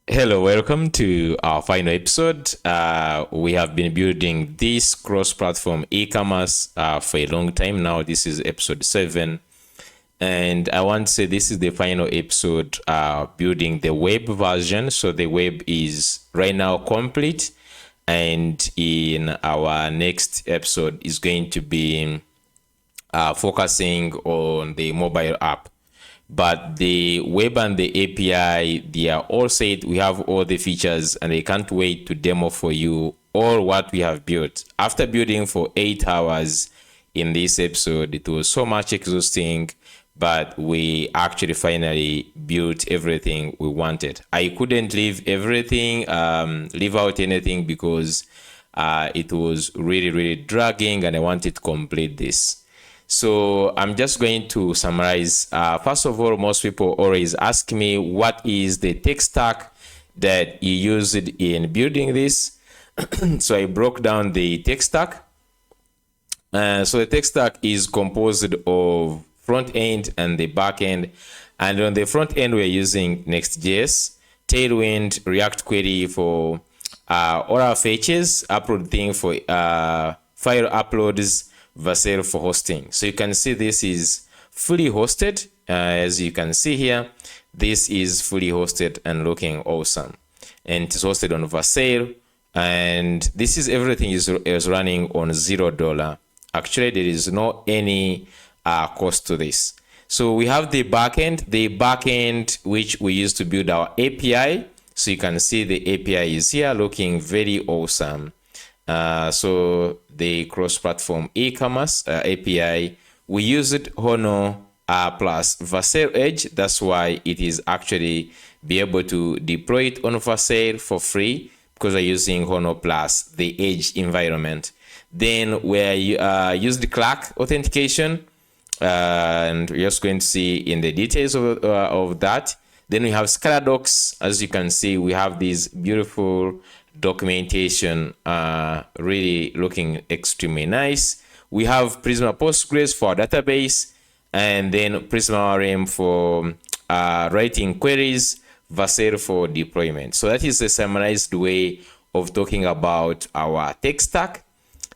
Hello, welcome to our final episode. We have been building this cross-platform e-commerce for a long time now. This is episode 7. And I want to say this is the final episode building the web version. So the web is right now complete. And in our next episode is going to be focusing on the mobile app. But the web and the API, they are all set. We have all the features and I can't wait to demo for you all what we have built. After building for 8 hours in this episode, it was so much exhausting, but we actually finally built everything we wanted. I couldn't leave everything, leave out anything because it was really dragging and I wanted to complete this. So I'm just going to summarize. First of all, most people always ask me what is the tech stack that you used in building this. So I broke down the tech stack. So the tech stack is composed of front end and the back end. And on the front end, we're using Next.js, Tailwind, React Query for all our fetches, upload thing for file uploads, Vercel for hosting. So you can see this is fully hosted. As you can see here, this is fully hosted and looking awesome. And it's hosted on Vercel. And this is everything is running on $0. Actually, there is no any cost to this. So we have the backend which we use to build our API. So you can see the API is here looking very awesome. So the cross-platform e-commerce API, we used Hono plus Vercel Edge. That's why it is actually be able to deploy it on Vercel for free because we're using Hono plus the Edge environment. Then we used Clark Authentication, and we're just going to see in the details of that. Then we have Scaladocs. As you can see, we have these beautiful documentation really looking extremely nice. We have Prisma Postgres for our database, and then Prisma RM for writing queries, Vercel for deployment. So that is a summarized way of talking about our tech stack.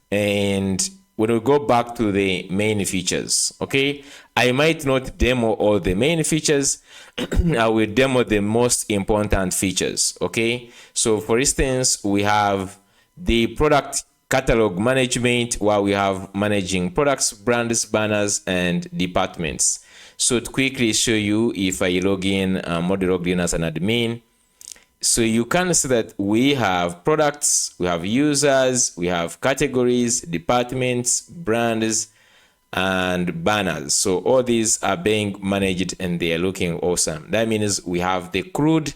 And when we go back to the main features, okay, I might not demo all the main features. I will demo the most important features, okay? So for instance, we have the product catalog management, where we have managing products, brands, banners, and departments. So to quickly show you, if I log in, I'm already logged in as an admin. So you can see that we have products, we have users, we have categories, departments, brands, and banners. So all these are being managed and they are looking awesome. That means we have the CRUD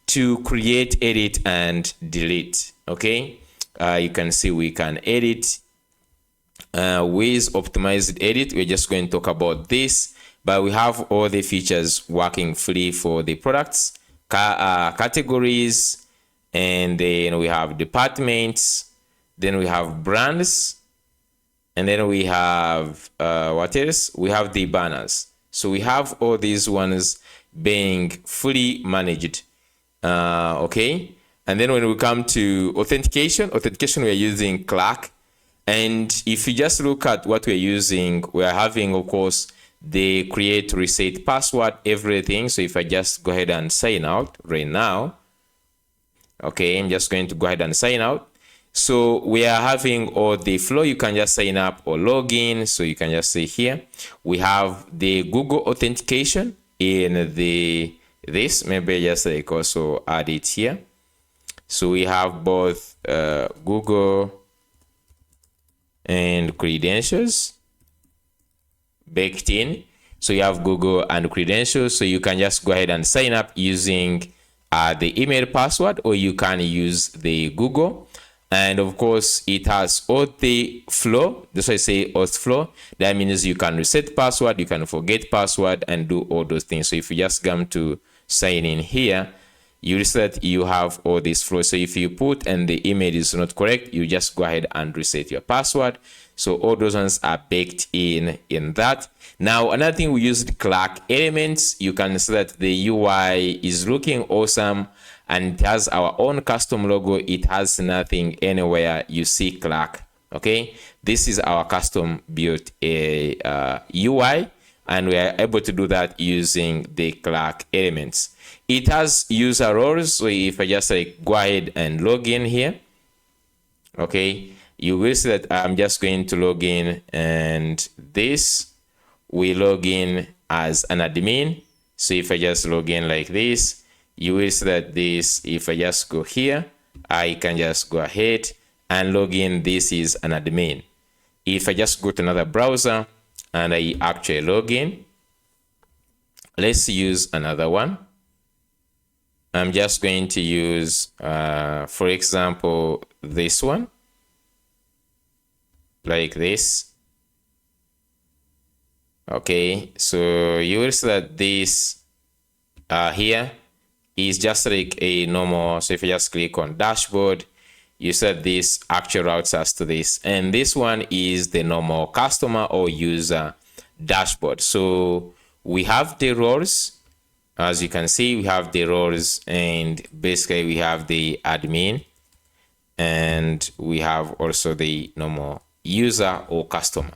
to create, edit, and delete. Okay, you can see we can edit with optimized edit. We're just going to talk about this, but we have all the features working fully for the products, categories, and then we have departments, then we have brands, and then we have what else? We have the banners. So we have all these ones being fully managed. Okay, and then when we come to authentication, we are using Clark. And if you just look at what we're using, we are having, of course, the create, reset, password, everything. So if I just go ahead and sign out right now, okay, I'm just going to go ahead and sign out. So we are having all the flow. You can just sign up or log in. So you can just see here, we have the Google authentication in this. Maybe just like also add it here. So we have both Google and credentials baked in. So you have Google and credentials. So you can just go ahead and sign up using the email password, or you can use the Google. And of course, it has auth flow. That's why I say auth flow. That means you can reset password, you can forget password, and do all those things. So if you just come to sign in here, you reset, you have all this flow. So if you put and the email is not correct, you just go ahead and reset your password. So all those ones are baked in that. Now, another thing, we used Clark elements. You can see that the UI is looking awesome. and it has our own custom logo. It has nothing anywhere you see clerk. Okay, this is our custom built UI, and we are able to do that using the clerk elements. It has user roles, so if I just like go ahead and log in here, okay, you will see that I'm just going to log in, and this we log in as an admin. So if I just log in like this, you will see that this, if I just go here, I can just go ahead and log in. This is an admin. If I just go to another browser and I actually log in, let's use another one. I'm just going to use, for example, this one, like this. Okay, so you will see that this here is just like a normal. So if you just click on dashboard, you said this actually routes us to this, and this one is the normal customer or user dashboard. So we have the roles. As you can see, we have the roles, and basically we have the admin, and we have also the normal user or customer.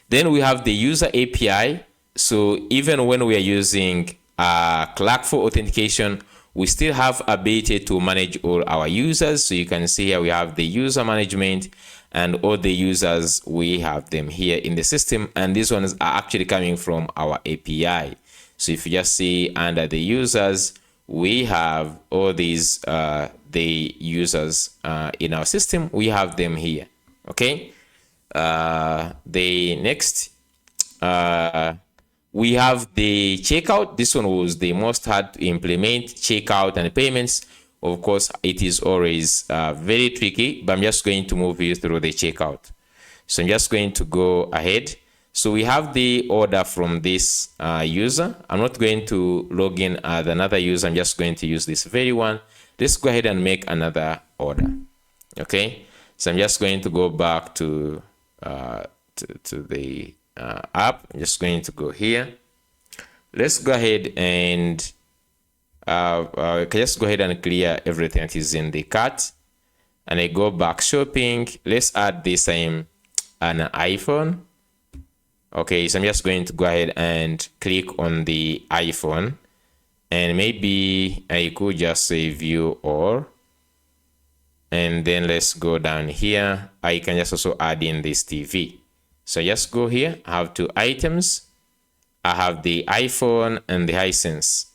Then we have the user API. So even when we are using clerk for authentication, we still have ability to manage all our users. So you can see here we have the user management, and all the users, we have them here in the system, and these ones are actually coming from our API. So if you just see under the users, we have all these the users in our system. We have them here. Okay. The next, we have the checkout. This one was the most hard to implement, checkout and payments. Of course, it is always very tricky, but I'm just going to move you through the checkout. So I'm just going to go ahead. So we have the order from this user. I'm not going to log in as another user. I'm just going to use this very one. Let's go ahead and make another order. Okay. So I'm just going to go back to the app. I'm just going to go here. Let's go ahead and just go ahead and clear everything that is in the cart. And I go back shopping. Let's add this time an iPhone. Okay, so I'm just going to go ahead and click on the iPhone, and maybe I could just say view all, and then let's go down here. I can just also add in this TV. So just go here. I have two items. I have the iPhone and the Hisense,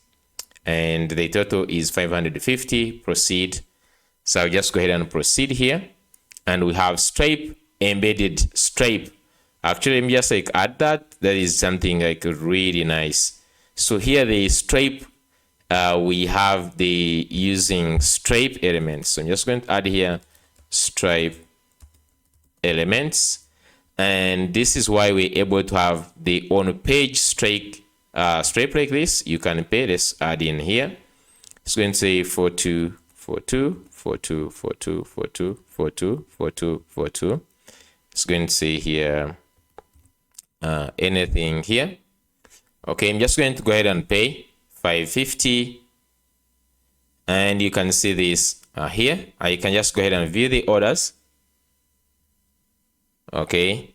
and the total is 550. Proceed. So I'll just go ahead and proceed here, and we have Stripe, embedded Stripe. Actually, let me just like add that. That is something like really nice. So here the Stripe, we have the using Stripe elements. So I'm just going to add here Stripe elements, and this is why we're able to have the on-page Stripe like this. You can pay. Let's add in here. It's going to say 42, 42, 42, 42, 42, 42, 42, 42. It's going to say here anything here. Okay, I'm just going to go ahead and pay 550, and you can see this here. You can just go ahead and view the orders. Okay,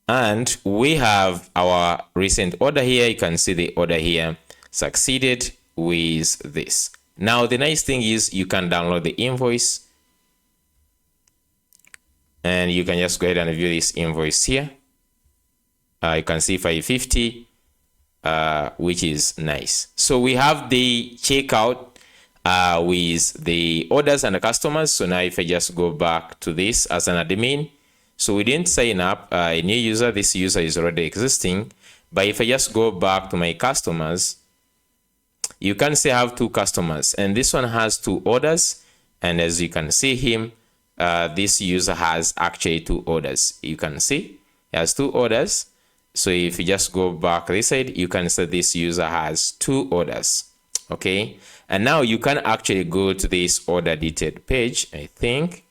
and we have our recent order here. You can see the order here succeeded with this. Now the nice thing is you can download the invoice, and you can just go ahead and view this invoice here. You can see 550, which is nice. So we have the checkout with the orders and the customers. So now if I just go back to this as an admin, so we didn't sign up a new user. This user is already existing. But if I just go back to my customers, you can see I have two customers, and this one has two orders. And as you can see him, this user has actually two orders. You can see he has two orders. So if you just go back this side, you can see this user has two orders. Okay. And now you can actually go to this order detailed page, I think.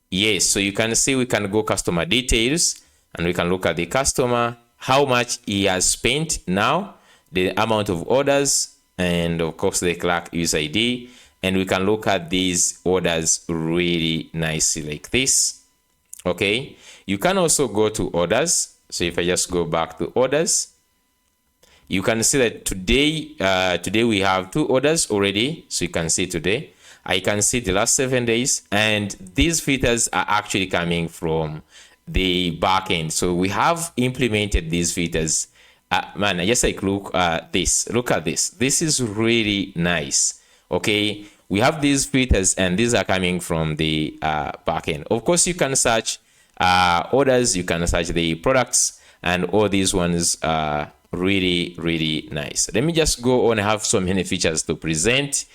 Yes. So you can see we can go customer details, and we can look at the customer, how much he has spent now, the amount of orders, and of course the clerk user ID. and we can look at these orders really nicely like this. Okay, you can also go to orders. So if I just go back to orders, you can see that today we have 2 orders already. So you can see today, I can see the last 7 days, and these filters are actually coming from the backend. So we have implemented these filters. Man, I just like look at this. Look at this. This is really nice. Okay, we have these filters, and these are coming from the backend. Of course, you can search orders, you can search the products, and all these ones are really nice. Let me just go on. I have so many features to present.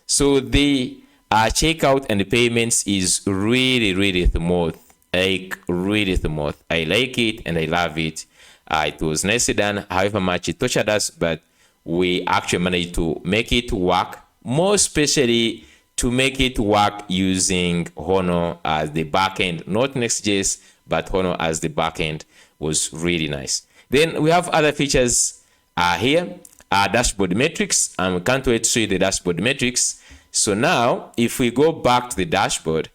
So the checkout and the payments is really smooth, like really smooth. I like it and I love it. It was nicely done, however much it tortured us, but we actually managed to make it work, more especially to make it work using Honor as the backend, not Next.js, but Honor as the backend was really nice. Then we have other features here, dashboard metrics. I can't wait to show you the dashboard metrics. So now, if we go back to the dashboard,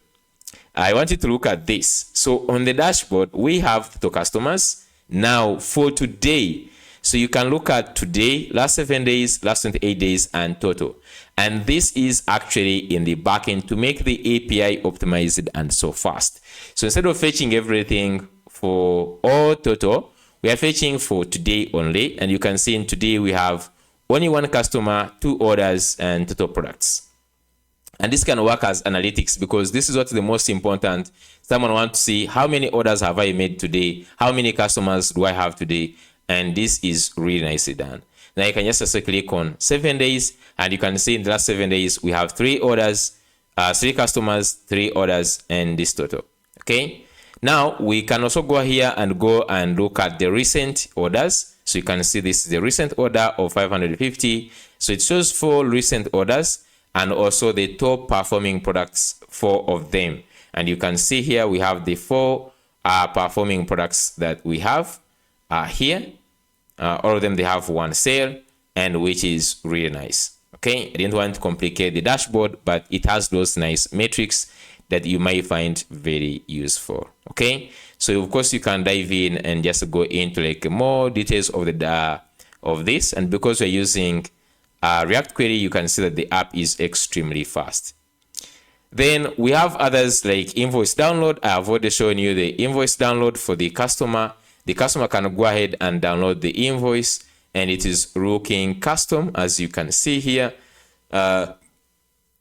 I want you to look at this. So on the dashboard, we have total customers now for today. So you can look at today, last 7 days, last 28 days, and total. And this is actually in the backend to make the API optimized and so fast. So instead of fetching everything for all total, we are fetching for today only. And you can see in today we have only 1 customer, 2 orders, and total products. And this can work as analytics, because this is what's the most important. Someone wants to see how many orders have I made today, how many customers do I have today, and this is really nicely done. Now you can just also click on 7 days, and you can see in the last 7 days we have 3 orders, 3 customers, 3 orders, and this total. Okay, now we can also go here and go and look at the recent orders. So you can see this is the recent order of 550. So it shows 4 recent orders, and also the top performing products, 4 of them. And you can see here we have the 4 performing products that we have here. All of them, they have 1 sale, and which is really nice. Okay, I didn't want to complicate the dashboard, but it has those nice metrics that you might find very useful. Okay, so of course you can dive in and just go into like more details of the of this. And because we're using React query, you can see that the app is extremely fast. Then we have others like invoice download. I have already shown you the invoice download for the customer. The customer can go ahead and download the invoice, and it is looking custom, as you can see here. The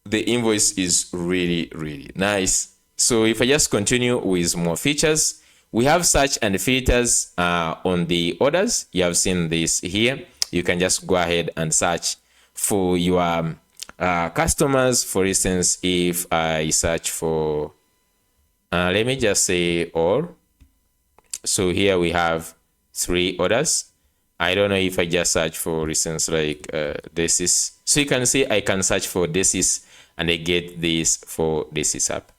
invoice is really nice. So if I just continue with more features, we have search and filters on the orders. You have seen this here. You can just go ahead and search for your customers. For instance, if I search for, let me just say all. So here we have 3 orders. I don't know if I just search for instance like this is. So you can see I can search for this is, and I get this for this is app.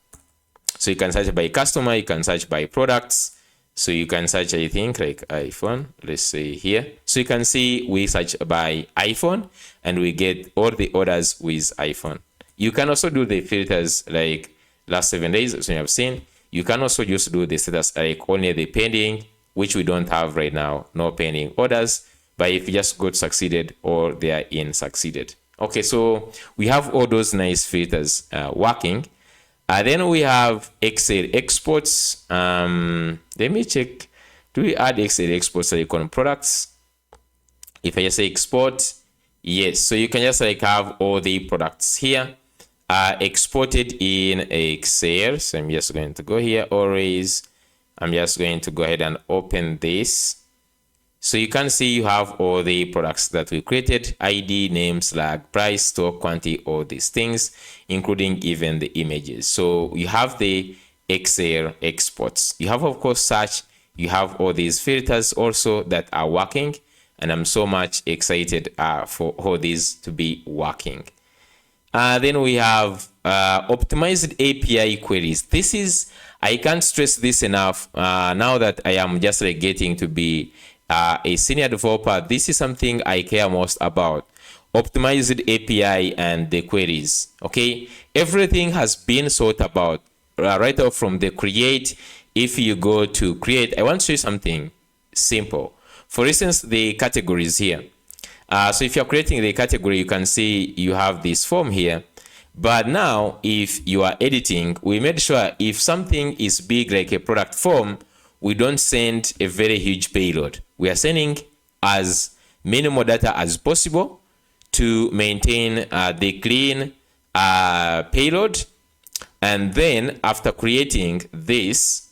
So you can search by customer, you can search by products. So you can search, I think, like iPhone. Let's say here. So you can see we search by iPhone, and we get all the orders with iPhone. You can also do the filters like last 7 days, as you have seen. You can also just do the status like only the pending, which we don't have right now, no pending orders. But if you just got succeeded or they are in succeeded. Okay, so we have all those nice filters working. Then we have Excel exports. Let me check. Do we add Excel exports like on products? If I just say export, yes. So you can just like have all the products here exported in Excel. So I'm just going to go here always. I'm just going to go ahead and open this. So you can see you have all the products that we created: ID, name, slag, price, stock, quantity, all these things, including even the images. So you have the Excel exports. You have, of course, search. You have all these filters also that are working. And I'm so much excited for all these to be working. Then we have optimized API queries. This is, I can't stress this enough. Now that I am just like getting to be a senior developer, this is something I care most about. optimized API and the queries. Okay, everything has been sorted about right off from the create. If you go to create, I want to show you something simple. For instance, the categories here. So if you're creating the category, you can see you have this form here. But now, if you are editing, we made sure if something is big like a product form, we don't send a very huge payload. We are sending as minimal data as possible to maintain the clean payload. And then after creating this,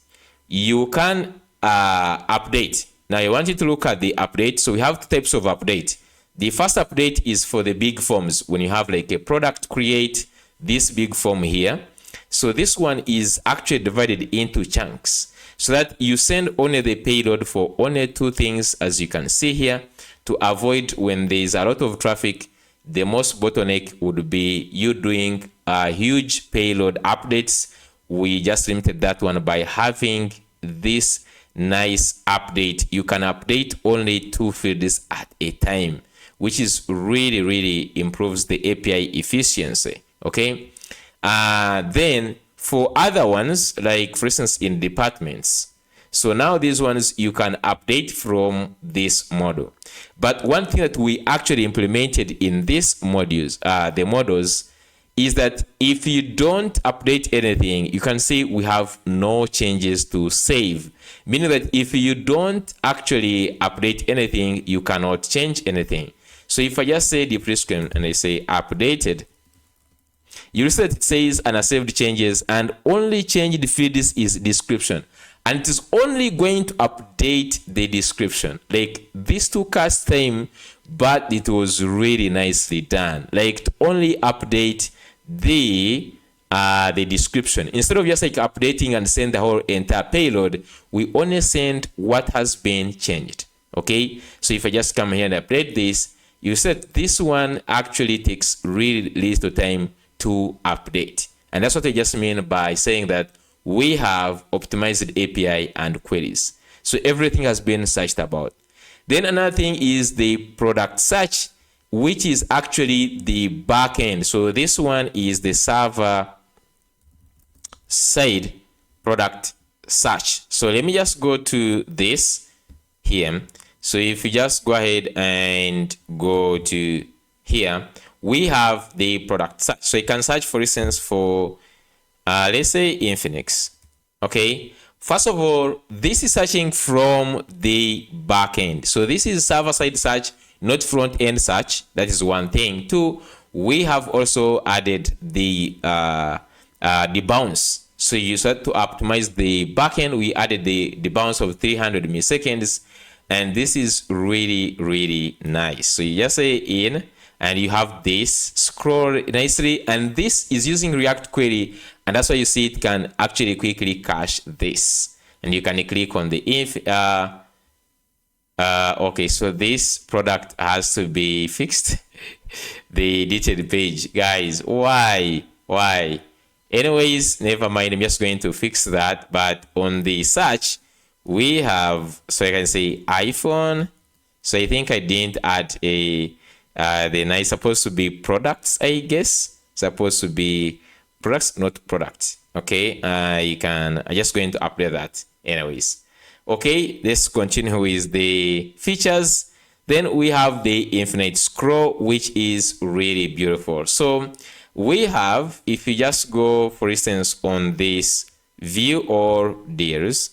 you can update. Now I want you to look at the update. So we have two types of update. The first update is for the big forms when you have like a product create, this big form here. So this one is actually divided into chunks so that you send only the payload for only two things, as you can see here, to avoid when there is a lot of traffic. The most bottleneck would be you doing huge payload updates. We just limited that one by having this nice update. You can update only 2 fields at a time, which is really improves the API efficiency. Okay, then for other ones, like for instance in departments, so now these ones you can update from this model. But one thing that we actually implemented in these modules, the models, is that if you don't update anything, you can see we have no changes to save, meaning that if you don't actually update anything, you cannot change anything. So if I just say description and I say updated, you'll see that it says unsaved changes and only changed fields is description. And it is only going to update the description. Like this took us time, but it was really nicely done. Like to only update the description. Instead of just like updating and send the whole entire payload, we only send what has been changed. Okay, so if I just come here and update this, you said this one actually takes really little time to update. And that's what I just mean by saying that we have optimized API and queries. So everything has been searched about. Then another thing is the product search, which is actually the backend. So this one is the server side product search. So let me just go to this here. So if you just go ahead and go to here, we have the product search. So you can search, for instance, for let's say Infinix. Okay, first of all, this is searching from the backend. So this is server side search, not front end search. That is one thing. Two, we have also added the bounce. So you start to optimize the backend. We added the bounce of 300 milliseconds, and this is really nice. So you just say in, and you have this scroll nicely, and this is using React query, and that's why you see it can actually quickly cache this, and you can click on the if. Okay, so this product has to be fixed. The detailed page, guys, why? Anyways, never mind, I'm just going to fix that. But on the search, we have, so I can say iPhone. So I think I didn't add a then it's supposed to be products, I guess. Supposed to be products, not products. Okay, I'm just going to update that anyways. Okay, let's continue with the features. Then we have the infinite scroll, which is really beautiful. So we have, if you just go, for instance, on this view or deals,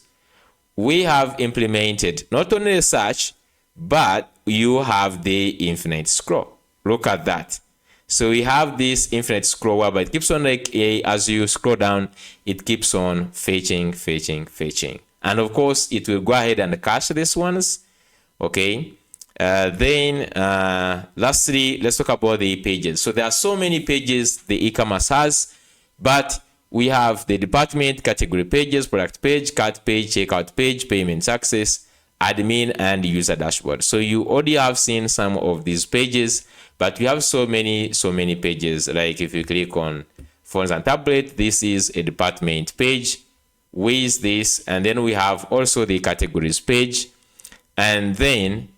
we have implemented not only the search, but you have the infinite scroll. Look at that. So we have this infinite scroll whereby it keeps on, like, as you scroll down, it keeps on fetching. And of course, it will go ahead and cache these ones. Okay. Then lastly, let's talk about the pages. So there are so many pages the e-commerce has, but we have the department, category pages, product page, cart page, checkout page, payment success, admin, and user dashboard. So you already have seen some of these pages, but we have so many pages. Like if you click on phones and tablet, this is a department page with this, and then we have also the categories page, and then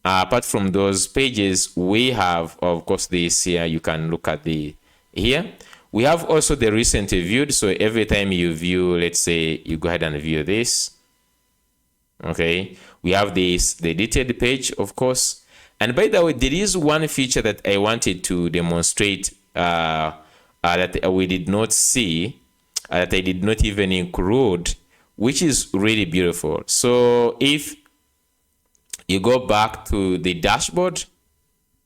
apart from those pages, we have, of course, this here. You can look at the here. We have also the recently viewed. So every time you view, let's say you go ahead and view this. Okay, we have this, the detailed page, of course. And by the way, there is one feature that I wanted to demonstrate that we did not see, that I did not even include, which is really beautiful. So if you go back to the dashboard,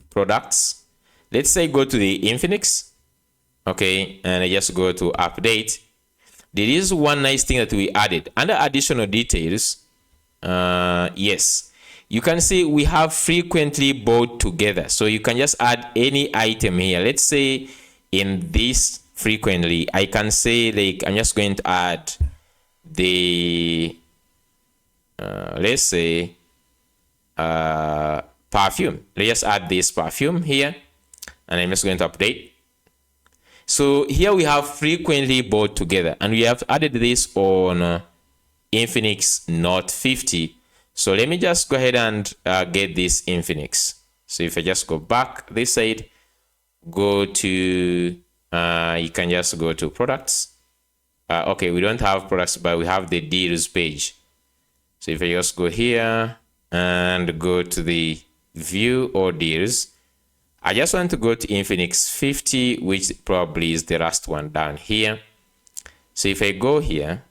products, let's say go to the Infinix, okay, and I just go to update. There is one nice thing that we added under additional details. Yes, you can see we have frequently bought together. So you can just add any item here. Let's say in this frequently, I can say, like, I'm just going to add the let's say perfume. Let's just add this perfume here, and I'm just going to update. So here we have frequently bought together, and we have added this on Infinix Note 50. So let me just go ahead and get this Infinix. So if I just go back this side, go to you can just go to products. Okay, we don't have products, but we have the deals page. So if I just go here and go to the view or deals, I just want to go to Infinix 50, which probably is the last one down here. So if I go here,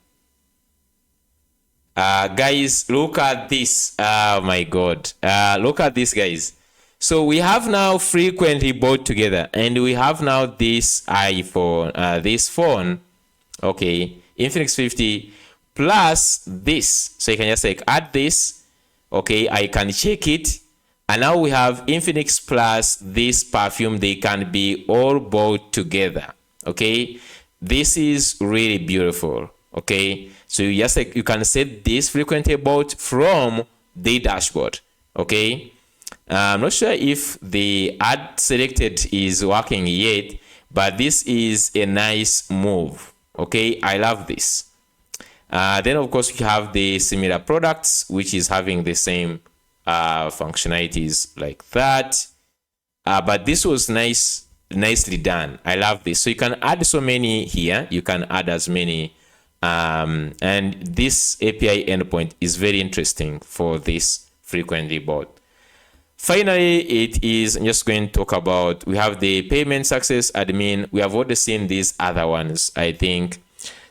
guys, look at this. Oh my god, look at this, guys. So we have now frequently bought together, and we have now this iPhone, this phone, okay, Infinix 50 plus this. So you can just like add this, okay, I can check it, and now we have Infinix plus this perfume. They can be all bought together, okay. This is really beautiful. Okay, so you just like you can set this frequently bought from the dashboard. Okay, I'm not sure if the add selected is working yet, but this is a nice move. Okay, I love this. Then of course we have the similar products, which is having the same functionalities like that. But this was nicely done. I love this. So you can add so many here. You can add as many. And this API endpoint is very interesting for this frequently bought. Finally, it is, I'm just going to talk about, we have the payment success admin. We have already seen these other ones, I think.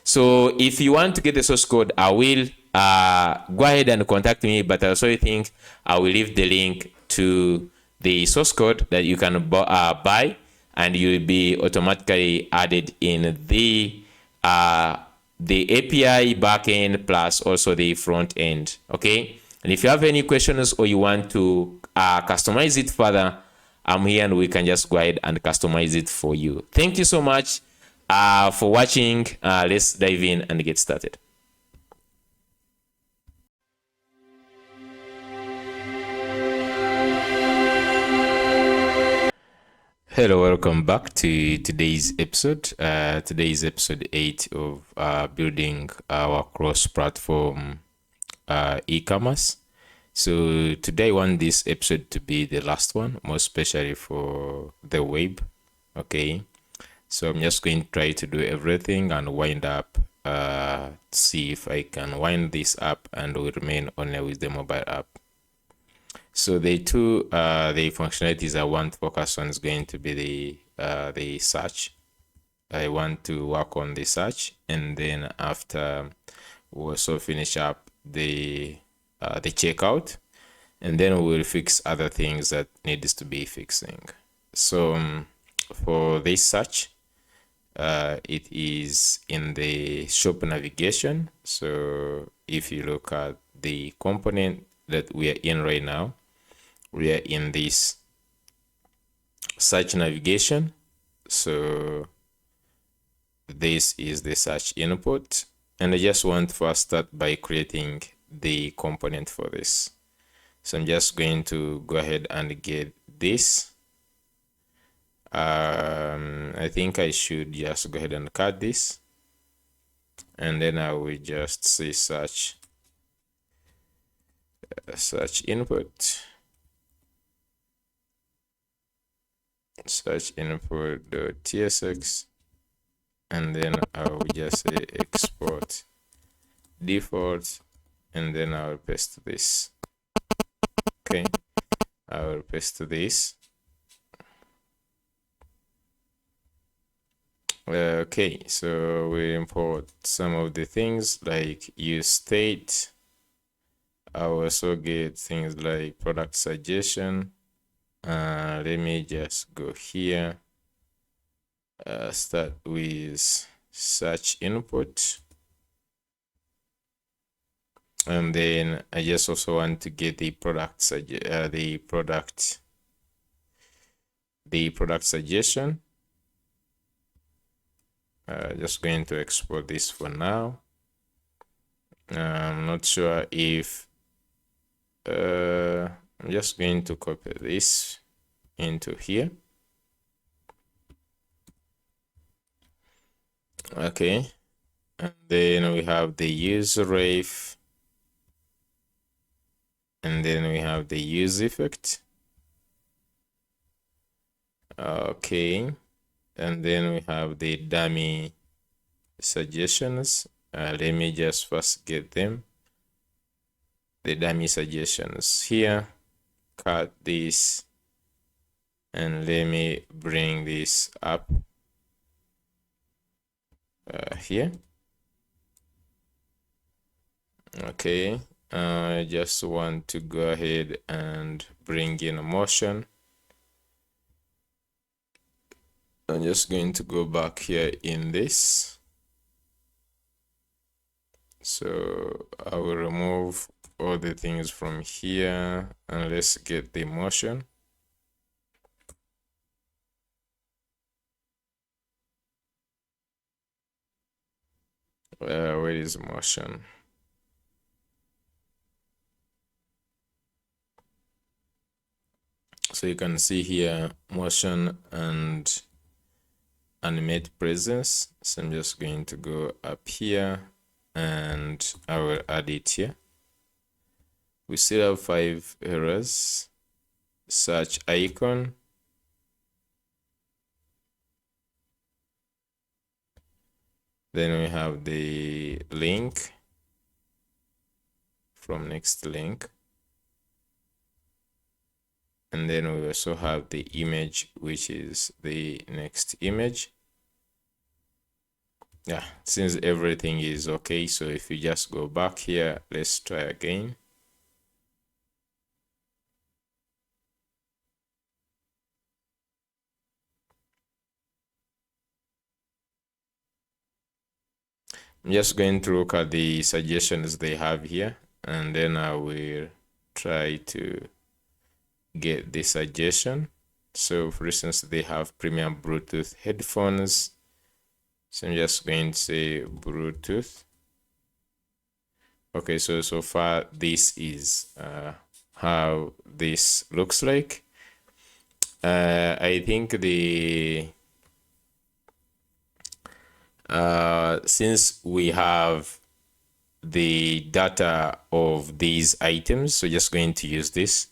So if you want to get the source code, I will go ahead and contact me, but I also think I will leave the link to the source code that you can buy, and you will be automatically added in the API backend plus also the front end. Okay, and if you have any questions or you want to customize it further, I'm here and we can just go ahead and customize it for you. Thank you so much for watching. Let's dive in and get started. Hello, welcome back to today's episode. Today is episode 8 of building our cross-platform e-commerce. So today I want this episode to be the last one, more especially for the web. Okay, so I'm just going to try to do everything and wind up, see if I can wind this up and we remain only with the mobile app. So the two the functionalities I want to focus on is going to be the search. I want to work on the search, and then after we'll also finish up the checkout, and then we'll fix other things that needs to be fixing. So for this search, it is in the shop navigation. So if you look at the component that we are in right now, we are in this search navigation. So this is the search input, and I just want to first start by creating the component for this. So I'm just going to go ahead and get this. I think I should just go ahead and cut this, and then I will just say search input. search input.tsx, and then I will just say export default, and then I will paste this. Okay, I will paste this. Okay, so we import some of the things like use state. I will also get things like product suggestion. Let me just go here. Start with search input, and then I just also want to get the product suggestion. Just going to export this for now. I'm not sure if I'm just going to copy this into here. Okay, and then we have the use ref, and then we have the use effect. Okay, and then we have the dummy suggestions. Let me just first get them. The dummy suggestions here. Cut this, and let me bring this up here. Okay, I just want to go ahead and bring in a motion. I'm just going to go back here in this. So I will remove all the things from here, and let's get the motion. Where is motion? So you can see here motion and animate presence. So I'm just going to go up here and I will add it here. We still have 5 errors. Search icon. Then we have the link from next link. And then we also have the image, which is the next image. Yeah, since everything is okay, so if you just go back here, let's try again. I'm just going to look at the suggestions they have here, and then I will try to get the suggestion. So for instance, they have premium Bluetooth headphones. So I'm just going to say Bluetooth. Okay, so far this is how this looks like. I think the since we have the data of these items, so just going to use this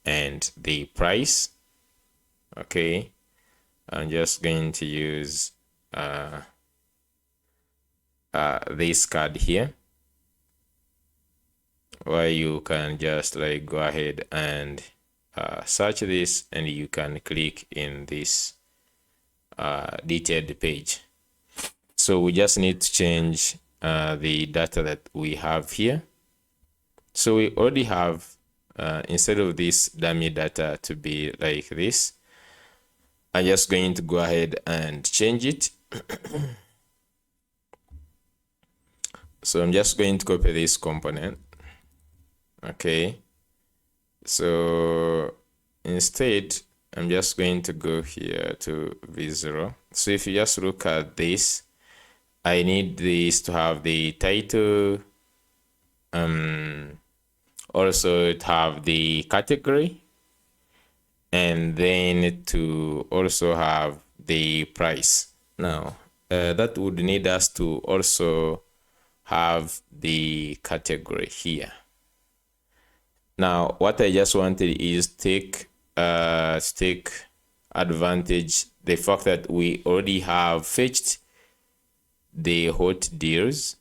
and the price. Okay, I'm just going to use this card here, where you can just like go ahead and search this, and you can click in this detailed page. So we just need to change the data that we have here. So we already have, instead of this dummy data to be like this, I'm just going to go ahead and change it. So I'm just going to copy this component. Okay. So instead, I'm just going to go here to V0. So if you just look at this, I need this to have the title, also to have the category, and then to also have the price. Now, that would need us to also have the category here. Now, what I just wanted is take advantage the fact that we already have fetched the hot deals.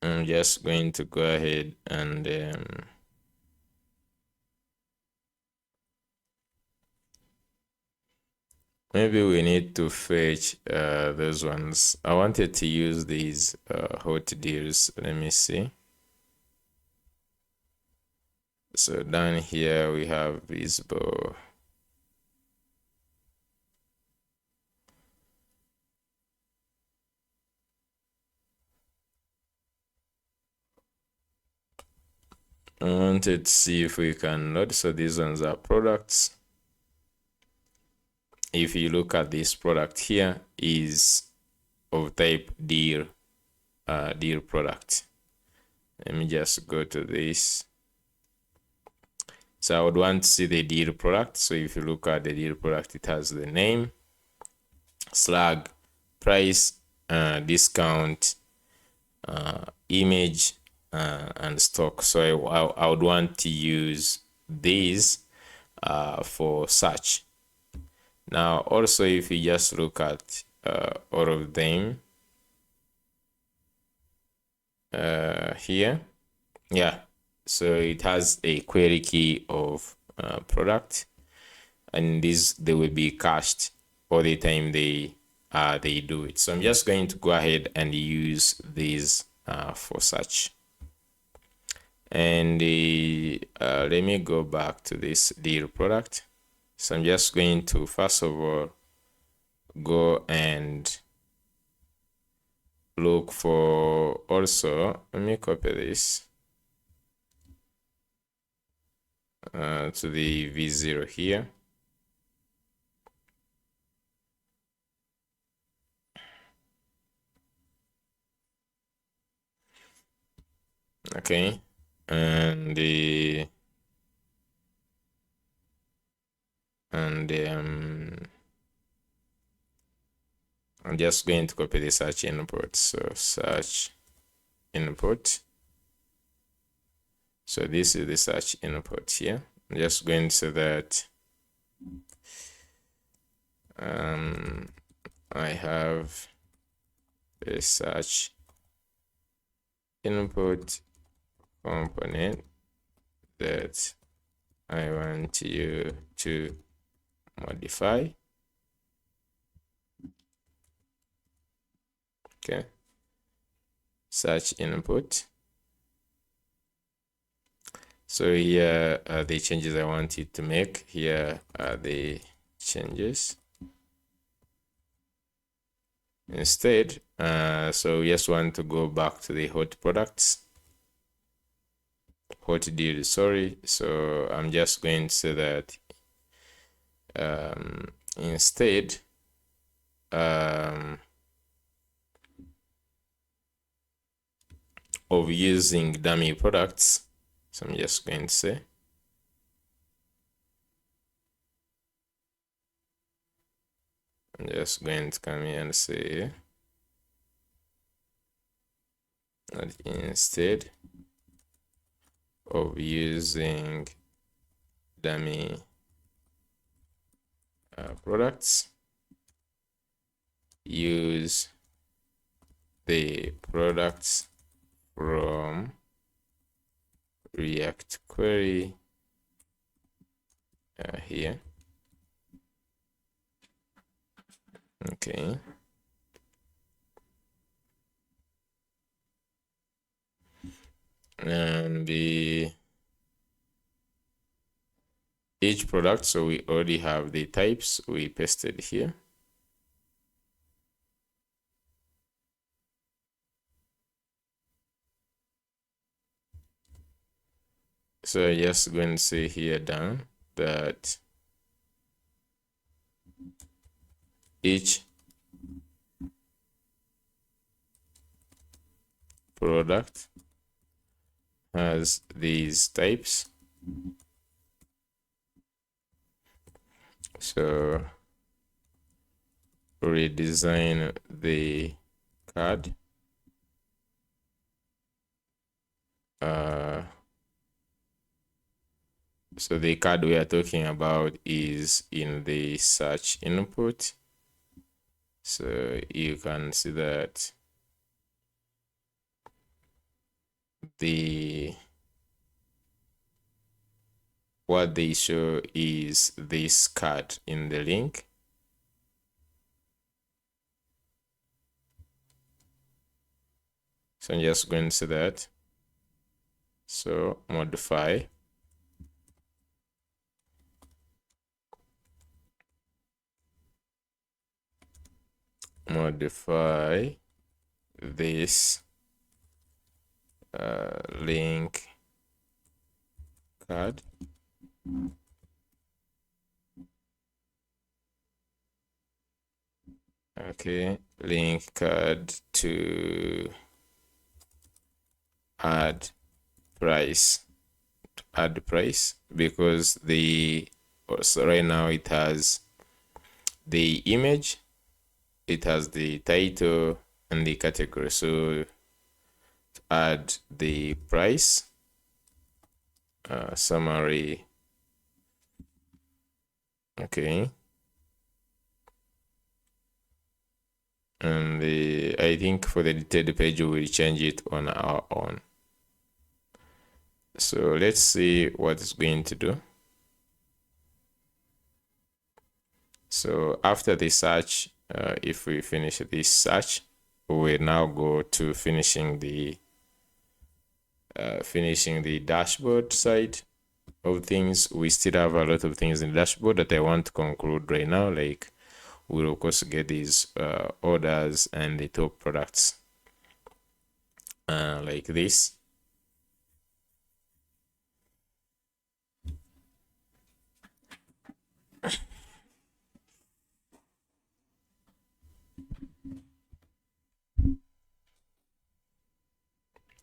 I'm just going to go ahead and maybe we need to fetch those ones. I wanted to use these hot deals. Let me see. So down here we have visible. I wanted to see if we can load. So these ones are products. If you look at this product here, is of type deal product. Let me just go to this. So I would want to see the deal product. So if you look at the deal product, it has the name, slug, price, discount, image, and stock. So I would want to use these for search. Now also, if you just look at all of them here, yeah, so it has a query key of product, and they will be cached all the time they do it. So I'm just going to go ahead and use these for search. And let me go back to this deal product. So I'm just going to first of all go and look for, also let me copy this to the v0 here. Okay, and I'm just going to copy the search input. So search input. So this is the search input here. I'm just going to say that I have a search input component that I want you to modify. Okay, search input. So here are the changes I want you to make. Here are the changes. Instead, so we just want to go back to the hot products, hot deal, sorry. So I'm just going to say that instead of using dummy products, so I'm just going to say I'm just going to come here and say that instead of using dummy products, use the products from React query here. Okay. And each product, so we already have the types we pasted here. So just going to say here down that each product has these types. So redesign the card So the card we are talking about is in the search input. So you can see that what they show is this card in the link. So I'm just going to say that. So modify. Modify this link card. Okay, link card to add price. Add price because the so right now it has the image, it has the title and the category. So to add the price, summary. Okay, and I think for the detailed page we will change it on our own. So let's see what it's going to do. So after the search, if we finish this search, we will now go to finishing the dashboard side of things. We still have a lot of things in the dashboard that I want to conclude right now. Like we'll of course get these orders and the top products like this.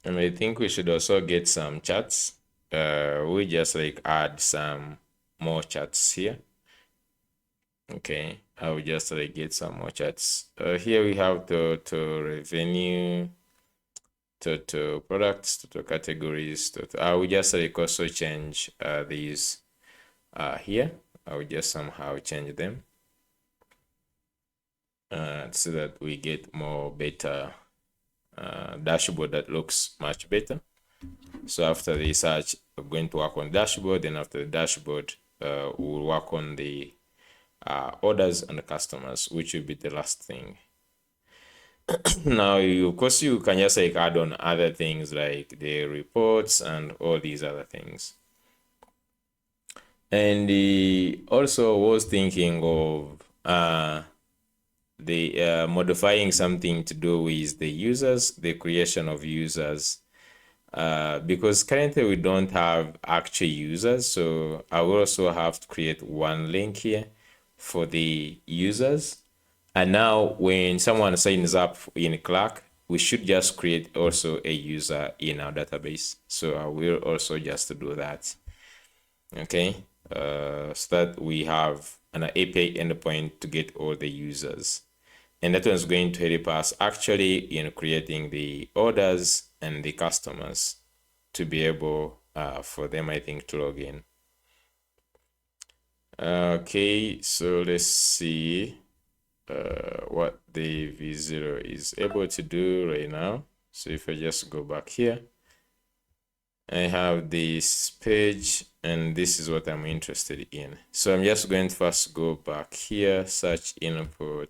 And I think we should also get some charts. We just like add some more charts here. Okay, I will just like get some more charts. Here we have total revenue, total products, total categories. I will just like also change these here. I will just somehow change them so that we get more better dashboard that looks much better. So after the search, we're going to work on dashboard, and after the dashboard, we'll work on the orders and customers, which will be the last thing. Now, of course, you can just like add on other things like the reports and all these other things. And also was thinking of the modifying something to do with the users, the creation of users. Because currently we don't have actual users, so I will also have to create one link here for the users. And now when someone signs up in Clark, we should just create also a user in our database. So I will also just do that. Okay, so that we have an API endpoint to get all the users. And that one's going to help us actually in creating the orders and the customers to be able for them, I think, to log in. Okay, so let's see what the V0 is able to do right now. So if I just go back here, I have this page and this is what I'm interested in. So I'm just going to first go back here, search input.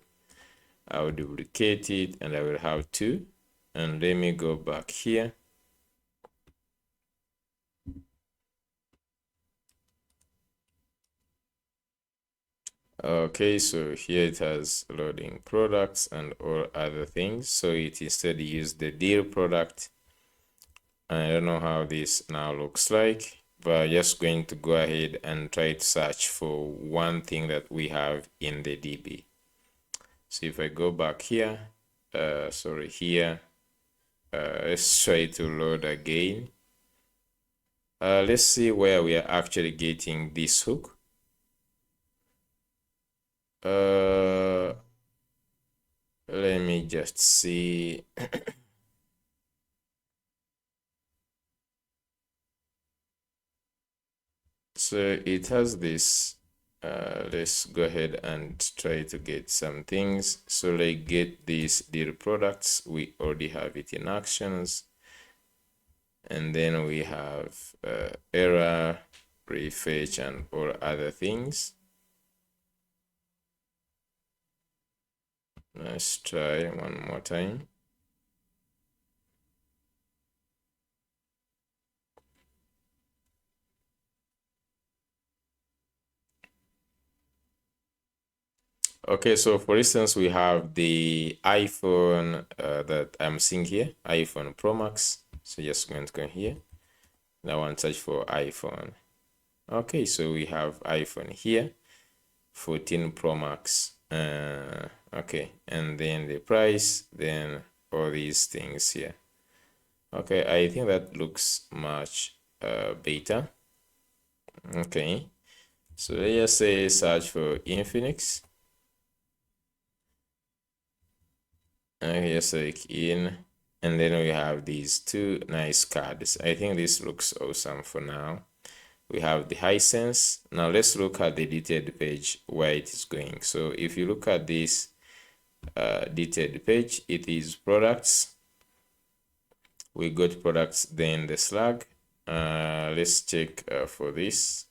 I will duplicate it and I will have two. And let me go back here. Okay, so here it has loading products and all other things. So it instead used the deal product. I don't know how this now looks like, but I'm just going to go ahead and try to search for one thing that we have in the DB. So if I go back here, here, let's try to load again. Let's see where we are actually getting this hook. Let me just see. So it has this. Let's go ahead and try to get some things. So like get these deal products. We already have it in actions. And then we have error, refetch, and all other things. Let's try one more time. Okay, so for instance, we have the iPhone that I'm seeing here, iPhone Pro Max. So just going to go here. Now I want to search for iPhone. Okay, so we have iPhone here, 14 Pro Max. Okay, and then the price, then all these things here. Okay, I think that looks much better. Okay, so let's just say search for Infinix. Okay, just click in, and then we have these two nice cards. I think this looks awesome for now. We have the Hisense. Now let's look at the detailed page where it is going. So if you look at this detailed page, it is products. We got products, then the slug. Let's check for this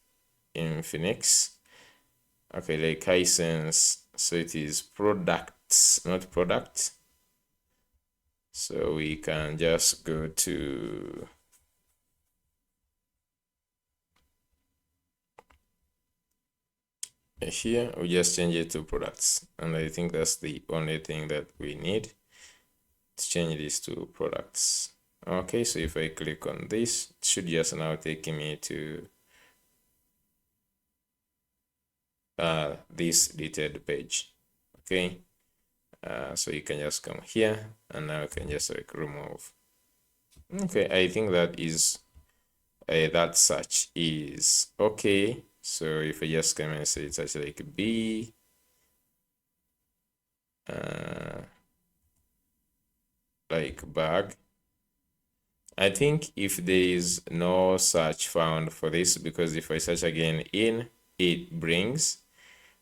Infinix. Okay, like Hisense. So it is products, not product. So we can just go to here, we just change it to products. And I think that's the only thing that we need to change this to products. Okay, so if I click on this, it should just now take me to this detailed page. Okay, so you can just come here and now you can just like remove. Okay, I think that is that search is okay. So if I just come and say it's actually like B, like bag. I think if there is no search found for this, because if I search again in, it brings.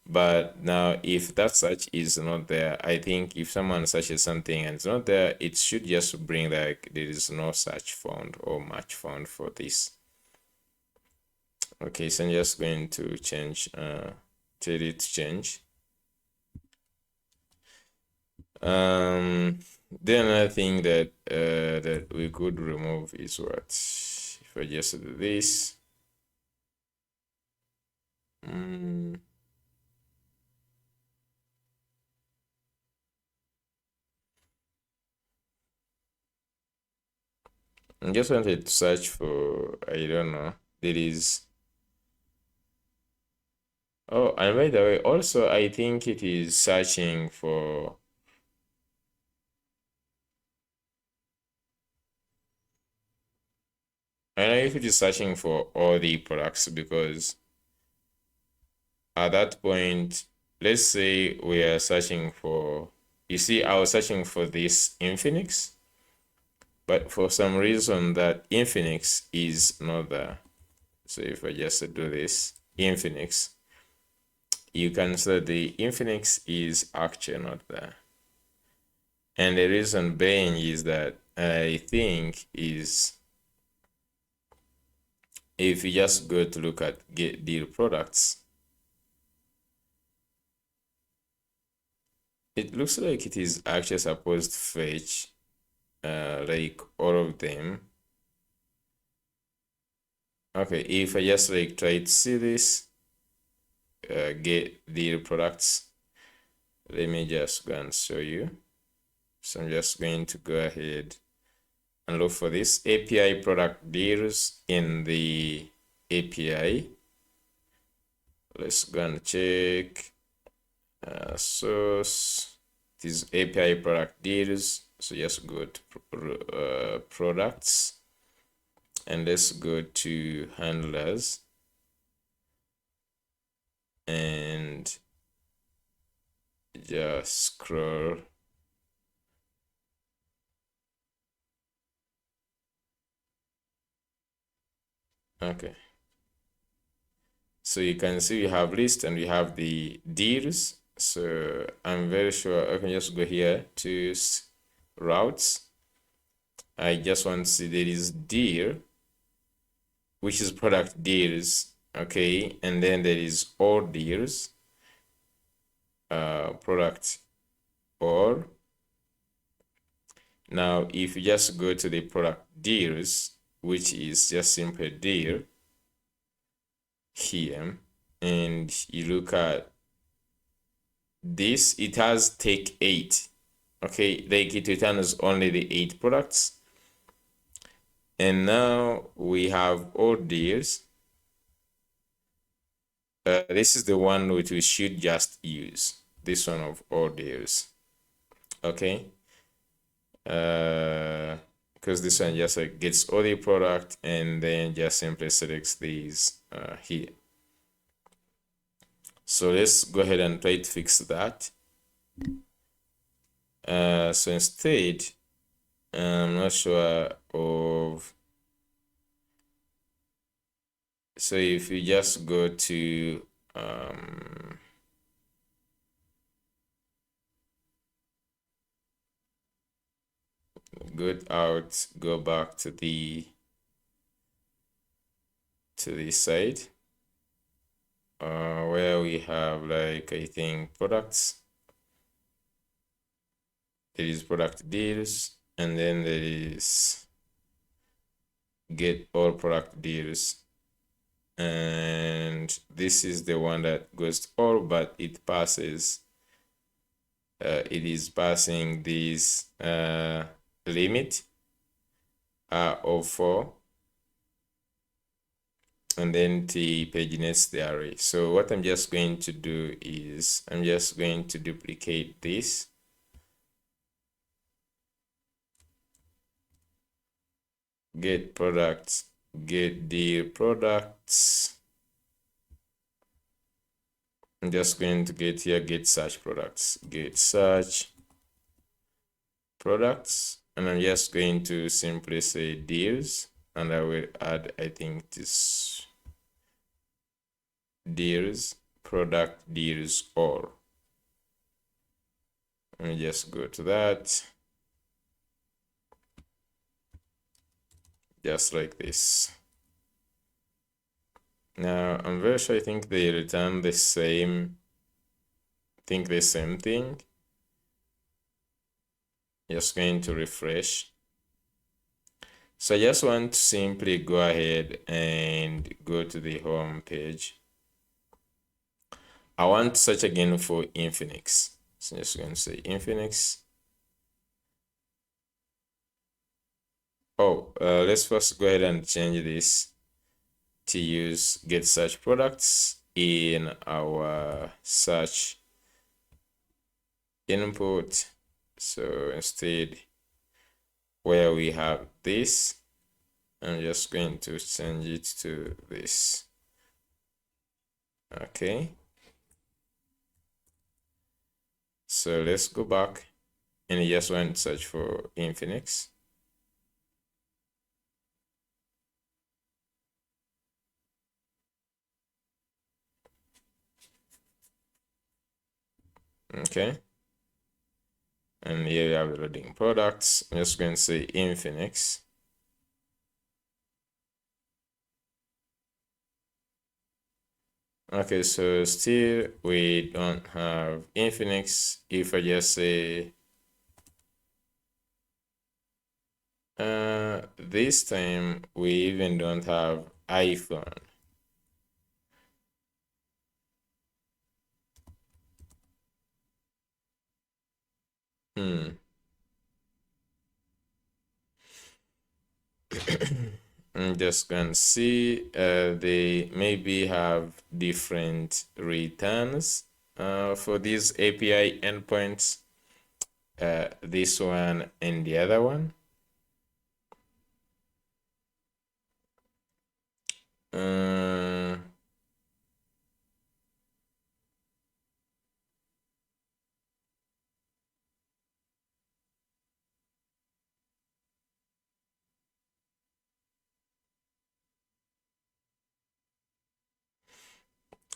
But now if that search is not there, I think if someone searches something and it's not there, it should just bring like there is no search found or match found for this. Okay, so I'm just going to change, tell it to change. Then another thing that that we could remove is what if I just do this. I just wanted to search for, I don't know, there is, oh, and by the way, also I think it is searching for, I don't know if it is searching for all the products, because at that point, let's say we are searching for, you see, I was searching for this Infinix, but for some reason that Infinix is not there. So if I just do this Infinix, you can see the Infinix is actually not there. And the reason being is that I think is if you just go to look at get deal products, it looks like it is actually supposed to fetch like all of them. Okay, if I just like try to see this, get deal products, let me just go and show you. So I'm just going to go ahead and look for this API product deals in the API. Let's go and check source. It is API product deals. So just go to products and let's go to handlers and just scroll. Okay. So you can see we have list and we have the deals. So I'm very sure I can just go here to routes. I just want to see there is deal, which is product deals. Okay, and then there is all deals, product or. Now, if you just go to the product deals, which is just simply deal here, and you look at this, it has take 8. Okay, like it returns only the 8 products. And now we have all deals. This is the one which we should just use. This one of all deals. Okay. Because this one just like gets all the product and then just simply selects these here. So let's go ahead and try to fix that. So instead, I'm not sure of. So if you just go to go out, go back to the site where we have like I think products. There is product deals, and then there is get all product deals, and this is the one that goes to all, but it passes it is passing this limit of 4, and then the paginate the array. So what I'm just going to do is I'm just going to duplicate this. Get products, get the products. I'm just going to get here, get search products, get search products, and I'm just going to simply say deals, and I will add, I think, this deals, product deals all. Let me just go to that. Just like this. Now, I'm very sure I think they return the same, thing. Just going to refresh. So I just want to simply go ahead and go to the home page. I want to search again for Infinix. So I'm just going to say Infinix. Oh, let's first go ahead and change this to use get search products in our search input. So instead, where we have this, I'm just going to change it to this. Okay. So let's go back and I just want to search for Infinix. Okay. And here we have the loading products. I'm just going to say Infinix. Okay, so still we don't have Infinix. If I just say this time we even don't have iPhone. I'm just gonna see they maybe have different returns for these API endpoints, this one and the other one.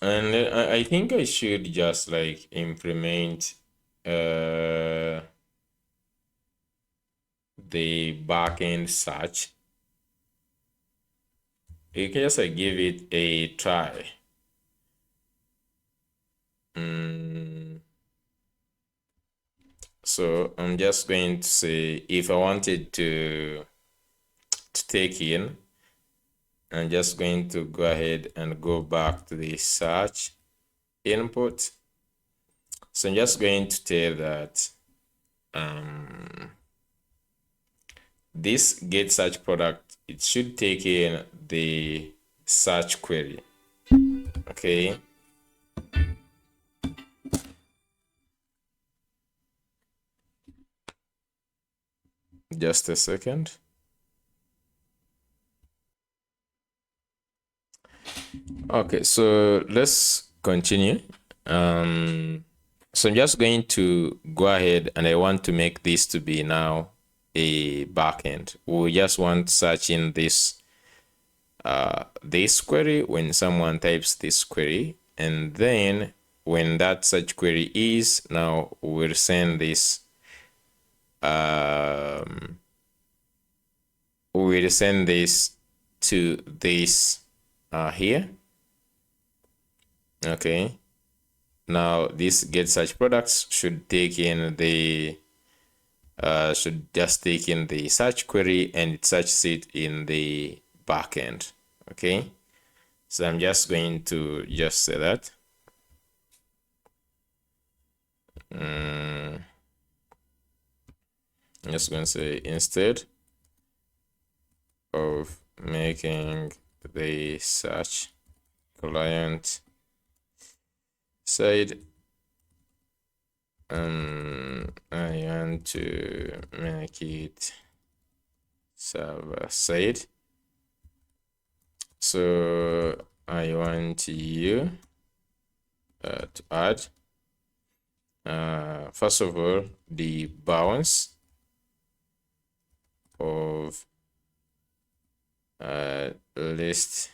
And I think I should just like implement the backend search. You can just give it a try. So I'm just going to say if I wanted to take in, I'm just going to go ahead and go back to the search input. So I'm just going to tell that this get search product, it should take in the search query. Okay. Just a second. Okay, so let's continue. So I'm just going to go ahead and I want to make this to be now a backend. We just want search in this query when someone types this query, and then when that search query is now we'll send this we'll send this to this here. Okay, now this get search products should take in the should just take in the search query and it searches it in the backend. Okay, so I'm just going to just say that. I'm just going to say instead of making the search client side, I want to make it server side. So I want you to add first of all the bounds of list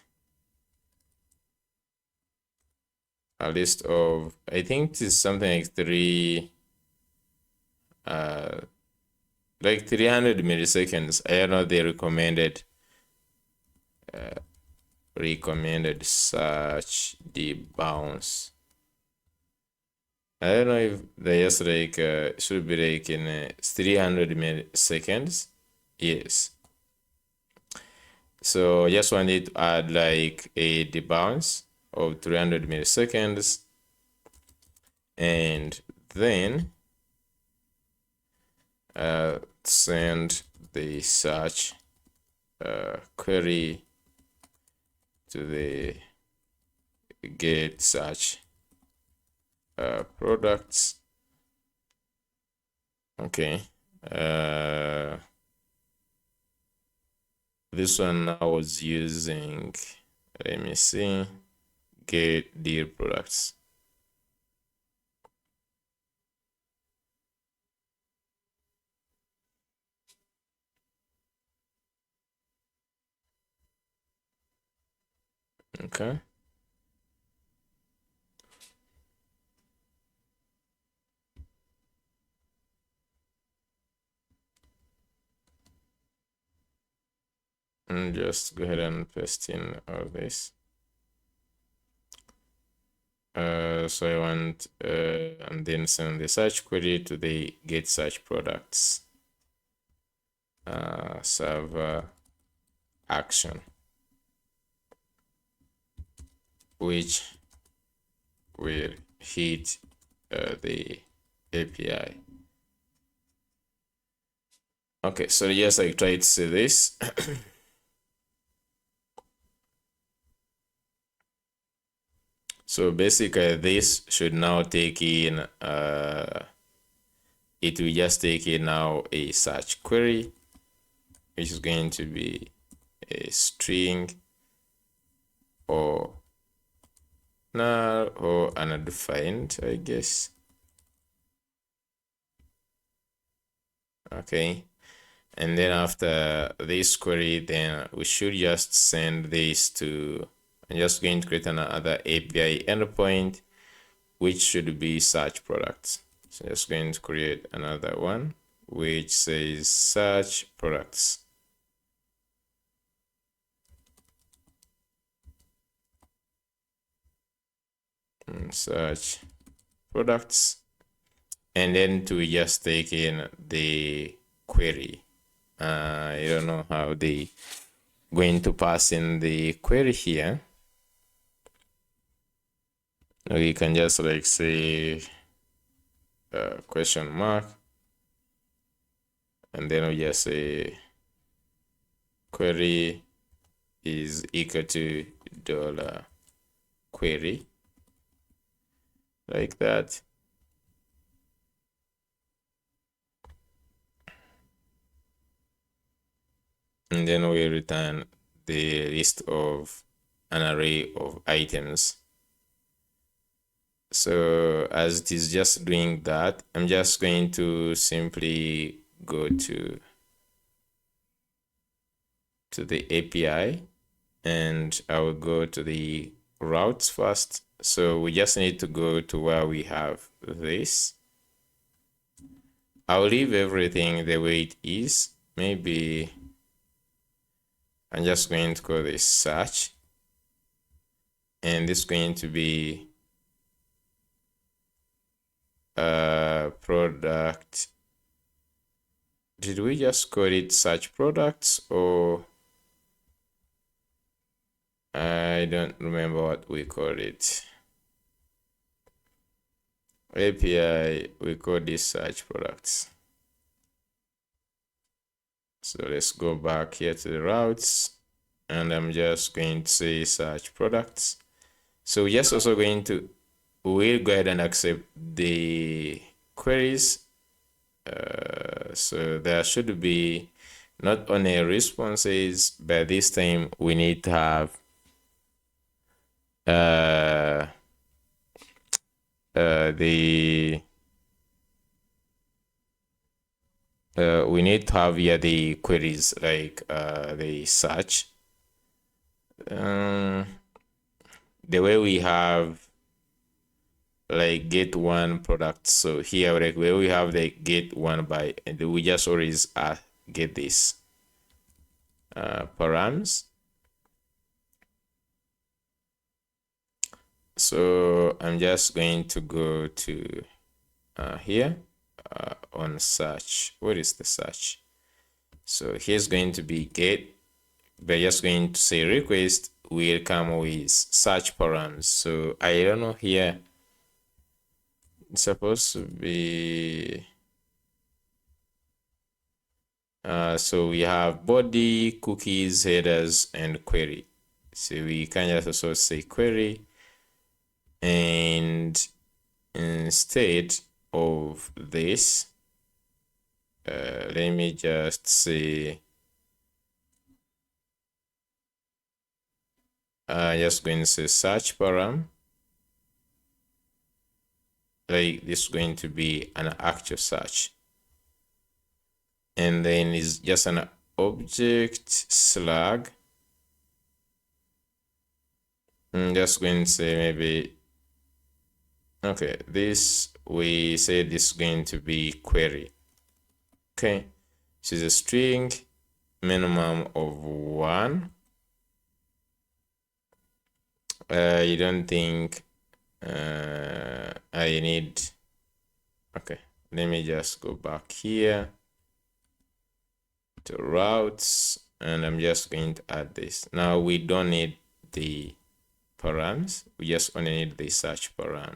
a list of, I think this is something like like 300 milliseconds. I don't know the recommended search the bounds. I don't know if they just like should be like in 300 milliseconds. Yes. So I just wanted to add like a debounce of 300 milliseconds, and then send the search query to the get search products. Okay. This one I was using, let me see, get deal products. Okay. And just go ahead and paste in all this. So I want and then send the search query to the get search products server action, which will hit the API. Okay, so yes, I tried to say this. So basically this should now take in it will just take in now a search query, which is going to be a string or null or undefined, I guess. Okay, and then after this query, then we should just send this to I'm just going to create another API endpoint, which should be search products. So I'm just going to create another one, which says search products. Search products. And then to just take in the query. I don't know how they going to pass in the query here. We can just like say question mark, and then we just say query is equal to dollar query, like that. And then we return the list of an array of items. So as it is just doing that, I'm just going to simply go to the API, and I will go to the routes first. So we just need to go to where we have this. I'll leave everything the way it is. Maybe I'm just going to call this search, and this is going to be product. Did we just call it search products, or I don't remember what we called it. API, we call this search products. So let's go back here to the routes, and I'm just going to say search products. So we're just also going to, we'll go ahead and accept the queries. So there should be not only responses, but this time we need to have we need to have here the queries, like the search. The way we have like get one product. So here, like where we have the get one by, and we just always get this params. So I'm just going to go to here on search. What is the search? So here's going to be get. We're just going to say request will come with search params. So I don't know here. It's supposed to be so we have body, cookies, headers, and query. So we can just also say query, and instead of this, let me just say just going to say search param. Like this is going to be an actual search, and then it's just an object slug. I'm just going to say maybe, okay, this, we say this is going to be query. Okay, this is a string, minimum of 1. You don't think I need, okay, let me just go back here to routes, and I'm just going to add this. Now we don't need the params, we just only need the search param.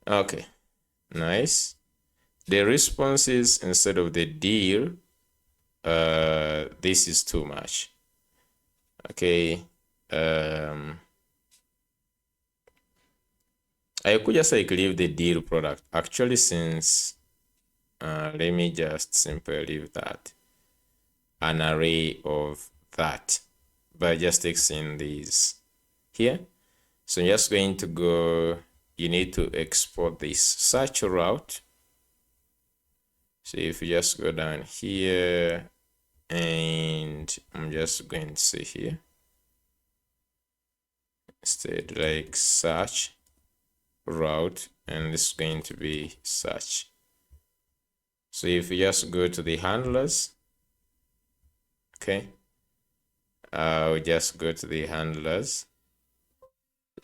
Okay, nice. The responses instead of the deal, this is too much. Okay, I could just like leave the deal product actually, since let me just simply leave that an array of that, but just takes in these here. So I'm just going to go, you need to export this search route. So if you just go down here, and I'm just going to say here, instead, like search route, and this is going to be search. So if you just go to the handlers, okay, we just go to the handlers.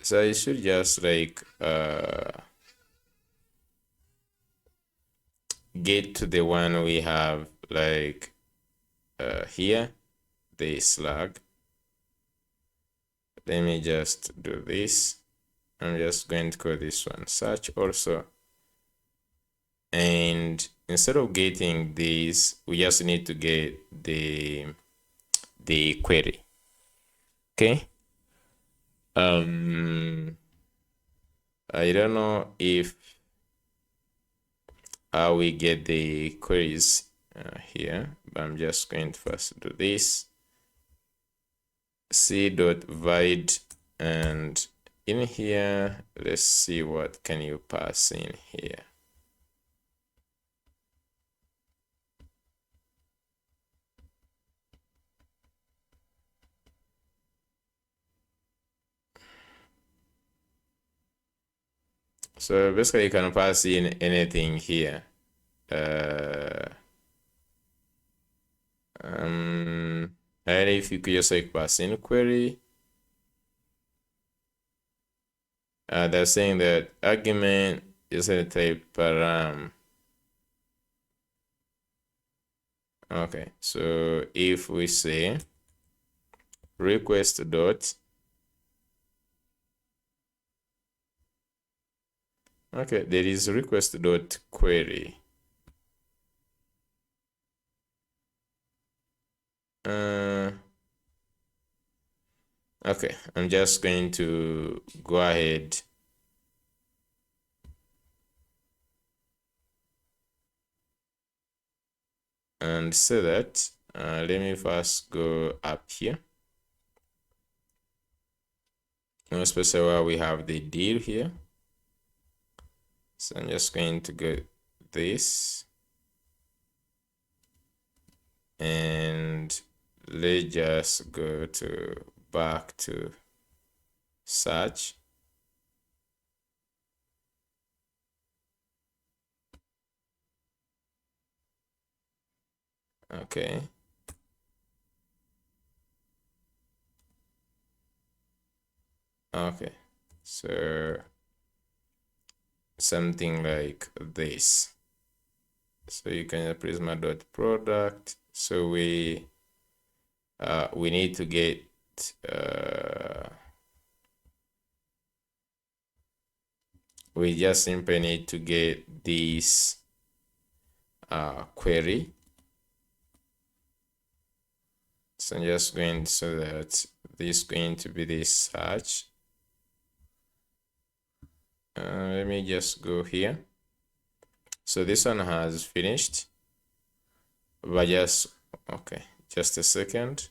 So you should just like get to the one we have like here, the slug. Let me just do this. I'm just going to call this one search also. And instead of getting this, we just need to get the query. Okay. I don't know if we get the queries here, but I'm just going to first do this. c.void, and in here, let's see what can you pass in here. So basically you can pass in anything here. And if you could just like pass in query, they're saying that argument is a type param. Okay, so if we say request dot, okay, there is request dot query. Okay, I'm just going to go ahead and say that. Let me first go up here. Especially where we have the deal here. So I'm just going to go this. And let's just go to back to search. Okay. Okay. So something like this. So you can prisma.product. So we need to get we just simply need to get this query. So I'm just going so that this is going to be this search. Let me just go here. So this one has finished, but just okay, just a second.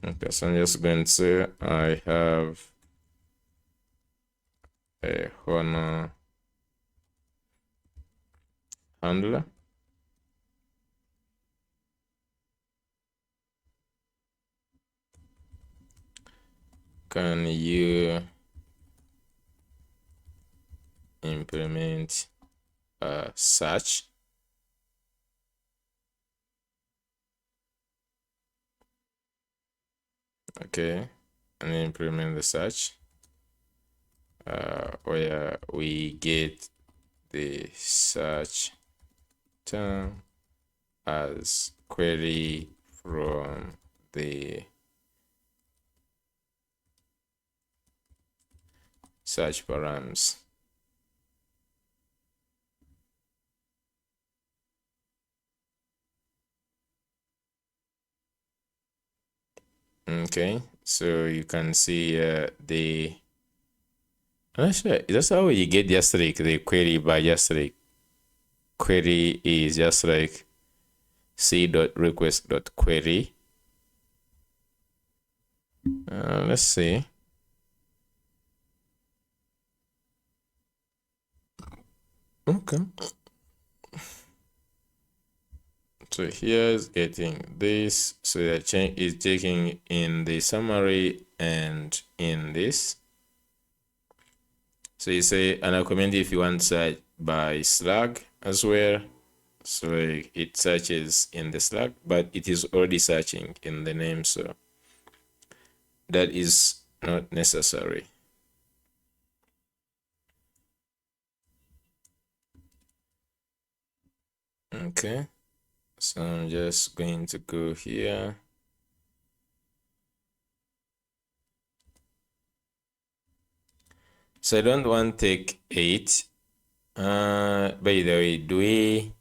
Okay, so I'm just going to say I have a Honor handler. Can you implement search? Okay, and implement the search where we get the search term as query from the search params. Okay, so you can see the actually that's how you get just like the query by just like query is just like c.request.query. Let's see. Okay. So here is getting this. So that change is taking in the summary and in this. So you say, and I recommend if you want search by Slack as well. So it searches in the Slack, but it is already searching in the name. So that is not necessary. Okay. So I'm just going to go here. So I don't want to take 8. By the way, do we,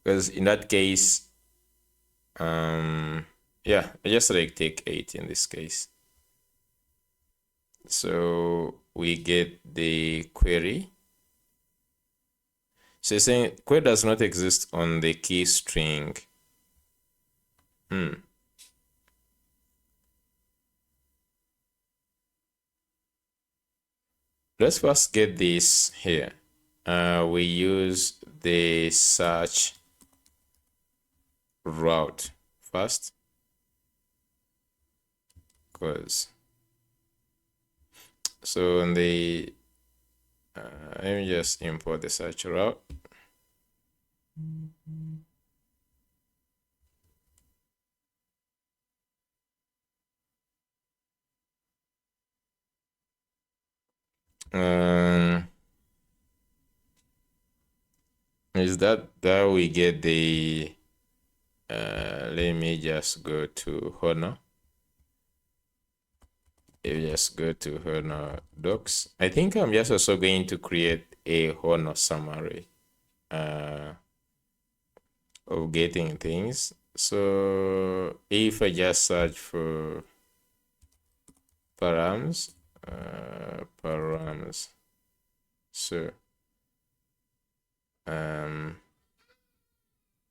because in that case, yeah, I just like take 8 in this case. So we get the query. So it's saying query does not exist on the key string. Let's first get this here. We use the search route first, because so in the let me just import the search route. Is that we get the let me just go to Honor. You just go to Honor docs. I think I'm just also going to create a Honor summary of getting things. So if I just search for params, so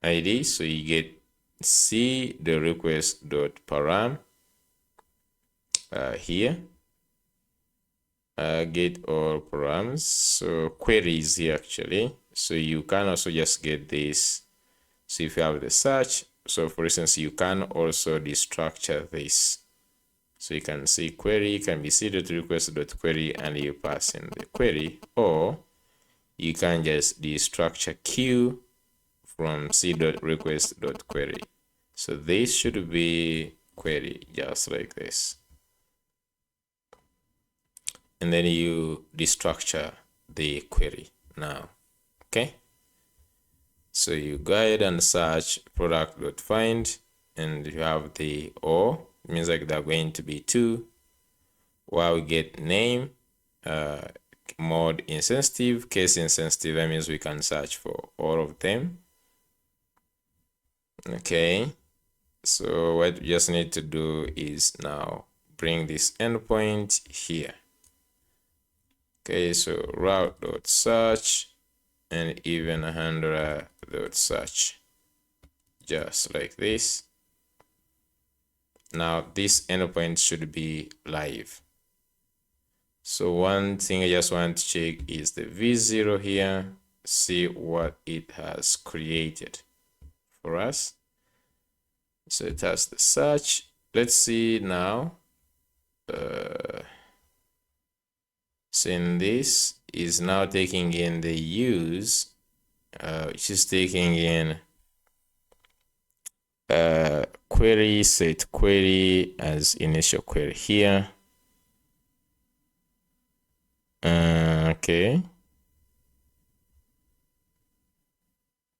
ID, so you get see the request dot param here. Get all params, so queries here actually. So you can also just get this. So if you have the search, so for instance, you can also destructure this. So you can see query can be c.request.query and you pass in the query, or you can just destructure queue from c.request.query. So this should be query just like this. And then you destructure the query now. Okay. So you go ahead and search product.find and you have the or, it means like they're going to be 2. While we get name, mode insensitive, case insensitive, that means we can search for all of them. Okay. So what we just need to do is now bring this endpoint here. Okay, so route.search and even handler.search, just like this. Now this endpoint should be live. So one thing I just want to check is the v0 here, see what it has created for us. So it has the search. Let's see now. So in this is now taking in the use, which is taking in query, set query as initial query here. Okay.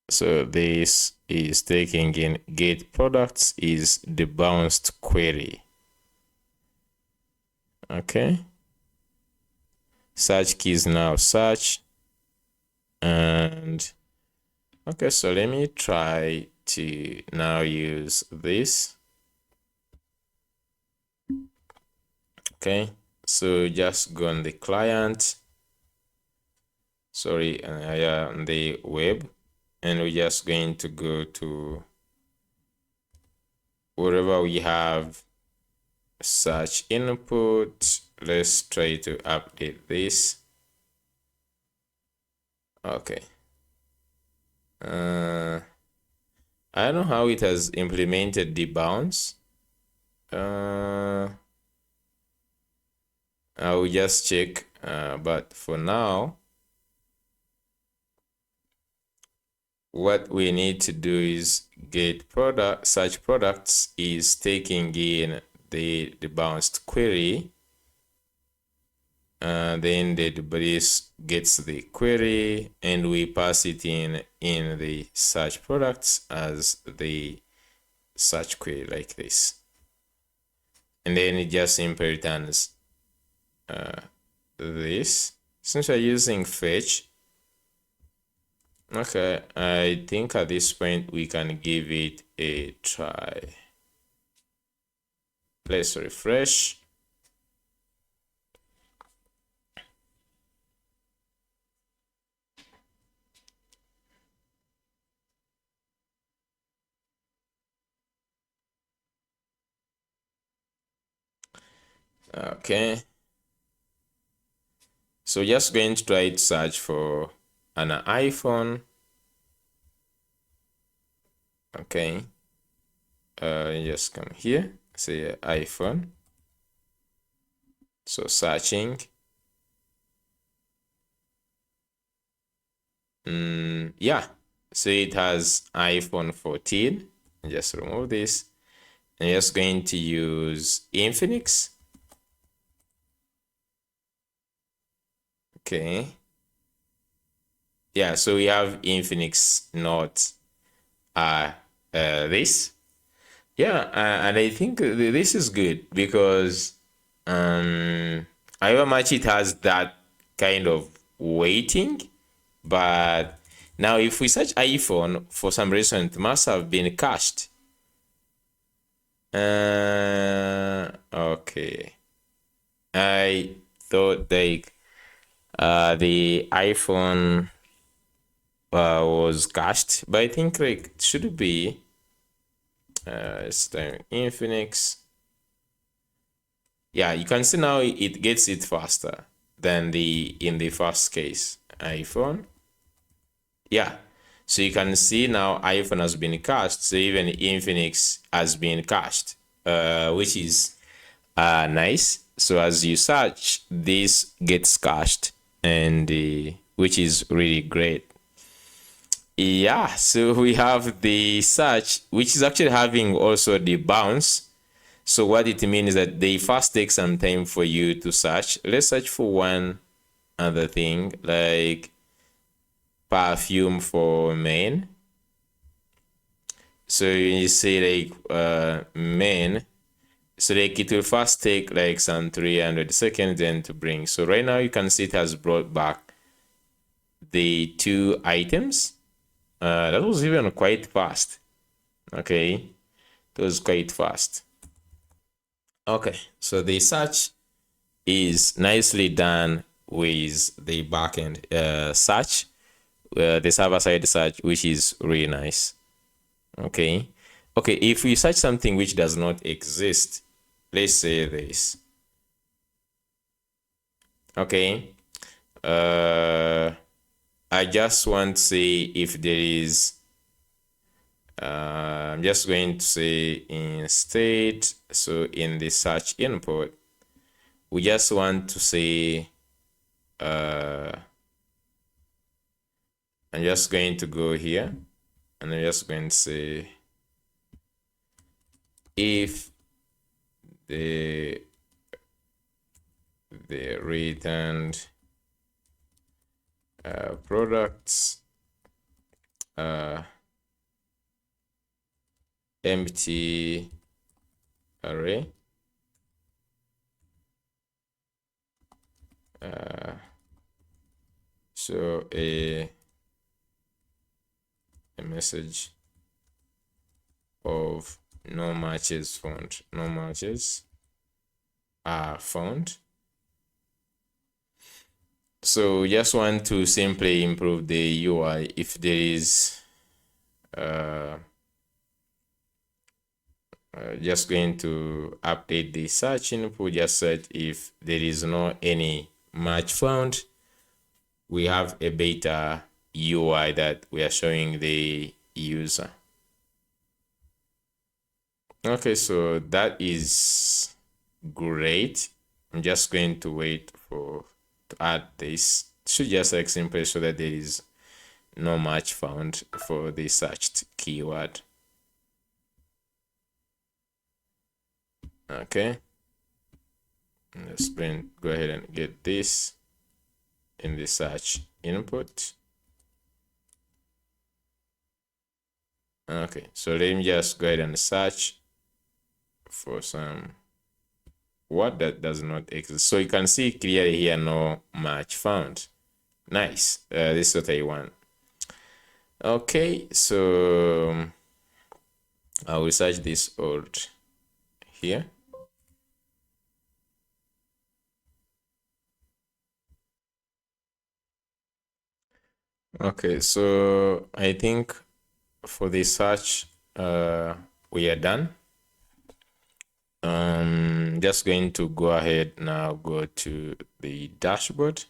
So this is taking in get products is the bounced query. Okay. Search keys now search. And okay, so let me try to now use this. Okay, so just go on the client, sorry, on the web, and we're just going to go to wherever we have search input. Let's try to update this. Okay. I don't know how it has implemented the bounce. I will just check, but for now, what we need to do is get search products is taking in the bounced query. Then the database gets the query and we pass it in the search products as the search query like this, and then it just simply returns this. Since we're using fetch, okay, I think at this point we can give it a try. Let's refresh. Okay, so just going to try to search for an iPhone. Okay, just come here, say iPhone. So searching. Yeah, so it has iPhone 14. Just remove this. I'm just going to use Infinix. Okay. Yeah, so we have Infinix, not this. Yeah, and I think this is good because however much it has that kind of weighting, but now if we search iPhone, for some reason it must have been cached. Okay. I thought like the iPhone was cached, but I think like it should be it's the Infinix. Yeah, you can see now it gets it faster than in the first case iPhone. Yeah, so you can see now iPhone has been cached, so even Infinix has been cached, which is nice. So as you search, this gets cached, and which is really great. Yeah, so we have the search, which is actually having also the bounce. So what it means is that they first take some time for you to search. Let's search for one other thing, like perfume for men. So you say like men, so like it will first take like some 300 seconds then to bring. So right now you can see it has brought back the two items. That was even quite fast. Okay, it was quite fast. Okay, so the search is nicely done with the backend search, the server side search, which is really nice. Okay, okay, if we search something which does not exist, let's say this. Okay, I just want to see if there is I'm just going to say instead, so in the search input, we just want to say I'm just going to go here and I'm just going to say if the returned products empty array so a message of no matches found. No matches are found. So just want to simply improve the UI. If there is just going to update the search input, just search if there is no any match found. We have a better UI that we are showing the user. Okay, so that is great. I'm just going to wait for to add this. Should just like simply so that there is no match found for the searched keyword. Okay, let's go ahead and get this in the search input. Okay, so let me just go ahead and search for some word that does not exist. So you can see clearly here, no match found. Nice. This is what I want. Okay, so I will search this word here. Okay, so I think for the search, we are done. Just going to go ahead now, go to the dashboard.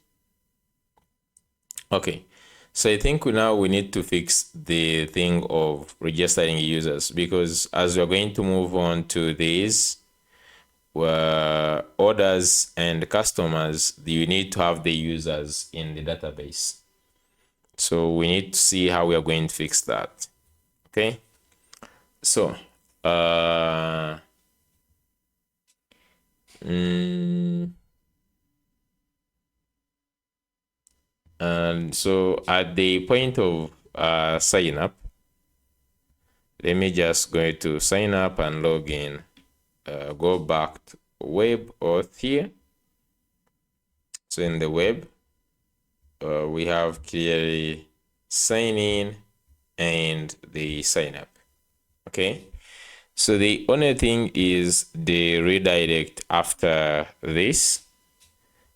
Okay, so I think now we need to fix the thing of registering users, because as we're going to move on to these orders and customers, you need to have the users in the database. So we need to see how we are going to fix that. Okay, so and so at the point of sign up, let me just go to sign up and log in. Go back to web auth here. So in the web, we have clearly sign in and the sign up. Okay, so the only thing is the redirect after this.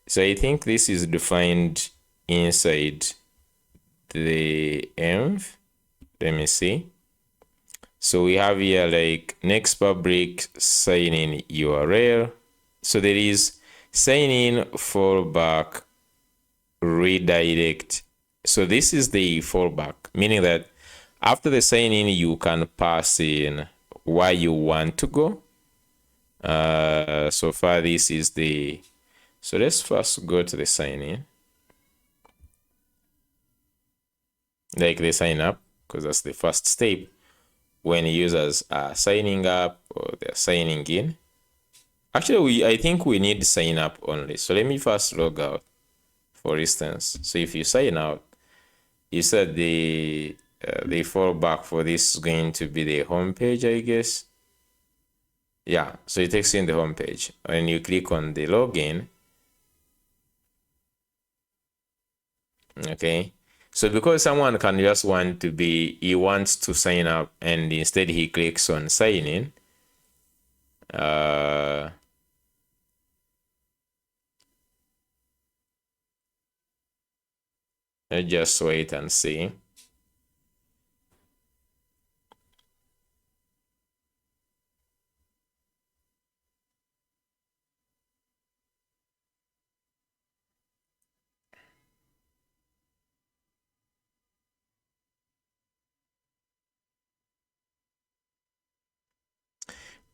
So I think this is defined inside the env. Let me see. So we have here like next public sign in URL. So there is sign in fallback redirect. So this is the fallback, meaning that after the sign in, you can pass in where you want to go. So far, this is the. So let's first go to the sign in, like the sign up, because that's the first step when users are signing up or they're signing in. Actually, I think we need sign up only. So let me first log out, for instance. So if you sign out, you said the fallback for this is going to be the home page, I guess. Yeah, so it takes you in the home page. When you click on the login, okay. So because someone can just want to be, he wants to sign up and instead he clicks on sign in. Let's just wait and see.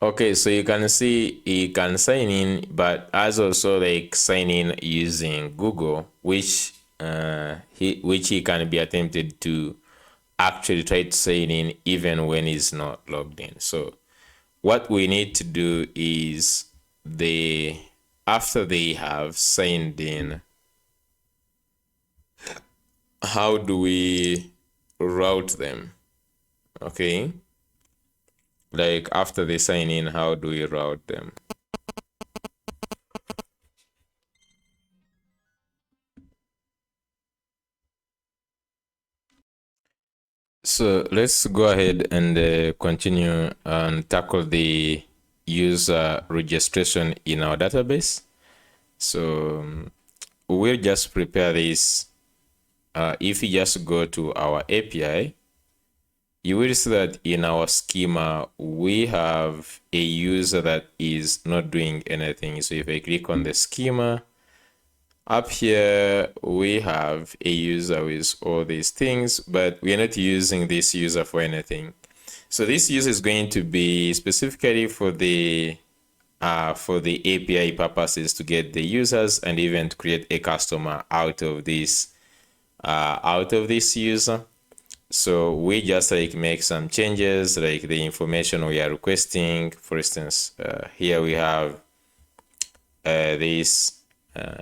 Okay, so you can see he can sign in, but as also like sign in using Google, which he can be attempted to actually try to sign in even when he's not logged in. So what we need to do is after they have signed in, how do we route them? Okay, like after they sign in, how do we route them? So let's go ahead and continue and tackle the user registration in our database. So we'll just prepare this. If you just go to our API, you will see that in our schema, we have a user that is not doing anything. So if I click on the schema, up here, we have a user with all these things, but we are not using this user for anything. So this use is going to be specifically for the API purposes, to get the users and even to create a customer out of this user. So we just like make some changes, like the information we are requesting. For instance, here we have this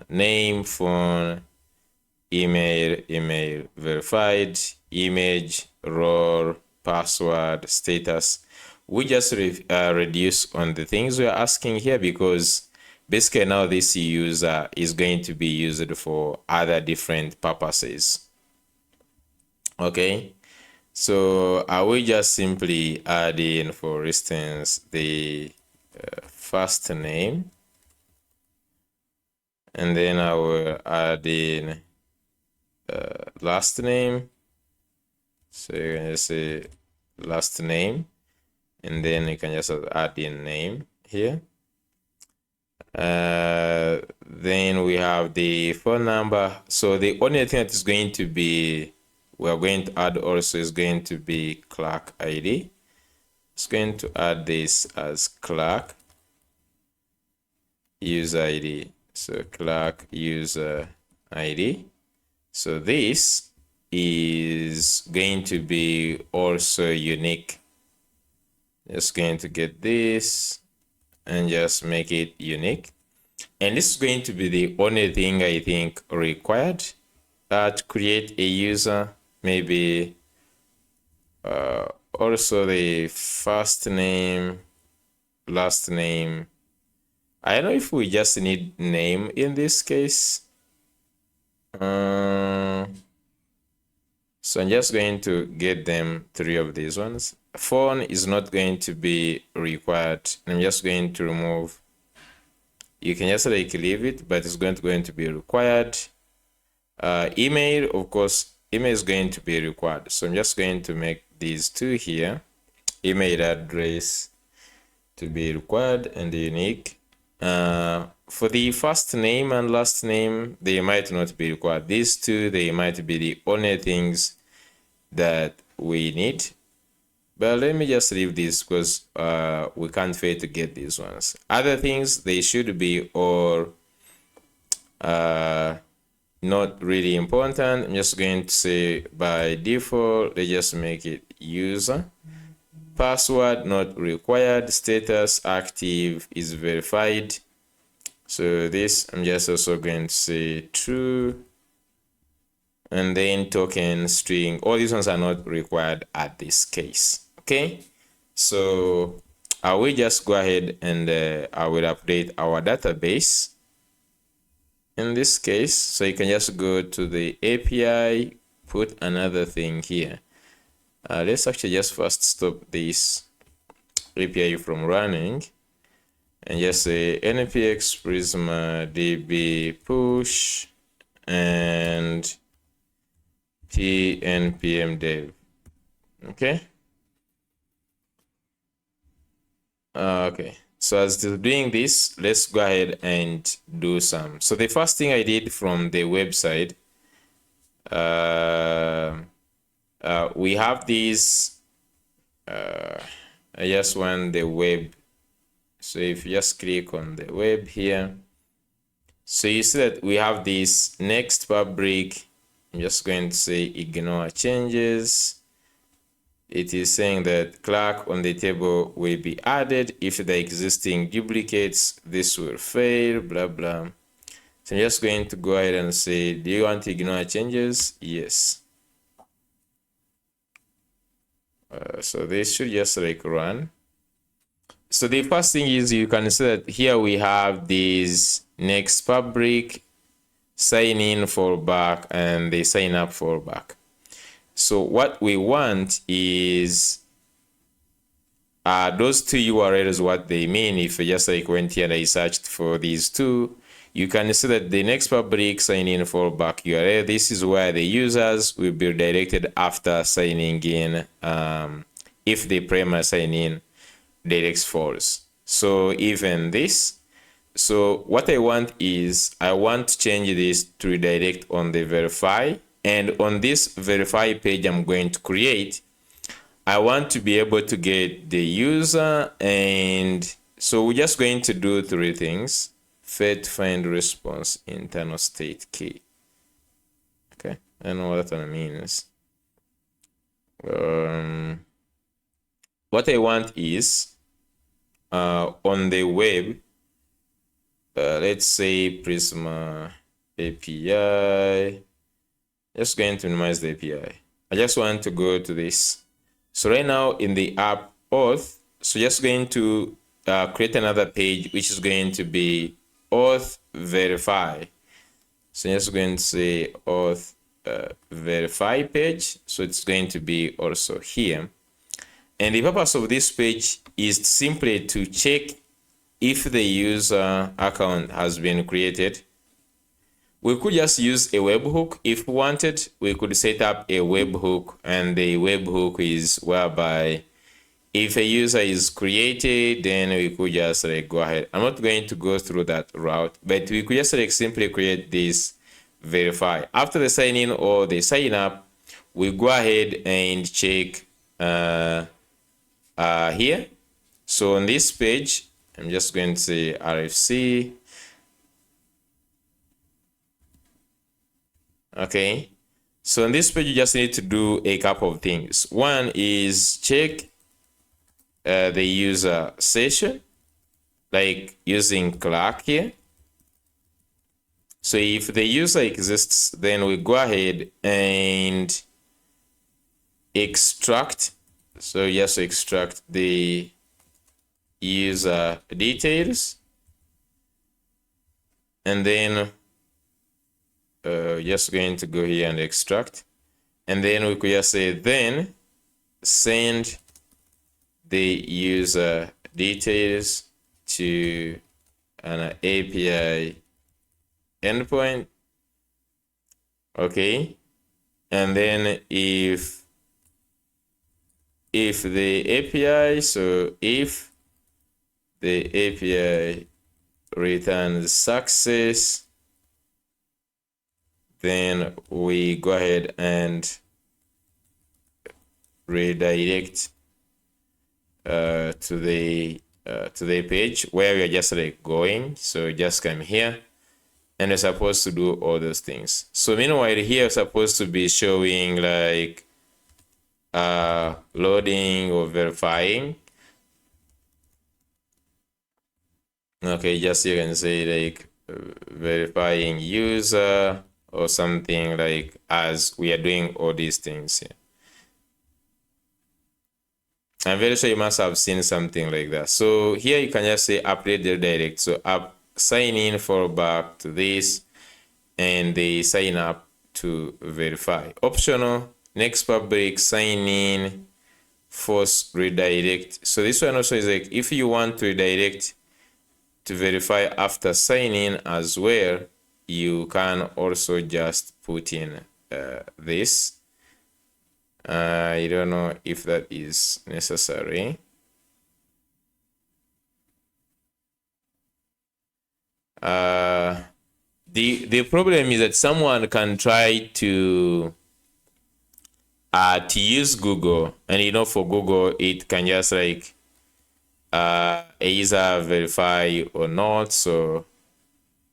name, phone, email verified, image, role, password, status. We just reduce on the things we are asking here, because basically now this user is going to be used for other different purposes. Okay, so I will just simply add in, for instance, the first name, and then I will add in last name. So you can just say last name, and then you can just add in name here. Then we have the phone number. So the only thing that is going to be, we're going to add also, is going to be clerk ID. It's going to add this as clerk user ID. So clerk user ID. So this is going to be also unique. Just going to get this and just make it unique. And this is going to be the only thing I think required to create a user. Maybe also the first name, last name. I don't know if we just need name in this case. So I'm just going to get them 3 of these ones. Phone is not going to be required. I'm just going to remove. You can just like leave it, but it's going to be required. Email, of course, email is going to be required. So I'm just going to make these 2 here. Email address to be required and unique. For the first name and last name, they might not be required. These 2, they might be the only things that we need. But let me just leave this, because we can't fail to get these ones. Other things, they should be all not really important. I'm just going to say by default, they just make it user. Password not required. Status active is verified. So this, I'm just also going to say true. And then token string, all these ones are not required at this case. Okay, so I will just go ahead and I will update our database in this case. So you can just go to the API, put another thing here. Let's actually just first stop this API from running and just say npx prisma db push and npm dev. Okay. Okay, so as to doing this, let's go ahead and do some. So the first thing I did from the website, we have these. I just want the web. So if you just click on the web here, so you see that we have this next fabric. I'm just going to say ignore changes. It is saying that clerk on the table will be added. If the existing duplicates, this will fail, blah, blah. So I'm just going to go ahead and say, do you want to ignore changes? Yes. So this should just like run. So the first thing is, you can see that here we have this next fabric, sign in fallback, and the sign up fallback. So what we want is those 2 URLs, what they mean. If you just like went here and I searched for these 2, you can see that the next fabric sign in fallback URL, this is where the users will be redirected after signing in, if the primary sign in directs false. So even this, so what I want is, I want to change this to redirect on the verify. And on this verify page I'm going to create, I want to be able to get the user, and so we're just going to do three things. First, find response internal state key. Okay, I know what that means. What I want is on the web, let's say Prisma API. Just going to minimize the API. I just want to go to this. So right now in the app auth, so just going to create another page, which is going to be auth verify. So just going to say auth verify page. So it's going to be also here. And the purpose of this page is simply to check if the user account has been created. We could just use a webhook if we wanted. We could set up a webhook, and the webhook is whereby if a user is created, then we could just go ahead. I'm not going to go through that route, but we could just simply create this verify. After the sign in or the sign up, we go ahead and check here. So on this page, I'm just going to say RFC. Okay, so on this page, you just need to do a couple of things. One is check the user session, like using Clark here. So if the user exists, then we go ahead and extract. So just extract the user details, and then just going to go here and extract, and then we could just say then send the user details to an API endpoint. Okay, and then if the API, so if the API returns success, then we go ahead and redirect to the page where we are just going. So just come here, and we're supposed to do all those things. So meanwhile here we're supposed to be showing like loading or verifying. Okay, just you can say like verifying user or something, like as we are doing all these things here. I'm very sure you must have seen something like that. So here you can just say update the direct. So up sign in, follow back to this, and they sign up to verify. Optional, next public, sign in, force redirect. So this one also is like if you want to redirect to verify after signing as well, you can also just put in this. I don't know if that is necessary. The problem is that someone can try to use Google, and for Google it can just like either verify or not. So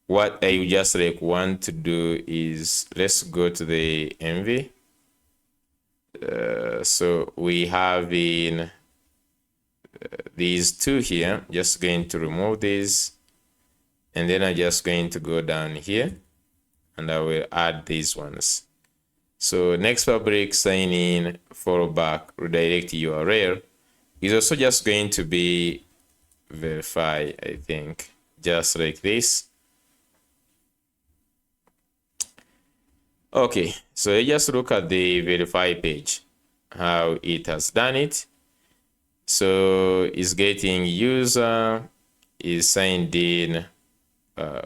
what I just like want to do is let's go to the MV. So we have in these two here. Just going to remove these, and then I'm just going to go down here, and I will add these ones. So next public, sign in, follow back, redirect URL is also just going to be verify, I think, just like this. Okay, so you just look at the verify page, how it has done it. So it's getting user, is signed in,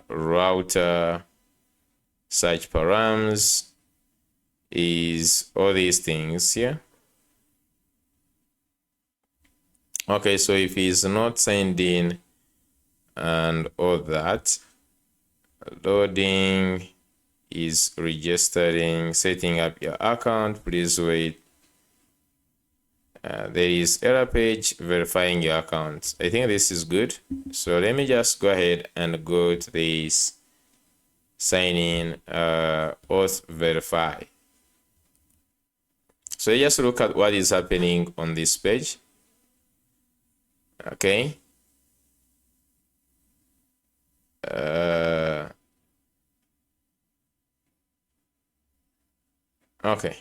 router, search params, is all these things here. Okay, so if he's not signed in and all that, loading is registering, setting up your account, please wait. there is error page verifying your account. I think this is good. So let me just go ahead and go to this sign in auth verify. So just look at what is happening on this page. Okay. Okay.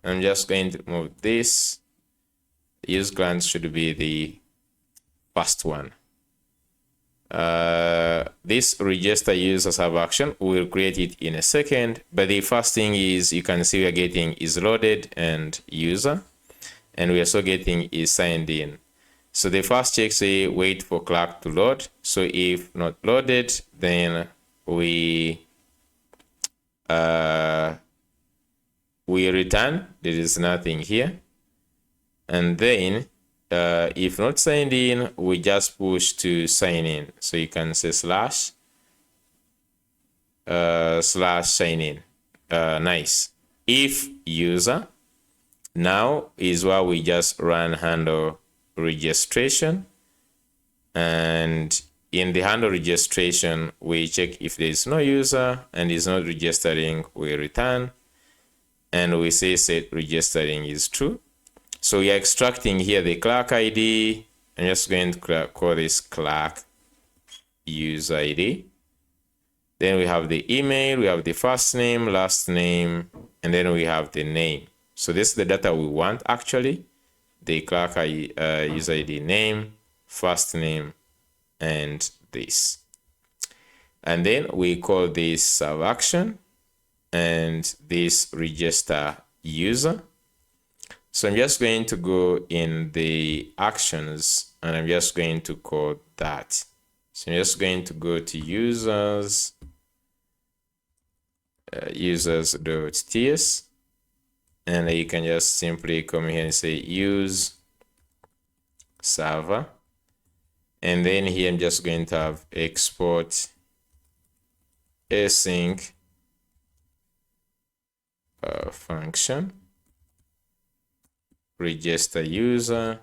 I'm just going to move this. Use grants should be the first one. This register users have action. We'll create it in a second, but the first thing is you can see we're getting is loaded and user, and we're also getting is signed in. So the first check say wait for Clark to load. So if not loaded, then we return there is nothing here, and then if not signed in, we just push to sign in. So you can say slash sign in. Nice. If user, now is where we just run handle registration, and in the handle registration we check if there is no user and is not registering, we return, and we say set registering is true. So we are extracting here the Clark ID. I'm just going to call this Clark user ID. Then we have the email, we have the first name, last name, and then we have the name. So this is the data we want actually. The Clark user ID, name, first name, and this. And then we call this serve action and this register user. So I'm just going to go in the actions and I'm just going to call that. So I'm just going to go to users, users.ts, and you can just simply come here and say use server. And then here I'm just going to have export async function, register user.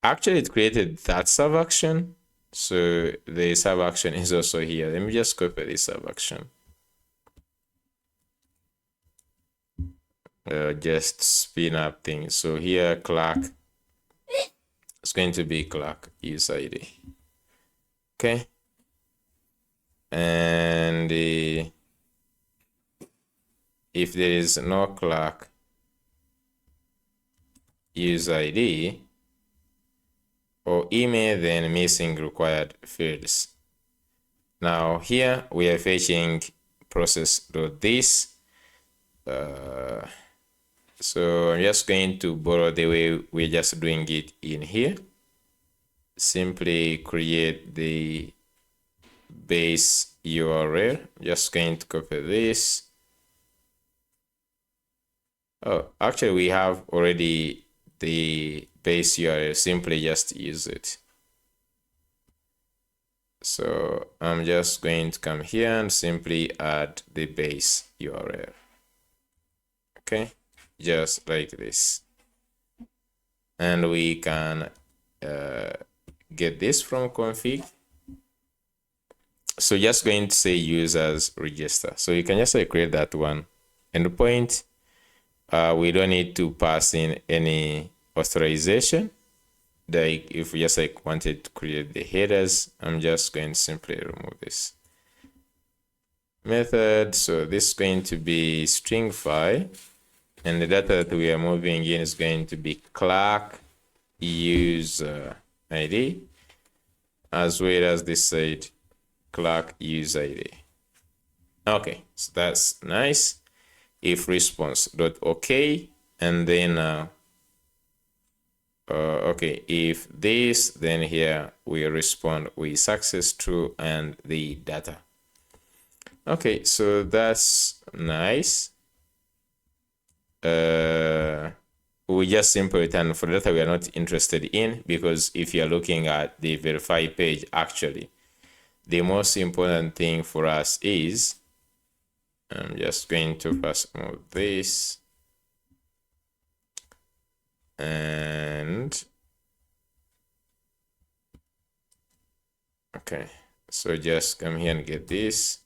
Actually, it created that sub action. So the sub action is also here. Let me just copy this sub action. Just spin up things. So here, Clark. It's going to be Clark user ID. Okay. And if there is no Clark user ID or email, then missing required fields. Now here we are fetching process.this. So I'm just going to borrow the way we're just doing it in here. Simply create the base URL. Just going to copy this. Oh, actually we have already the base URL. Simply just use it. So I'm just going to come here and simply add the base URL. Okay, just like this. And we can get this from config. So just going to say users register. So you can just create that one endpoint. We don't need to pass in any authorization. Like if we just wanted to create the headers, I'm just going to simply remove this method. So this is going to be string file, and the data that we are moving in is going to be Clark user ID, as well as this side Clark user ID. Okay, so that's nice. If response.ok, and then okay, if this, then here we respond with success true and the data. Okay, so that's nice. We just simply return for data we are not interested in, because if you're looking at the verify page, actually the most important thing for us is, I'm just going to first move this. and okay, so just come here and get this.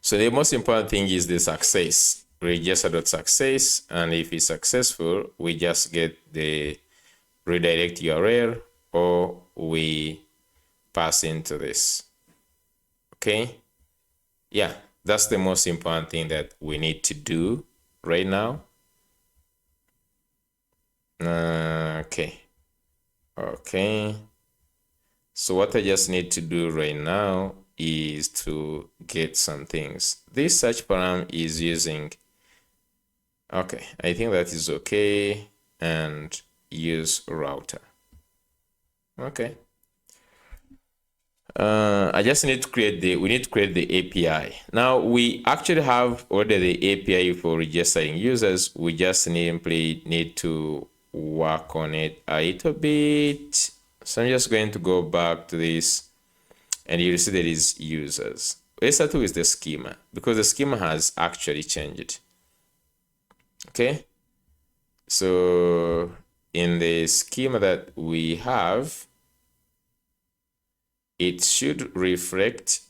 So the most important thing is the success, register.success, and if it's successful, we just get the redirect URL, or we pass into this. Okay, yeah, that's the most important thing that we need to do right now. Okay, so what I just need to do right now is to get some things. This search param is using, okay, I think that is okay, and use router. Okay, I just need to create we need to create the API. Now we actually have already the API for registering users. We just simply need to work on it a little bit. So I'm just going to go back to this, and you'll see there is users. Let's start with the schema, because the schema has actually changed. Okay, so in the schema that we have, it should reflect.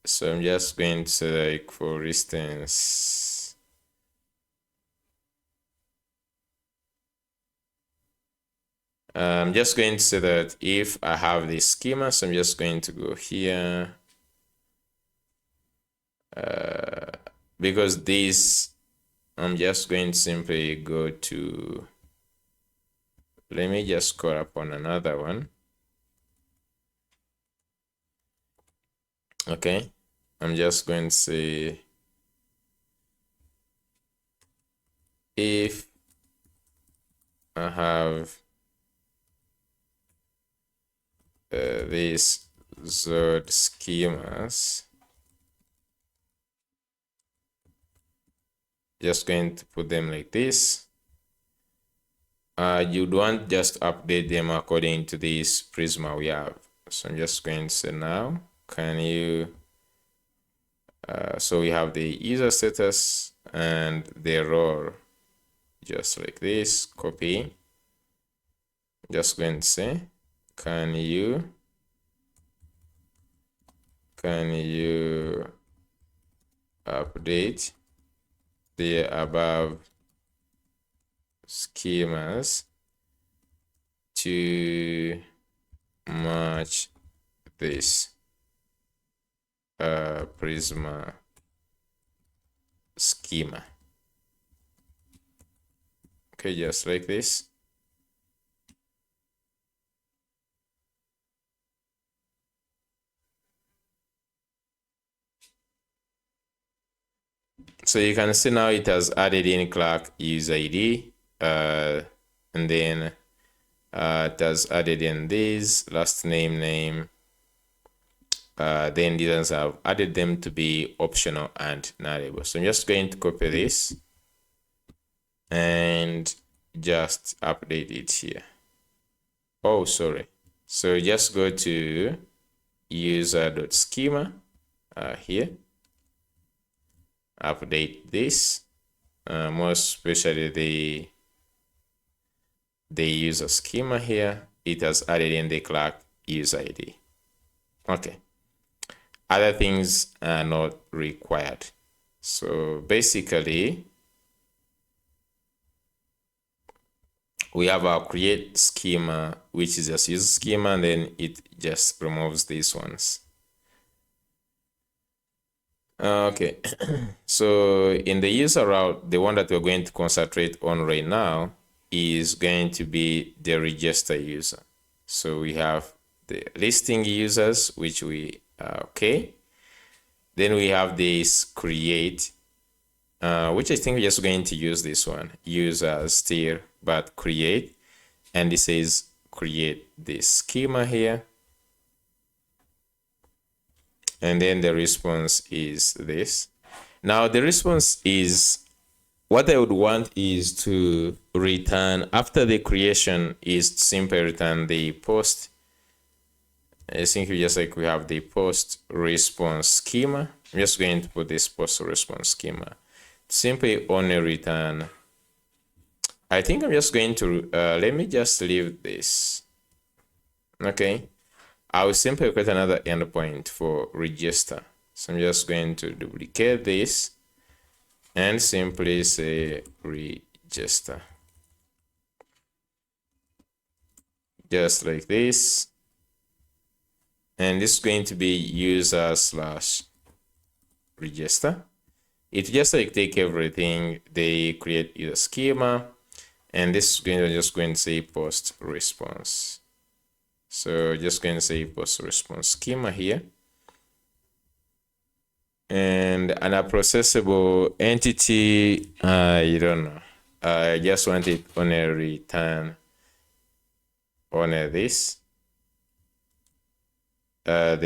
So I'm just going to say, like, for instance, I'm just going to say that if I have this schema, so I'm just going to go here, because this, I'm just going to simply go to, let me just call upon another one. Okay, I'm just going to say, if I have these Zod schemas, just going to put them like this. You'd want just update them according to this Prisma we have. So I'm just going to say now, can you, so we have the user status and the role, just like this, copy. Just going to say, can you update the above schemas to match this Prisma schema. Okay, just like this. So you can see now it has added in Clark user ID, and then it has added in this last name, then these have added them to be optional and nullable. So I'm just going to copy this and just update it here. Oh, sorry. So just go to user.schema here, update this, most especially the user schema here. It has added in the Clark user ID. Okay, other things are not required. So basically, we have our create schema, which is just user schema, and then it just removes these ones. Okay, so in the user route, the one that we're going to concentrate on right now is going to be the register user. So we have the listing users, which we okay. Then we have this create, which I think we're just going to use this one, user still, but create, and it says create this schema here. And then the response is this. Now the response is, what I would want is to return, after the creation, is simply return the post. I think we just, like, we have the post response schema. I'm just going to put this post response schema. simply only return. I think I'm just going to, let me just leave this. Okay. I will simply create another endpoint for register. So I'm just going to duplicate this and simply say register. Just like this. And this is going to be user slash register. It just like take everything, they create your schema, and this is going to just going to say post response. So just going to say post response schema here. And an unprocessable entity, you don't know. I just want it on a return on this. That's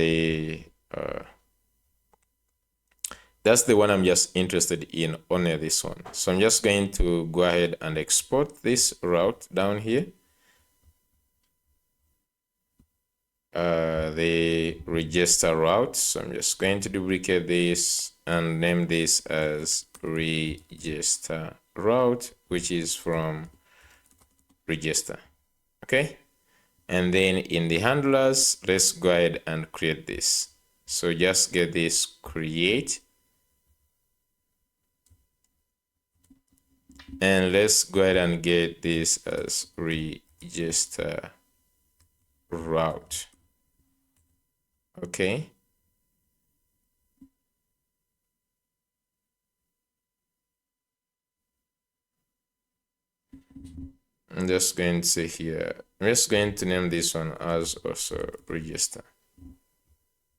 the one I'm just interested in on this one. So I'm just going to go ahead and export this route down here. The register route. So I'm just going to duplicate this and name this as register route, which is from register. Okay. And then in the handlers, let's go ahead and create this. So just get this create. And let's go ahead and get this as register route. Okay. I'm just going to say here, I'm just going to name this one as also register.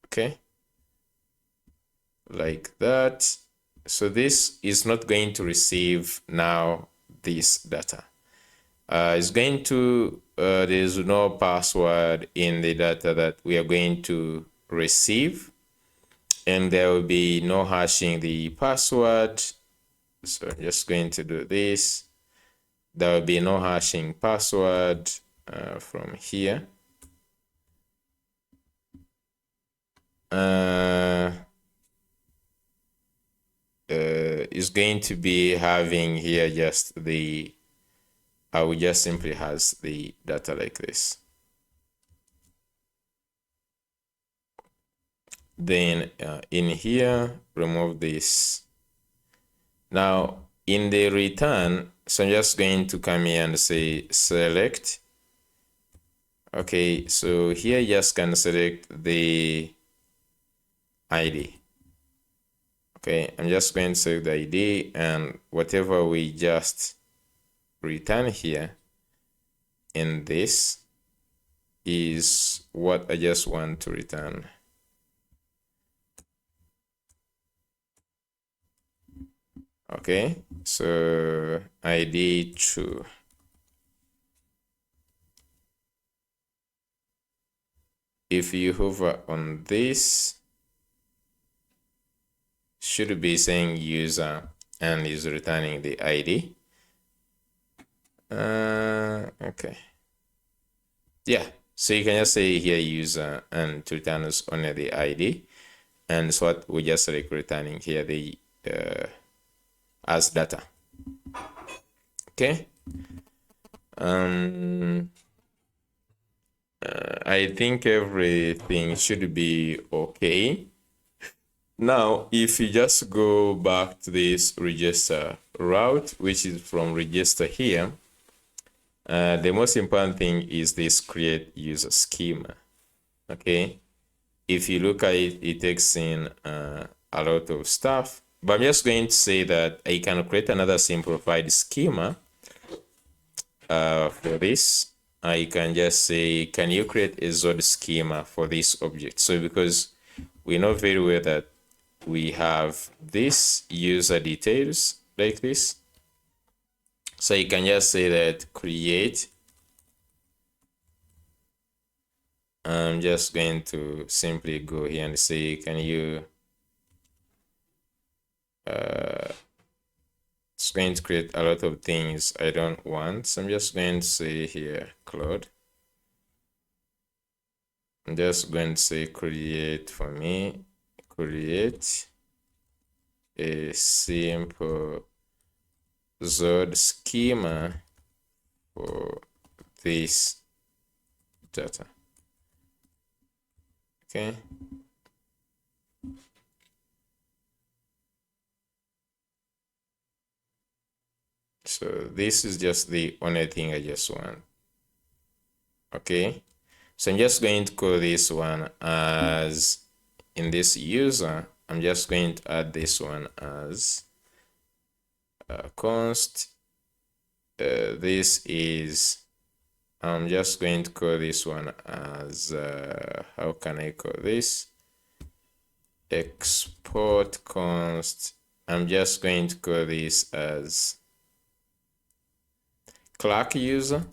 Okay. Like that. So this is not going to receive now this data. It's going to, there's no password in the data that we are going to receive. And there will be no hashing the password. So I'm just going to do this. There will be no hashing password from here. Is going to be having here just the, I will just simply has the data like this. Then in here, remove this. Now in the return, so I'm just going to come here and say select. Okay, so here you just can select the ID. Okay, I'm just going to select the ID, and whatever we just return here in this is what I just want to return. Okay, so ID true. If you hover on this, should be saying user and is returning the ID. Okay. Yeah, so you can just say here user and to return us only the ID, and it's what we just like returning here the as data. Okay. I think everything should be okay. Now, if you just go back to this register route, which is from register here, the most important thing is this create user schema. Okay. If you look at it, it takes in a lot of stuff, but I'm just going to say that I can create another simplified schema for this. I can just say, can you create a Zod schema for this object? So because we know very well that we have this user details like this. So you can just say that create. I'm just going to simply go here and say, can you, it's going to create a lot of things I don't want. So I'm just going to say here, Claude. I'm just going to say create for me, create. a simple Zod schema for this data. Okay. So this is just the only thing I just want. Okay. So I'm just going to call this one as, in this user, I'm just going to add this one as const. This is, I'm just going to call this one as, how can I call this? Export const. I'm just going to call this as Clark user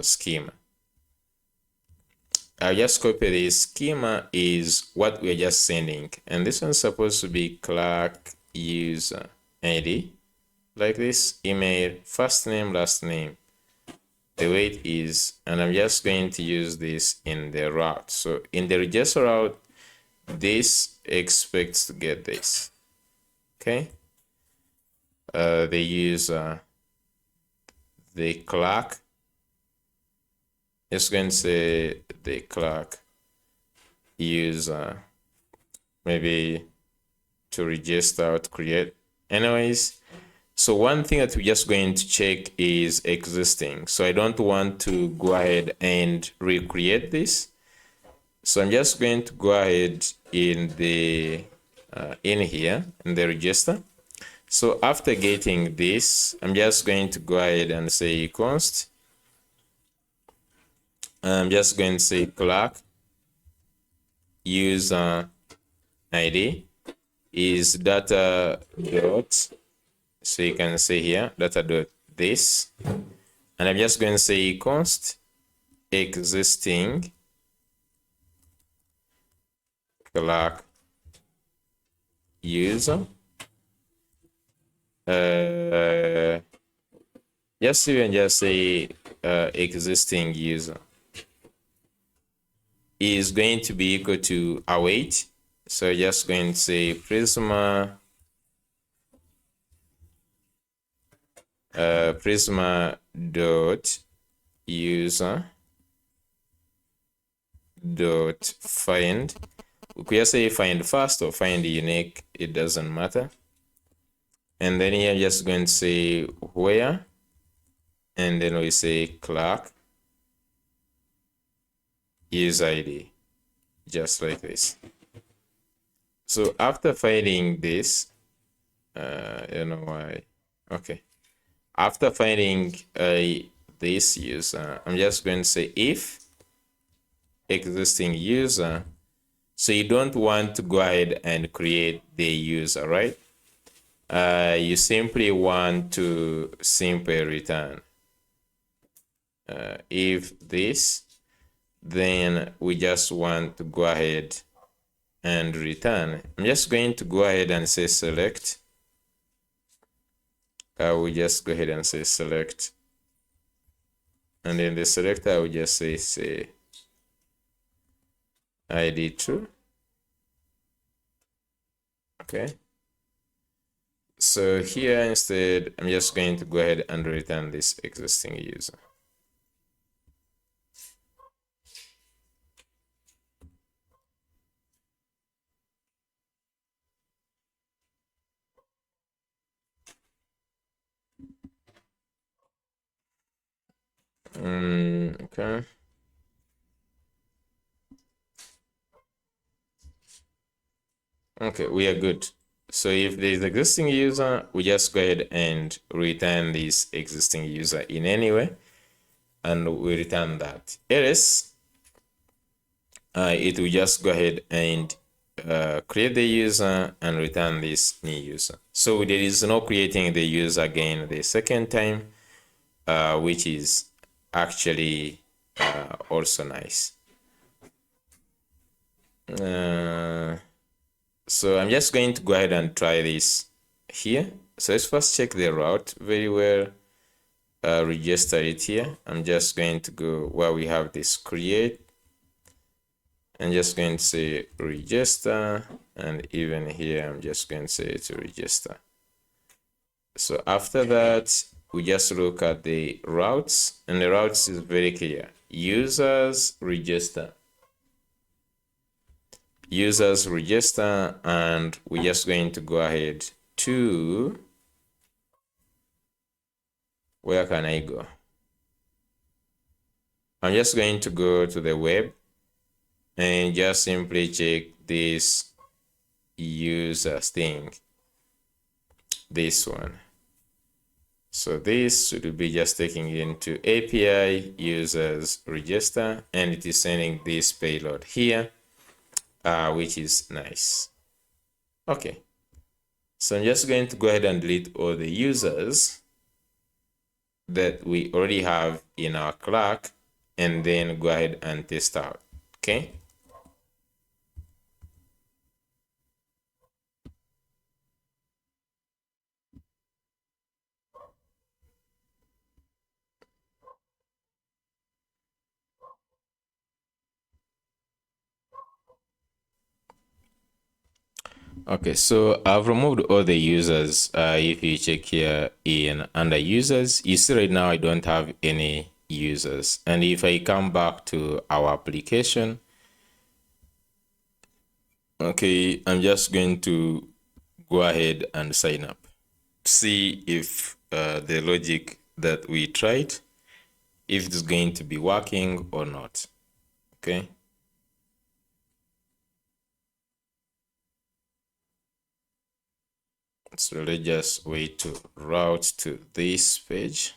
schema. I'll just copy this. Schema is what we're just sending, and this one's supposed to be Clark user ID, like this, email, first name, last name, the way it is, and I'm just going to use this in the route. So in the register route, this expects to get this. Okay. The user, the Clark, just going to say the Clark user, maybe to register or to create. Anyways, so one thing that we're just going to check is existing. So I don't want to go ahead and recreate this. So I'm just going to go ahead in the in here in the register. So after getting this, I'm just going to go ahead and say const. I'm just going to say Clark user ID is data dot. So you can say here data dot this, and I'm just going to say const existing Clark user. Just even just say existing user is going to be equal to await. So just going to say Prisma dot user dot find. We could just say find first or find unique, it doesn't matter. And then here just going to say where, and then we say Clark user ID, just like this. So after finding this, I don't know why. Okay. After finding this user, I'm just going to say if existing user. So you don't want to go ahead and create the user, right? You simply want to simply return if this, then we just want to go ahead and return. I'm just going to go ahead and say select. I will just go ahead and say select, and in the selector I will just say ID true. Okay. So here instead, I'm just going to go ahead and return this existing user. Okay. Okay, we are good. So if there is existing user, we just go ahead and return this existing user in any way, and we return that. Else, it will just go ahead and create the user and return this new user. So there is no creating the user again the second time, which is actually also nice. So I'm just going to go ahead and try this here. So let's first check the route very well. Register it here. I'm just going to go where we have this create, I'm just going to say register, and even here I'm just going to say to register. So after that, we just look at the routes, and the routes is very clear. Users register, and we're just going to go ahead to, where can I go? I'm just going to go to the web and just simply check this users thing, this one. So this should be just taking you into API users register, and it is sending this payload here, which is nice. Okay, so I'm just going to go ahead and delete all the users that we already have in our clerk, and then go ahead and test out. Okay. Okay, so I've removed all the users. If you check here in under users, you see right now I don't have any users. And if I come back to our application, okay, I'm just going to go ahead and sign up. See if the logic that we tried, if it's going to be working or not. Okay. So let's just wait to route to this page.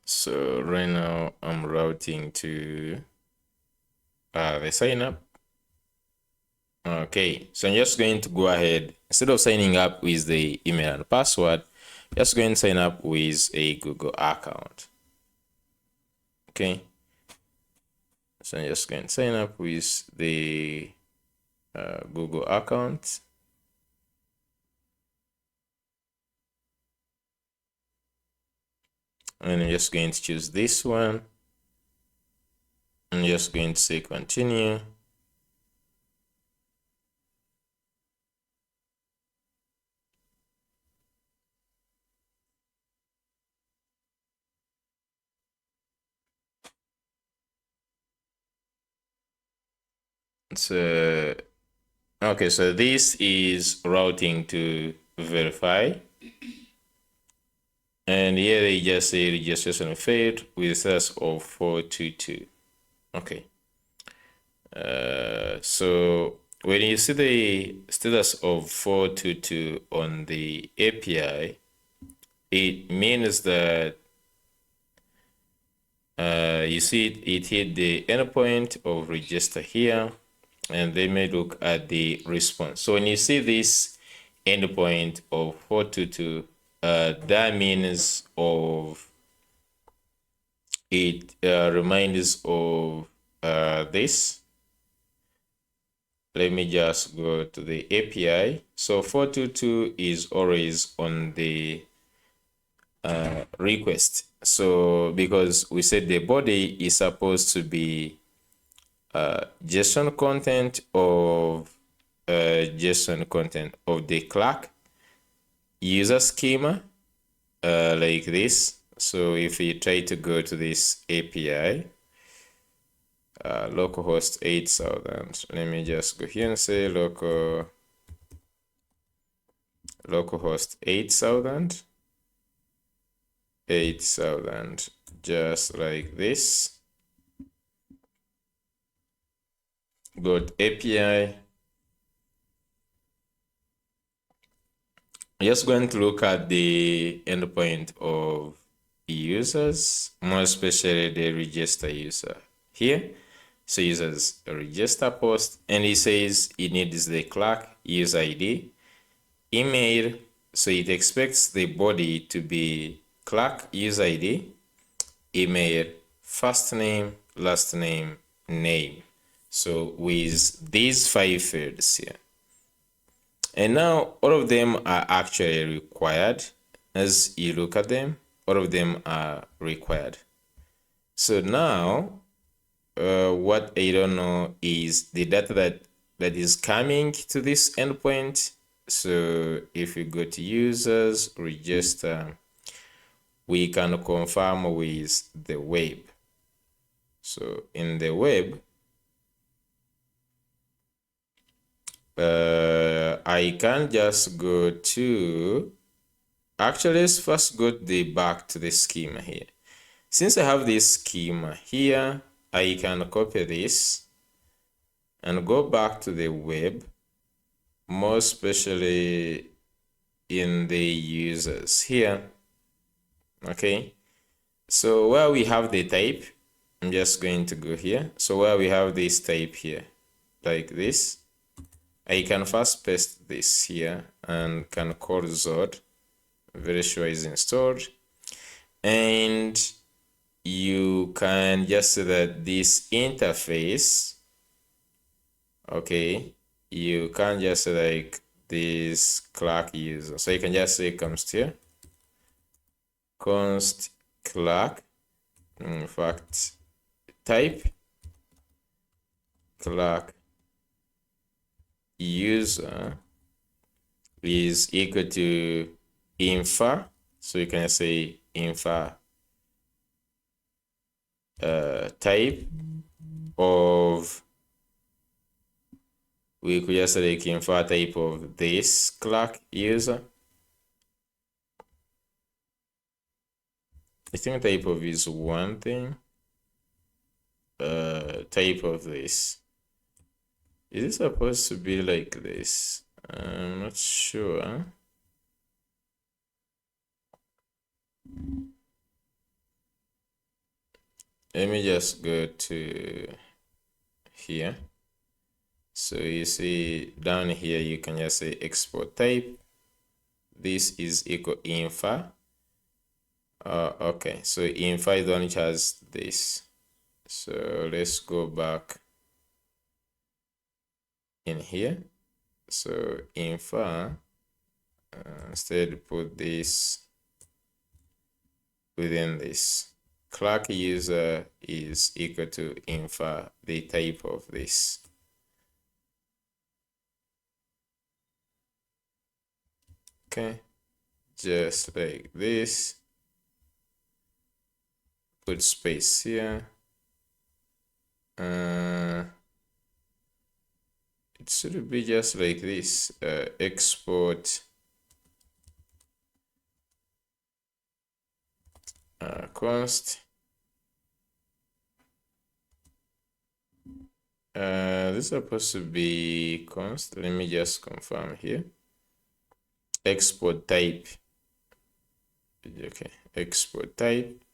So right now I'm routing to the sign up. Okay, so I'm just going to go ahead, instead of signing up with the email and password, just going to sign up with a Google account. Okay, so I'm just going to sign up with the Google account. And I'm just going to choose this one. I'm just going to say continue. So, okay, so this is routing to verify. And here they just say registration failed with status of 422. Okay. So when you see the status of 422 on the API, it means that you see it hit the endpoint of register here, and they may look at the response. So when you see this endpoint of 422, that means of it reminds of this. Let me just go to the API. So 422 is always on the request. So because we said the body is supposed to be JSON content of JSON content of the clerk user schema, like this. So if you try to go to this API, localhost 8000, let me just go here and say localhost 8000, just like this. Go to API. I'm just going to look at the endpoint of users, more especially the register user here. So users register post, and it says it needs the clerk user ID, email. So it expects the body to be clerk user ID, email, first name, last name, name. So with these 5 fields here. And now all of them are actually required. As you look at them, all of them are required. So now what I don't know is the data that is coming to this endpoint. So if we go to users, register, we can confirm with the web. So in the web, I can just go to, actually let's first go back to the schema here. Since I have this schema here, I can copy this and go back to the web, more especially in the users here. Okay, so where we have the type, I'm just going to go here. So where we have this type here, like this, I can first paste this here and can call Zod. Very sure is installed. And you can just say that this interface, okay, you can just say like this Clark user. So you can just say const here, const Clark, in fact, type Clark user is equal to infer. So you can say infer type of, we could just say like infer type of this Clark user. I think type of is one thing. Type of this. Is it supposed to be like this? I'm not sure. Let me just go to here. So you see down here, you can just say export type. This is equal infer. Okay, so infer is the one which has this. So let's go back in here. So infer, instead put this within this. Clark user is equal to infer the type of this. Okay, just like this. Put space here. It should be just like this. Export const. This is supposed to be const. Let me just confirm here. Export type. Okay, export type.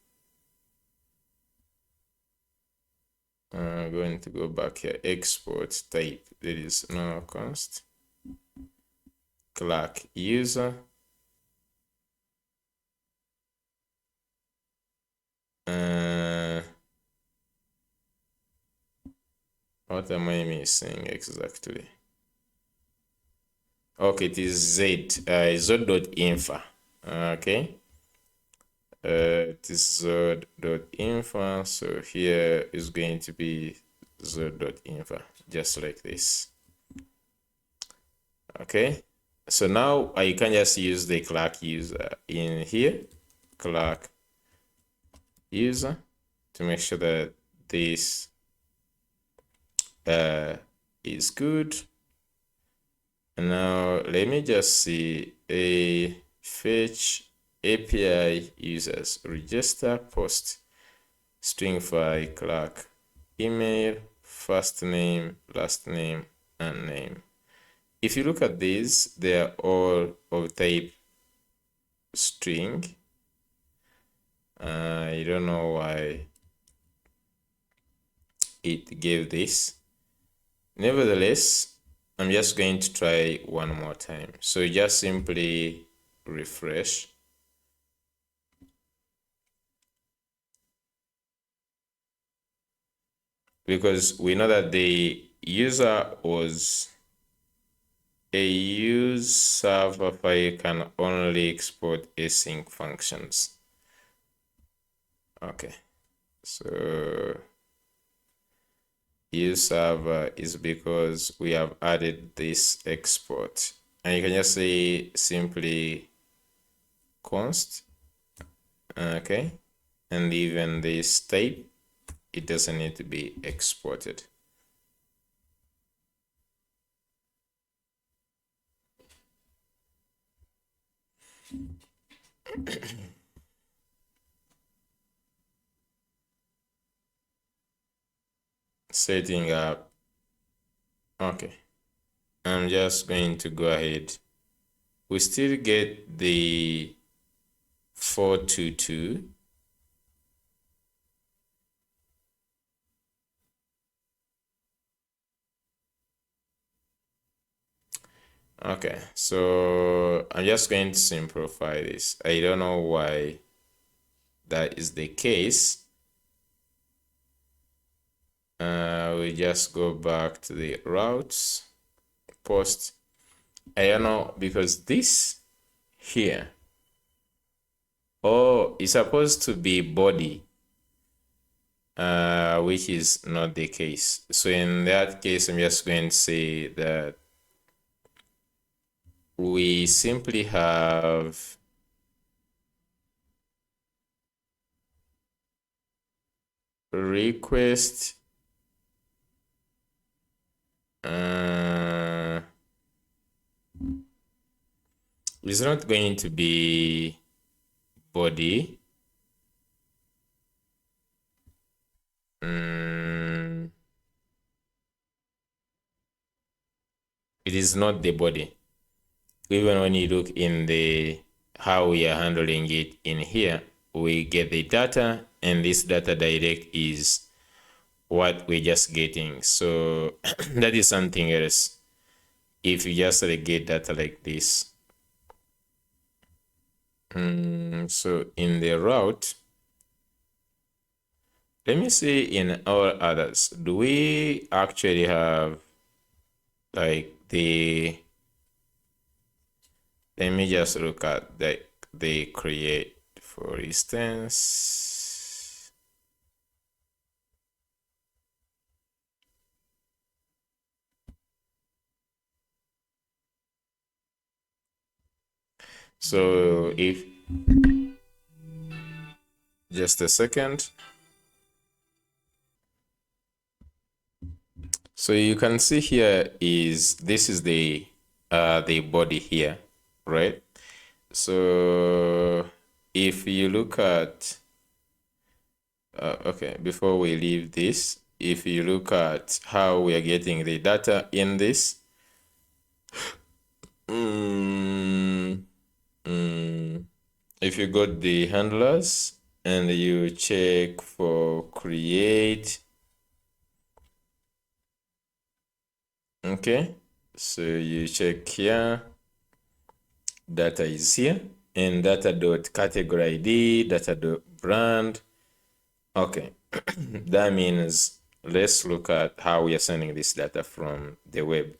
I'm going to go back here. Export type. There is no const. Clark user. What am I missing exactly? Okay, it is Z. Z.infer. Okay. It is Z.infer. So here is going to be Z.infer, just like this. Okay. So now I can just use the Clark user in here. Clark user, to make sure that this is good. And now let me just see a fetch API users register post string file Clark email, first name, last name, and name. If you look at these, they are all of type string. I don't know why it gave this. Nevertheless, I'm just going to try one more time. So just simply refresh. because we know that the user was a use server file can only export async functions. Okay, so use server is because we have added this export, and you can just say simply const. Okay, and even this type, it doesn't need to be exported. Setting up. Okay, I'm just going to go ahead. We still get the 422. Okay, so I'm just going to simplify this. I don't know why that is the case. We just go back to the routes, post. I don't know, because this here, oh, it's supposed to be body, which is not the case. So in that case, I'm just going to say that we simply have request is not going to be body. It is not the body. Even when you look in the how we are handling it in here, we get the data, and this data direct is what we're just getting. So that is something else. If you just get data like this, so in the route, let me see in all others, do we actually have like the, let me just look at the create, for instance. So if, just a second. So you can see here is, this is the body here, right? So if you look at, okay, before we leave this, if you look at how we are getting the data in this, if you got the handlers and you check for create, okay, so you check here, data is here, and data.category ID, data.brand. Okay, that means let's look at how we are sending this data from the web.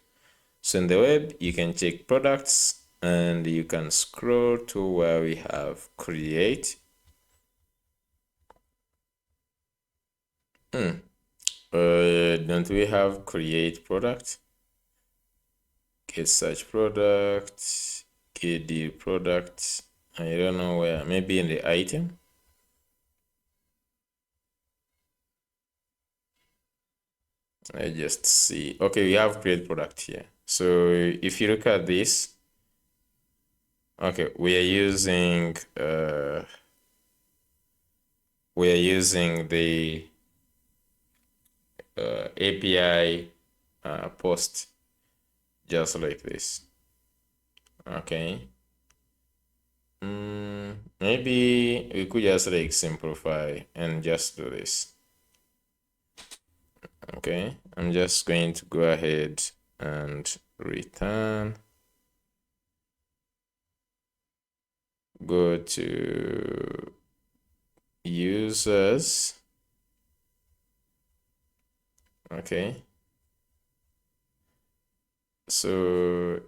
So in the web, you can check products and you can scroll to where we have create. Don't we have create product? Get search product, get the product. I don't know where, maybe in the item. I just see. Okay, we have create product here. So if you look at this, okay, we are using the API post, just like this. Okay. Maybe we could just like simplify and just do this. Okay, I'm just going to go ahead and return. Go to users. Okay. So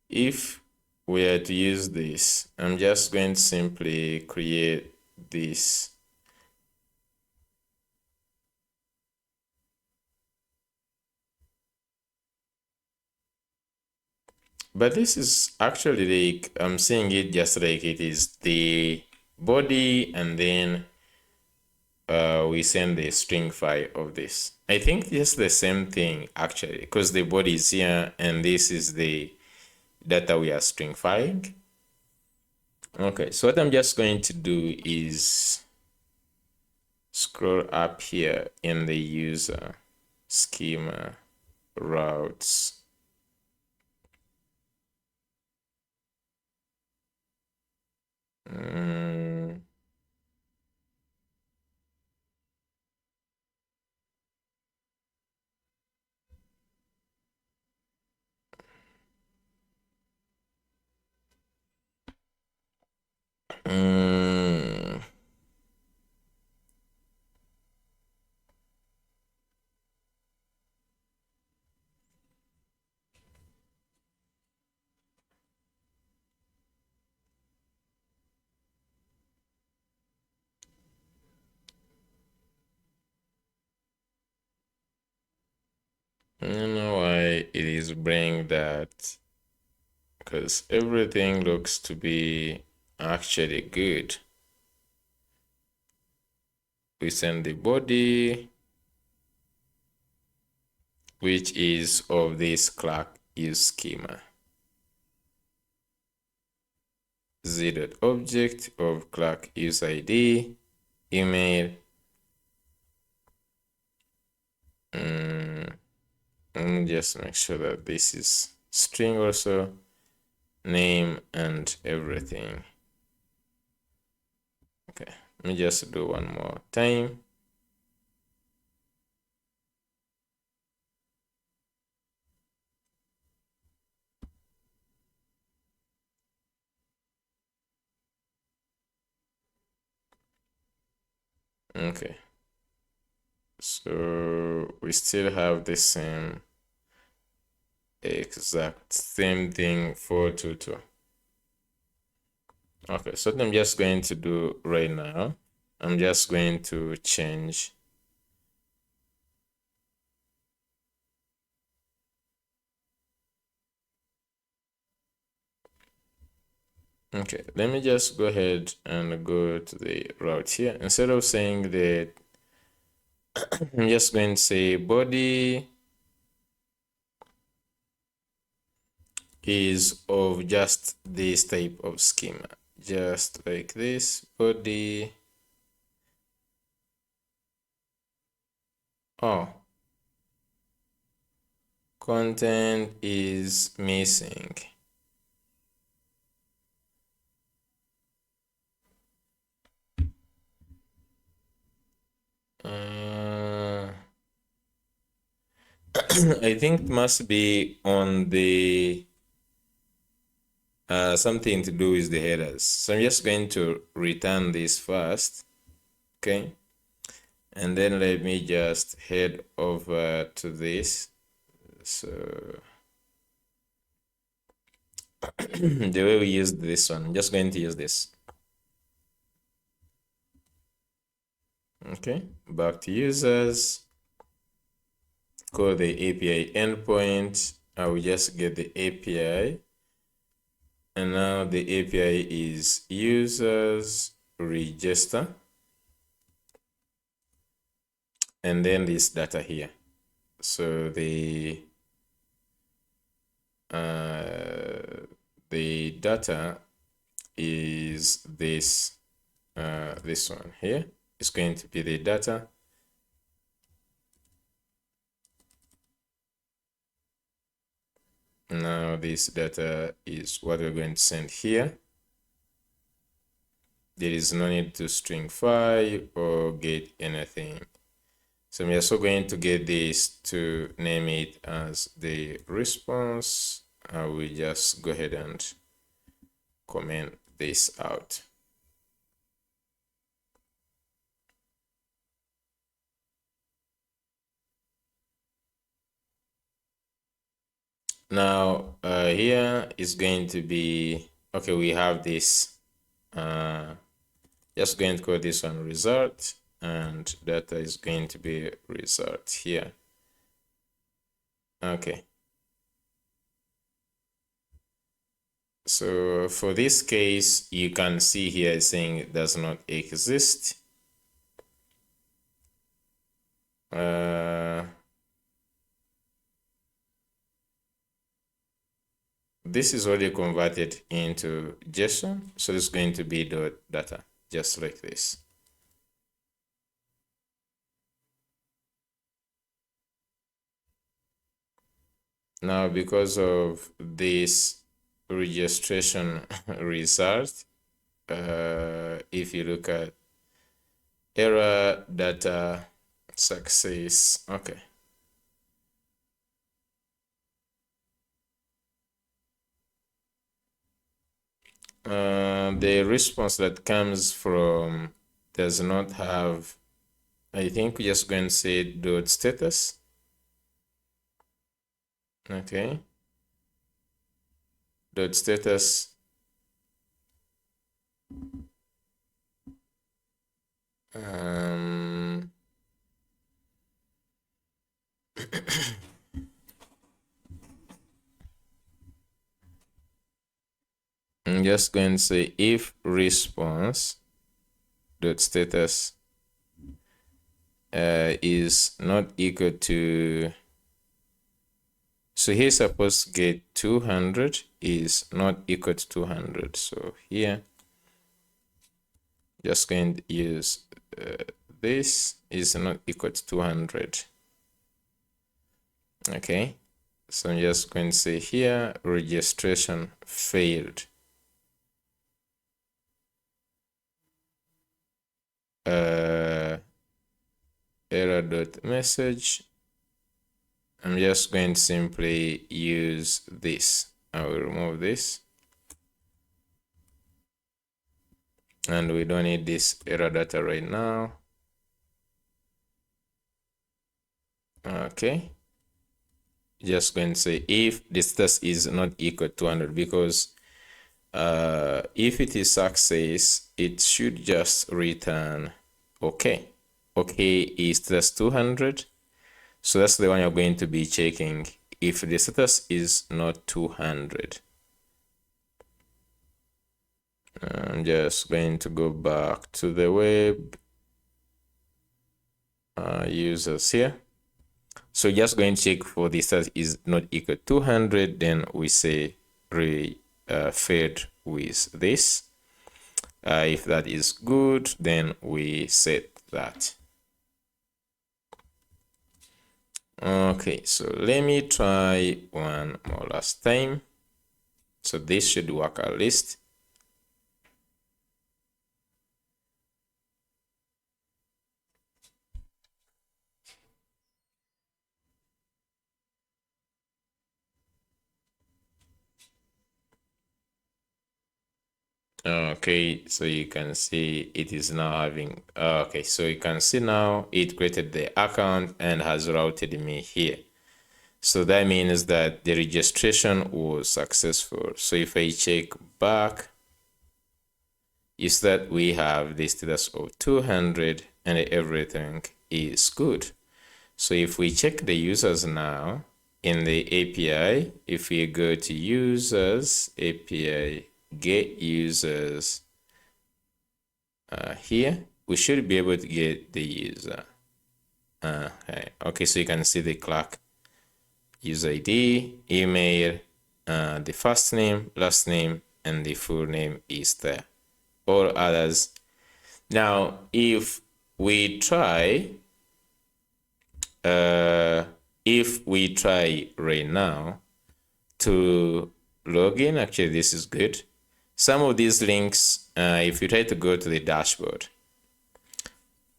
if we are to use this, I'm just going to simply create this. But this is actually like, I'm seeing it just like it is the body, and then we send the string file of this. I think it's the same thing actually, because the body is here and this is the data we are string filing. Okay, so what I'm just going to do is scroll up here in the user schema routes. Mm. Mm. I don't know why it is bringing that, because everything looks to be actually good. We send the body, which is of this clerk use schema. Z.object of clerk use ID, email. Let me just make sure that this is string also, name and everything. Okay, let me just do one more time. Okay, so we still have the same exact same thing 422. Okay, so what I'm just going to do right now, I'm just going to change. Okay, let me just go ahead and go to the route here. Instead of saying that, I'm just going to say body is of just this type of schema, just like this body. Oh, content is missing. I think it must be on the something to do with the headers. So I'm just going to return this first, okay? And then let me just head over to this. So the way we used this one, I'm just going to use this. Okay, back to users, call the API endpoint. I will just get the API. And now the API is users register. And then this data here. So the data is this this one here. It's going to be the data. Now this data is what we're going to send here. There is no need to string file or get anything. So I'm also going to get this to name it as the response. I will just go ahead and comment this out. Now here is going to be, okay, we have this, just going to call this one result, and data is going to be result here. Okay, so for this case, you can see here saying it does not exist. This is already converted into JSON, so it's going to be the data, just like this. Now, because of this registration result, if you look at error data success, okay. The response that comes from does not have, I think we're just going to say dot status. Okay. Dot status. I'm just going to say if response dot status is not equal to, so here's supposed to get 200 is not equal to 200. So here, just going to use this is not equal to 200. Okay, so I'm just going to say here registration failed. Error.message. I'm just going to simply use this. I will remove this. And we don't need this error data right now. Okay. Just going to say if the status is not equal to 200, because if it is success, it should just return okay. Okay is status 200. So that's the one you're going to be checking if the status is not 200. I'm just going to go back to the web users here. So just going to check for the status is not equal to 200, then we say failed with this. If that is good, then we set that. Okay, so let me try one more last time. So this should work at least. Okay, so you can see it is now having, okay, so you can see now it created the account and has routed me here. So that means that the registration was successful. So if I check back, is that we have the status of 200 and everything is good. So if we check the users now in the API, if we go to users, API, get users, here, we should be able to get the user. Okay, so you can see the clerk user ID, email, the first name, last name, and the full name is there. All others. Now, if we try, right now to log in, actually this is good. Some of these links, if you try to go to the dashboard,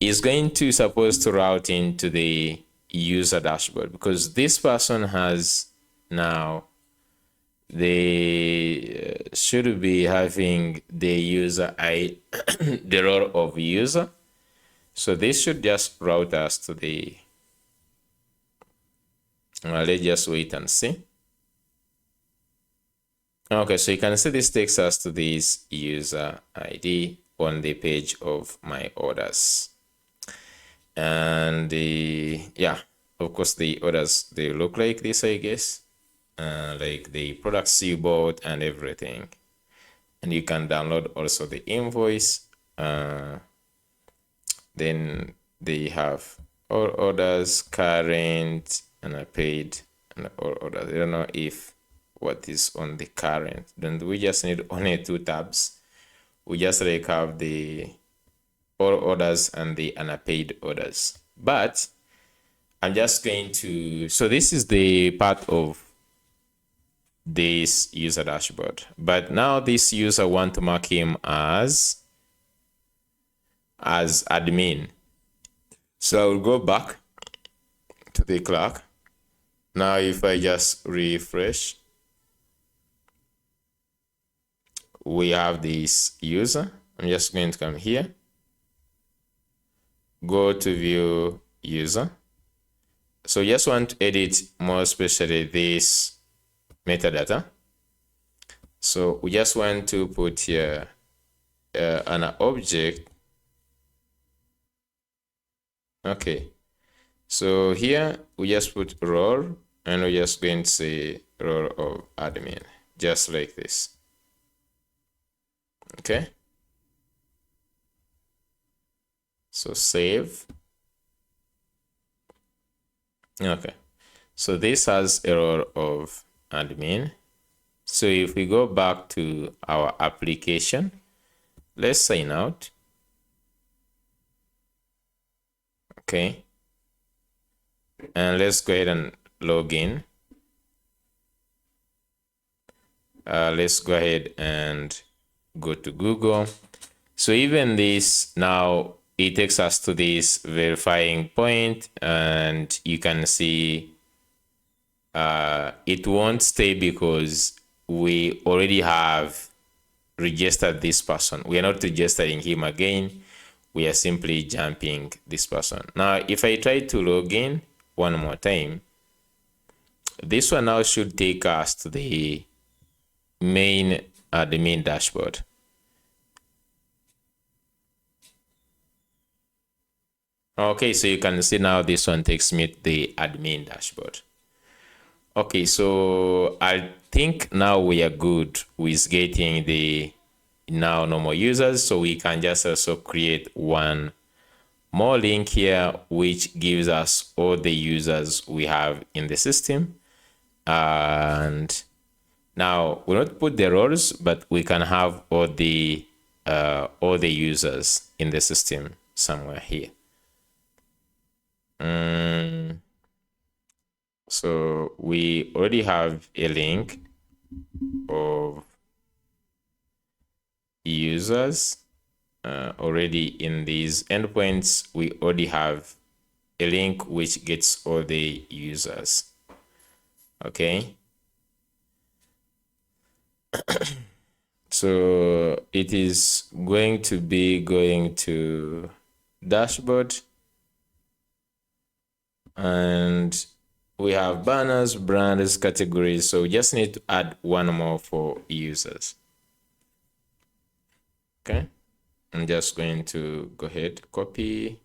is going to supposed to route into the user dashboard, because this person has now, they should be having the user the role of user. So this should just route us to the, let's just wait and see. Okay, so you can see this takes us to this user ID on the page of my orders. And yeah, of course the orders, they look like this, I guess, like the products you bought and everything. And you can download also the invoice. Then they have all orders, current, and I paid, and all orders. I don't know if what is on the current. Then we just need only two tabs. We just like have the all orders and the unpaid orders. But I'm just going to, so this is the part of this user dashboard. But now this user want to mark him as admin. So I'll go back to the clerk. Now if I just refresh, we have this user. I'm just going to come here, go to view user. So just want to edit more especially this metadata. So we just want to put here an object. Okay, so here we just put role, and we're just going to say role of admin, just like this. Okay, so save. Okay, so this has a role of admin. So if we go back to our application, let's sign out. Okay, and let's go ahead and log in. Let's go ahead and go to Google. So even this, now it takes us to this verifying point, and you can see it won't stay because we already have registered this person. We are not registering him again. We are simply jumping this person. Now, if I try to log in one more time, this one now should take us to the main admin dashboard. Okay, so you can see now this one takes me to the admin dashboard. Okay, so I think now we are good with getting the now normal users. So we can just also create one more link here, which gives us all the users we have in the system. And now we'll not put the roles, but we can have all the users in the system somewhere here. So we already have a link of users already in these endpoints. We already have a link which gets all the users. Okay. So it is going to be going to dashboard, and we have banners, brands, categories. So we just need to add one more for users. Okay, I'm just going to go ahead, copy.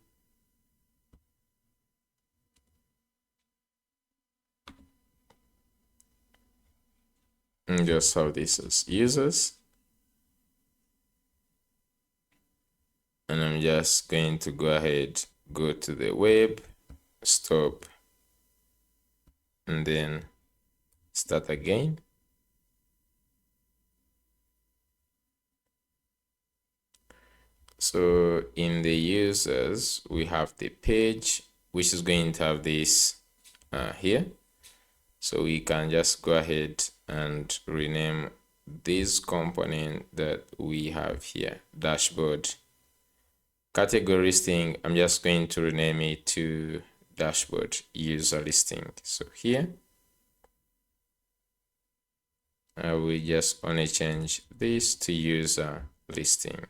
And just have this as users. And I'm just going to go ahead, go to the web, stop, and then start again. So in the users, we have the page, which is going to have this here. So we can just go ahead and rename this component that we have here, dashboard. Category listing, I'm just going to rename it to dashboard user listing. So here, we just only change this to user listing.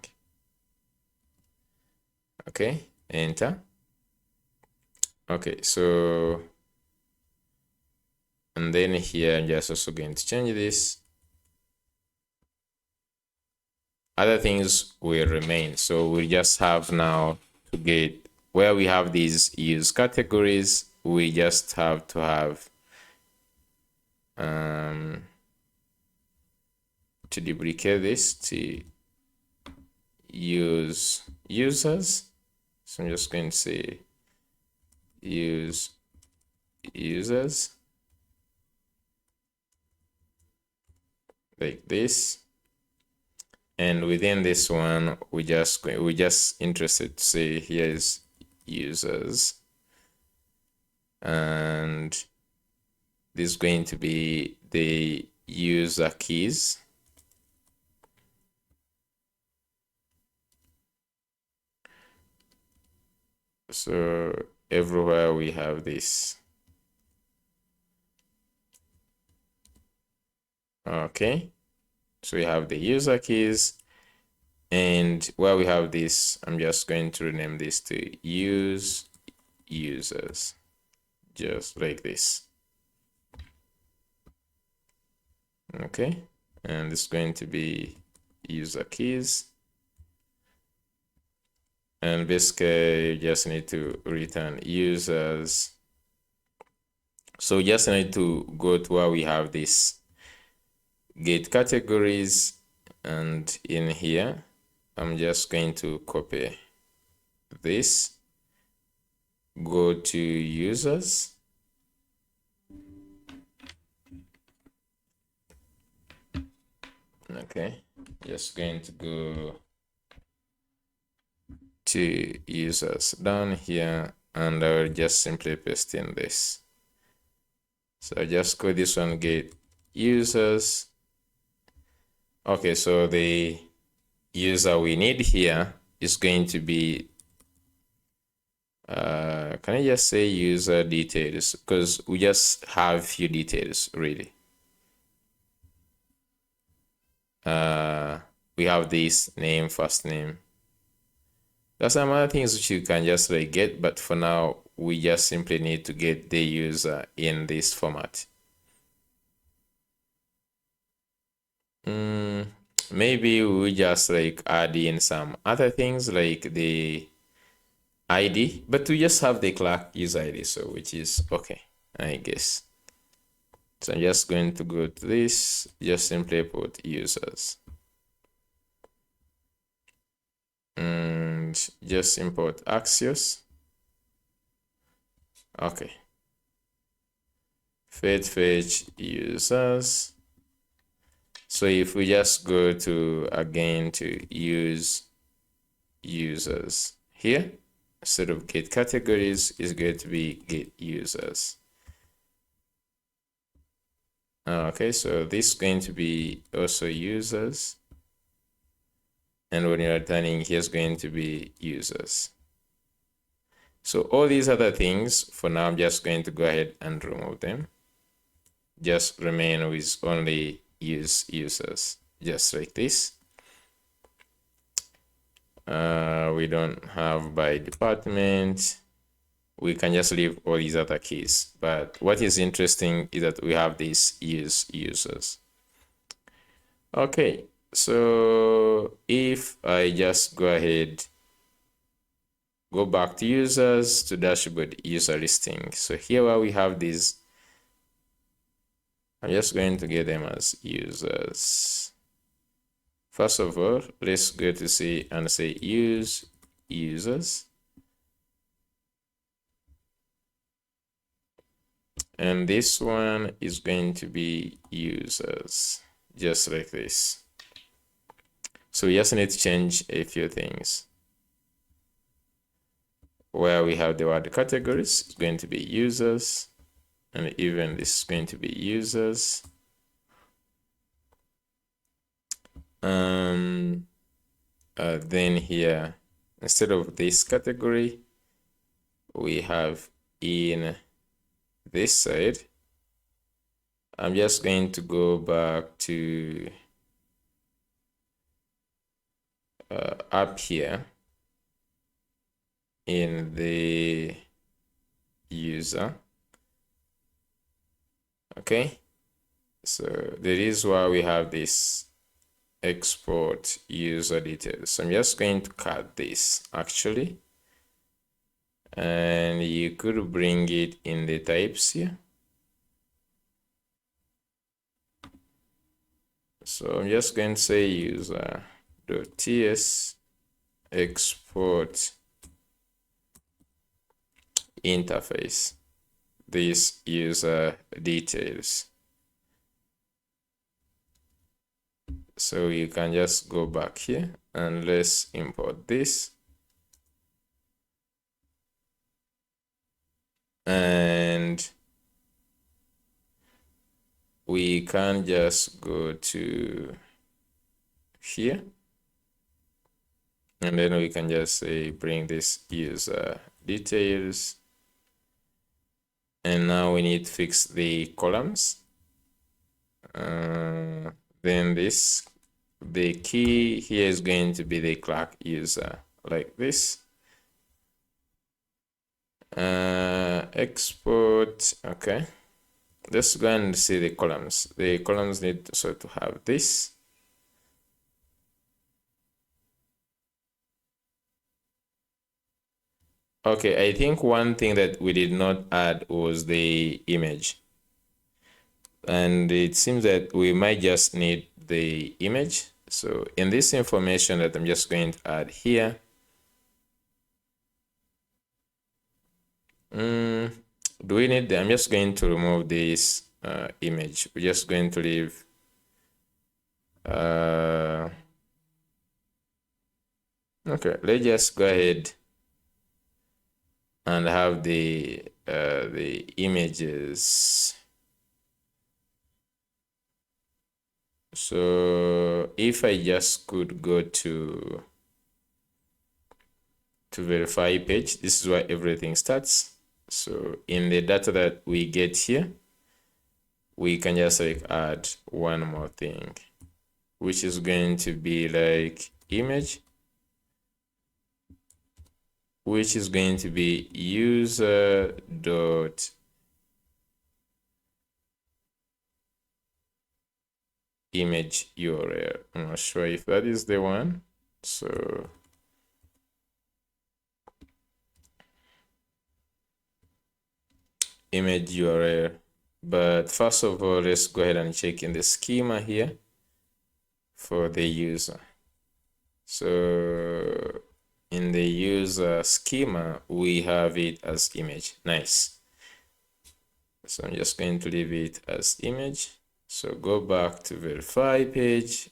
Okay, enter. Okay, so, and then here I'm just also going to change this other things will remain. So we just have now to get where we have these use categories, we just have to have to duplicate this to use users. So I'm just going to say use users like this. And within this one, we just interested to say here's users, and this is going to be the user keys. So everywhere we have this. Okay, so we have the user keys, and where we have this, I'm just going to rename this to use users, just like this. Okay, and it's going to be user keys, and basically you just need to return users. So we just need to go to where we have this get categories, and in here I'm just going to copy this, go to users, okay, just going to go to users down here, and I will just simply paste in this. So I just call this one get users. Okay, so the user we need here is going to be can I just say user details, because we just have few details really. We have this name, first name. There's some other things which you can just like get, but for now we just simply need to get the user in this format. Maybe we just like add in some other things like the ID, but we just have the Clark user ID, so which is okay, I guess. So I'm just going to go to this, just simply put users. And just import Axios. Okay. Fetch users. So if we just go to again to use users here, instead of get categories, is going to be get users. Okay, so this is going to be also users. And when you're returning, here's going to be users. So all these other things, for now, I'm just going to go ahead and remove them. Just remain with only use users, just like this. We don't have by department. We can just leave all these other keys. But what is interesting is that we have these use users. Okay, so if I just go ahead, go back to users, to dashboard user listing. So here where we have these, I'm just going to get them as users. First of all, let's go to see and say use users. And this one is going to be users, just like this. So we just need to change a few things. Where we have the word categories, it's going to be users. And even this is going to be users. Then here, instead of this category, we have in this side. I'm just going to go back to up here in the user. Okay, so that is why we have this export user details. So I'm just going to cut this actually, and you could bring it in the types here. So I'm just going to say user.ts export interface, this user details. So you can just go back here and let's import this. And we can just go to here. And then we can just say bring this user details. And now we need to fix the columns. Then the key here is going to be the clerk user, like this. Export, okay. Let's go and see the columns. The columns need to have this. Okay, I think one thing that we did not add was the image. And it seems that we might just need the image. So in this information that I'm just going to add here, do we need I'm just going to remove this image. We're just going to leave okay, let's just go ahead and have the images. So if I just could go to verify page, this is where everything starts. So in the data that we get here, we can just like add one more thing, which is going to be like image, which is going to be user dot image URL. I'm not sure if that is the one. So image URL. But first of all, let's go ahead and check in the schema here for the user. So in the user schema, we have it as image. Nice. So I'm just going to leave it as image. So go back to verify page,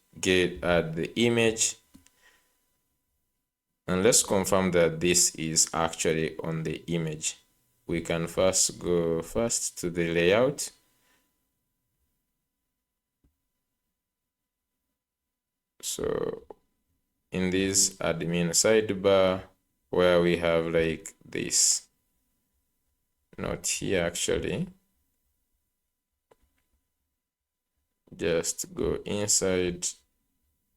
add the image. And let's confirm that this is actually on the image. We can first go to the layout. So in this admin sidebar where we have like this, not here actually, just go inside,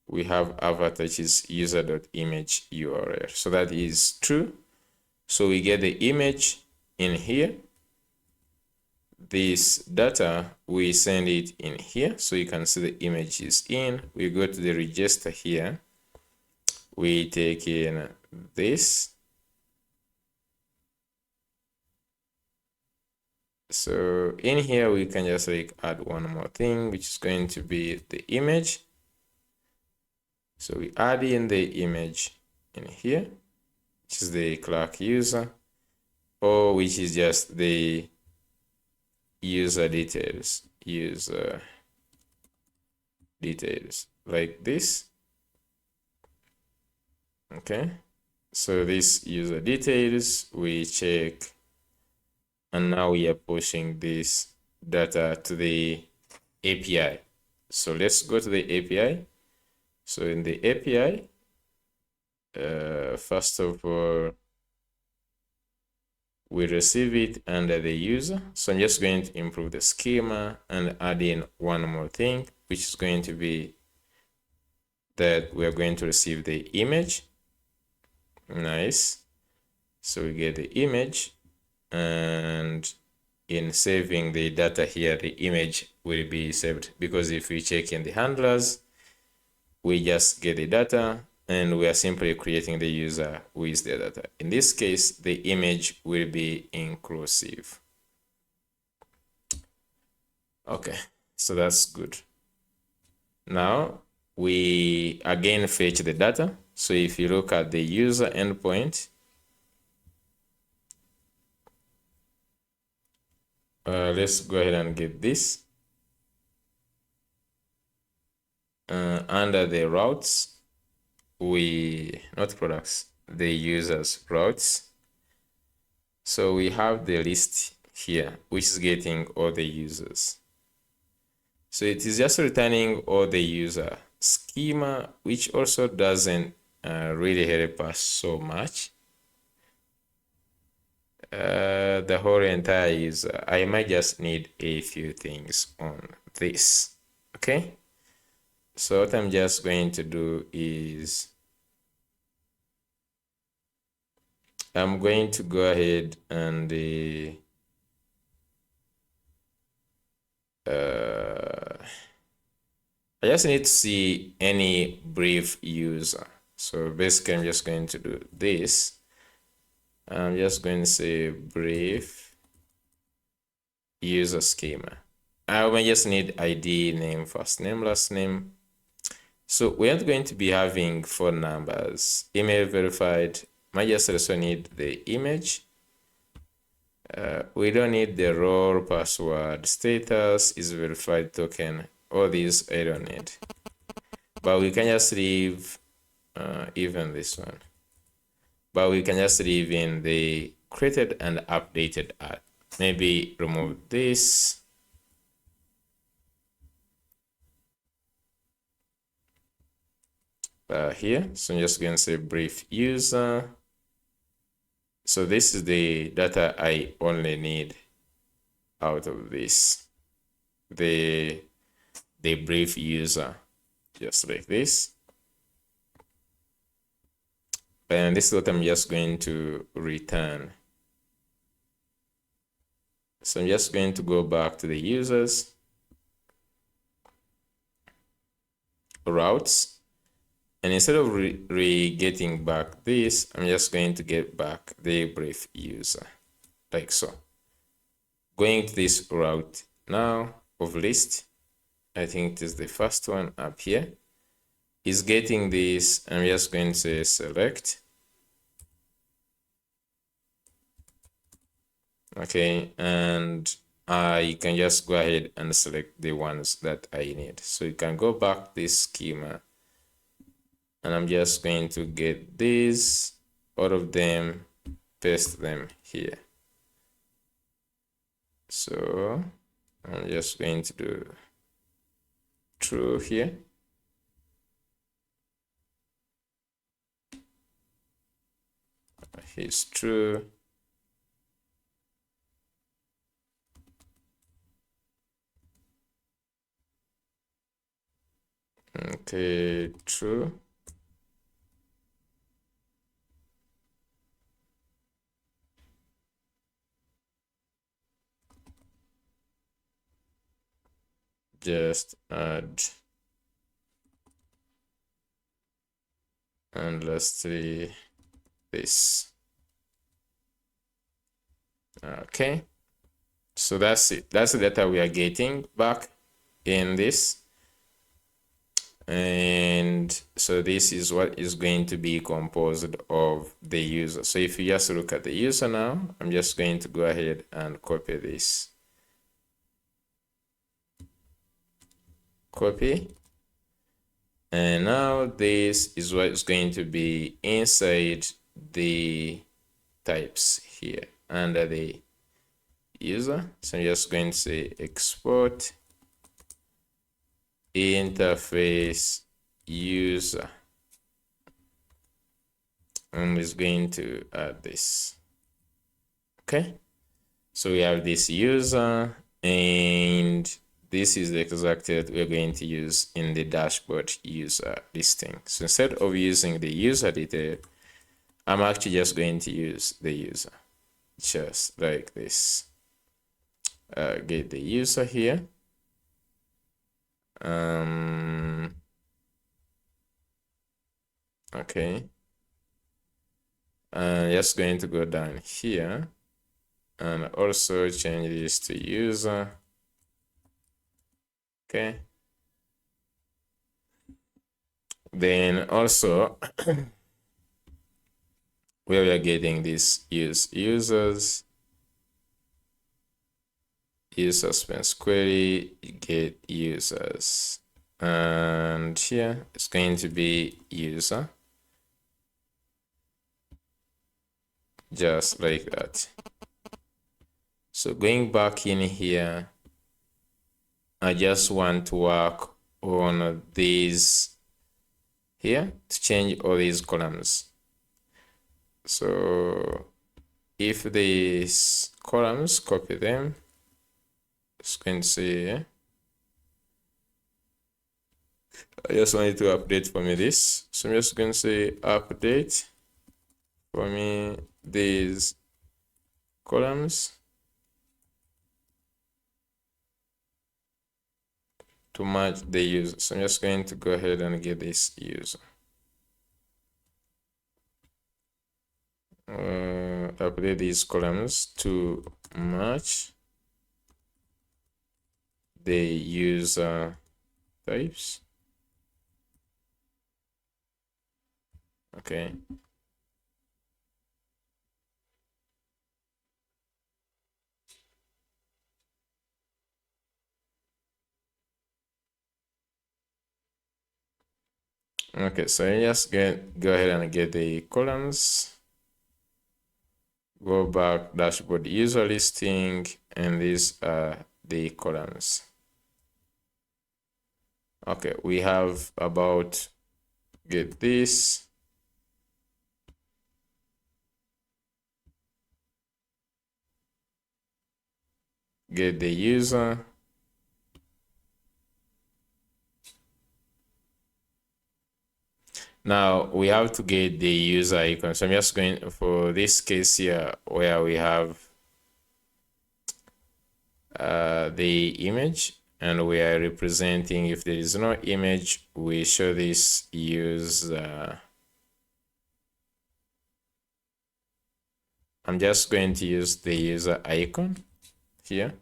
we have avatar, which is user.image URL. So that is true. So we get the image in here. This data, we send it in here. So you can see the image is in. We go to the register here. We take in this. So in here, we can just like add one more thing, which is going to be the image. So we add in the image in here, which is the clerk user, or which is just the user details, like this. Okay, so this user details, we check, and now we are pushing this data to the API. So let's go to the API. So in the API, first of all, we receive it under the user. So I'm just going to improve the schema and add in one more thing, which is going to be that we are going to receive the image. Nice. So we get the image, and in saving the data here, the image will be saved, because if we check in the handlers, we just get the data and we are simply creating the user with the data. In this case, the image will be inclusive. Okay, so that's good. Now we again fetch the data. So if you look at the user endpoint, let's go ahead and get this. Under the routes, not products, the users routes. So we have the list here, which is getting all the users. So it is just returning all the user schema, which also doesn't really help us so much. The whole entire user, I might just need a few things on this. Okay. So what I'm just going to do is I'm going to go ahead and I just need to see any brief user. So basically I'm just going to do this. I'm just going to say brief user schema. I may just need ID, name, first name, last name. So we aren't going to be having phone numbers, email verified. Might just also need the image. We don't need the role, password, status is verified token. All these I don't need. But we can just leave even this one. But we can just leave in the created and updated ad. Maybe remove this. Here. So I'm just going to say brief user. So this is the data I only need out of this. The brief user, just like this. And this is what I'm just going to return. So I'm just going to go back to the users, routes, and instead of getting back this, I'm just going to get back the brief user, like so. Going to this route now of list, I think it is the first one up here, is getting this. I'm just going to say select. Okay, and I can just go ahead and select the ones that I need. So you can go back this schema, and I'm just going to get these, all of them, paste them here. So I'm just going to do true here. Here's true. Okay, true. Just add, and lastly this. Okay, so that's it. That's the data we are getting back in this. And so this is what is going to be composed of the user. So if you just look at the user now, I'm just going to go ahead and copy this. Copy. And now this is what is going to be inside the types here under the user. So I'm just going to say export interface user. And it's going to add this. Okay. So we have this user, and this is the exact that we're going to use in the dashboard user listing. So instead of using the user detail, I'm actually just going to use the user, just like this. Get the user here. Okay. And just going to go down here and also change this to user. Okay. Then also where we are getting this users suspense query, get users, and here it's going to be user, just like that. So going back in here, I just want to work on these here to change all these columns. So if these columns, copy them, it's going to say, I just wanted to update for me this. So I'm just going to say update for me these columns to match the user. So I'm just going to go ahead and get this user. Update these columns to match the user types. Okay. Okay, so I just go ahead and get the columns. Go back, dashboard user listing, and these are the columns. Okay, we have about, get this, get the user, now we have to get the user icon. So I'm just going for this case here where we have the image and we are representing. If there is no image, we show this use I'm just going to use the user icon here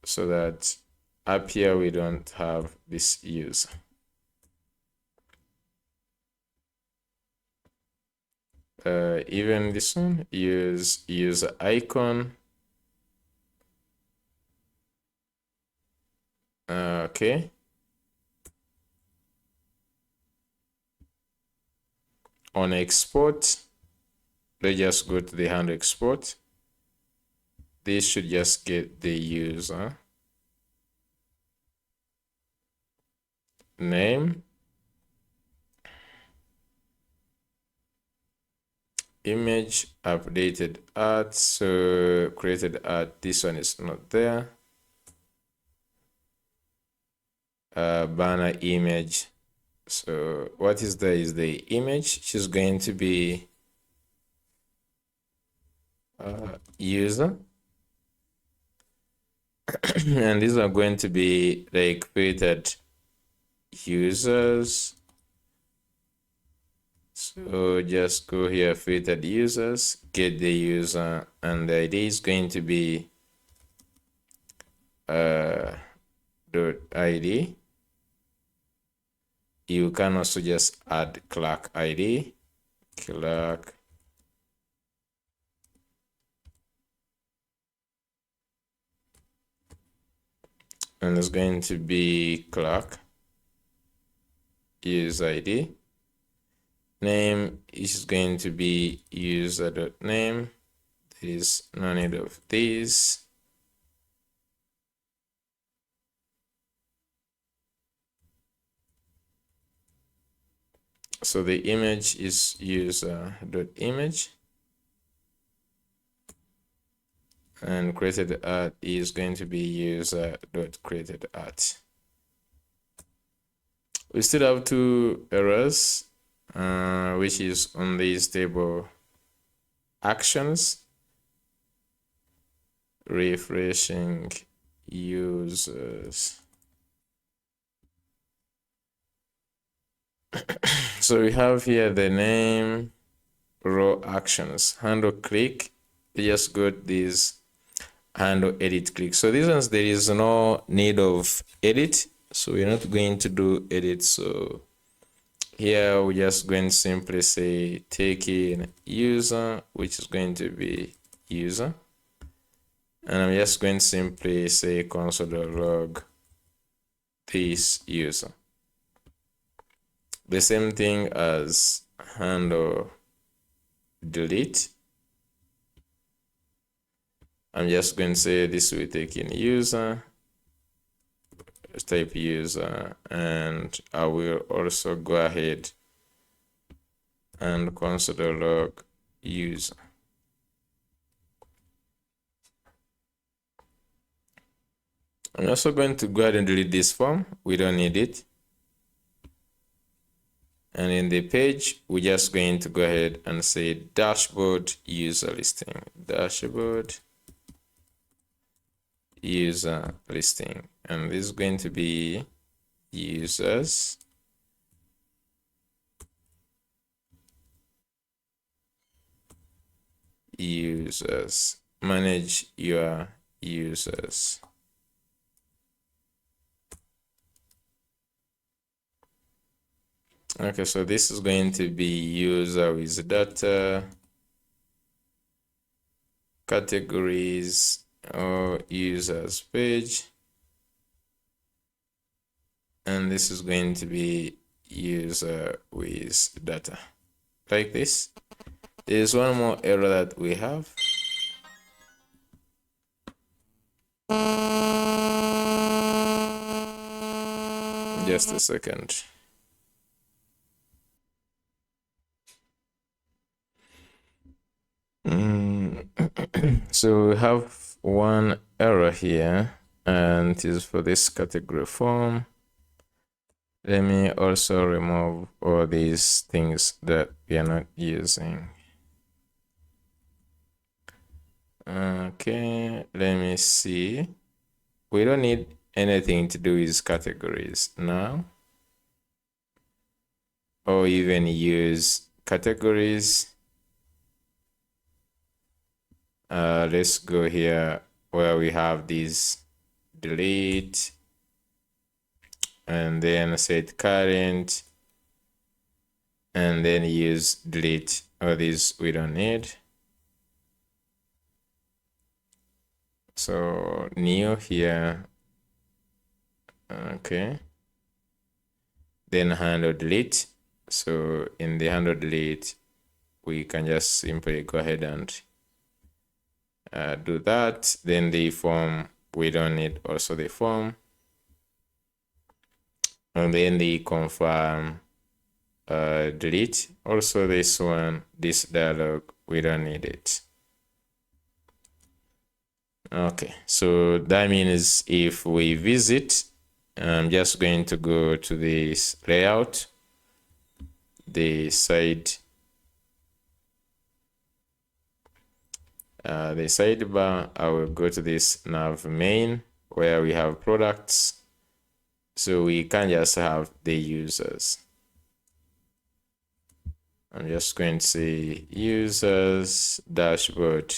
so that up here we don't have this user. Even this one, use user icon. Okay. On export, let's just go to the hand export. This should just get the user name, image, updated art, so created art, this one is not there. Banner image, so what is there is the image, which is going to be user and these are going to be like created users. So just go here, filtered users, get the user, and the ID is going to be .id. You can also just add clerk ID, clerk, and it's going to be clerk user ID. Name is going to be user.name. There is no need of this. So the image is user.image, and created art is going to be user.created art. We still have two errors, which is on this table actions, refreshing users. So we have here the name, row actions, handle click. You just got these handle edit click. So these ones, there is no need of edit. So we're not going to do edit. So here we're just going to simply say take in user, which is going to be user. And I'm just going to simply say console.log this user. The same thing as handle delete. I'm just going to say this will take in user, type user, and I will also go ahead and console.log user. I'm also going to go ahead and delete this form. We don't need it. And in the page, we're just going to go ahead and say dashboard user listing, dashboard user listing. And this is going to be users. Users, manage your users. Okay, so this is going to be user with data, categories, or users page. And this is going to be user with data, like this. There's one more error that we have. Just a second. So we have one error here, and it is for this category form. Let me also remove all these things that we are not using. Okay, let me see. We don't need anything to do with categories now, or even use categories. Let's go here where we have these delete, and then set current, and then use delete. All these we don't need. So new here. Okay. Then handle delete. So in the handle delete, we can just simply go ahead and do that. Then the form, we don't need also the form. And then the confirm delete. Also this one, this dialog, we don't need it. Okay, so that means if we visit, I'm just going to go to this layout, the sidebar. I will go to this nav main where we have products. So we can just have the users. I'm just going to say users, dashboard,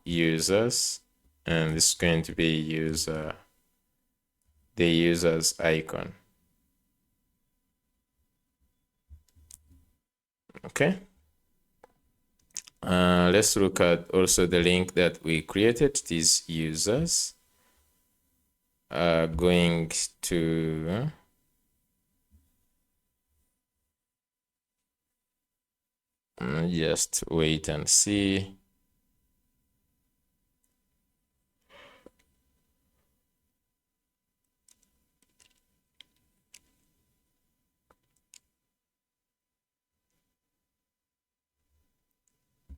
users, and this is going to be user, the users icon. Okay. Let's look at also the link that we created. These users are going to just wait and see.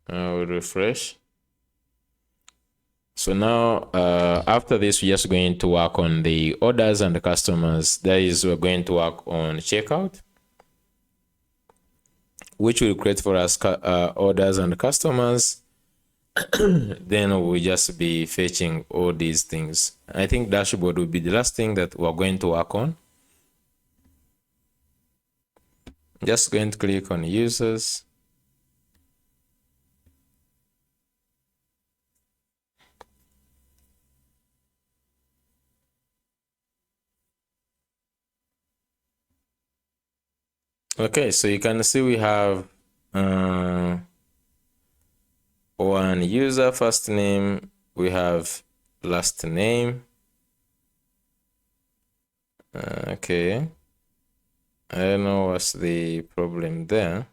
I'll refresh. So now, after this, we're just going to work on the orders and the customers. That is, we're going to work on checkout, which will create for us orders and customers. Then we'll just be fetching all these things. I think dashboard will be the last thing that we're going to work on. Just going to click on users. Okay, so you can see we have one user first name, we have last name. Okay, I don't know what's the problem there.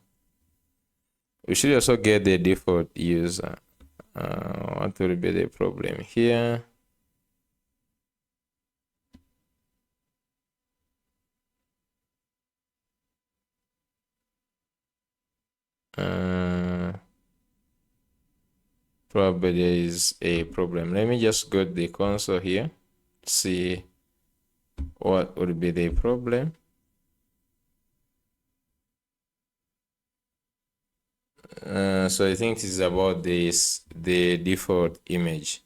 We should also get the default user. What will be the problem here? Probably there is a problem. Let me just go to the console here, see what would be the problem. So I think it's about the default image.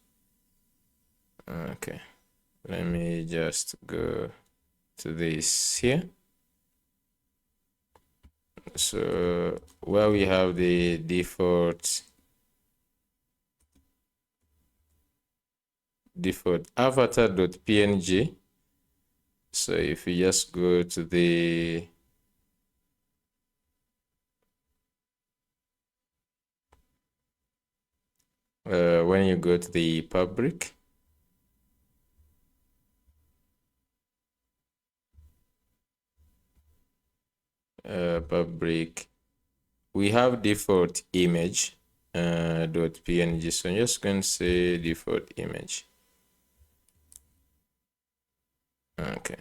Okay, let me just go to this here. So where we have the default avatar.png. So if you just go to the when you go to the public, we have default image .png. So I'm just going to say default image. Okay.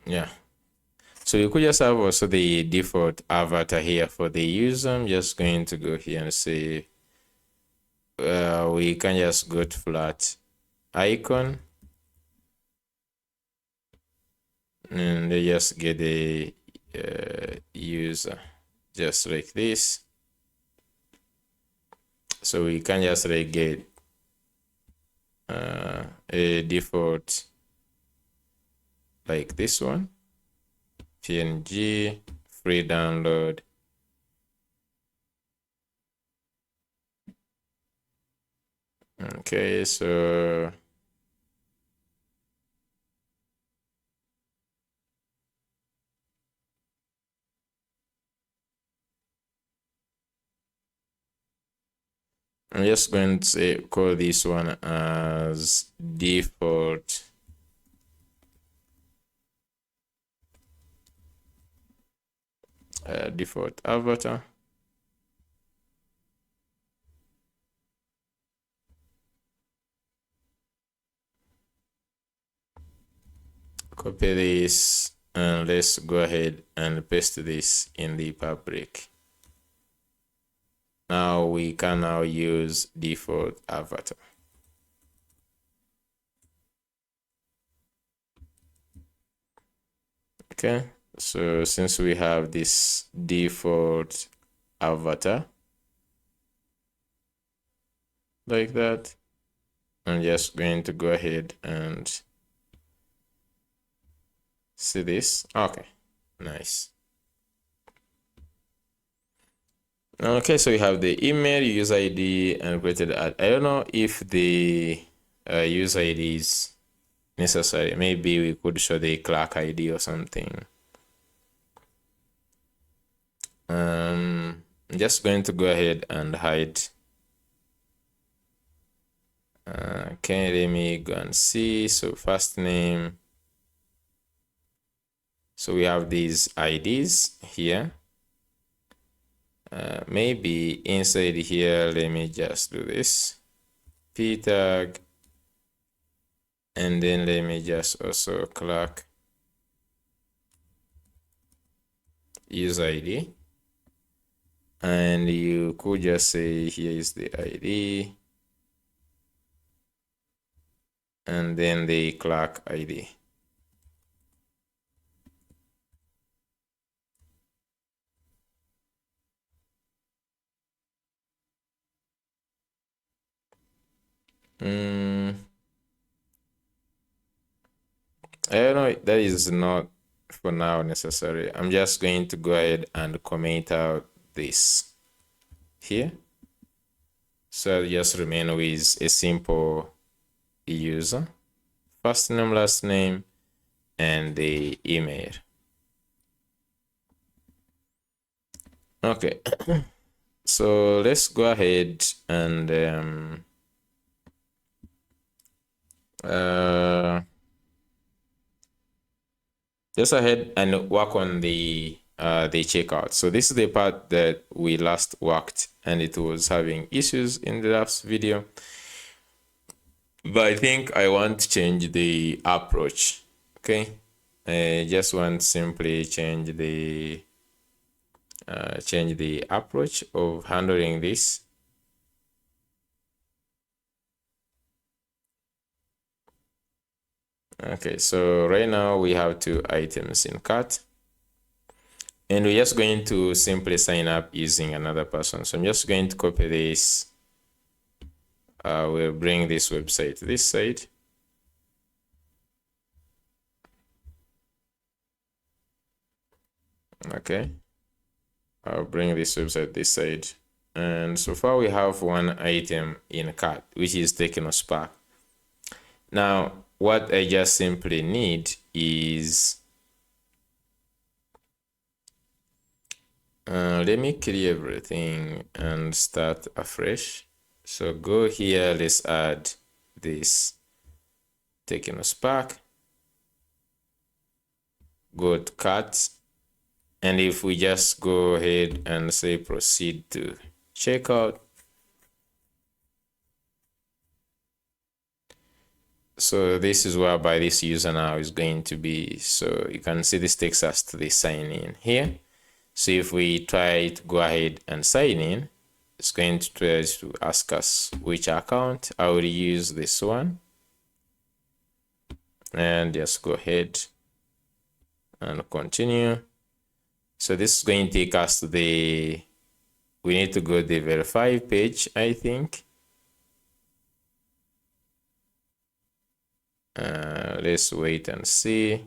Yeah. So you could just have also the default avatar here for the user. I'm just going to go here and say we can just go to flat icon, and they just get a user just like this. So we can just like get a default like this one, PNG, free download. Okay, so I'm just going to say, call this one as default default avatar. Copy this and let's go ahead and paste this in the public. Now we can now use default avatar. Okay, so since we have this default avatar like that, I'm just going to go ahead and see this. Okay, nice. Okay, so we have the email, user ID, and created ad. I don't know if the user ID is necessary. Maybe we could show the clerk ID or something. I'm just going to go ahead and hide. Okay, let me go and see. So first name. So we have these IDs here. Maybe inside here, let me just do this. P tag. And then let me just also clerk user ID. And you could just say here is the ID. And then the clerk ID. I don't know, that is not for now necessary. I'm just going to go ahead and comment out this here. So I'll just remain with a simple user, first name, last name, and the email. Okay. So let's go ahead and just ahead and work on the checkout. So this is the part that we last worked and it was having issues in the last video. But I think I want to change the approach. Okay. I just want to simply change the approach of handling this. Okay, so right now we have 2 items in cart. And we're just going to simply sign up using another person. So I'm just going to copy this. We'll bring this website to this side. Okay. I'll bring this website this side. And so far we have 1 item in cart, which is Ecommerce. Now, what I just simply need is let me clear everything and start afresh. So go here, let's add this Ecommerce. Go to cart. And if we just go ahead and say proceed to checkout. So this is whereby this user now is going to be. So you can see this takes us to the sign in here. So if we try to go ahead and sign in, it's going to try to ask us which account. I will use this one. And just go ahead and continue. So this is going to take us to we need to go to the verify page, I think. Let's wait and see.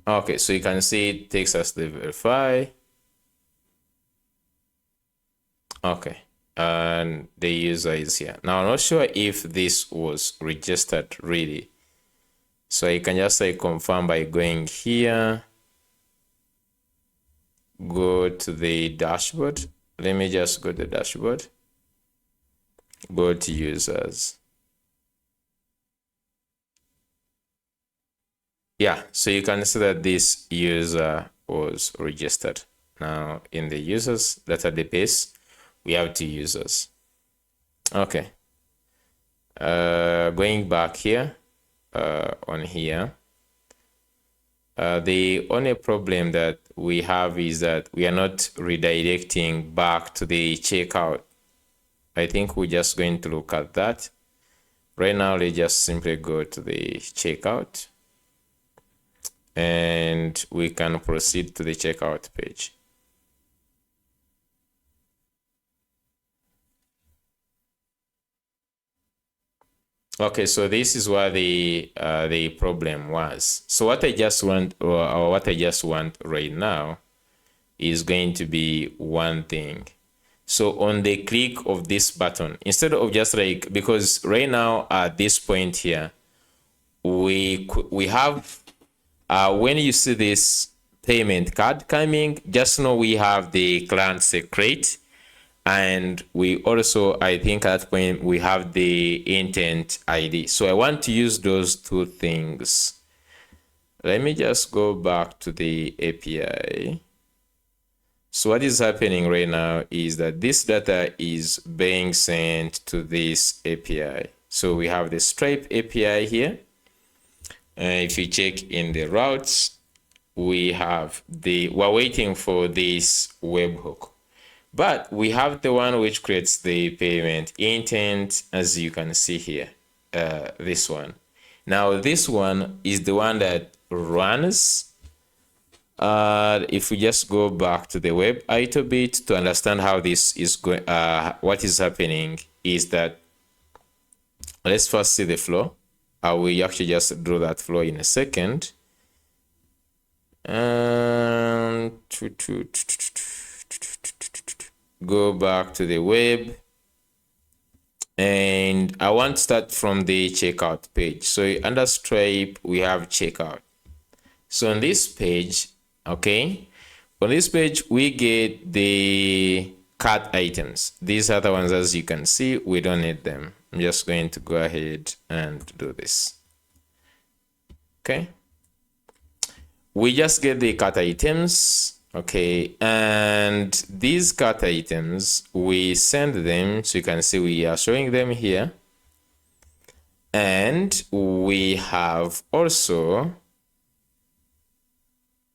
Okay, so you can see it takes us to the verify. Okay, and the user is here. Now, I'm not sure if this was registered really. So you can just say confirm by going here. Go to the dashboard. Let me just go to the dashboard. Go to users. Yeah, so you can see that this user was registered. Now in the users database, we have 2 users. Okay. Going back here, on here, the only problem that we have is that we are not redirecting back to the checkout. I think we're just going to look at that. Right now, let's just simply go to the checkout. And we can proceed to the checkout page. Okay, so this is where the problem was. So what I just want, or what I just want right now, is going to be one thing. So on the click of this button, instead of just like, because right now at this point here, we have when you see this payment card coming, just know we have the client secret. And we also, I think at that point, we have the intent ID. So I want to use those 2 things. Let me just go back to the API. So what is happening right now is that this data is being sent to this API. So we have the Stripe API here. If you check in the routes, we're waiting for this webhook. But we have the one which creates the payment intent, as you can see here, this one. Now, this one is the one that runs If we just go back to the web a little bit to understand how this is going, what is happening is that let's first see the flow. I will actually just draw that flow in a second. And go back to the web. And I want to start from the checkout page. So under Stripe, we have checkout. So on this page, okay, on this page, we get the cart items. These are the ones, as you can see, we don't need them. I'm just going to go ahead and do this. Okay. We just get the cart items. Okay. And these cart items, we send them. So you can see we are showing them here. And we have also,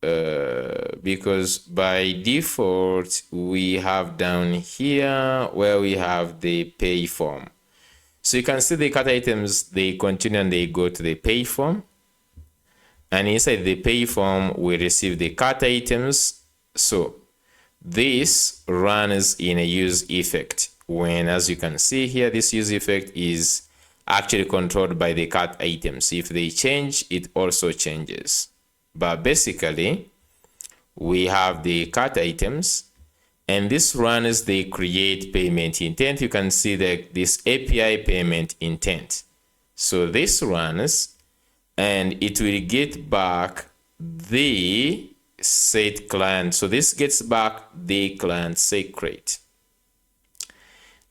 because by default, we have down here where we have the pay form. So you can see the cart items, they continue and they go to the pay form. And inside the pay form, we receive the cart items. So this runs in a use effect. When, as you can see here, this use effect is actually controlled by the cart items. If they change, it also changes. But basically, we have the cart items, and this runs the create payment intent. You can see that this API payment intent. So this runs, and it will get back the set client. So this gets back the client secret.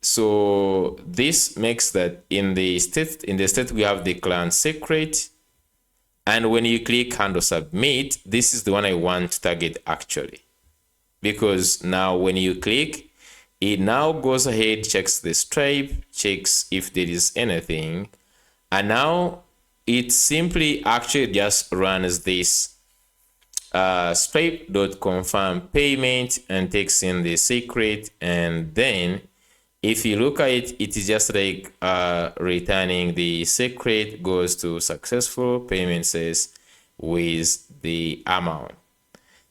So this makes that in the state we have the client secret. And when you click handle submit, this is the one I want to target actually. Because now when you click, it now goes ahead, checks the Stripe, checks if there is anything. And now it simply actually just runs this stripe.confirm payment and takes in the secret. And then if you look at it, it is just like returning the secret goes to successful payment says with the amount.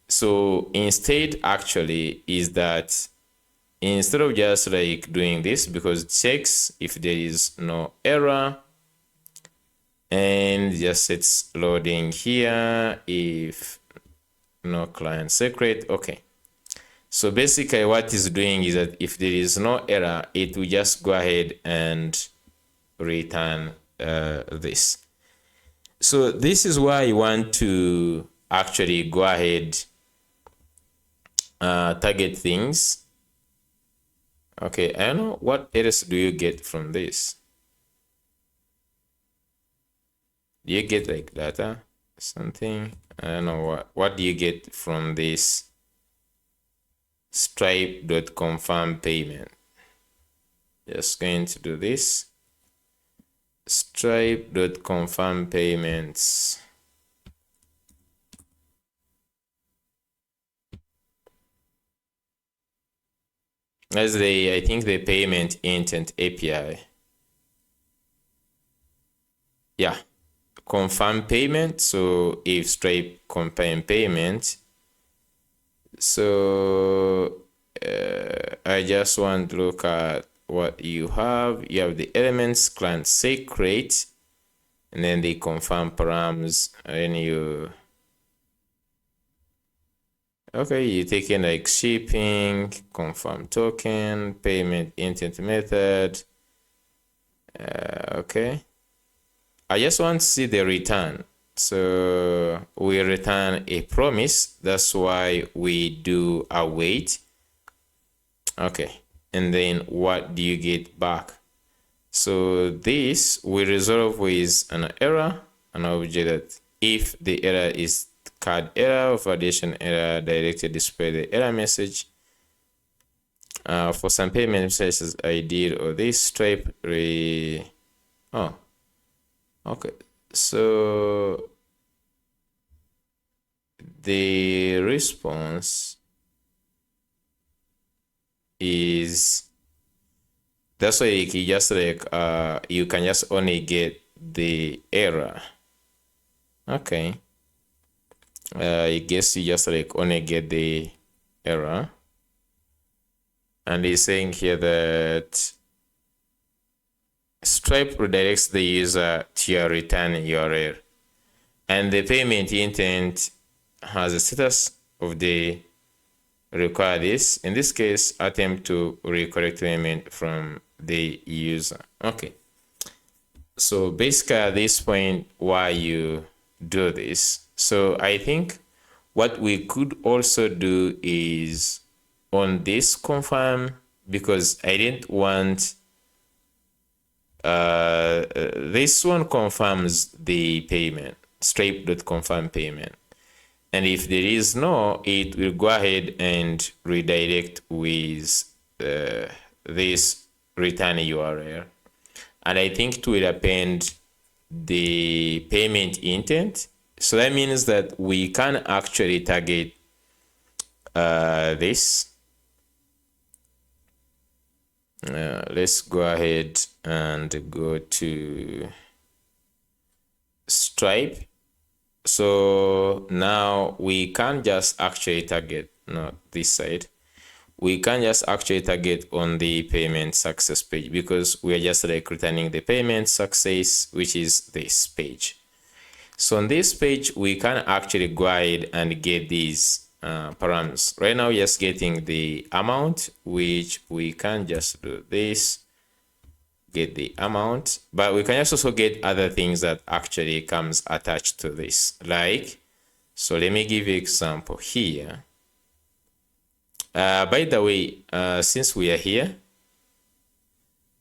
So instead actually is that instead of just like doing this, because it checks if there is no error and just it's loading here if no client secret. Okay. So basically what it's doing is that if there is no error, it will just go ahead and return this. So this is why you want to actually go ahead, target things. Okay, I don't know what errors do you get from this. Do you get like data, something? I don't know what do you get from this stripe.confirm payment. Just going to do this stripe.confirm payments. As I think the payment intent API. Yeah, confirm payment. So if Stripe confirm payment, so I just want to look at what you have. You have the elements, client secret, and then the confirm params, and then you okay, you take in like shipping, confirm token, payment intent method. Okay, I just want to see the return. So we return a promise. That's why we do await. Okay, and then what do you get back? So this we resolve with an error, an object that if the error is card error, validation error, directed display the error message. For some payment messages I did or this Stripe oh, okay. So the response is, that's why you just like you can just only get the error. Okay, I guess you just like only get the error. And he's saying here that Stripe redirects the user to your return URL. And the payment intent has a status of the require this. In this case, attempt to recorrect payment from the user. Okay. So basically at this point, why you do this. So I think what we could also do is on this confirm, because I didn't want this one confirms the payment, stripe.confirm payment. And if there is no, it will go ahead and redirect with this return URL. And I think it will append the payment intent. So that means that we can actually target this. Let's go ahead and go to Stripe. So now we can just actually target, not this side. We can just actually target on the payment success page, because we are just like returning the payment success, which is this page. So on this page, we can actually go ahead and get these params. Right now, we're just getting the amount, which we can just do this, get the amount, but we can also get other things that actually comes attached to this. Like, so let me give you example here. By the way, since we are here,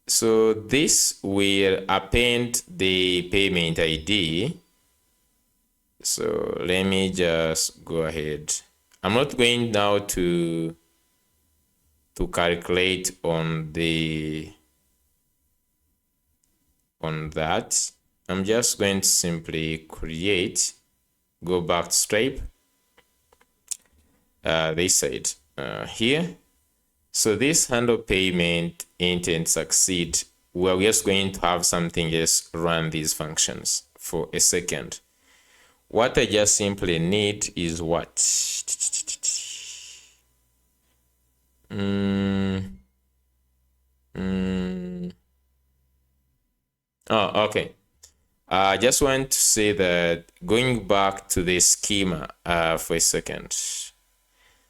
so this will append the payment ID. So let me just go ahead. I'm not going now to calculate on that. I'm just going to simply create, go back to Stripe. They said here. So this handle payment intent succeed. We're just going to have something just run these functions for a second. What I just simply need is what? Oh, okay. I just want to say that going back to the schema for a second.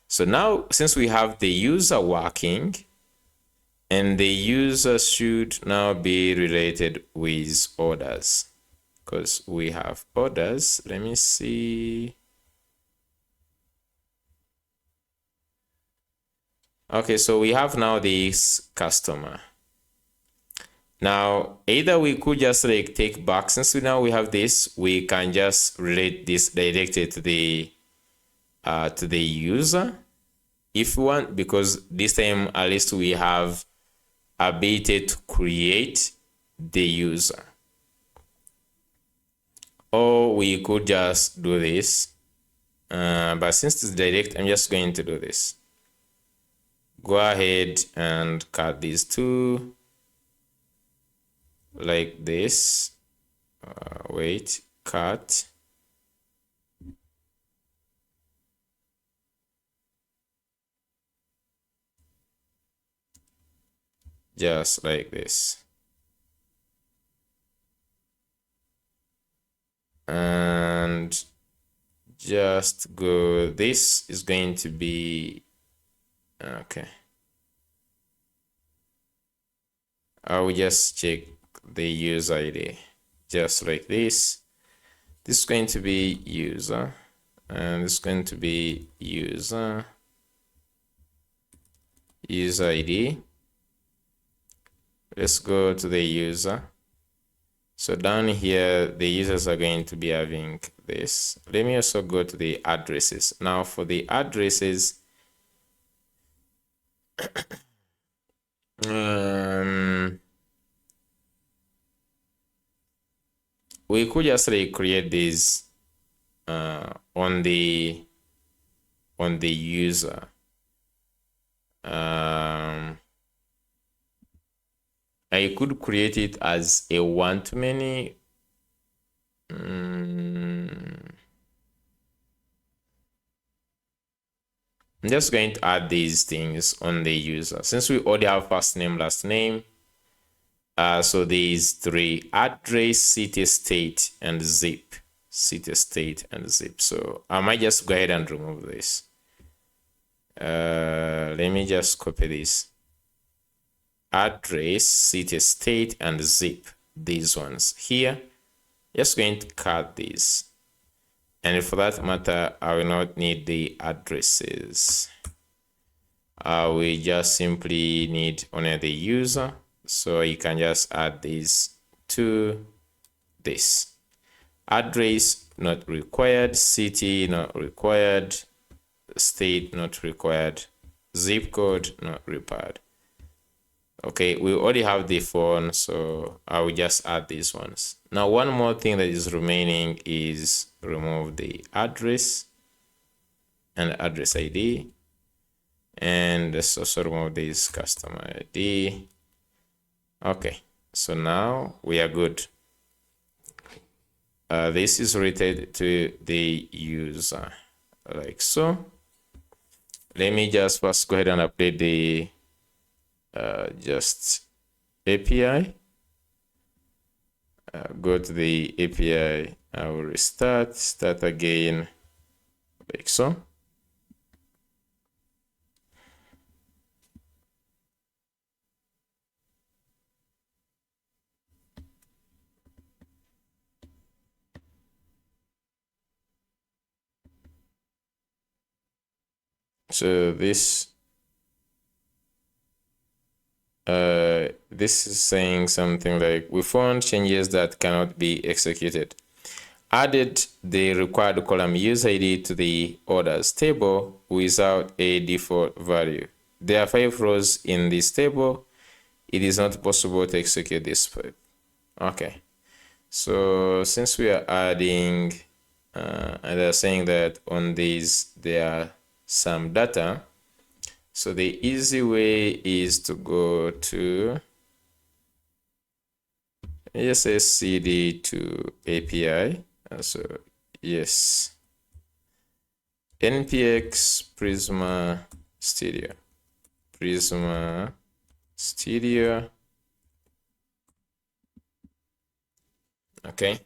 So now, since we have the user working, and the user should now be related with orders, because we have orders. Let me see. Okay, so we have now this customer. Now, either we could just like take back, since now we have this, we can just relate this directly to the user if we want, because this time at least we have ability to create the user. Or we could just do this, but since it's direct, I'm just going to do this. Go ahead and cut these two like this. Wait, cut. Just like this. And just go, this is going to be, okay. I will just check the user ID, just like this. This is going to be user, and this is going to be user ID. Let's go to the user. So down here, the users are going to be having this. Let me also go to the addresses. Now for the addresses, we could just recreate this on the user. I could create it as a one-to-many. I'm just going to add these things on the user since we already have first name, last name. So these three: address, city, state, and zip. City, state, and zip. So I might just go ahead and remove this. Let me just copy this. Address, city, state, and zip. These ones here. Just going to cut these. And for that matter, I will not need the addresses. We just simply need only the user. So you can just add this to this. Address not required, city not required, state not required, zip code not required. Okay, we already have the phone, so I will just add these ones. Now, one more thing that is remaining is remove the address and address ID. And let's also remove this customer ID. Okay, so now we are good. This is related to the user, like so. Let me just first go ahead and update the just API. Go to the API. I will restart, start again, like so. So this is saying something like, we found changes that cannot be executed. Added the required column user ID to the orders table without a default value. There are 5 rows in this table. It is not possible to execute this script. Okay, so since we are adding and they're saying that on these there are some data, so the easy way is to go to, just say cd to API. So yes, npx Prisma Studio, Prisma Studio. Okay.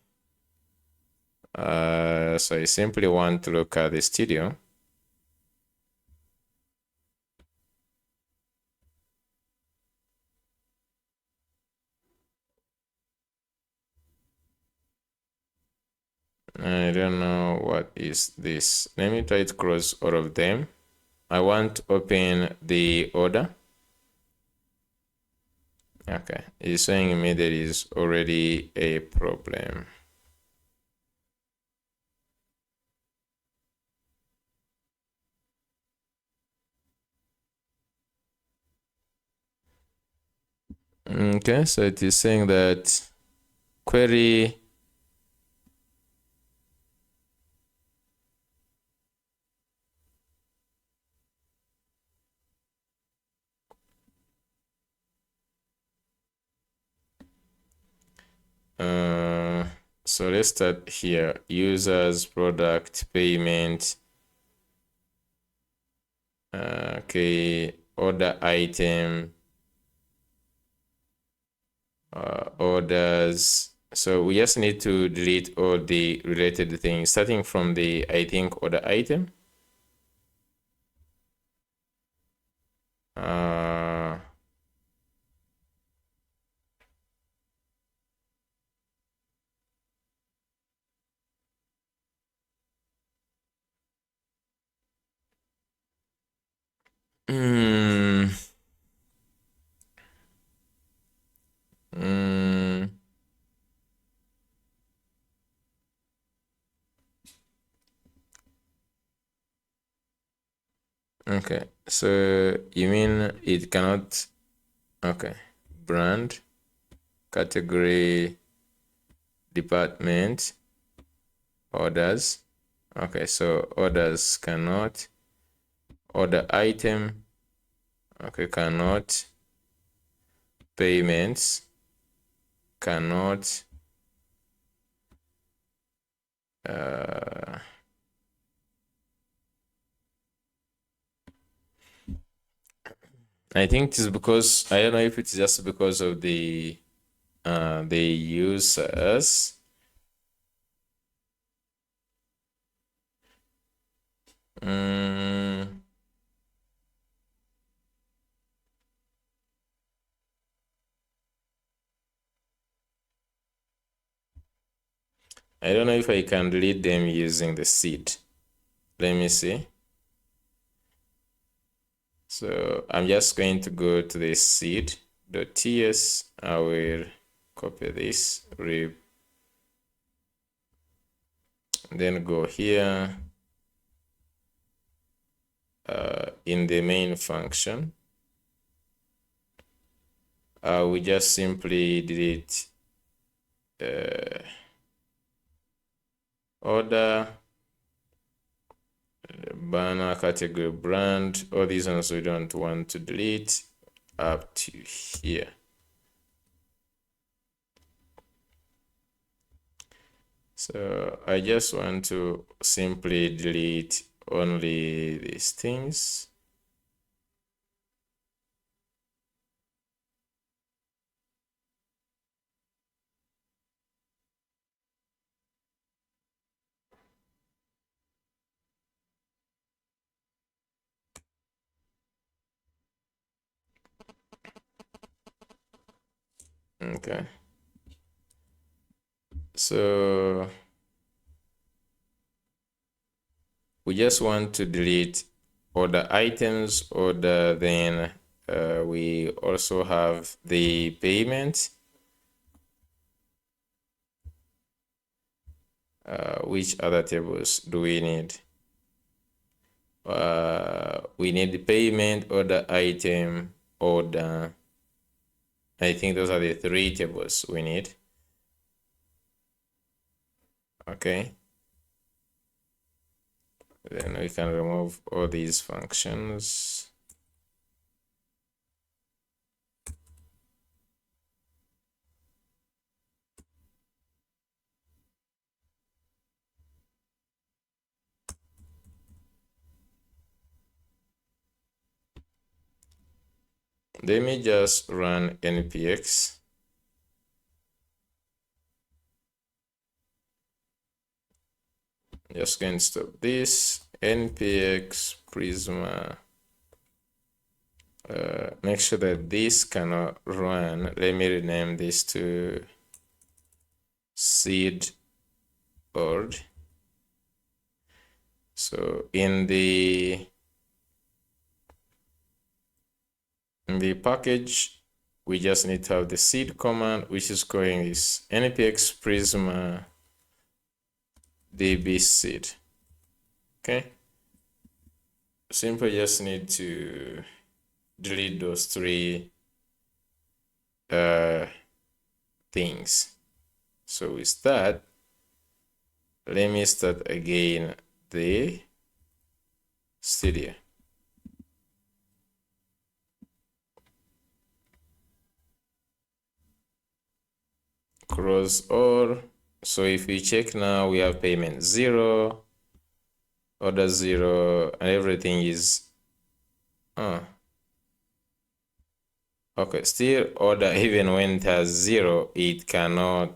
So I simply want to look at the studio. I don't know what is this. Let me try to close all of them. I want to open the order. Okay, it's showing me there is already a problem. Okay, so it is saying that query so let's start here. Users, product, payment. Okay, order item, orders. So we just need to delete all the related things, starting from the, I think, order item. Mm, mm, okay, so you mean it cannot? Okay, brand, category, department, orders. Okay, so orders cannot, order item, okay, cannot, payments cannot, I think it is because I don't know if it's just because of the users. I don't know if I can delete them using the seed. Let me see. So I'm just going to go to the seed.ts. I will copy this, then go here in the main function. We just simply delete order, banner, category, brand. All these ones we don't want to delete up to here. So I just want to simply delete only these things. Okay. So we just want to delete order items, order, then we also have the payment. Which other tables do we need? We need the payment, order, item, order. I think those are the three tables we need. Okay. Then we can remove all these functions. Let me just run npx. Just going to stop this. npx prisma. Make sure that this cannot run. Let me rename this to seed board. So in the package, we just need to have the seed command, which is calling this npx prisma db seed. Okay. Simply just need to delete those three things. So with that, let me start again the studio. Cross all. So if we check now, we have payment 0, order 0, and everything is okay. Still order, even when it has 0, it cannot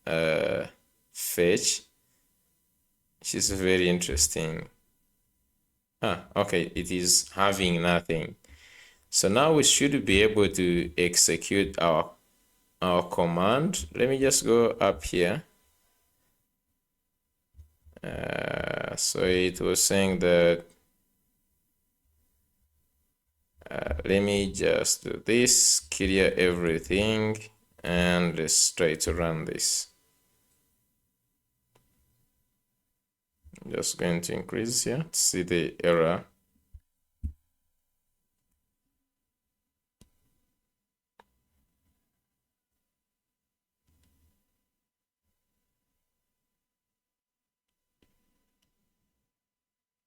fetch, which is very interesting. Okay, it is having nothing. So now we should be able to execute our command. Let me just go up here. So it was saying that let me just do this, clear everything, and let's try to run this. I'm just going to increase here to see the error.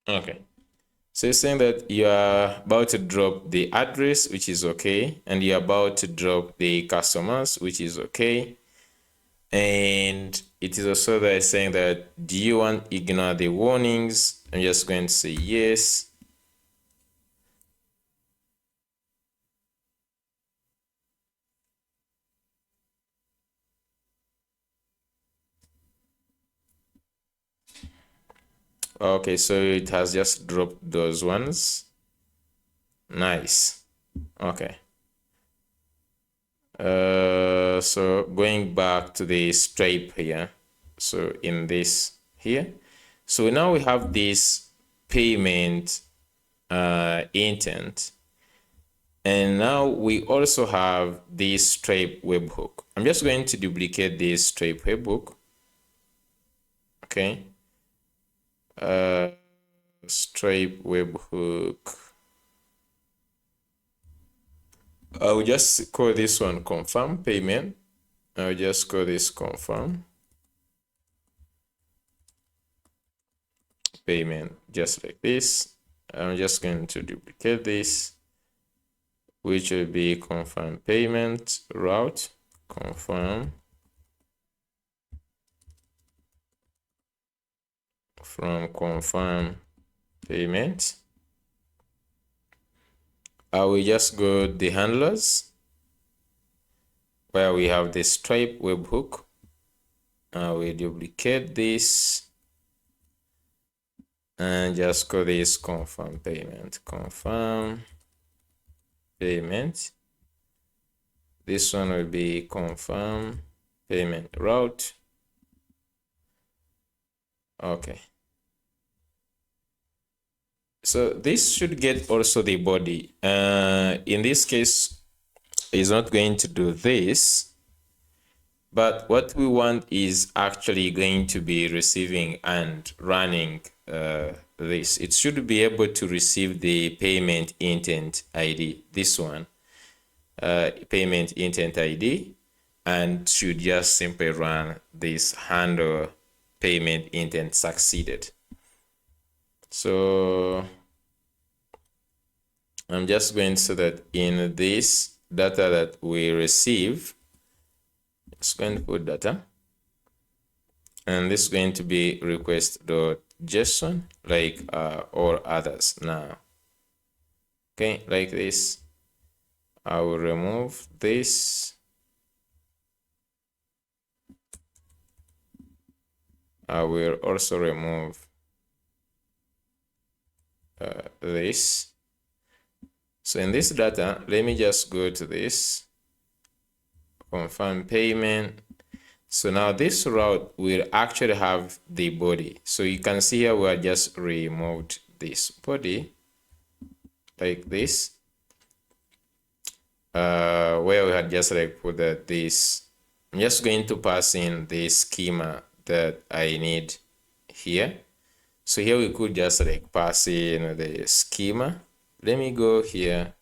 Okay. So it's saying that you are about to drop the address, which is okay, and you're about to drop the customers, which is okay. And it is also that saying that, do you want to ignore the warnings? I'm just going to say yes. Okay, so it has just dropped those ones. Nice. Okay. So going back to the stripe here. So in this here, so now we have this payment intent, and now we also have this stripe webhook. I'm just going to duplicate this stripe webhook. Okay. Stripe webhook. I will just call this one confirm payment. I'll just call this confirm payment, just like this. I'm just going to duplicate this, which will be confirm payment route, confirm from confirm payment. I will just go the handlers where we have the stripe webhook. I will duplicate this and just call this confirm payment, confirm payment. This one will be confirm payment route. Okay. So this should get also the body. In this case, it's not going to do this, but what we want is actually going to be receiving and running this. It should be able to receive the payment intent ID, this one, payment intent ID, and should just simply run this handle payment intent succeeded. So I'm just going to say that in this data that we receive, it's going to put data, and this is going to be request.json like all others now. Okay, like this. I will remove this. I will also remove this. So in this data, let me just go to this, confirm payment. So now this route will actually have the body. So you can see here we are just removed this body like this, where we had just like put that this. I'm just going to pass in the schema that I need here. So here we could just like pass in the schema. Let me go here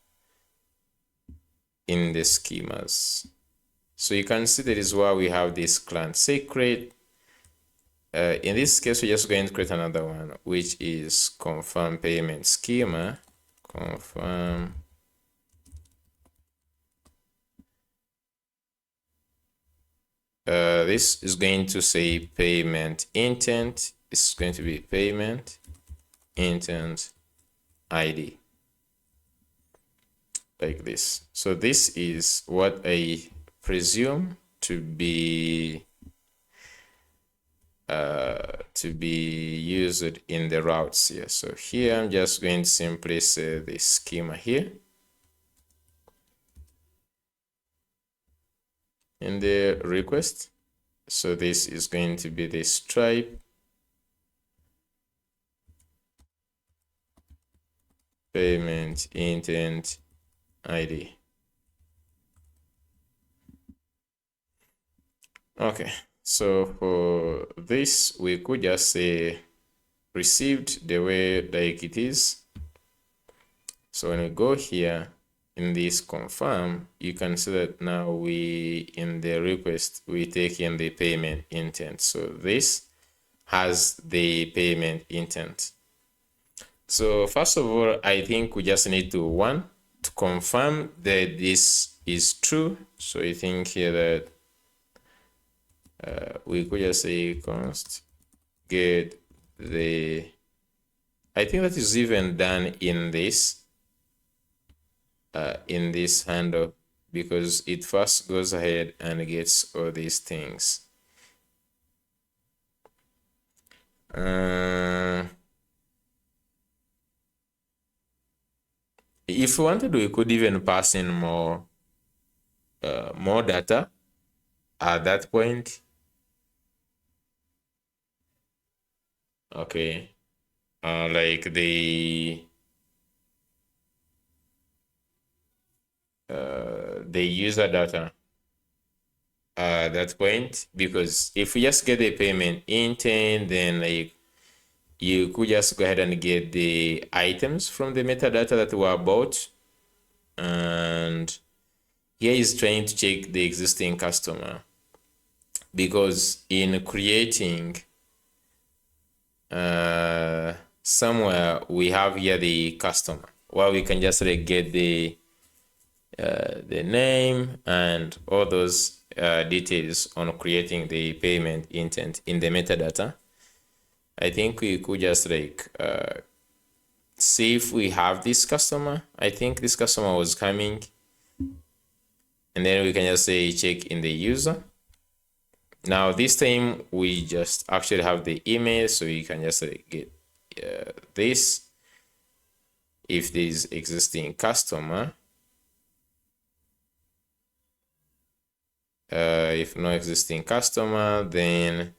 in the schemas. So you can see that is why we have this client secret. In this case, we're just going to create another one, which is confirm payment schema, confirm this is going to say payment intent. This is going to be payment intent ID, like this. So this is what I presume to be used in the routes here. So here I'm just going to simply say the schema here in the request. So this is going to be the stripe payment intent ID. Okay, so for this, we could just say received the way like it is. So when we go here in this confirm, you can see that now we, in the request, we take in the payment intent. So this has the payment intent. So first of all, I think we just need to confirm that this is true. So I think here that we could just say const get the, I think that is even done in this handle, because it first goes ahead and gets all these things. if we wanted, we could even pass in more data at that point. Okay, like the user data at that point, because if we just get the payment intent, then like you could just go ahead and get the items from the metadata that were bought. And here is trying to check the existing customer, because in creating somewhere we have here the customer, where we can just like get the name and all those details on creating the payment intent in the metadata. I think we could just like see if we have this customer. I think this customer was coming, and then we can just say check in the user. Now this time we just actually have the email, so you can just like get this. If there is existing customer, if no existing customer, then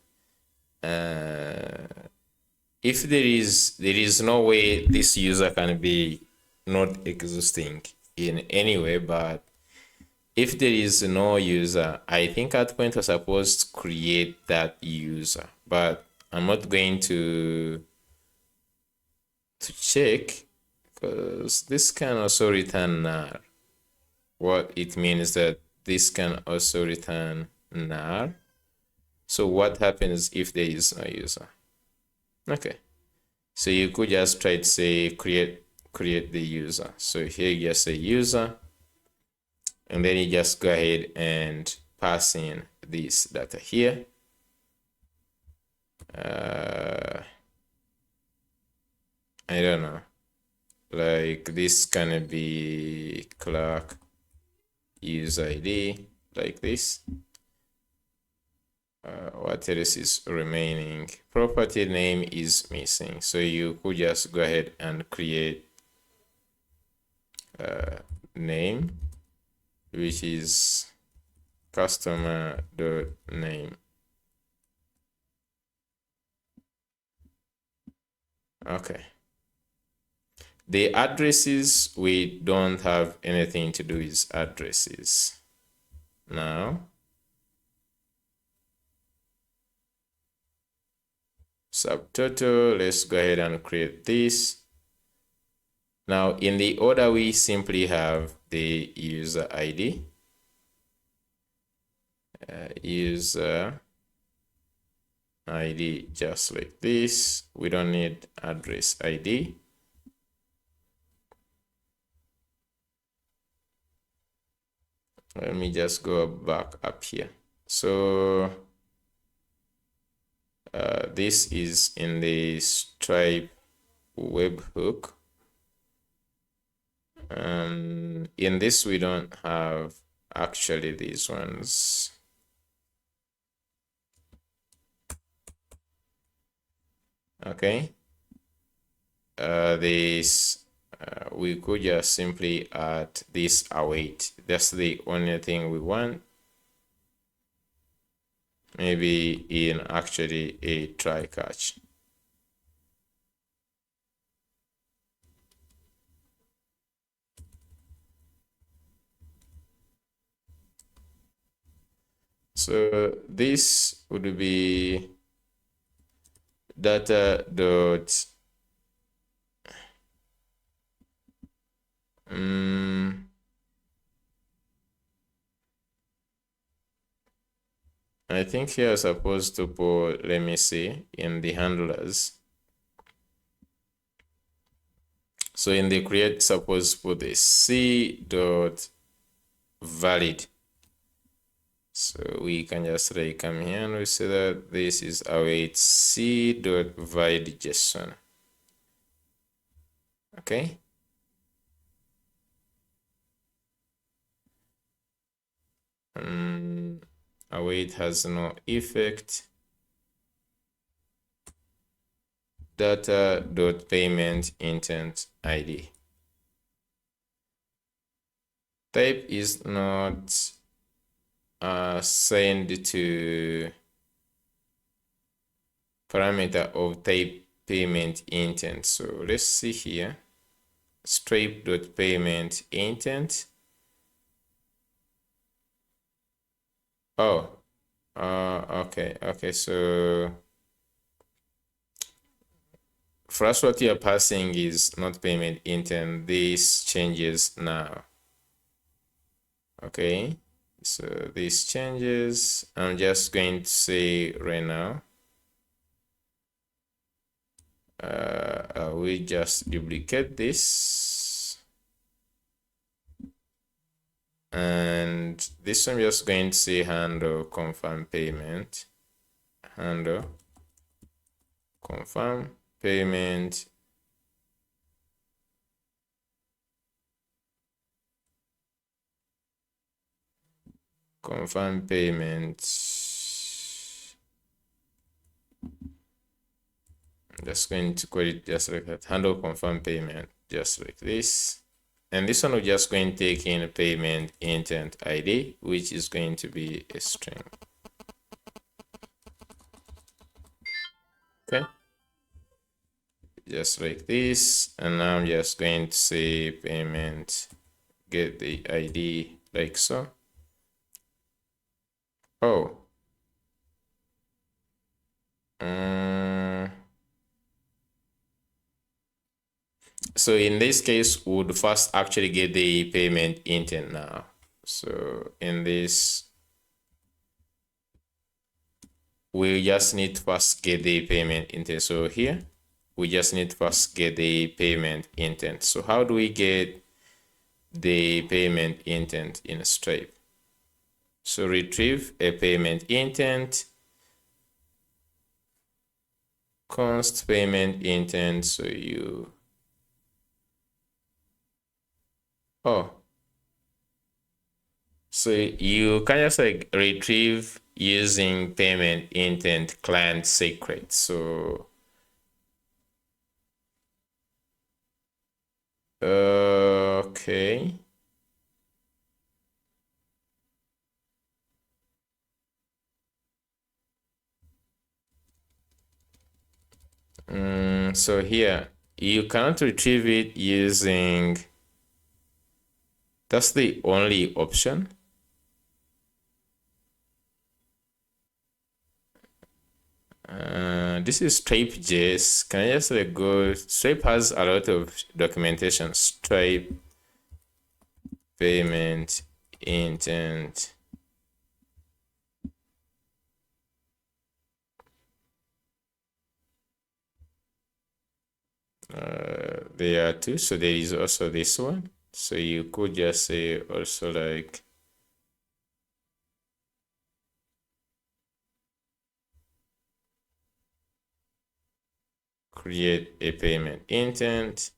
if there is no way this user can be not existing in any way, but if there is no user, I think at point we're supposed to create that user, but I'm not going to check, because this can also return null. What it means that this can also return null. So what happens if there is no user? Okay, so you could just try to say create the user. So here you just say user, and then you just go ahead and pass in this data here. I don't know, like this can be Clark user ID, like this. What else is remaining? Property name is missing, so you could just go ahead and create name, which is customer.name. Okay, the addresses, we don't have anything to do with addresses now. Subtotal, let's go ahead and create this. Now in the order, we simply have the user ID, user ID, just like this. We don't need address ID. Let me just go back up here. So this is in the Stripe webhook. In this, we don't have actually these ones. Okay. We could just simply add this await. That's the only thing we want. Maybe in actually a try catch. So this would be data dot I think here I'm supposed to put, let me see, in the handlers. So in the create, suppose put the c dot valid. So we can just like come here and we say that this is await c dot valid JSON. Okay. Await has no effect. Data dot payment intent ID. type is not sent to parameter of type payment intent. So let's see here, stripe.payment intent. Oh, okay. So first, what you're passing is not payment intent. This changes now. Okay, so this changes. I'm just going to say right now, we just duplicate this, and this I'm just going to say handle confirm payment, handle confirm payment, confirm payment. I'm just going to call it just like that, handle confirm payment, just like this. And this one we're just going to take in payment intent ID, which is going to be a string. Okay, just like this. And now I'm just going to say payment get the ID like so. Oh, so in this case, we would first actually get the payment intent now. So in this, we just need to first get the payment intent. So here, we just need to first get the payment intent. So how do we get the payment intent in Stripe? So retrieve a payment intent, const payment intent. So you, so you can just like retrieve using payment intent client secret. So okay. So here you cannot retrieve it using, that's the only option. This is Stripe.js. Can I just like go? Stripe has a lot of documentation. Stripe payment intent. There are two. So there is also this one. So you could just say also like create a payment intent.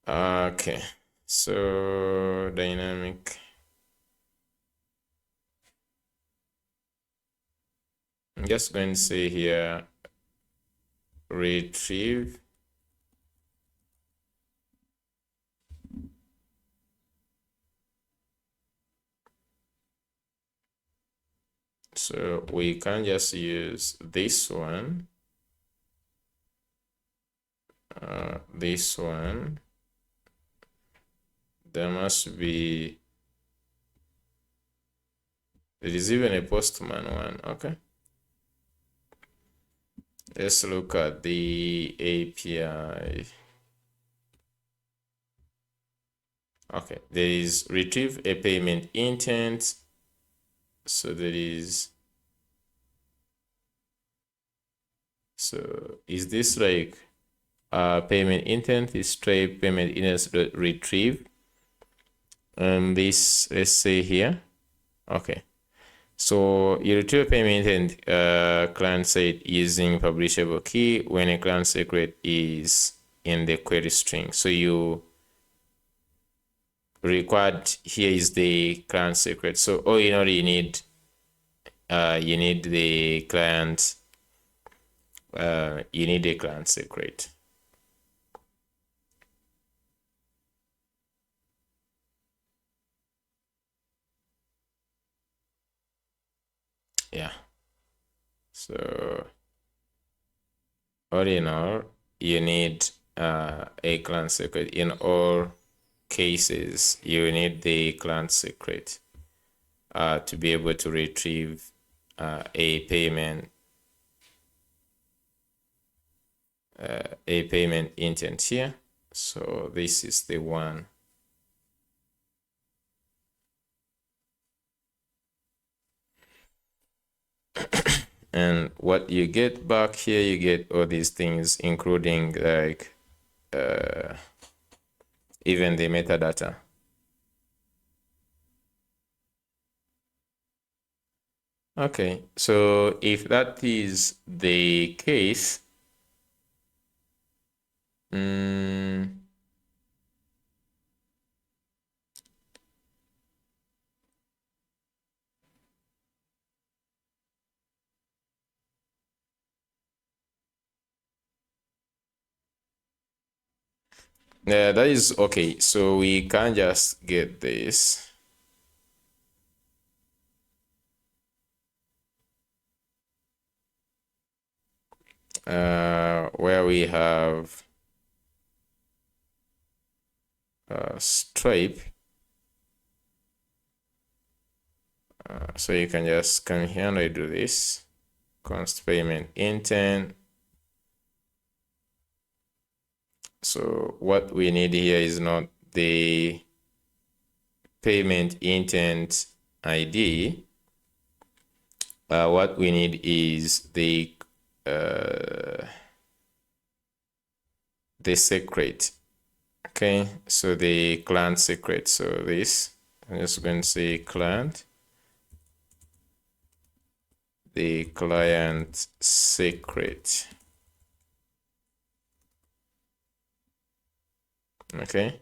Okay, so dynamic. I'm just going to say here, retrieve so we can just use this one, this one. There must be, there is even a postman one. Okay, let's look at the API. Okay, there is retrieve a payment intent. So there is, so is this like payment intent is Stripe payment intent retrieve, and this, let's say here. Okay, so you retrieve a payment intent client side using publishable key when a client secret is in the query string. So you required here is the client secret. So all you know you need the client, you need a client secret. Yeah. So all in all, you need a client secret. In all cases, you need the client secret to be able to retrieve a payment intent here. So this is the one. And what you get back here, you get all these things, including like even the metadata. Okay, so if that is the case, yeah, that is okay. So we can just get this. Where we have Stripe. So you can just come here and I do this. Const payment intent. So what we need here is not the payment intent ID. What we need is the secret. Okay, so the client secret. So this, I'm just going to say client, the client secret. Okay,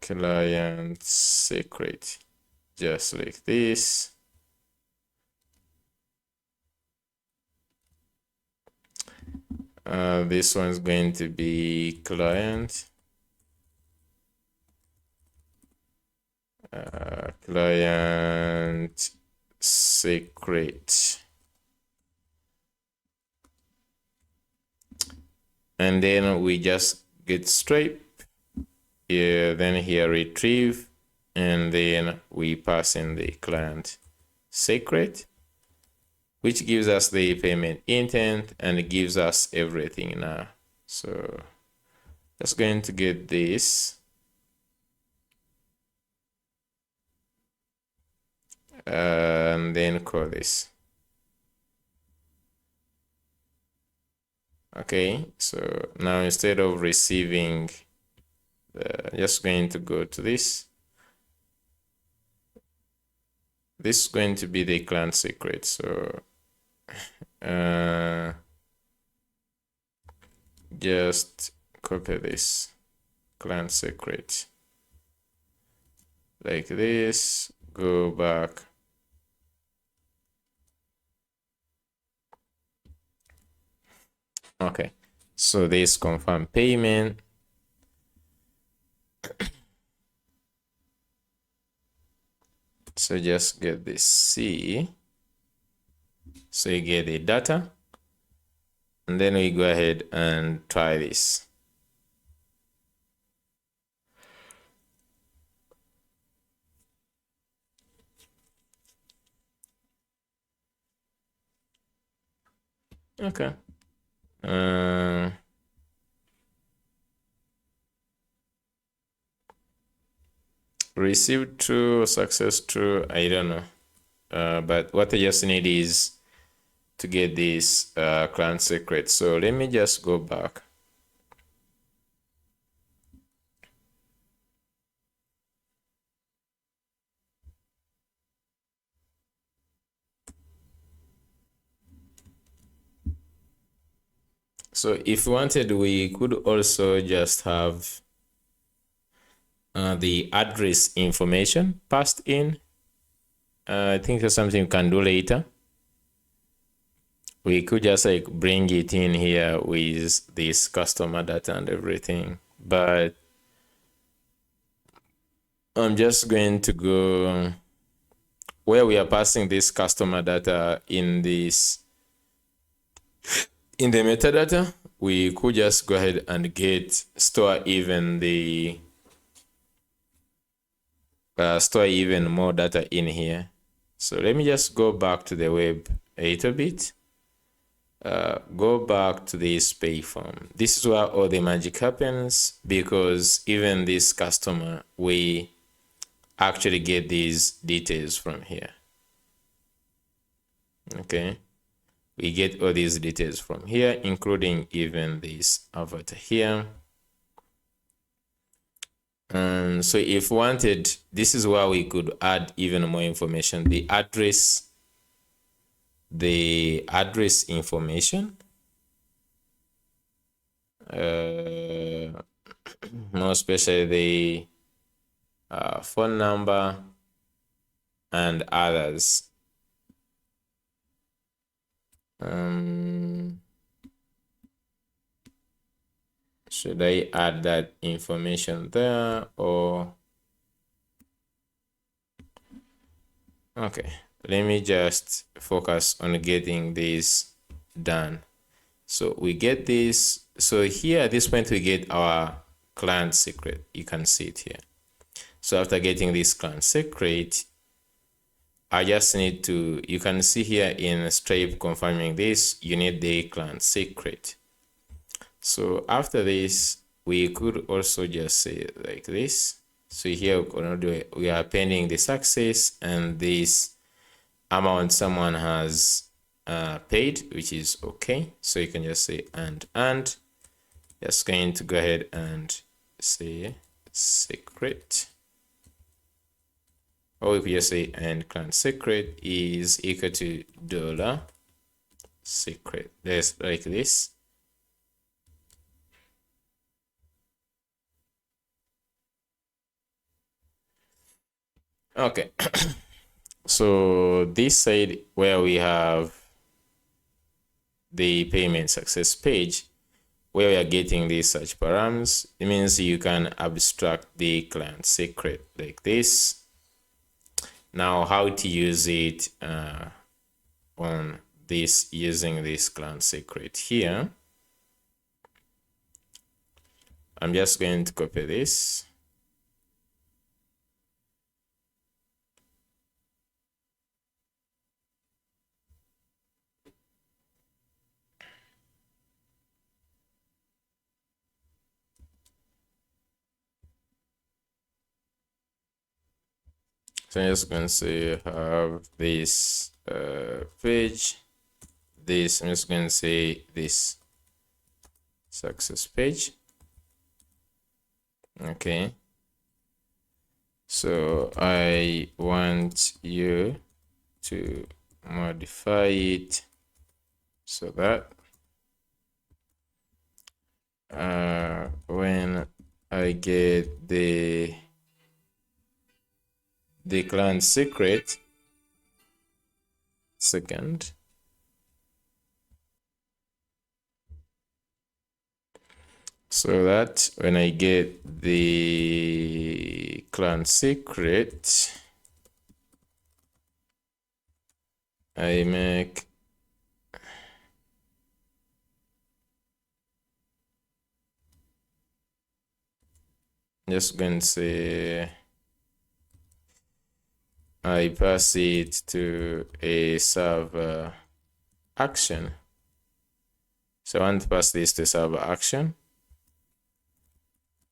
client secret, just like this. This one's going to be client, client secret, and then we just get Stripe here, then here retrieve, and then we pass in the client secret, which gives us the payment intent and it gives us everything now. So just going to get this. And then call this. Okay, so now instead of receiving, just going to go to this. This is going to be the client secret. So just copy this client secret like this, go back. Okay, so this confirm payment. So just get this C. So you get the data. And then we go ahead and try this. Okay. Received true, success true, I don't know. But what I just need is to get this client secret. So let me just go back. So if we wanted, we could also just have the address information passed in. I think that's something we can do later. We could just like bring it in here with this customer data and everything, but I'm just going to go where we are passing this customer data in this, in the metadata, we could just go ahead and store even more data in here. So let me just go back to the web a little bit. Go back to this pay form. This is where all the magic happens, because even this customer, we actually get these details from here. Okay, we get all these details from here, including even this avatar here. And so if wanted, this is where we could add even more information, the address information, more especially the phone number and others. Should I add that information there, or okay, let me just focus on getting this done. So we get this. So here at this point we get our client secret. You can see it here. So after getting this client secret, I just need to, you can see here in Stripe confirming this, you need the client secret. So after this, we could also just say like this. So here we are pending the success and this amount someone has paid, which is okay. So you can just say and just going to go ahead and say secret. Or we could just say and client secret is equal to $secret. There's like this. Okay. So this side where we have the payment success page, where we are getting these search params, it means you can abstract the client secret like this. Now how to use it on this, using this client secret here, I'm just going to copy this. So I'm just going to say have this page, this, I'm just going to say this success page. Okay, so I want you to modify it so that when I get the client secret, second, so that when I get the client secret, I make just going to say I pass it to a server action. So I want to pass this to server action,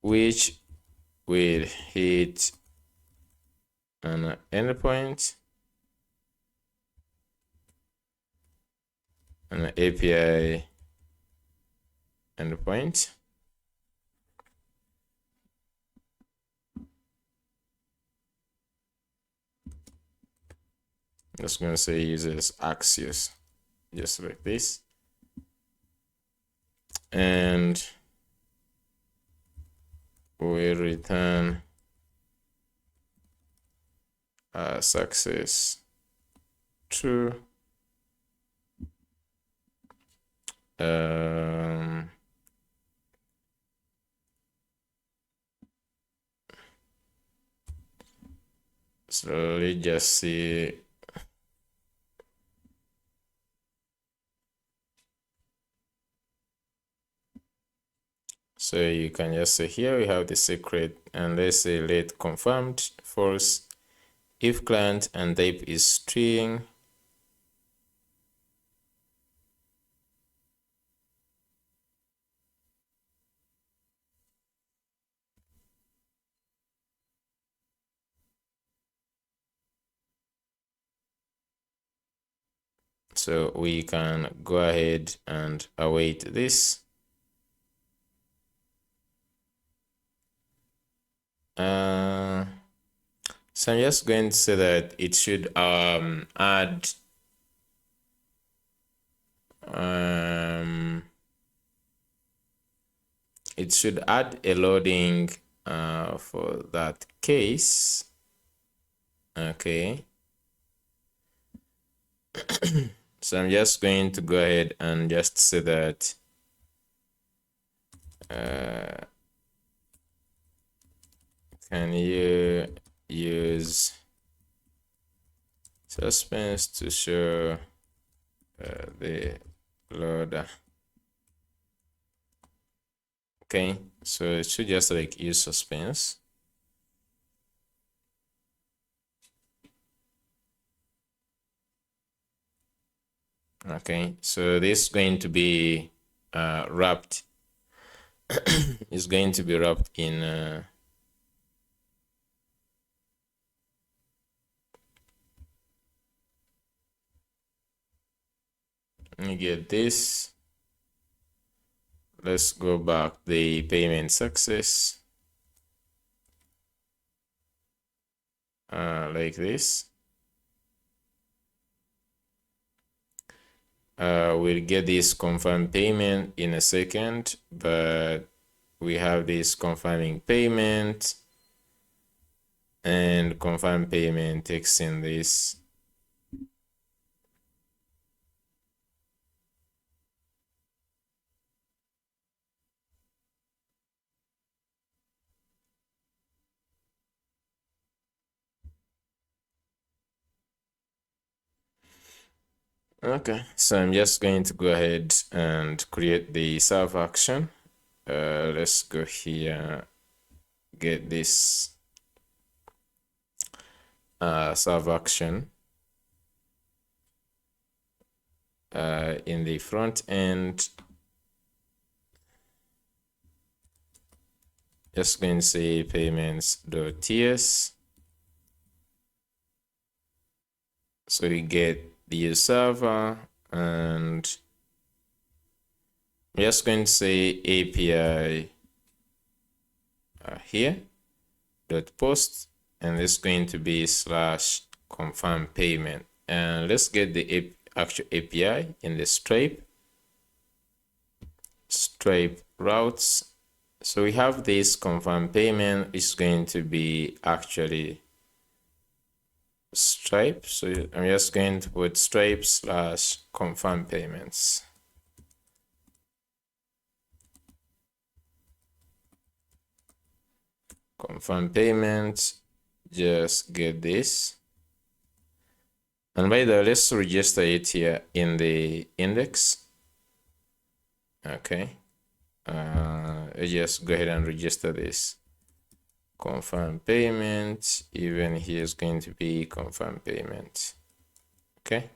which will hit an endpoint, an API endpoint. I'm just going to say users access, just like this. And we return success true. So let's just see. So you can just say here we have the secret, and let's say let confirmed false if client and type is string. So we can go ahead and await this. So I'm just going to say that it should add it should add a loading for that case. Okay. So I'm just going to go ahead and just say that can you use suspense to show the loader? Okay, so it should just like use suspense. Okay, so this is going to be wrapped. Is going to be wrapped in let me get this. Let's go back the payment success like this. We'll get this confirm payment in a second, but we have this confirming payment and confirm payment text in this. Okay, so I'm just going to go ahead and create the serve action. Let's go here, get this serve action in the front end. Just going to say payments.ts. So we get the server, and I'm just going to say API here dot post, and it's going to be slash confirm payment. And let's get the actual API in the stripe routes. So we have this confirm payment is going to be actually stripe. So I'm just going to put stripe slash confirm payments. Confirm payments, just get this. And by the way, let's register it here in the index. Okay. Just go ahead and register this. Confirm payment, even here is going to be confirm payment. Okay,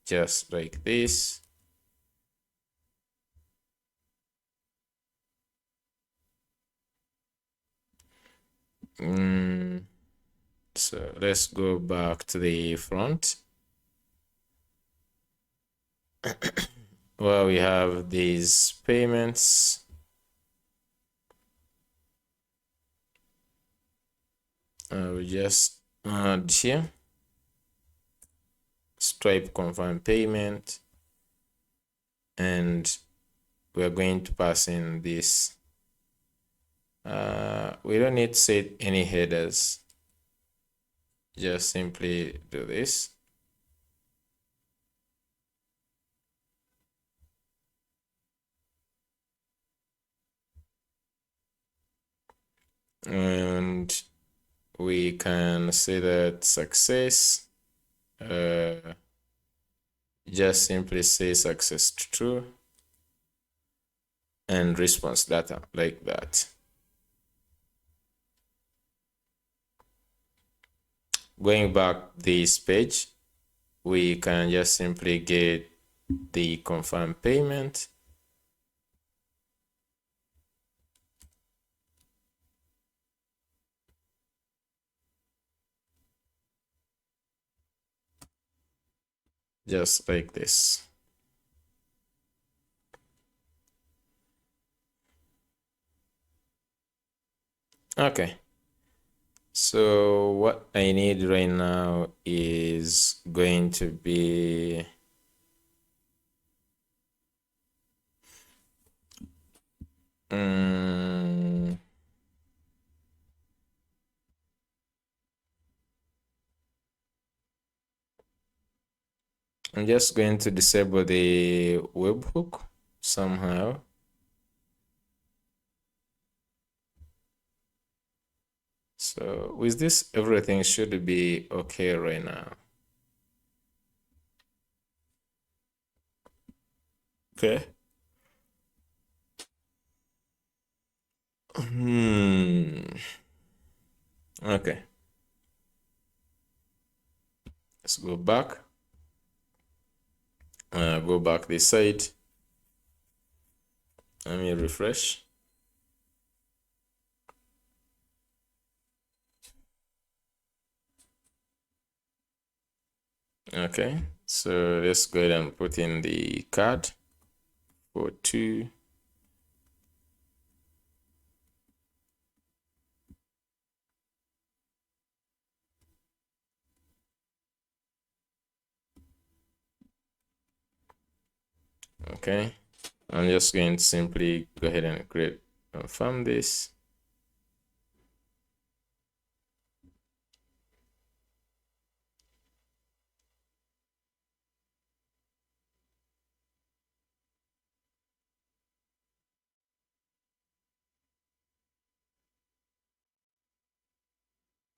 just like this. So let's go back to the front. Well, we have these payments. We just add here stripe confirm payment, and we're going to pass in this. We don't need to set any headers. Just simply do this. And we can say that success, just simply say success true and response data like that. Going back this page, we can just simply get the confirm payment. Just like this. Okay. So what I need right now is going to be I'm just going to disable the webhook somehow. So with this, everything should be okay right now. Okay. Okay. Let's go back. Go back this side. Let me refresh. Okay, so let's go ahead and put in the card for 2. Okay, I'm just going to simply go ahead and confirm this.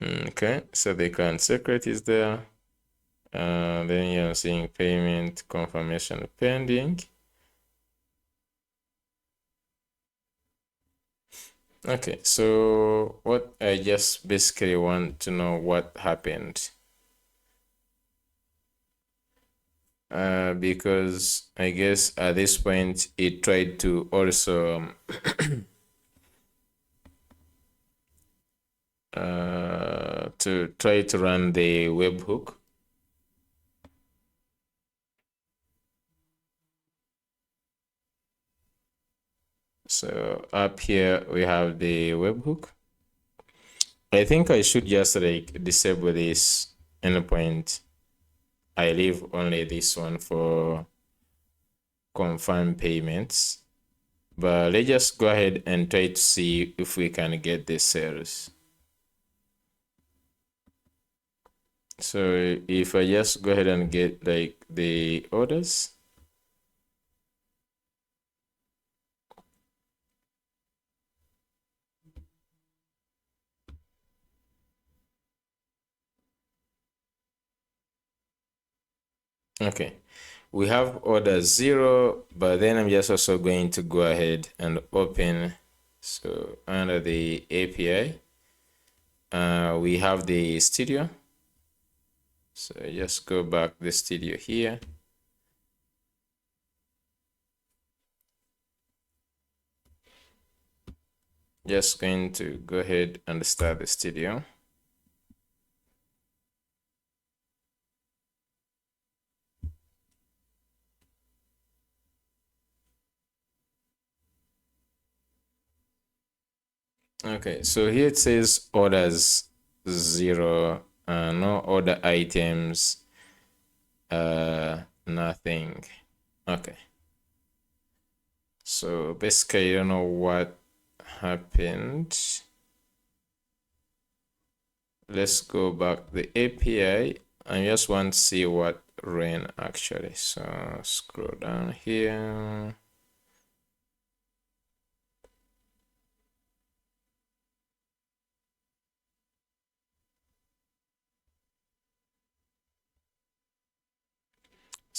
Okay, so the current secret is there. Then you're seeing payment confirmation pending. Okay, so what I just basically want to know what happened. Because I guess at this point it tried to also to try to run the webhook. So up here we have the webhook. I think I should just like disable this endpoint. I leave only this one for confirm payments. But let's just go ahead and try to see if we can get the sales. So if I just go ahead and get like the orders. Okay, we have order 0, but then I'm just also going to go ahead and open. So under the API, we have the studio. So just go back the studio here. Just going to go ahead and start the studio. Okay, so here it says orders 0, no order items, nothing. Okay. So basically, I don't know what happened. Let's go back the API. I just want to see what ran actually. So scroll down here.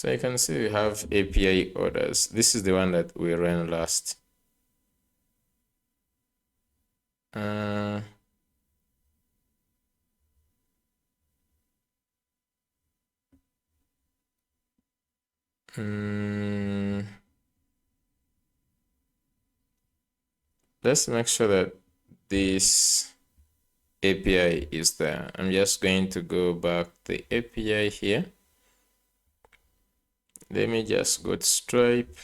So you can see we have API orders. This is the one that we ran last. Let's make sure that this API is there. I'm just going to go back to the API here. Let me just go to Stripe.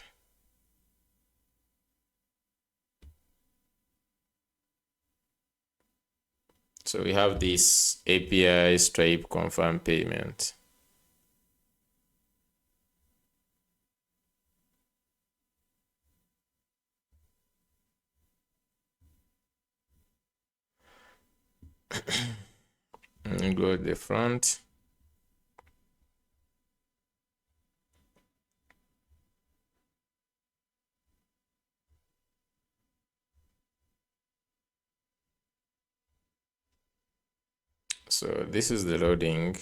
So we have this API Stripe confirm payment. And go to the front. So this is the loading,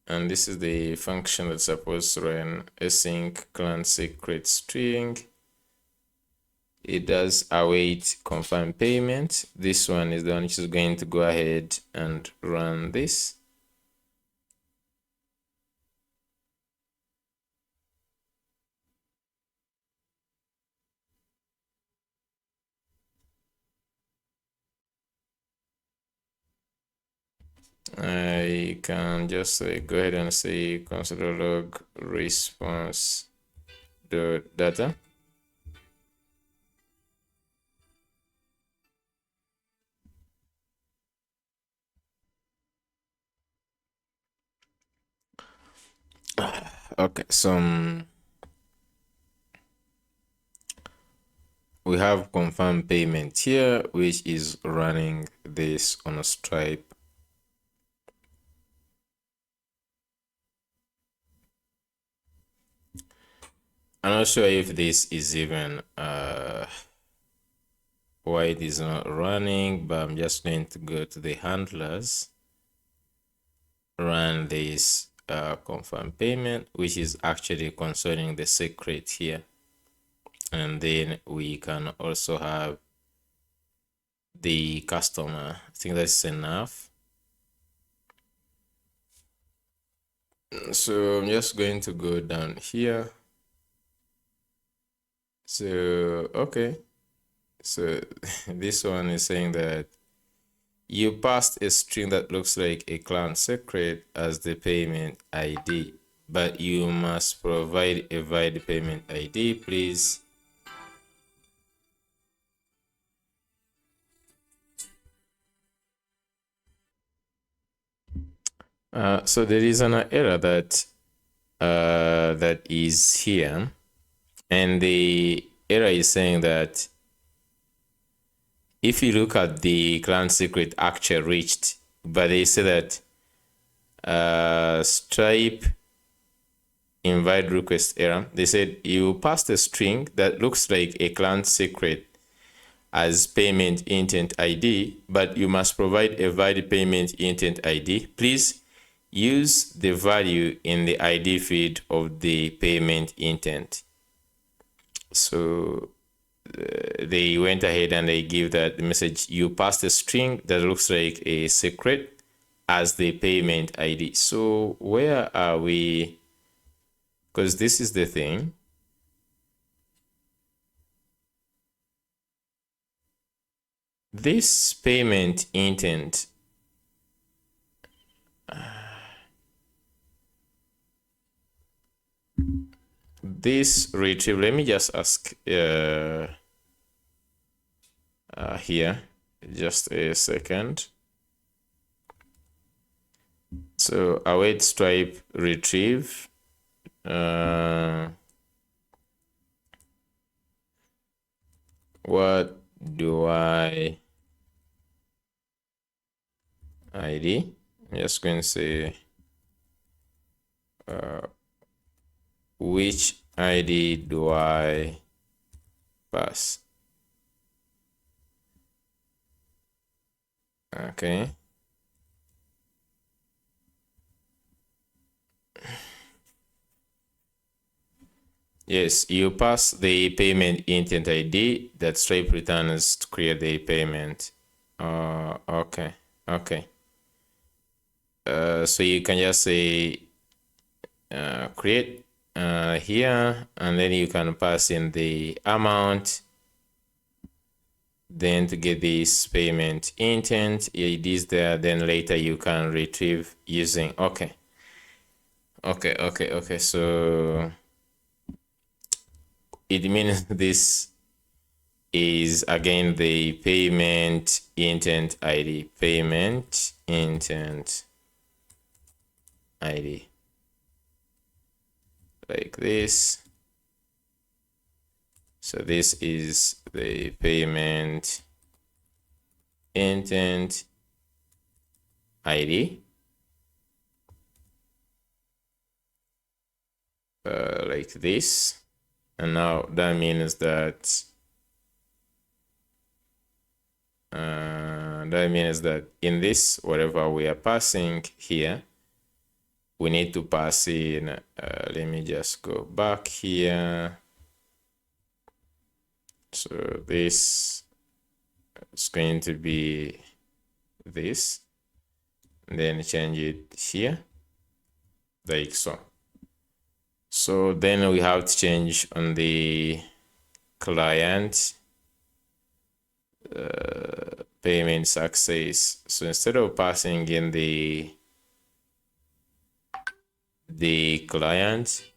and this is the function that's supposed to run async client secret string. It does await confirm payment. This one is the one which is going to go ahead and run this. I can just go ahead and say console log response data. Okay, so we have confirmed payment here, which is running this on a Stripe. I'm not sure if this is even why it is not running, but I'm just going to go to the handlers, run this confirm payment, which is actually concerning the secret here. And then we can also have the customer. I think that's enough. So I'm just going to go down here. So, okay. So this one is saying that you passed a string that looks like a client secret as the payment ID, but you must provide a valid payment ID, please. So there is an error that that is here, and the error is saying that if you look at the client secret actually reached, but they say that Stripe invite request error. They said you passed a string that looks like a client secret as payment intent ID, but you must provide a valid payment intent ID. Please use the value in the ID field of the payment intent. So they went ahead and they give that the message, you passed a string that looks like a secret as the payment ID. So where are we? Because this is the thing. This payment intent, this retrieve, let me just ask here, just a second. So await Stripe retrieve. What do I ID? I'm just going to say which ID do I pass? Okay. Yes, you pass the payment intent ID that Stripe returns to create the payment. Okay, okay. So you can just say create here, and then you can pass in the amount. Then to get this payment intent, it is there. Then later you can retrieve using. Okay. So it means this is again the payment intent ID, payment intent ID, like this. So this is the payment intent ID, like this. And now that means that in this, whatever we are passing here, we need to pass in, let me just go back here. So this is going to be this, and then change it here, like so. So then we have to change on the client payment success. So instead of passing in the client,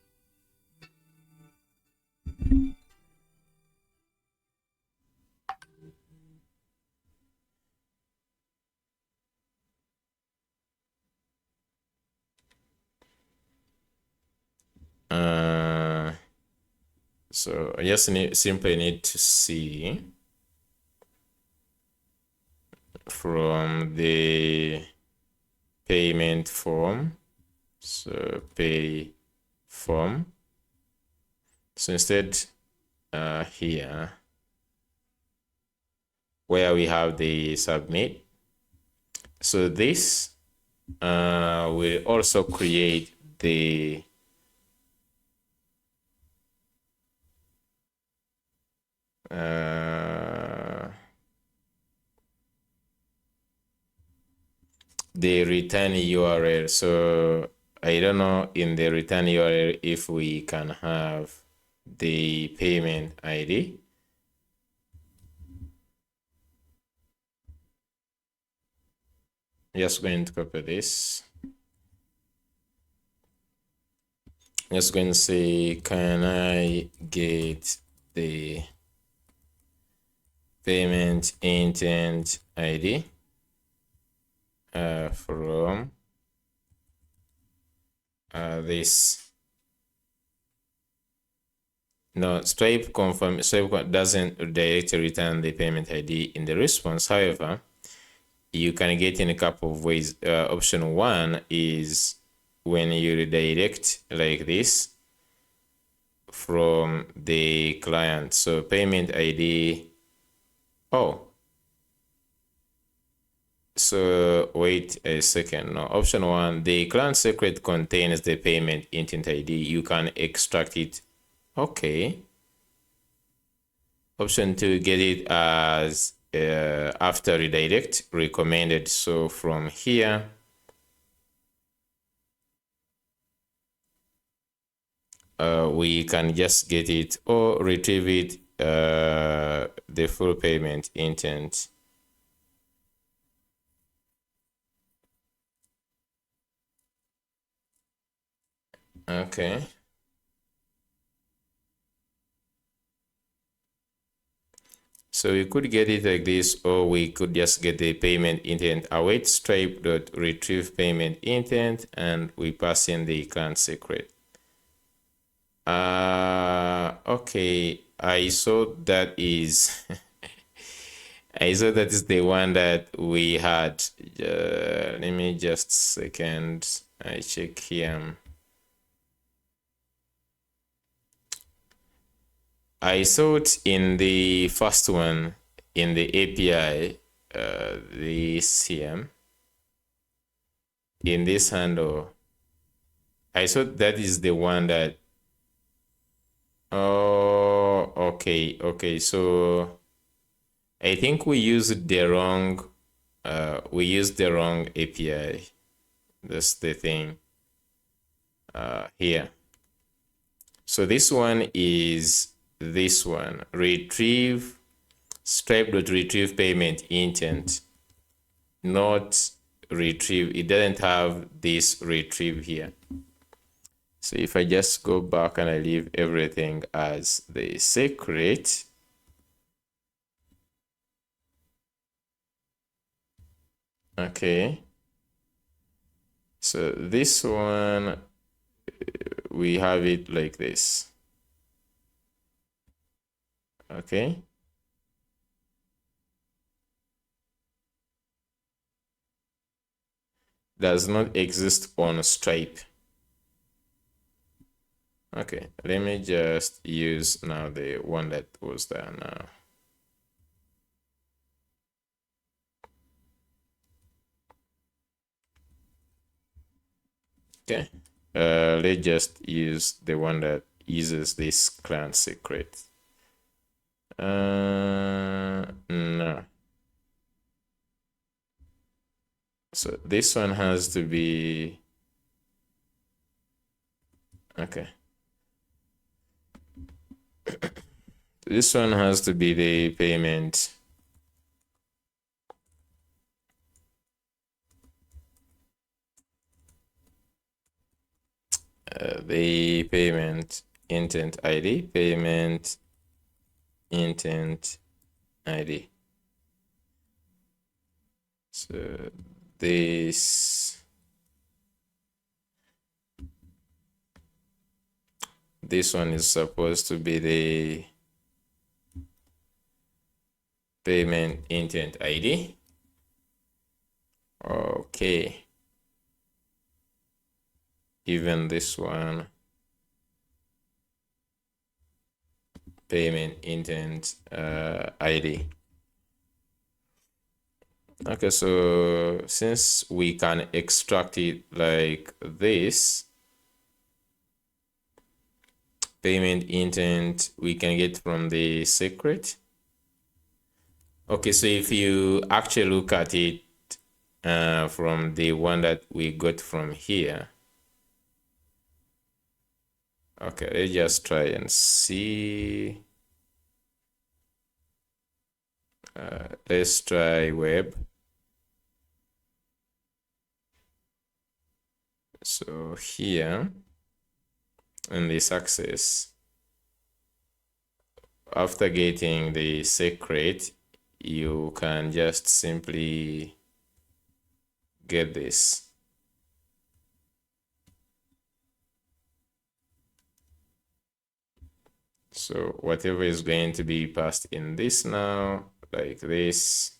so I just simply need to see from the payment form. So pay form. So instead, here where we have the submit. So this will also create the return URL. So I don't know in the return URL if we can have the payment ID. Just going to copy this. Just going to say, can I get the payment intent ID from this? No, Stripe doesn't directly return the payment ID in the response. However, you can get in a couple of ways. Option one is when you redirect like this from the client. So payment ID. Oh, so wait a second. No, option one, the client secret contains the payment intent ID. You can extract it. Okay. Option two, get it as after redirect recommended. So from here, we can just get it or retrieve it, the full payment intent. Okay. So we could get it like this, or we could just get the payment intent await stripe.retrieve payment intent, and we pass in the client secret. Okay, I saw that is I saw that is the one that we had. Let me just second. I check here. I saw it in the first one in the API, the CM. In this handle, I saw that is the one that Oh, okay. So I think we used the wrong API. That's the thing here. So this one is this one, retrieve stripe.retrieve payment intent, not retrieve. It doesn't have this retrieve here. So if I just go back and I leave everything as the secret, okay. So this one, we have it like this. Okay. Does not exist on Stripe. Okay, let me just use now the one that was there now. Okay, let's just use the one that uses this client secret. No. So this one has to be, okay. This one has to be the payment. The payment intent ID, payment intent ID. So this one is supposed to be the payment intent ID. Okay. Even this one, payment intent ID. Okay, so since we can extract it like this, payment intent we can get from the secret. Okay, so if you actually look at it from the one that we got from here, okay, let's just try and see. Let's try web. So here in the success, after getting the secret, you can just simply get this. So whatever is going to be passed in this now, like this,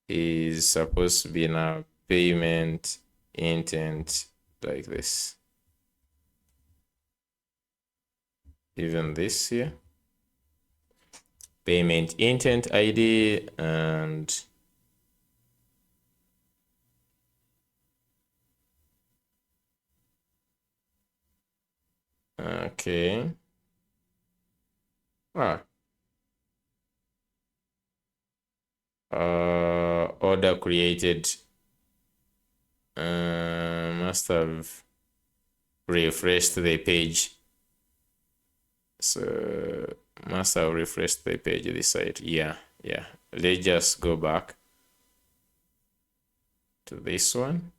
is supposed to be now payment intent like this. Even this here, payment intent ID, and okay. Order created must have refreshed the page. So must have refreshed the page of the site. Yeah. Let's just go back to this one.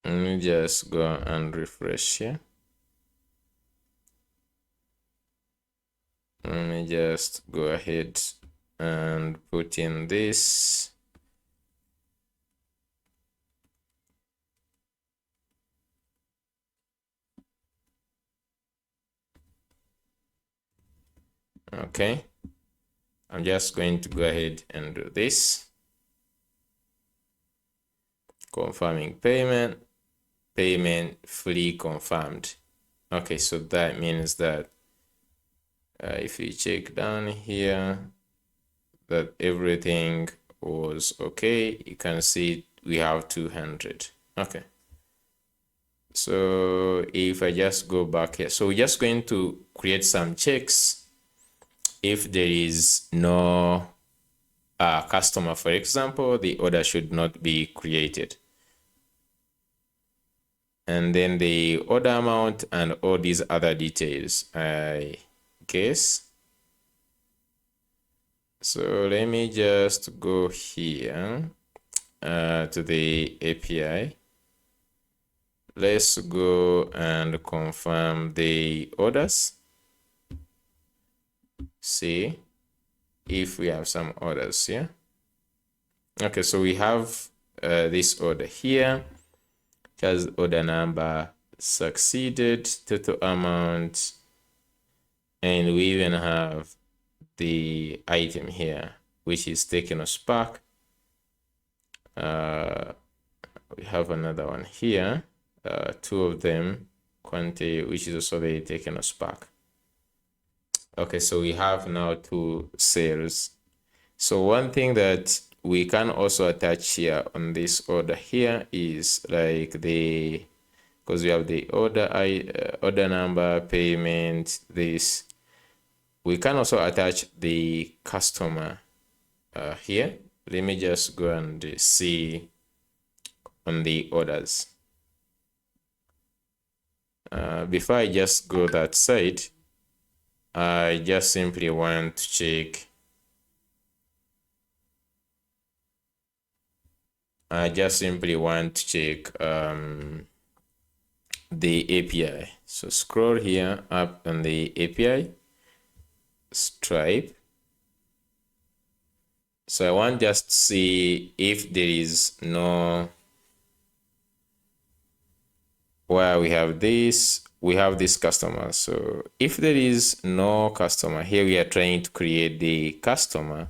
Let me just go and refresh here. Let me just go ahead and put in this. Okay. I'm just going to go ahead and do this. Confirming payment fully confirmed. Okay, so that means that If you check down here that everything was okay, you can see we have 200. Okay, so if I just go back here, so we're just going to create some checks. If there is no customer, for example, the order should not be created. And then the order amount and all these other details, I guess. So let me just go here to the API. Let's go and confirm the orders. See if we have some orders here. Okay, so we have this order here. Has order number, succeeded, total amount, and we even have the item here, which is taken a Spark. We have another one here, two of them, quantity, which is also the taken a Spark. Okay, so we have now two sales. So one thing that we can also attach here on this order here is like the, because we have the order number, payment, this. We can also attach the customer here. Let me just go and see on the orders. Before I just go that side, I just simply want to check. I just simply want to check the API. So scroll here up on the API, Stripe. So I want just to see if there is no, where we have this customer. So if there is no customer here, we are trying to create the customer,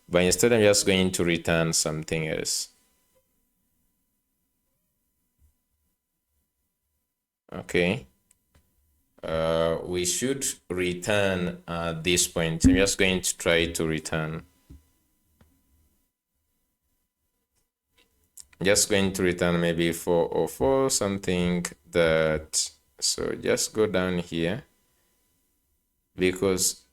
but instead I'm just going to return something else. Okay, we should return at this point. I'm just going to try to return. Just going to return maybe 404 something that, so just go down here because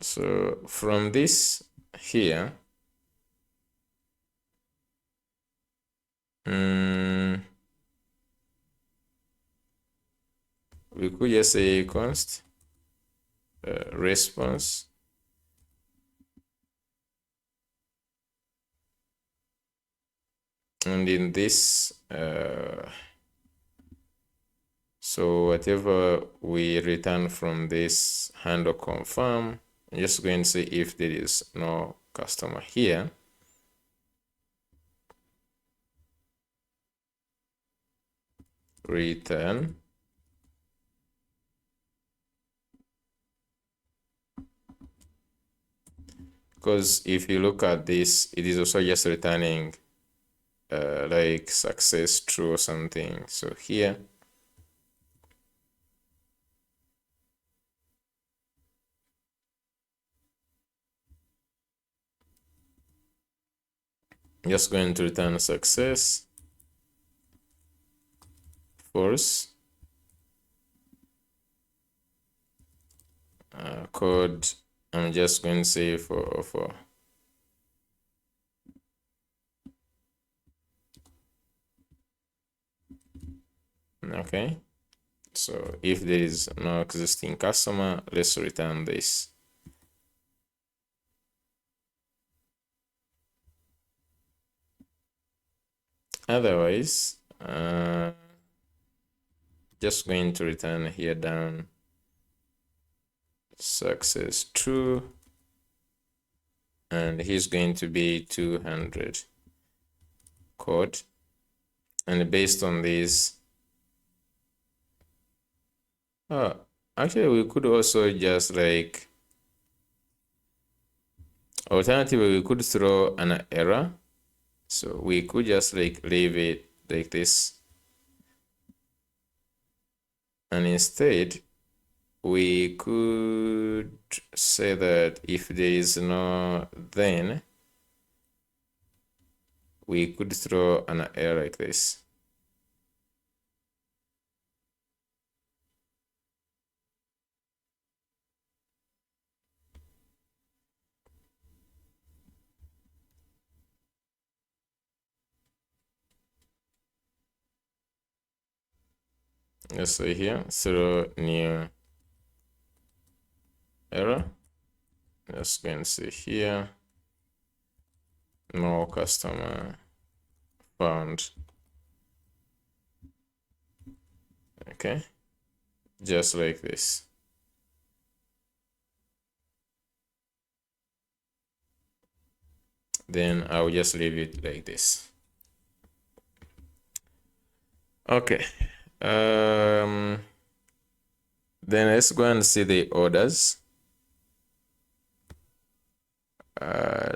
so from this here, we could just say const response and in this so whatever we return from this handle confirm, I'm just going to see if there is no customer here. Return. Because if you look at this, it is also just returning like success true or something. So here, I'm just going to return success, false, code. I'm just going to say for okay. So if there is no existing customer, let's return this. Otherwise, just going to return here down success true, and he's going to be 200 code, and based on this, actually we could also just like Alternatively, we could throw an error. So we could just like leave it like this. And instead, we could say that if there is no then, we could throw an error like this. Let's say here, throw new error. Let's go and see here, no customer found. Okay, just like this. Then I'll just leave it like this. Okay. Then let's go and see the orders.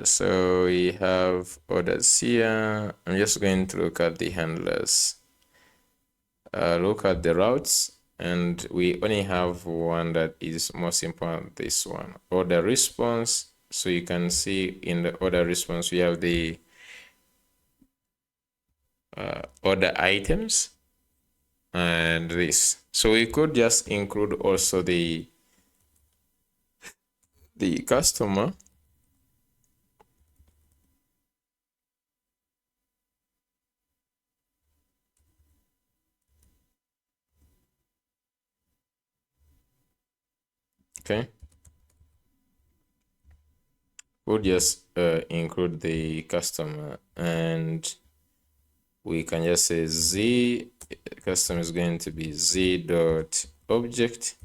So we have orders here. I'm just going to look at the handlers. Look at the routes, and we only have one that is most important, this one, order response. So you can see in the order response, we have the order items and this. So we could just include also the customer. Okay. We'll just include the customer, and we can just say z customer is going to be z dot object,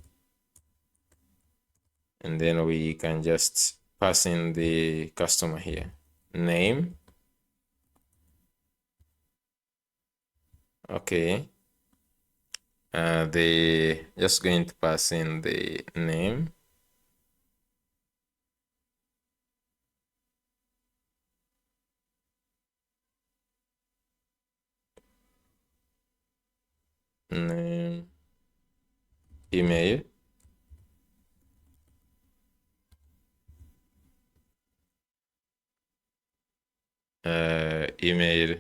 and then we can just pass in the customer here, name. Okay. They just going to pass in the name. Name, email, email,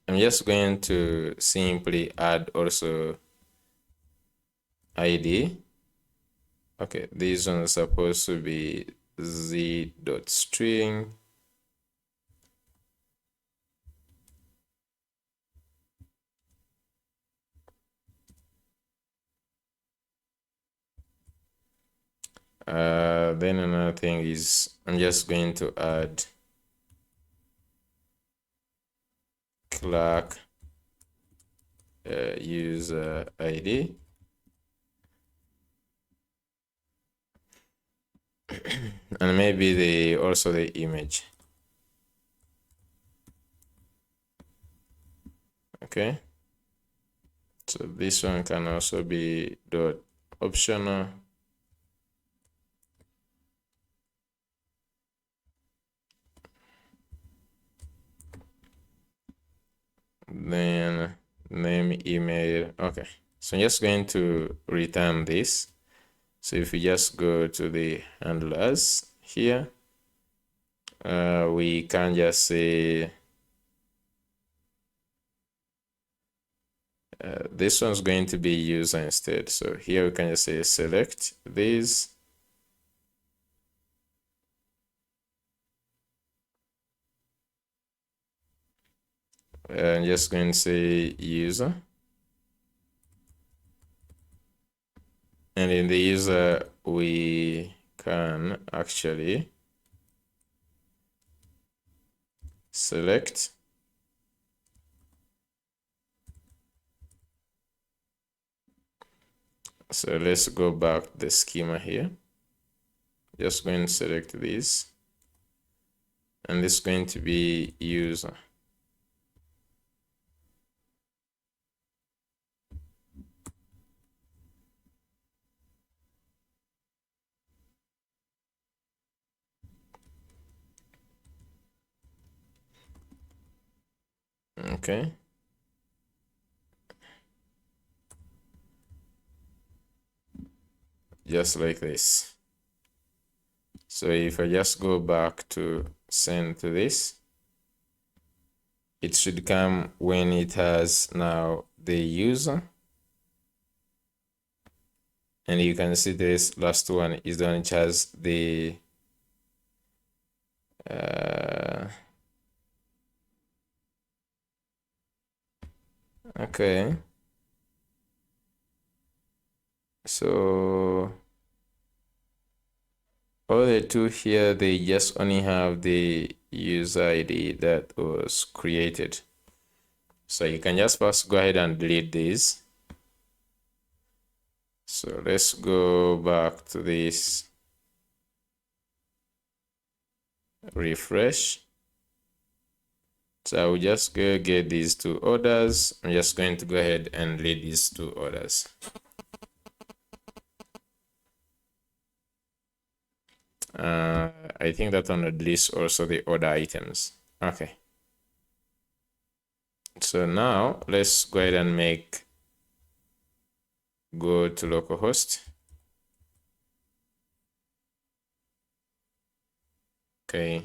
I'm just going to simply add also ID. Okay, this one is supposed to be z dot string. Then another thing is I'm just going to add clerk user ID. And maybe the image. Okay. So this one can also be dot optional. Then name, email. Okay. So I'm just going to return this. So if we just go to the handlers here, we can just say this one's going to be user instead. So here we can just say select this. And just going to say user. And in the user, we can actually select so let's go back to the schema here. Just going to select this, and this is going to be user. Okay. Just like this. So if I just go back to send to this, it should come when it has now the user. And you can see this last one is the one which has the okay. So all the two here, they just only have the user ID that was created. So you can just first go ahead and delete these. So let's go back to this, refresh. So I will just go get these two orders. I'm just going to go ahead and delete these two orders. I think that on the list also the order items. Okay. So now let's go ahead and go to localhost. Okay.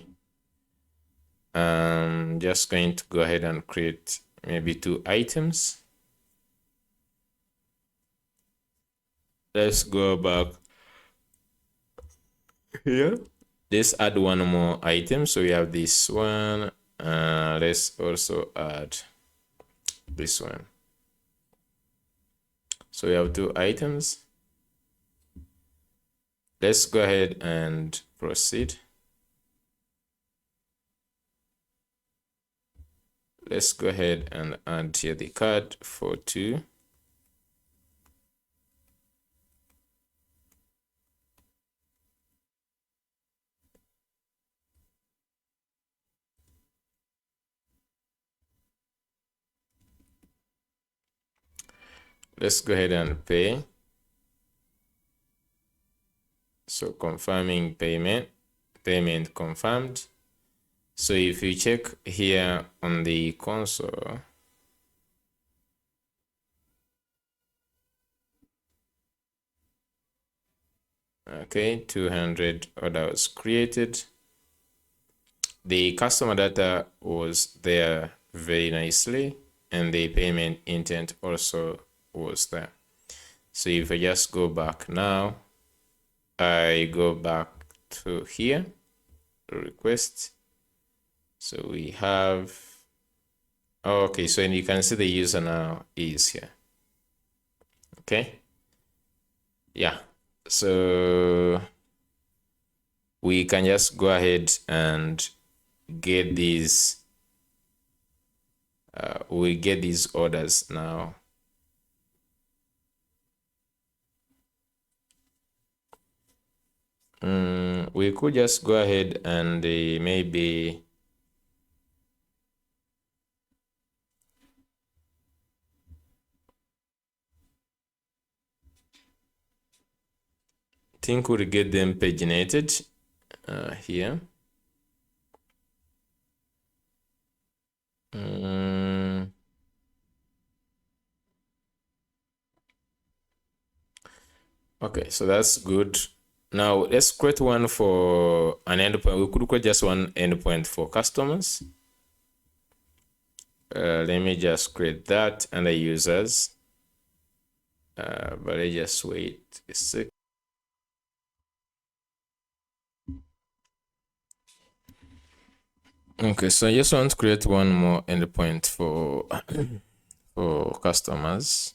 I'm just going to go ahead and create maybe 2 items. Let's go back here. Let's add one more item. So we have this one. Let's also add this one. So we have 2 items. Let's go ahead and proceed. Let's go ahead and add here the card for 2. Let's go ahead and pay. So confirming payment confirmed. So if you check here on the console, okay, 200 order was created. The customer data was there very nicely, and the payment intent also was there. So if I just go back now, I go back to here, request. So we have, okay, so and you can see the user now is here. Okay. Yeah. So we can just go ahead and get these. We get these orders now. We could just go ahead and maybe think we'll get them paginated here. Okay, so that's good. Now let's create one for an endpoint. We could create just one endpoint for customers. Let me just create that under users. But let's just wait a sec. Okay, so I just want to create one more endpoint for for customers.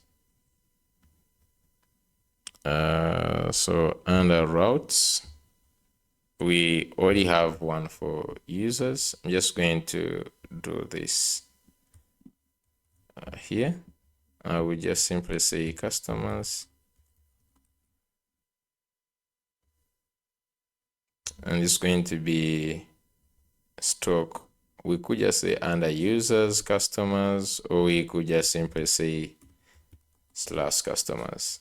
So under routes, we already have one for users. I'm just going to do this here. I will just simply say customers, and it's going to be stock. We could just say under users, customers, or we could just simply say / customers.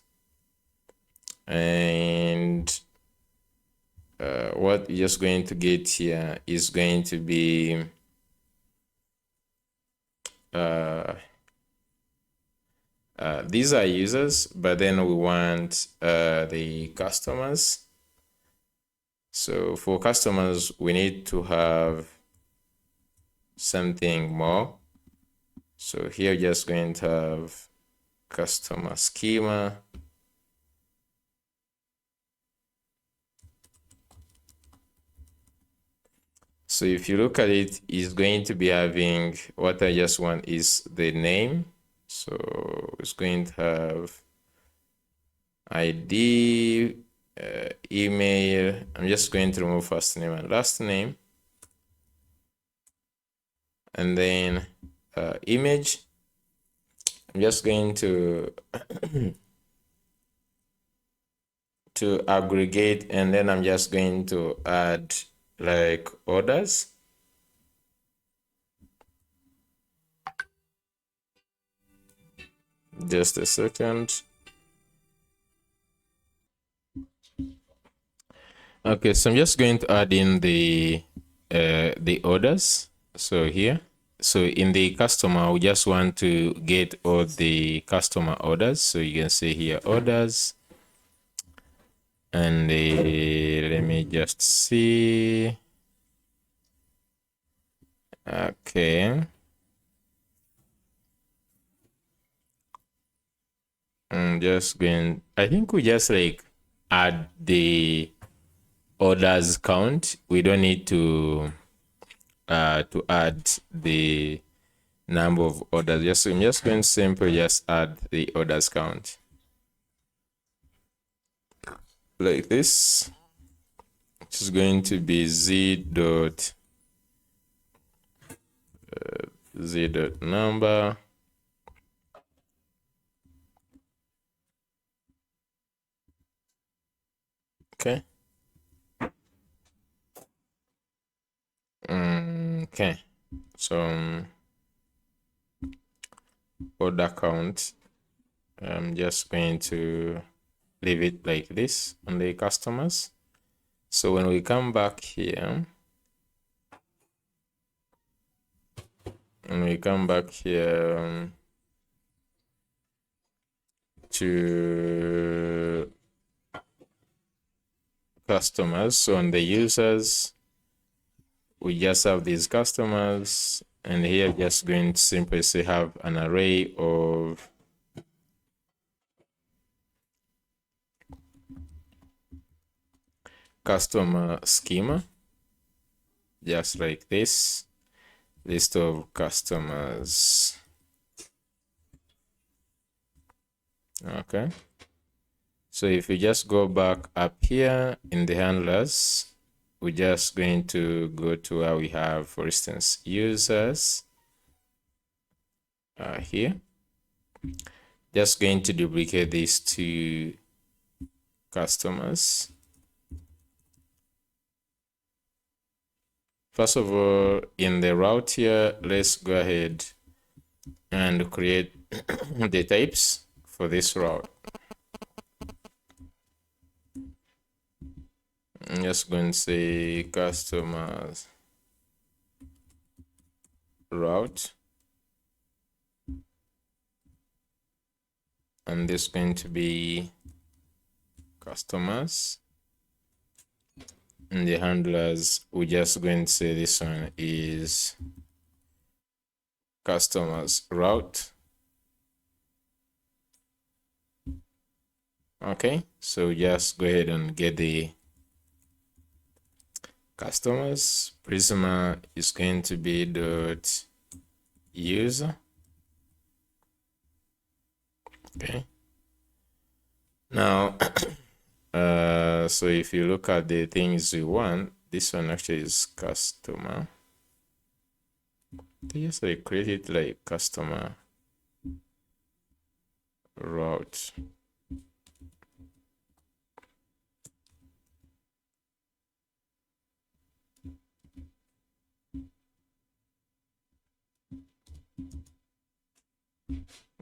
And what you're just going to get here is going to be these are users, but then we want the customers. So for customers, we need to have something more. So here, just going to have customer schema. So if you look at it, it's going to be having, what I just want is the name. So it's going to have ID, email. I'm just going to remove first name and last name. And then image. I'm just going to to aggregate, and then I'm just going to add like orders. Just a second. Okay, so I'm just going to add in the orders. So here, so in the customer, we just want to get all the customer orders. So you can see here orders, and let me just see. Okay. I'm just going, I think we just like add the orders count. We don't need to add the number of orders. I'm just going to simply just add the orders count like this, which is going to be z dot number. Okay. Okay. So order count, I'm just going to leave it like this on the customers. So when we come back here, to customers, so on the users, we just have these customers, and here just going to simply say have an array of customer schema, just like this, list of customers. Okay, so if you just go back up here in the handlers, we're just going to go to where we have, for instance, users here. Just going to duplicate these two customers. First of all, in the route here, let's go ahead and create the types for this route. I'm just going to say customers route, and this is going to be customers. And the handlers, we're just going to say this one is customers route. Okay, so just go ahead and get the customers. Prisma is going to be dot user. Okay, now so if you look at the things we want, this one actually is customer. They just like create it like customer route.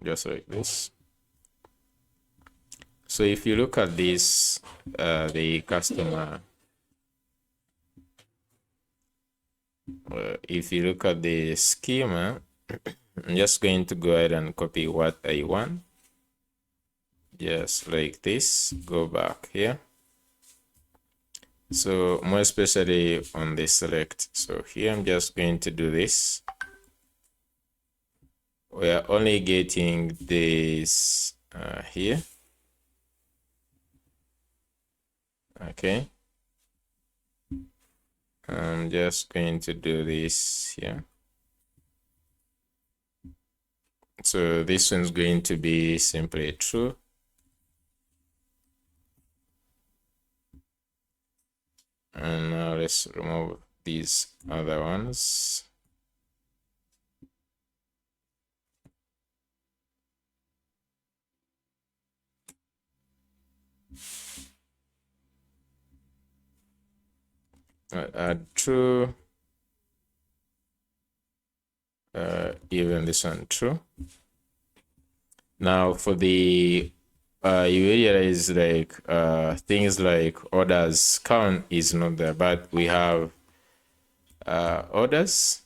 Just like this. So if you look at this, the customer, if you look at the schema, I'm just going to go ahead and copy what I want, just like this. Go back here. So more especially on the select. So here I'm just going to do this. We are only getting this here. Okay. I'm just going to do this here. So this one's going to be simply true. And now let's remove these other ones. Add true. Even this one true. Now for the you realize like things like orders count is not there, but we have orders.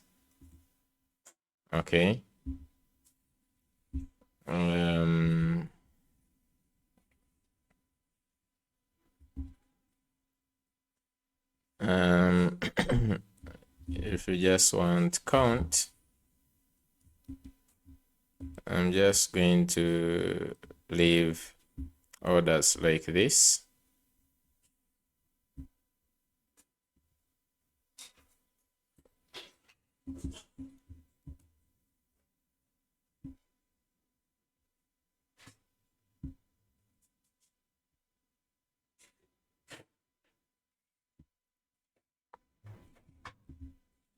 Okay. If you just want count, I'm just going to leave orders like this.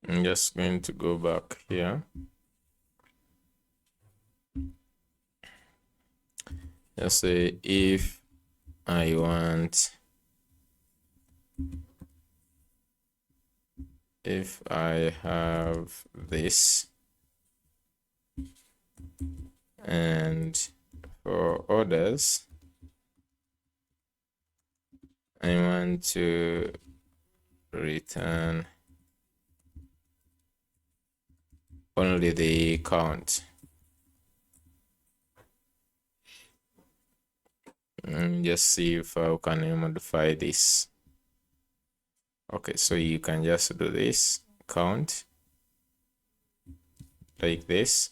I'm just going to go back here. Just say if I want, if I have this, and for orders, I want to return only the count. And just see if I can modify this. Okay, so you can just do this count like this.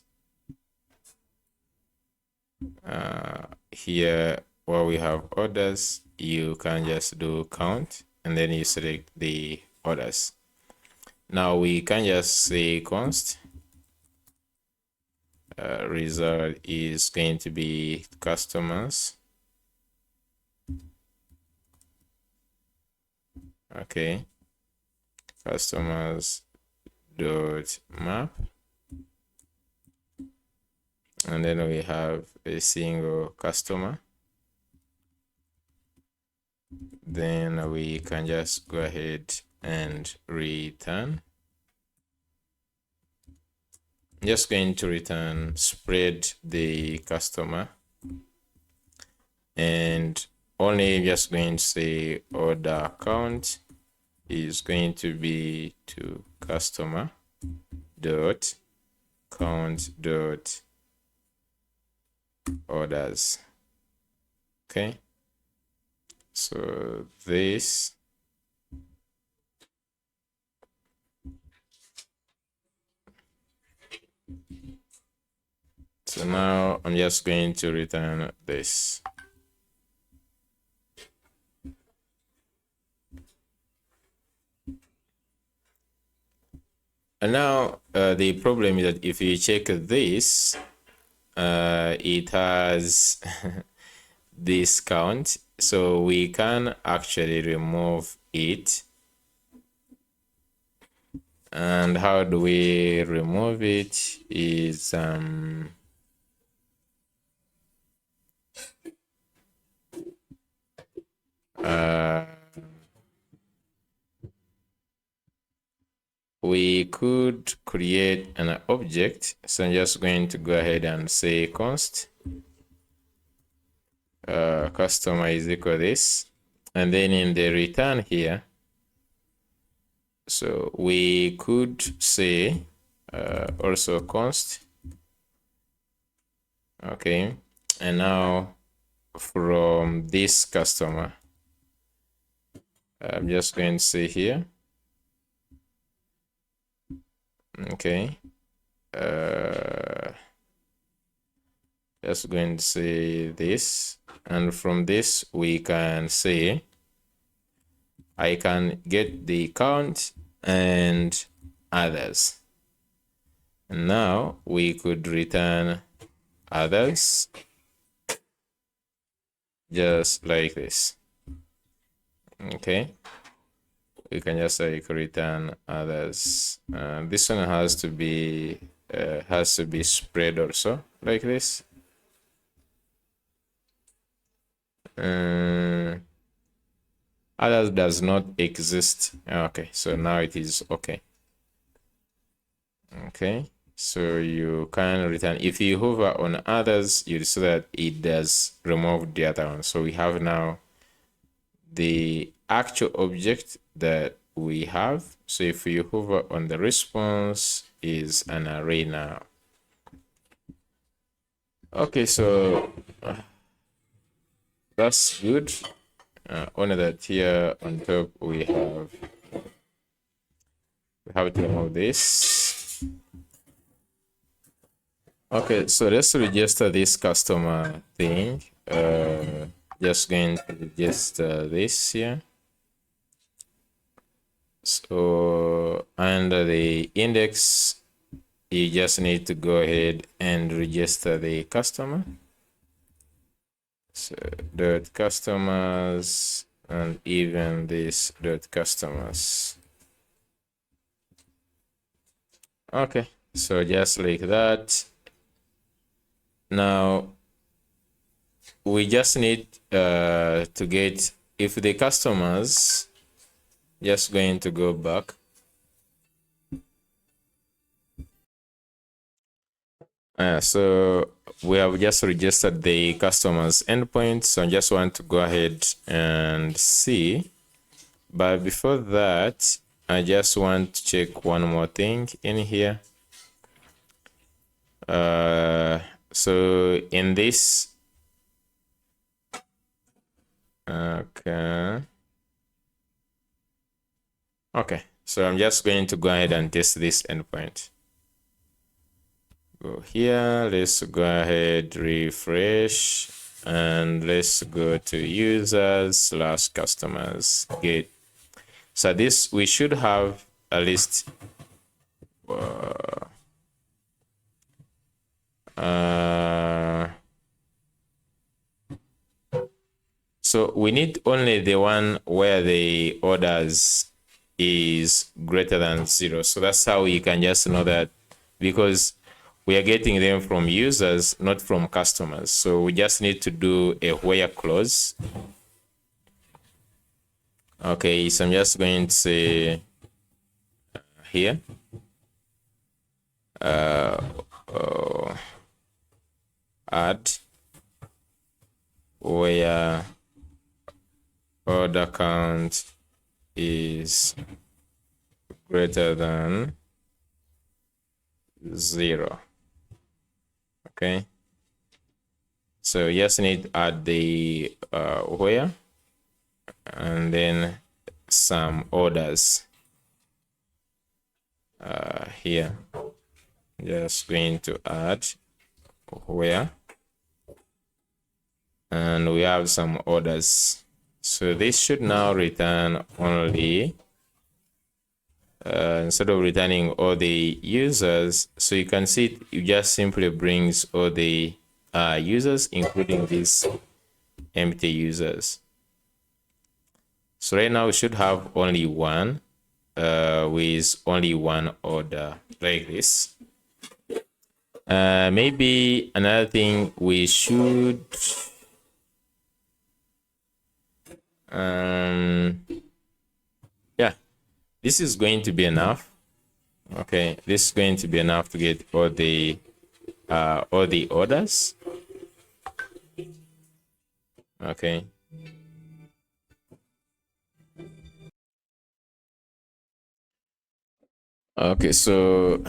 Here where we have orders, you can just do count and then you select the orders. Now we can just say const result is going to be customers. Okay, customers dot map, and then we have a single customer. Then we can just go ahead and return. I'm just going to return spread the customer, and only just going to say order count is going to be to customer dot count dot orders. Okay, so this so now I'm just going to return this. And now the problem is that if you check this, it has this count, so we can actually remove it. And how do we remove it is we could create an object. So I'm just going to go ahead and say const customer is equal to this, and then in the return here, so we could say also const Okay, and now from this customer, I'm just going to say here. Okay, just going to say this, and from this we can say I can get the count and others. And now we could return others just like this. Okay, we can just like return others. This one has to be spread also like this. Others does not exist. Okay, so now it is okay. Okay, so you can return. If you hover on others, you'll see that it does remove the other one. So we have now the actual object that we have. So if you hover on the response, is an array now. Okay, so that's good. Only that here on top we have to remove this. Okay, so let's register this customer thing. Just going to register this here. So under the index, you just need to go ahead and register the customer. So dot customers, and even this dot customers. Okay, so just like that. Now we just need to get, if the customers, just going to go back. So we have just registered the customers endpoint. So I just want to go ahead and see. But before that, I just want to check one more thing in here. So in this, okay. Okay, so I'm just going to go ahead and test this endpoint. Go here, let's go ahead, refresh, and let's go to users/customers, get. So this, we should have a list. So we need only the one where the orders is greater than 0. So that's how you can just know that, because we are getting them from users, not from customers. So we just need to do a where clause. Okay, so I'm just going to say here, add where order count is greater than 0. Okay, so you just need to add the where, and then some orders here. Just going to add where, and we have some orders. So this should now return only, instead of returning all the users. So you can see it just simply brings all the users, including these empty users. So right now we should have only one with only one order like this. Maybe another thing we should yeah, this is going to be enough. Okay, this is going to be enough to get all the orders. Okay, okay, so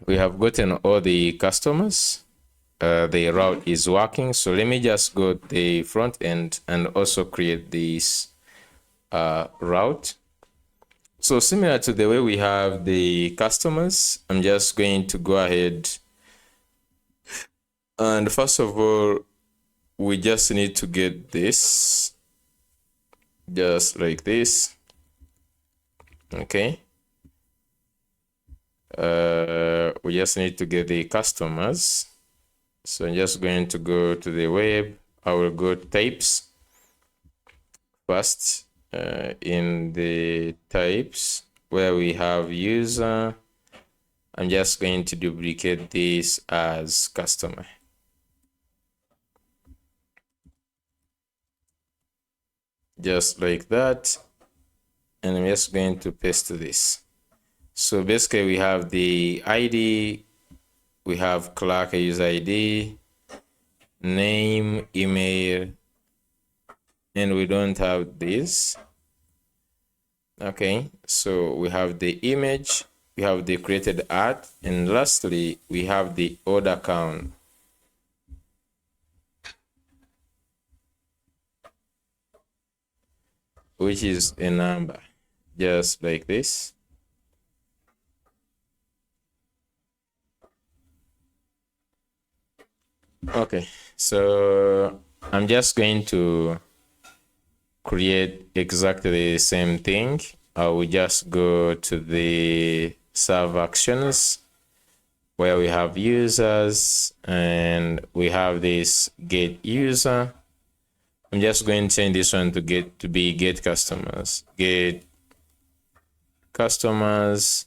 we have gotten all the customers. the route is working. So let me just go to the front end and also create this route. So similar to the way we have the customers, I'm just going to go ahead and first of all, we just need to get this just like this. Okay. We just need to get the customers. So I'm just going to go to the web. I will go to types first. In the types where we have user, I'm just going to duplicate this as customer. Just like that. And I'm just going to paste this. So basically we have the ID, we have Clark user ID, name, email, and we don't have this. Okay, so we have the image, we have the created ad, and lastly, we have the order count. Which is a number, just like this. Okay, so I'm just going to create exactly the same thing. I will just go to the serve actions where we have users and we have this get user. I'm just going to change this one to be get customers. Get customers,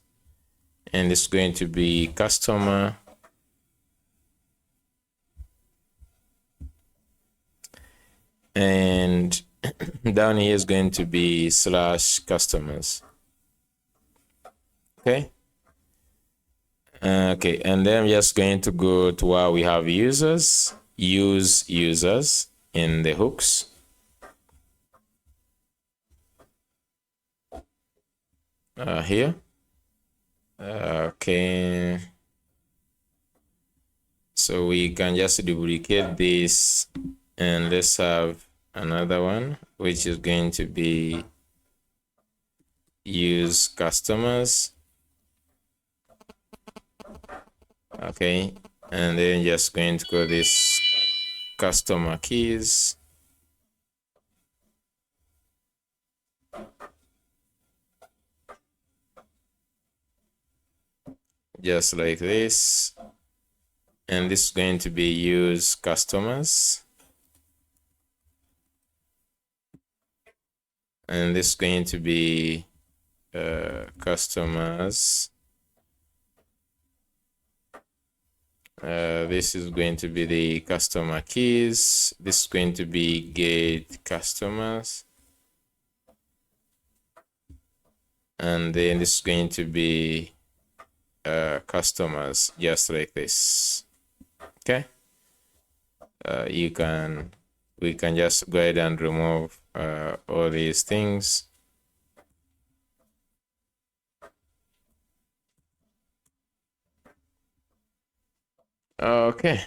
and it's going to be customer. And down here is going to be slash customers. Okay. Okay, and then I'm just going to go to where we have users, use users in the hooks. Here. Okay. So we can just duplicate this and let's have another one, which is going to be use customers. Okay, and then just going to go this customer keys. Just like this. And this is going to be use customers. And this is going to be customers. This is going to be the customer keys. This is going to be get customers. And then this is going to be customers, just like this. Okay. We can just go ahead and remove all these things. Okay,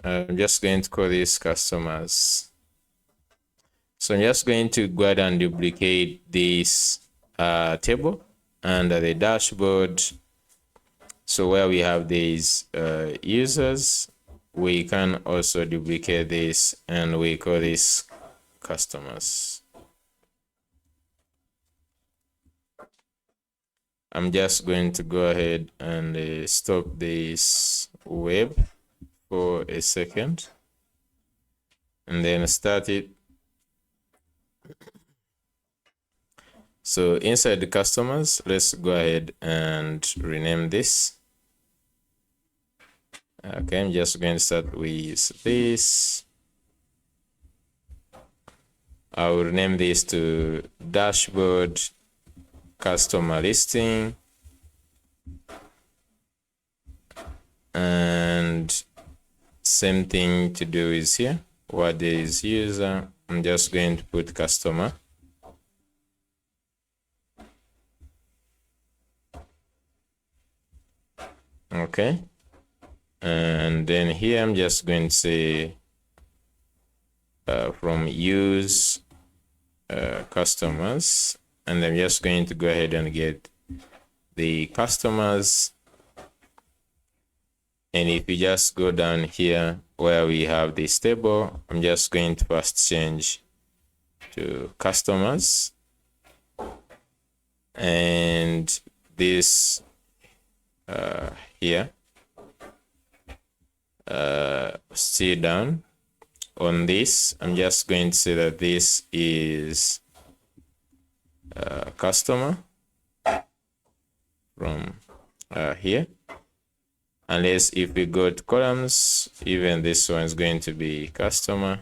I'm just going to call these customers. So I'm just going to go ahead and duplicate this table under the dashboard. So where we have these users, we can also duplicate this and we call this customers. I'm just going to go ahead and stop this web for a second and then start it. So inside the customers, let's go ahead and rename this. Okay, I'm just going to start with this. I will rename this to dashboard customer listing. And same thing to do is here. What is user? I'm just going to put customer. Okay. And then here I'm just going to say from use customers, and I'm just going to go ahead and get the customers. And if you just go down here where we have this table, I'm just going to first change to customers, and this here still down on this, I'm just going to say that this is customer from here. Unless if we go to columns, even this one is going to be customer.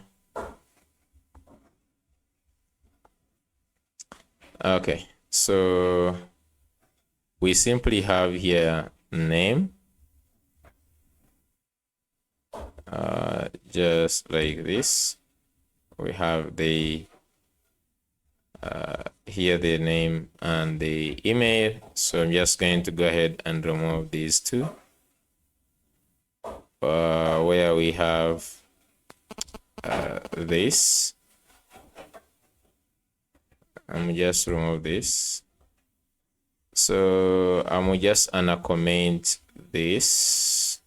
Okay, so we simply have here name, just like this. We have the here the name and the email. So I'm just going to go ahead and remove these two. Where we have this, I'm just remove this. So I'm just gonna comment this.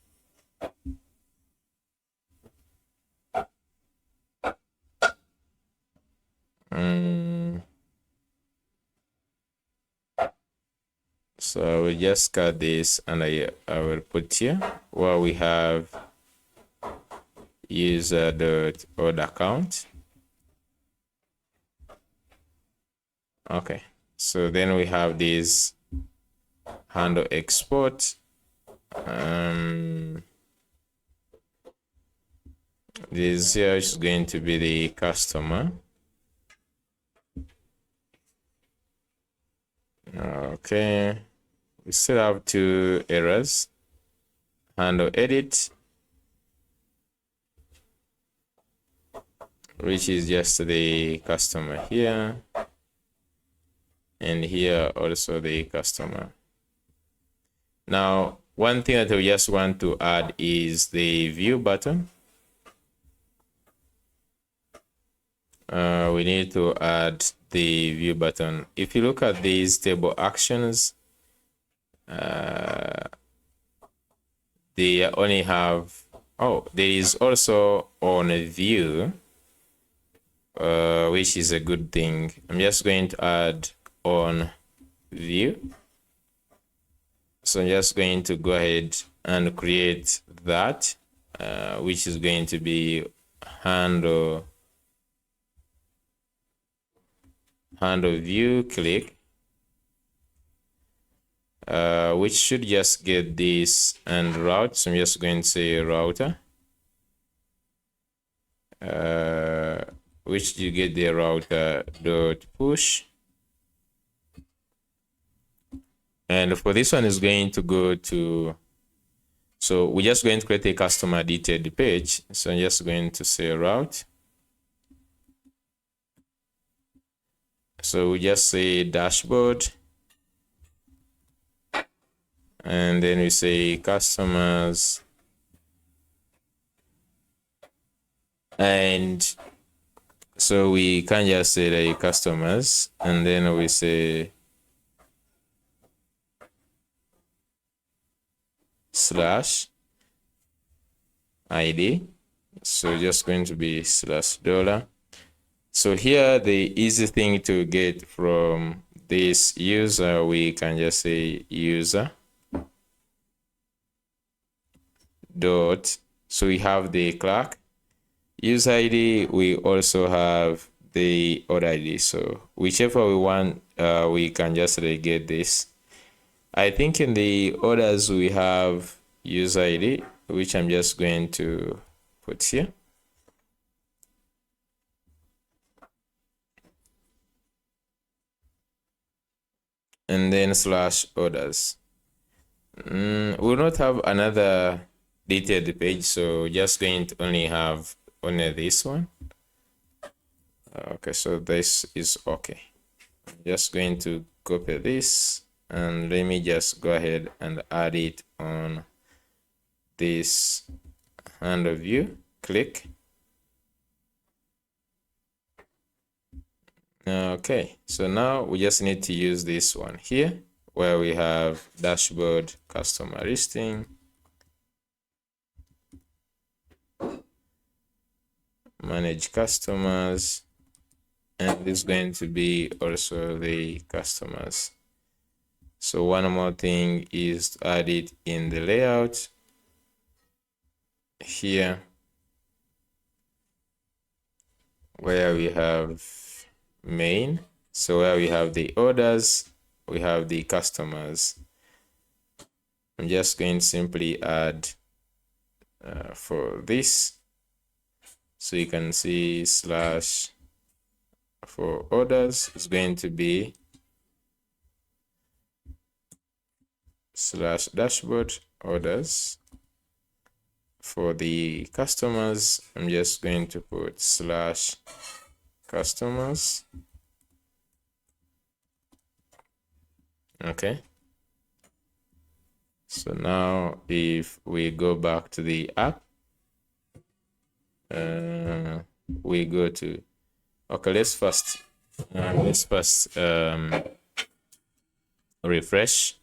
So I will just cut this, and I will put here where we have user.order account. Okay, so then we have this handle export. This here is going to be the customer. Okay, we still have two errors. Handle edit, which is just the customer here, and here also the customer. Now, one thing that we just want to add is the view button. We need to add the view button. If you look at these table actions, they only have, there is also on a view, which is a good thing. I'm just going to add on view. So I'm just going to go ahead and create that, which is going to be handle view click, which should just get this and route. So I'm just going to say router, which you get the router dot push. And for this one is going to go to, so we're just going to create a customer detailed page. So I'm just going to say route. So we just say dashboard, and then we say customers, and so we can just say the customers, and then we say slash ID. So just going to be slash dollar. So here, the easy thing to get from this user, we can just say user dot. So we have the clerk user ID. We also have the order ID. So whichever we want, we can just get this. I think in the orders we have user ID, which I'm just going to put here. And then slash orders. We'll not have another detailed page, so just going to only have only this one. Okay, so this is okay. I'm just going to copy this, and let me just go ahead and add it on this handle view, click. Okay, so now we just need to use this one here where we have dashboard customer listing, manage customers, and it's going to be also the customers. So one more thing is to add it in the layout here where we have main. So where we have the orders, we have the customers. I'm just going to simply add for this. So you can see slash for orders is going to be slash dashboard orders. For the customers, I'm just going to put slash customers. Okay. So now if we go back to the app, we go to, okay, let's first refresh.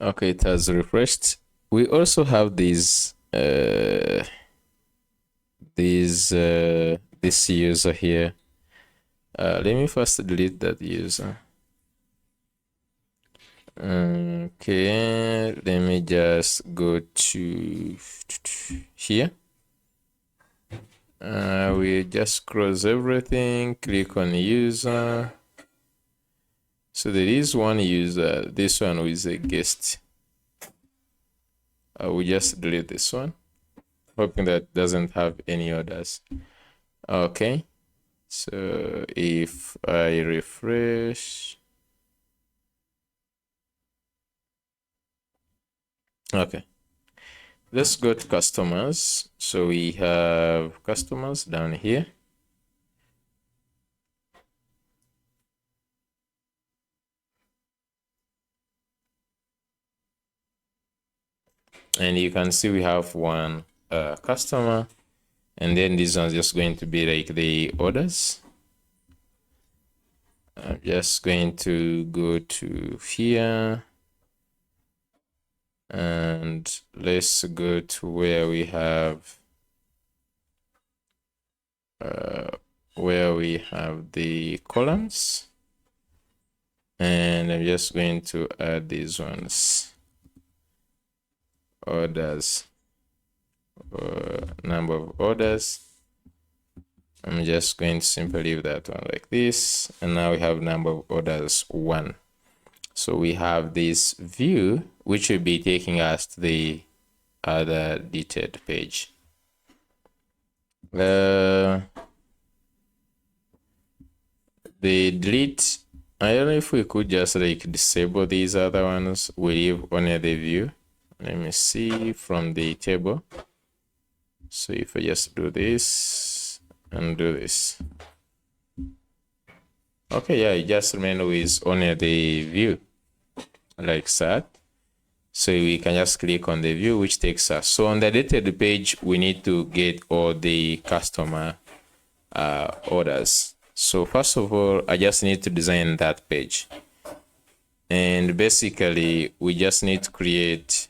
Okay, it has refreshed. We also have this user here. Let me first delete that user. Okay, let me just go to here. We just close everything, click on user. So there is one user, this one is a guest. We just delete this one, hoping that doesn't have any others. Okay, so if I refresh, okay, let's go to customers. So we have customers down here. And you can see we have one customer, and then this one's just going to be like the orders. I'm just going to go to here, and let's go to where we have the columns, and I'm just going to add these ones, orders, number of orders. I'm just going to simply leave that one like this, and now we have number of orders 1. So we have this view which will be taking us to the other detailed page. The delete, I don't know if we could just like disable these other ones. We leave only the view. Let me see from the table. So if I just do this and do this, okay, yeah, it just remains with only the view like that. So we can just click on the view, which takes us. So on the detailed page, we need to get all the customer orders. So first of all, I just need to design that page. And basically, we just need to create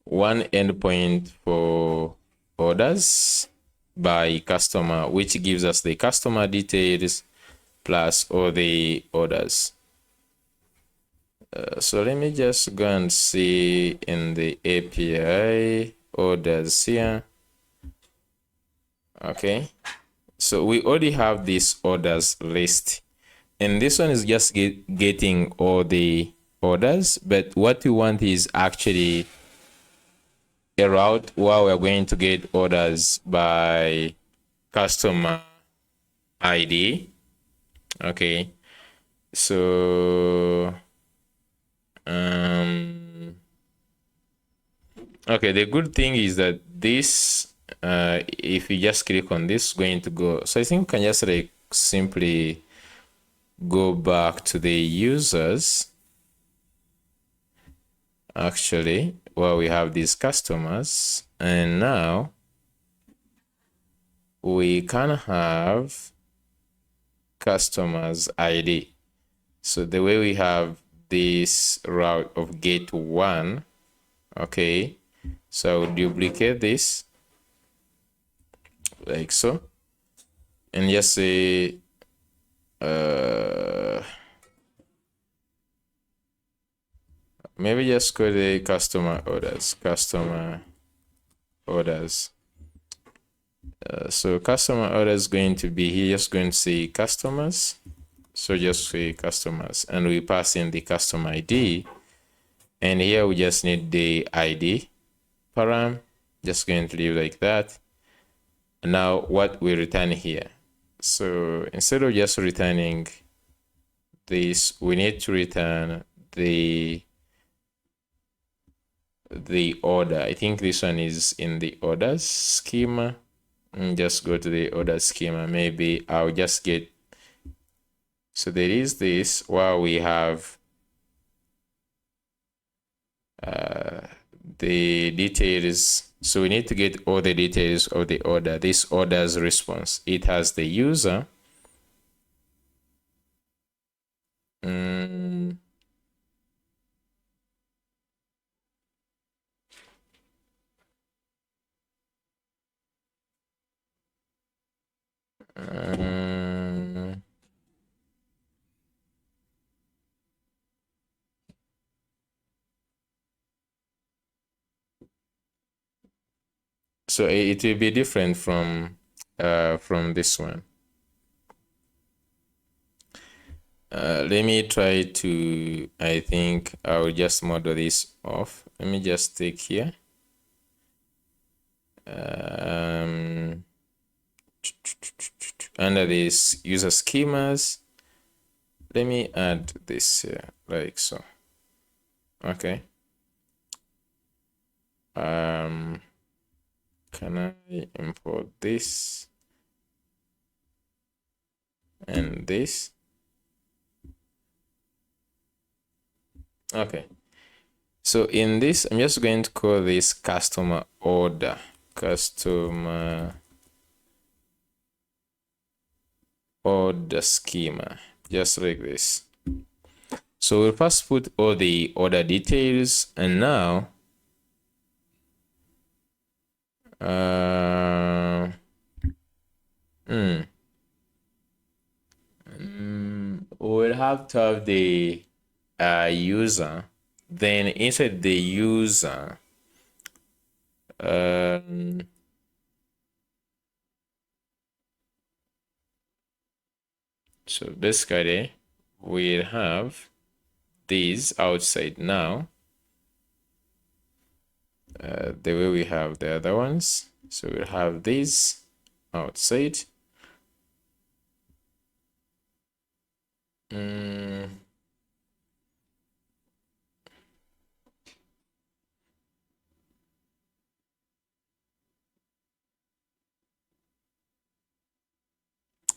one endpoint for orders by customer, which gives us the customer details plus all the orders. So let me just go and see in the API orders here. Okay, so we already have this orders list, and this one is just getting all the orders, but what we want is actually a route where we're going to get orders by customer ID. Okay, so Okay, the good thing is that this, if you just click on this, going to go. So I think we can just like simply go back to the users, actually, where we have these customers, and now we can have customers ID. So the way we have this route of get one, okay, so I'll duplicate this like so, and just say maybe just go to customer orders. So customer orders is going to be here, just going to say customers. So just say customers, and we pass in the customer ID, and here we just need the ID param. Just going to leave like that. Now what we return here, so instead of just returning this, we need to return the order. I think this one is in the orders schema, and just go to the order schema. Maybe I'll just get, so there is this while we have the details. So we need to get all the details of the order. This order's response, it has the user, so it will be different from this one. Let me try to, I think I'll just model this off. Let me just take here. Under this user schemas, let me add this here, like so. Okay. Can I import this and this? Okay. So in this, I'm just going to call this customer order, customer order schema, just like this. So we'll first put all the order details, and now we'll have to have the user. Then inside the user, so basically we'll have these outside now, the way we have the other ones. So we'll have these outside.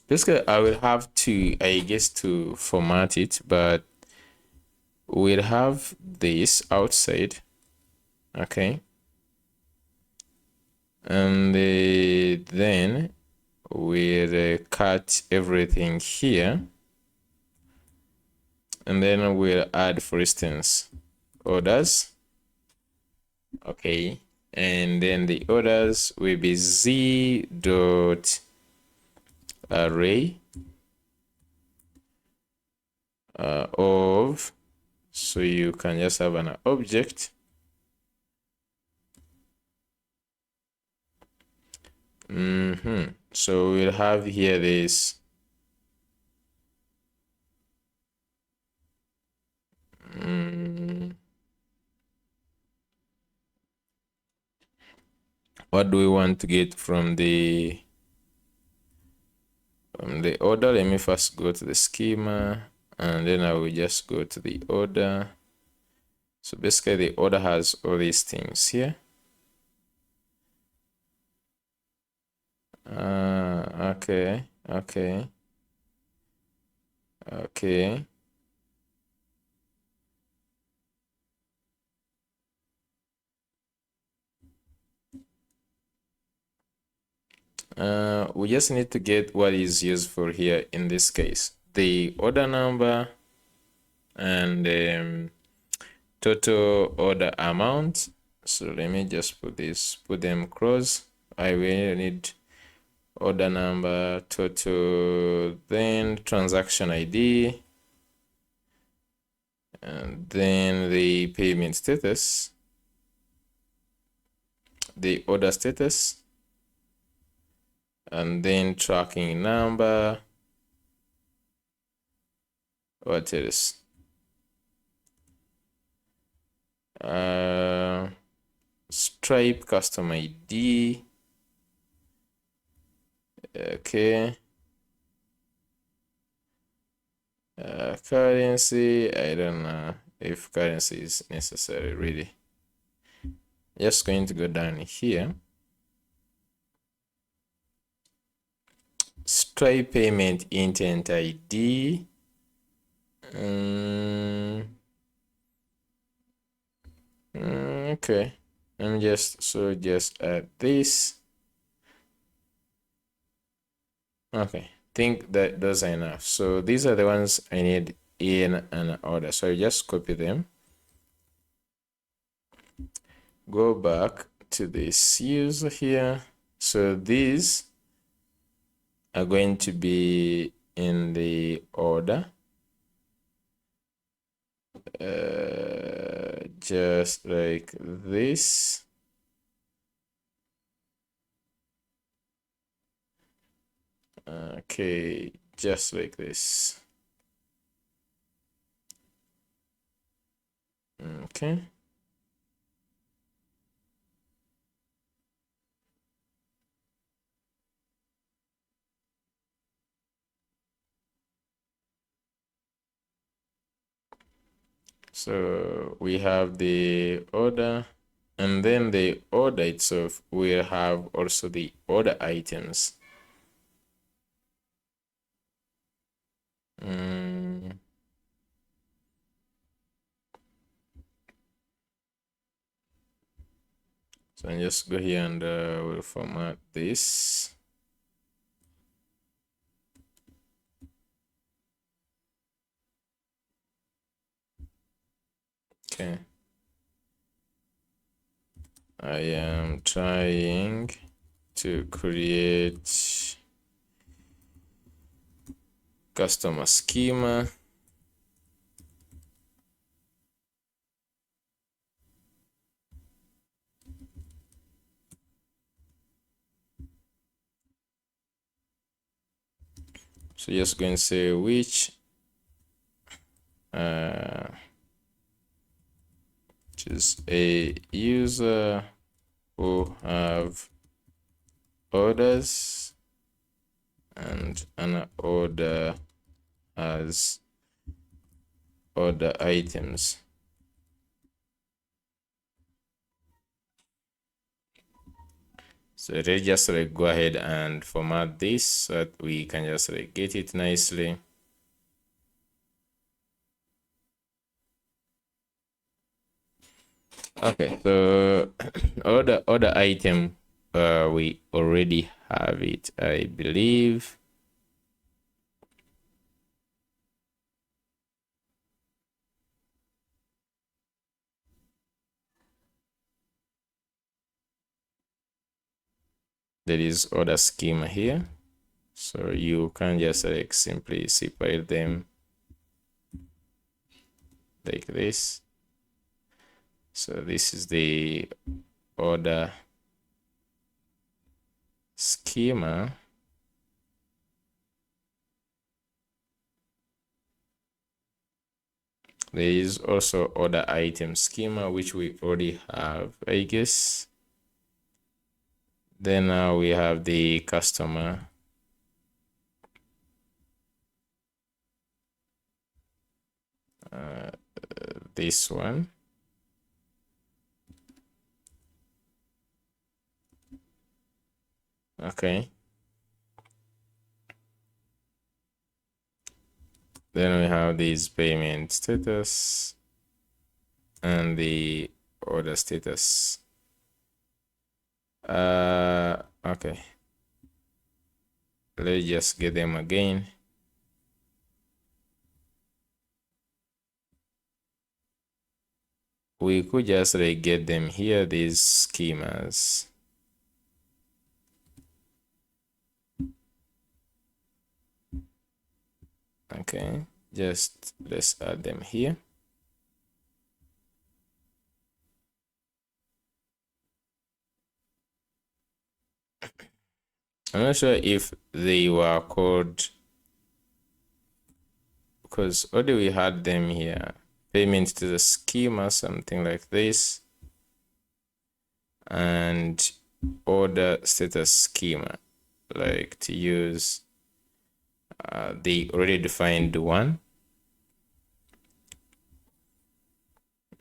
Basically, I will have to, I guess, to format it, but we'll have this outside, okay, and then we'll cut everything here, and then we'll add, for instance, orders, okay, and then the orders will be z dot array of, so you can just have an object, so we'll have here this what do we want to get from the order? Let me first go to the schema, and then I will just go to the order. So basically the order has all these things here. Okay, okay, okay. We just need to get what is useful here in this case, the order number and total order amount. So let me just put them cross. I will need order number, total, then transaction ID, and then the payment status, the order status, and then tracking number. What else? Stripe custom ID. Okay. Currency, I don't know if currency is necessary really. Just going to go down here. Stripe payment intent ID. Okay. Let me just add this. Okay, think that those are enough. So these are the ones I need in an order. So I just copy them. Go back to this user here. So these are going to be in the order. Just like this. Okay, just like this. Okay. So we have the order, and then the order itself will have also the order items. So I just go here and we'll format this. Okay. I am trying to create customer schema. So just going to say which is a user who have orders and an order as order items. So let's just like go ahead and format this so that we can just like get it nicely. Okay, so order item, we already have it, I believe. There is order schema here, so you can just like simply separate them like this. So this is the order schema. There is also order item schema, which we already have, I guess. Then now we have the customer. This one. Okay. Then we have this payment status and the order status. Okay, let's just get them again. We could just like get them here, these schemas. Okay, just let's add them here. I'm not sure if they were called, because already we had them here. Payment to the schema, something like this. And order status schema, like to use the already defined one.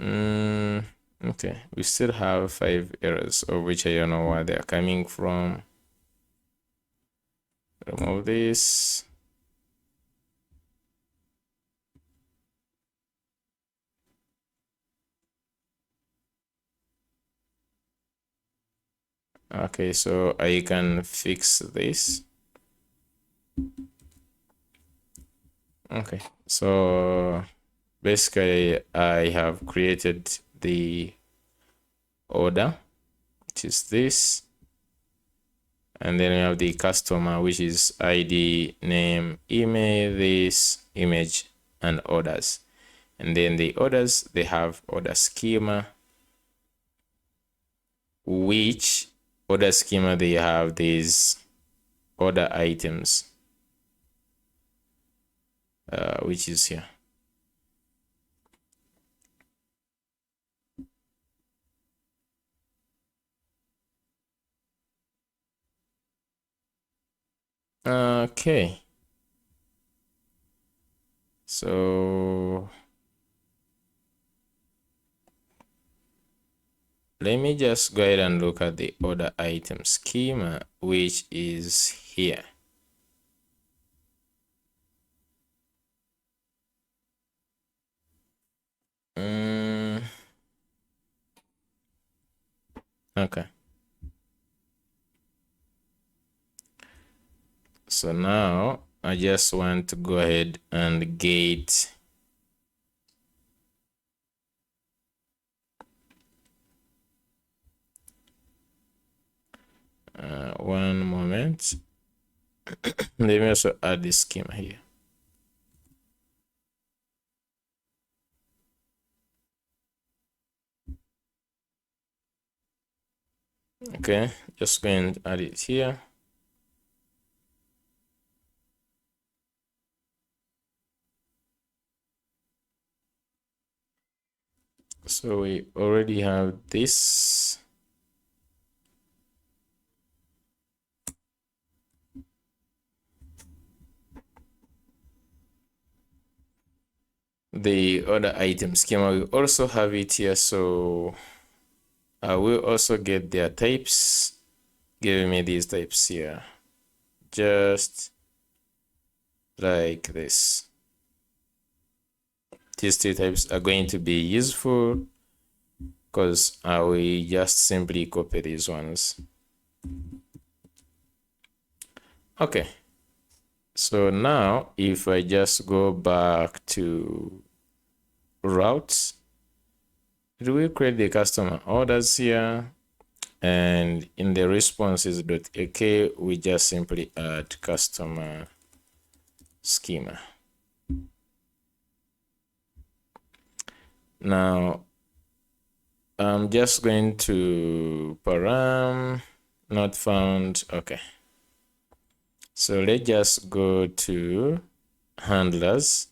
Okay, we still have 5 errors, of which I don't know where they're coming from. Remove this. Okay, so I can fix this. Okay, so basically I have created the order, which is this, and then we have the customer, which is ID, name, email, this, image, and orders. And then the orders, they have order schema, which order schema, they have these order items, which is here. Okay, so let me just go ahead and look at the order item schema, which is here. Okay. So now I just want to go ahead and get one moment. Let me also add this schema here. Okay, just going to add it here. So we already have this. The other item schema, we also have it here. So I will also get their types, giving me these types here, just like this. These two types are going to be useful because I will just simply copy these ones. Okay, so now if I just go back to routes, it will create the customer orders here, and in the responses.ak we just simply add customer schema. Now I'm just going to param not found. Okay, so let's just go to handlers,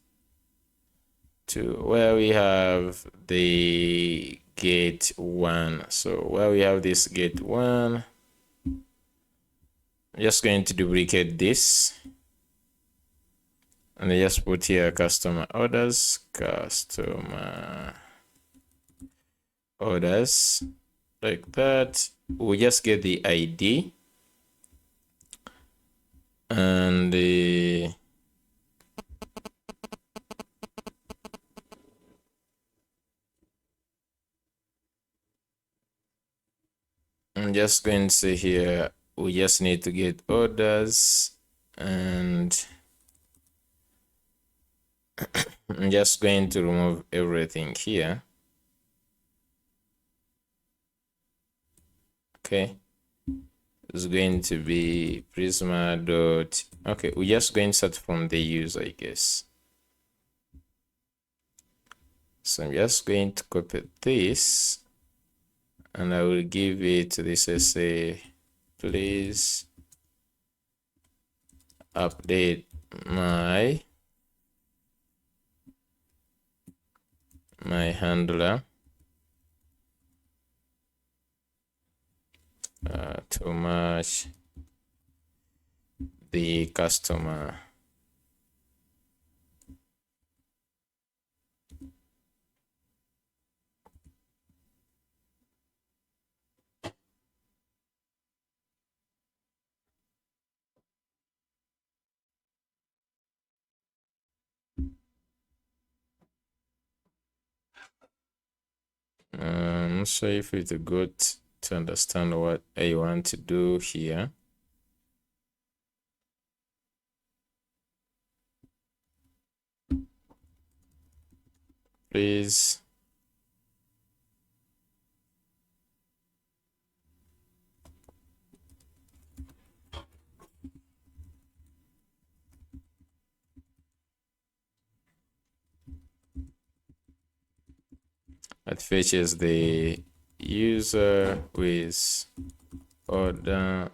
to where we have the get one. So where we have this get one, I'm just going to duplicate this and I just put here customer orders, like that. We just get the ID and I'm just going to say here, we just need to get orders, and I'm just going to remove everything here. Okay, it's going to be Prisma dot. Okay, we're just going to start from the user, I guess. So I'm just going to copy this, and I will give it this as a please update my handler to match the customer. I'm not sure if it's good to understand what I want to do here. Please it fetches the user with order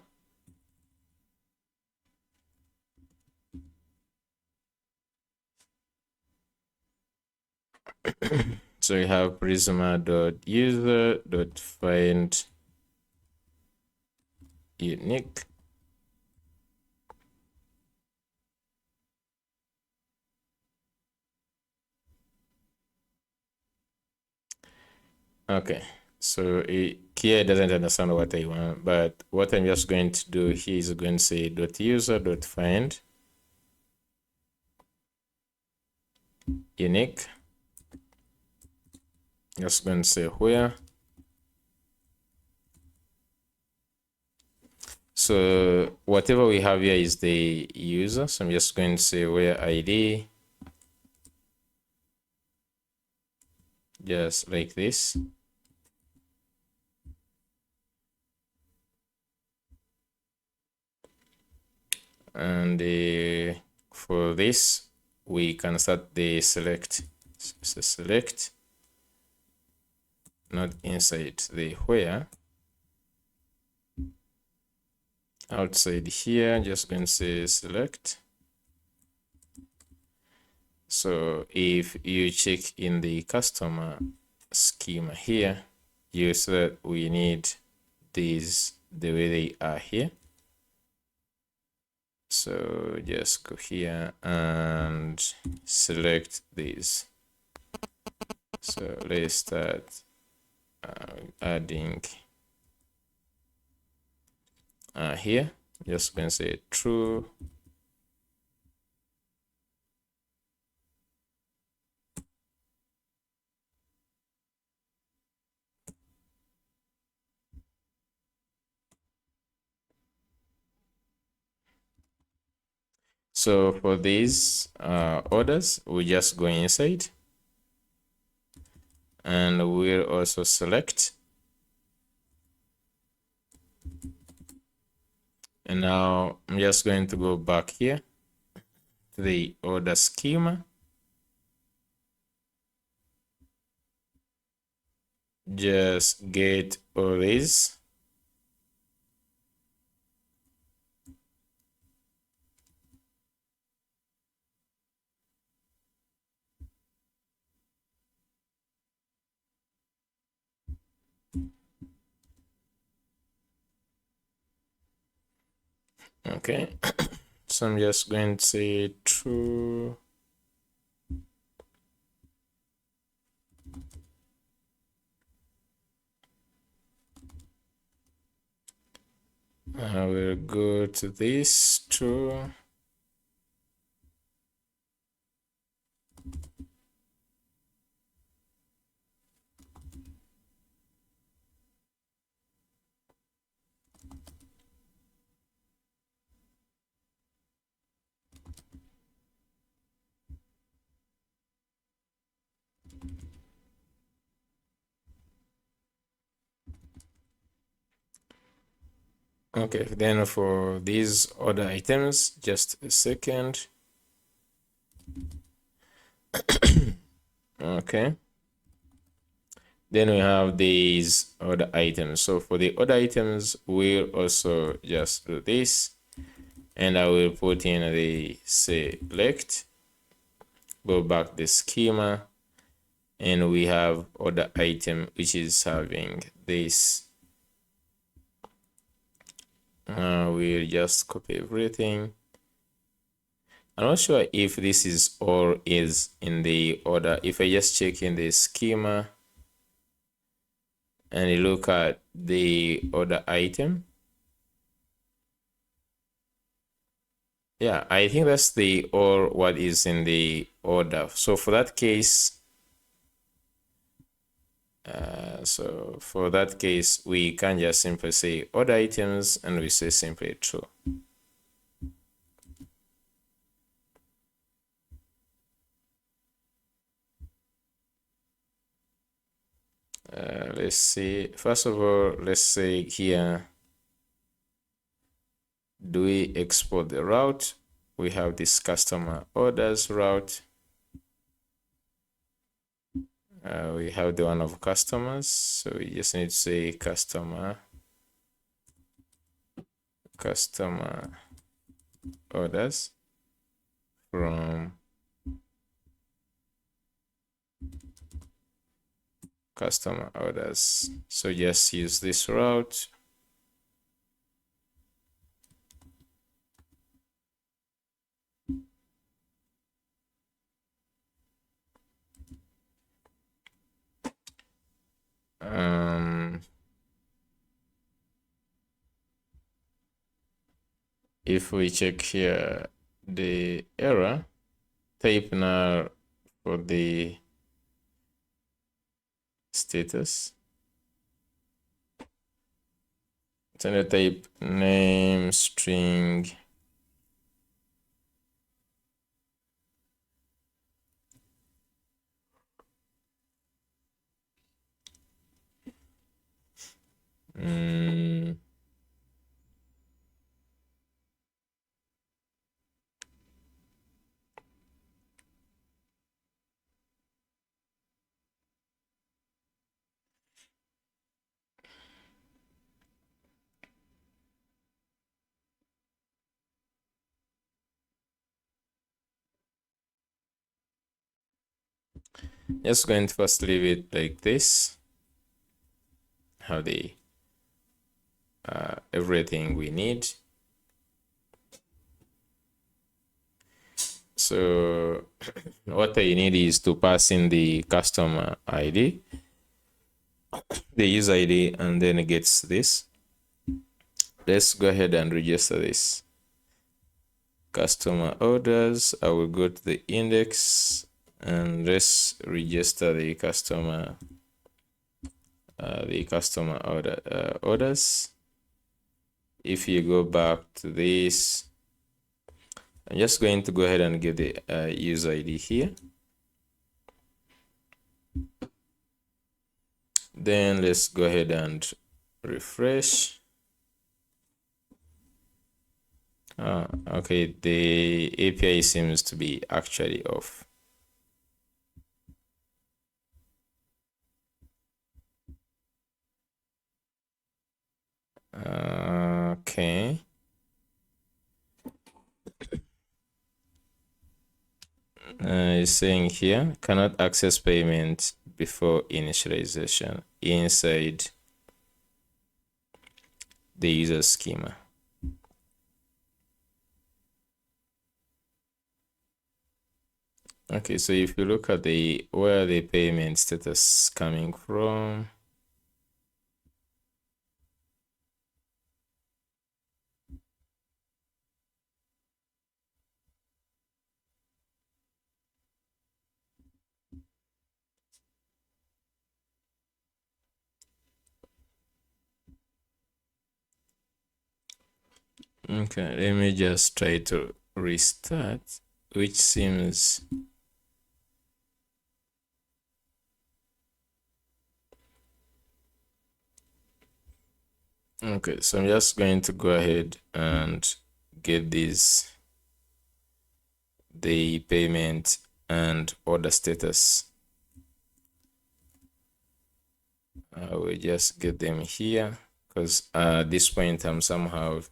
so we have prisma.user.find unique. Okay, so here doesn't understand what I want, but what I'm just going to do here is going to say .user.find unique. Just going to say where. So whatever we have here is the user. So I'm just going to say where ID, just like this. And for this, we can start the select. So select, not inside the where. Outside here, just going to say select. So if you check in the customer schema here, you see that we need these the way they are here. So just go here and select these. So let's start adding here. Just going to say true. So for these orders, we just go inside and we'll also select. And now I'm just going to go back here to the order schema. Just get all these. Okay, so I'm just going to say true. I will go to this true. Okay, then for these order items, just a second. Okay, then we have these order items. So for the order items, we'll also just do this, and I will put in the select, go back the schema, and we have order item which is having this. We'll just copy everything. I'm not sure if this is or is in the order. If I just check in the schema and you look at the order item, yeah, I think that's the or what is in the order. So for that case, we can just simply say order items and we say simply true. Let's see. First of all, let's say here, do we export the route? We have this customer orders route. We have the one of customers, so we just need to say customer orders from customer orders. So just use this route. If we check here the error, type now for the status. Then type name string just going to first leave it like this. Have the everything we need. So what I need is to pass in the customer ID, the user ID, and then it gets this. Let's go ahead and register this. Customer orders, I will go to the index and let's register the customer orders. If you go back to this, I'm just going to go ahead and give the user ID here. Then let's go ahead and refresh. Okay, the API seems to be actually off. Okay. It's saying here, cannot access payment before initialization inside the user schema. Okay, so if you look at where the payment status coming from, okay, let me just try to restart, which seems Okay, so I'm just going to go ahead and get this, the payment and order status. I will just get them here because at this point I'm somehow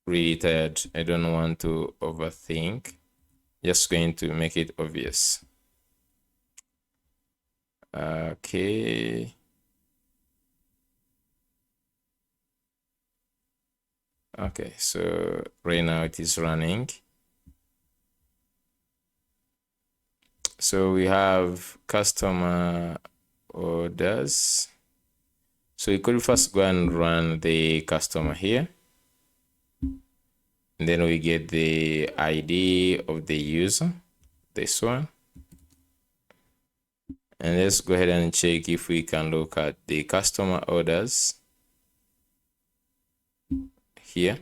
really tired. I don't want to overthink. Just going to make it obvious. Okay. Okay, so right now it is running. So we have customer orders. So we could first go and run the customer here. And then we get the ID of the user, this one. And let's go ahead and check if we can look at the customer orders here.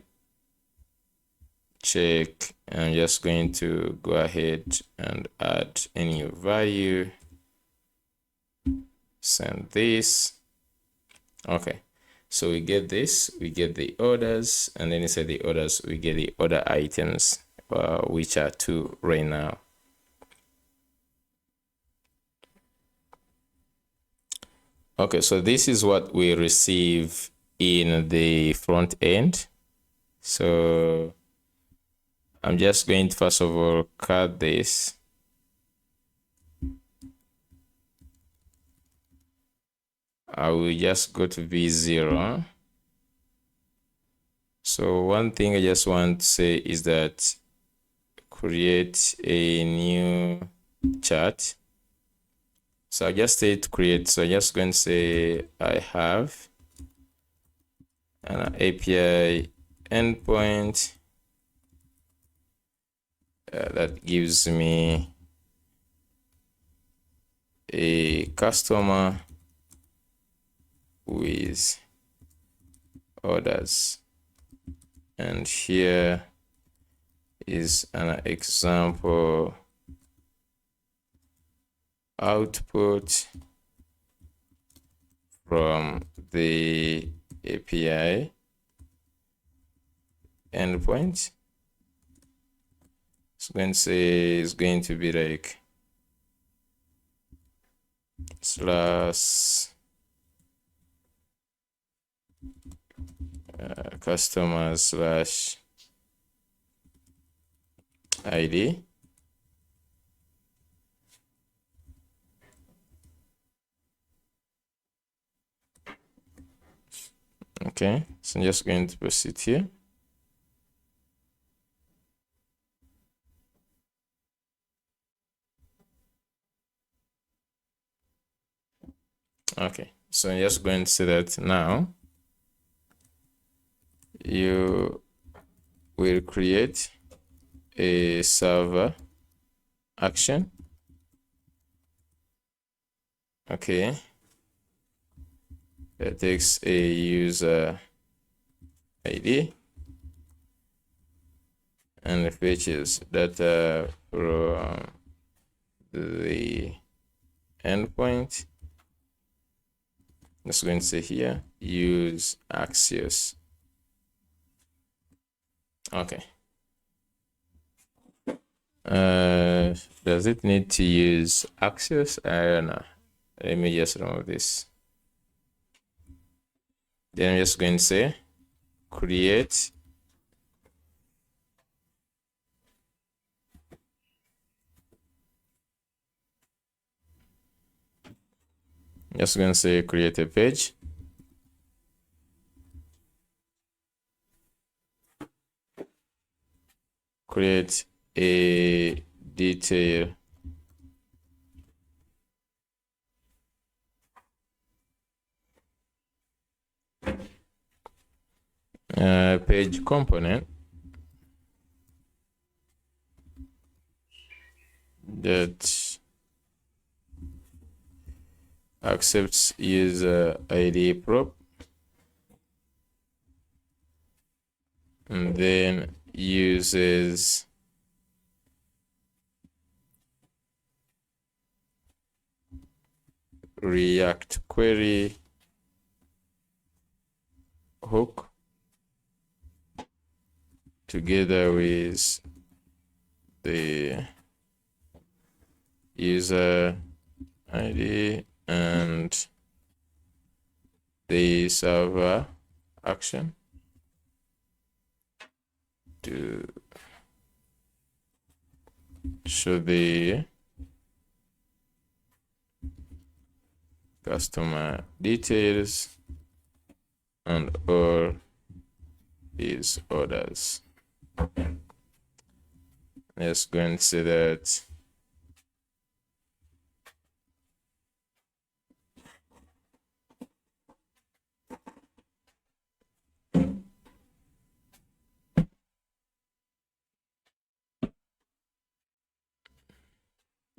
Check. I'm just going to go ahead and add a new value. Send this. Okay. So we get this, we get the orders, and then inside the orders, we get the order items, which are 2 right now. Okay, so this is what we receive in the front end. So I'm just going to first of all cut this. I will just go to V0. So one thing I just want to say is that create a new chart. So I just say to create. So I'm just going to say I have an API endpoint that gives me a customer with orders, and here is an example output from the API endpoint. So going to say it's going to be like slash customer slash ID. Okay, so I'm just going to proceed here. Okay, so I'm just going to say that now you will create a server action. Okay, that takes a user ID and fetches data from the endpoint. Just going to say here use Axios. Okay. Does it need to use Axios? I don't know. Let me just remove this. Then I'm just going to say create just going to say create a page. Create a detail page component that accepts user ID prop and then uses React query hook together with the user ID and the server action to show the customer details and all his orders. Let's go and see that.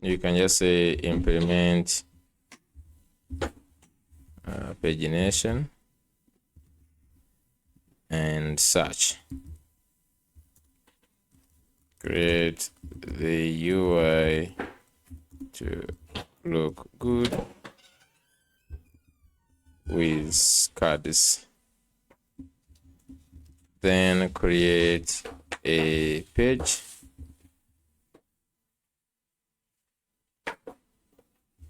You can just say implement pagination and search. Create the UI to look good with cards. Then create a page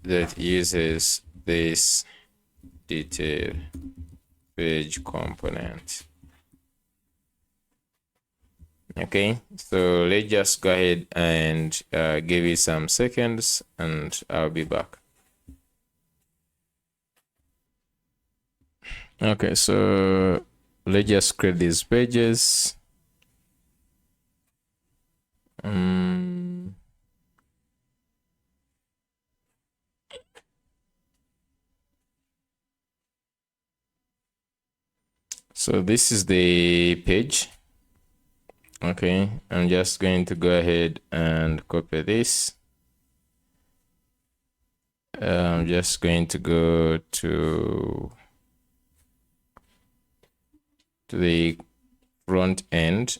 that uses this detail page component. Okay, so let's just go ahead and give it some seconds and I'll be back. Okay, so let's just create these pages. So this is the page. Okay, I'm just going to go ahead and copy this. I'm just going to go to the front end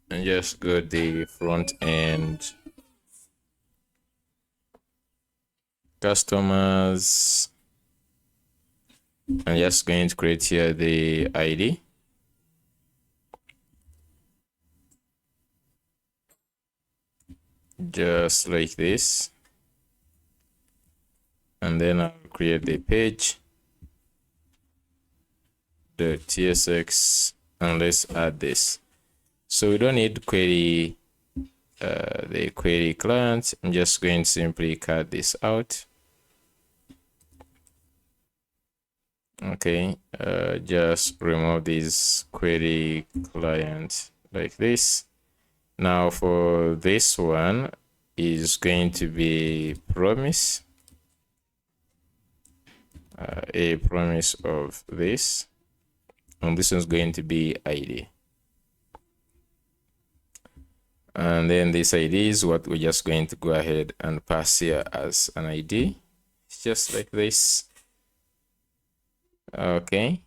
and just go the front end customers. I'm just going to create here the ID. Just like this. And then I'll create the page. The TSX, and let's add this. So we don't need query, the query client. I'm just going to simply cut this out. Okay, just remove this query client like this. Now for this one is going to be promise, a promise of this, and this one's going to be ID. And then this ID is what we're just going to go ahead and pass here as an ID. It's just like this. Okay,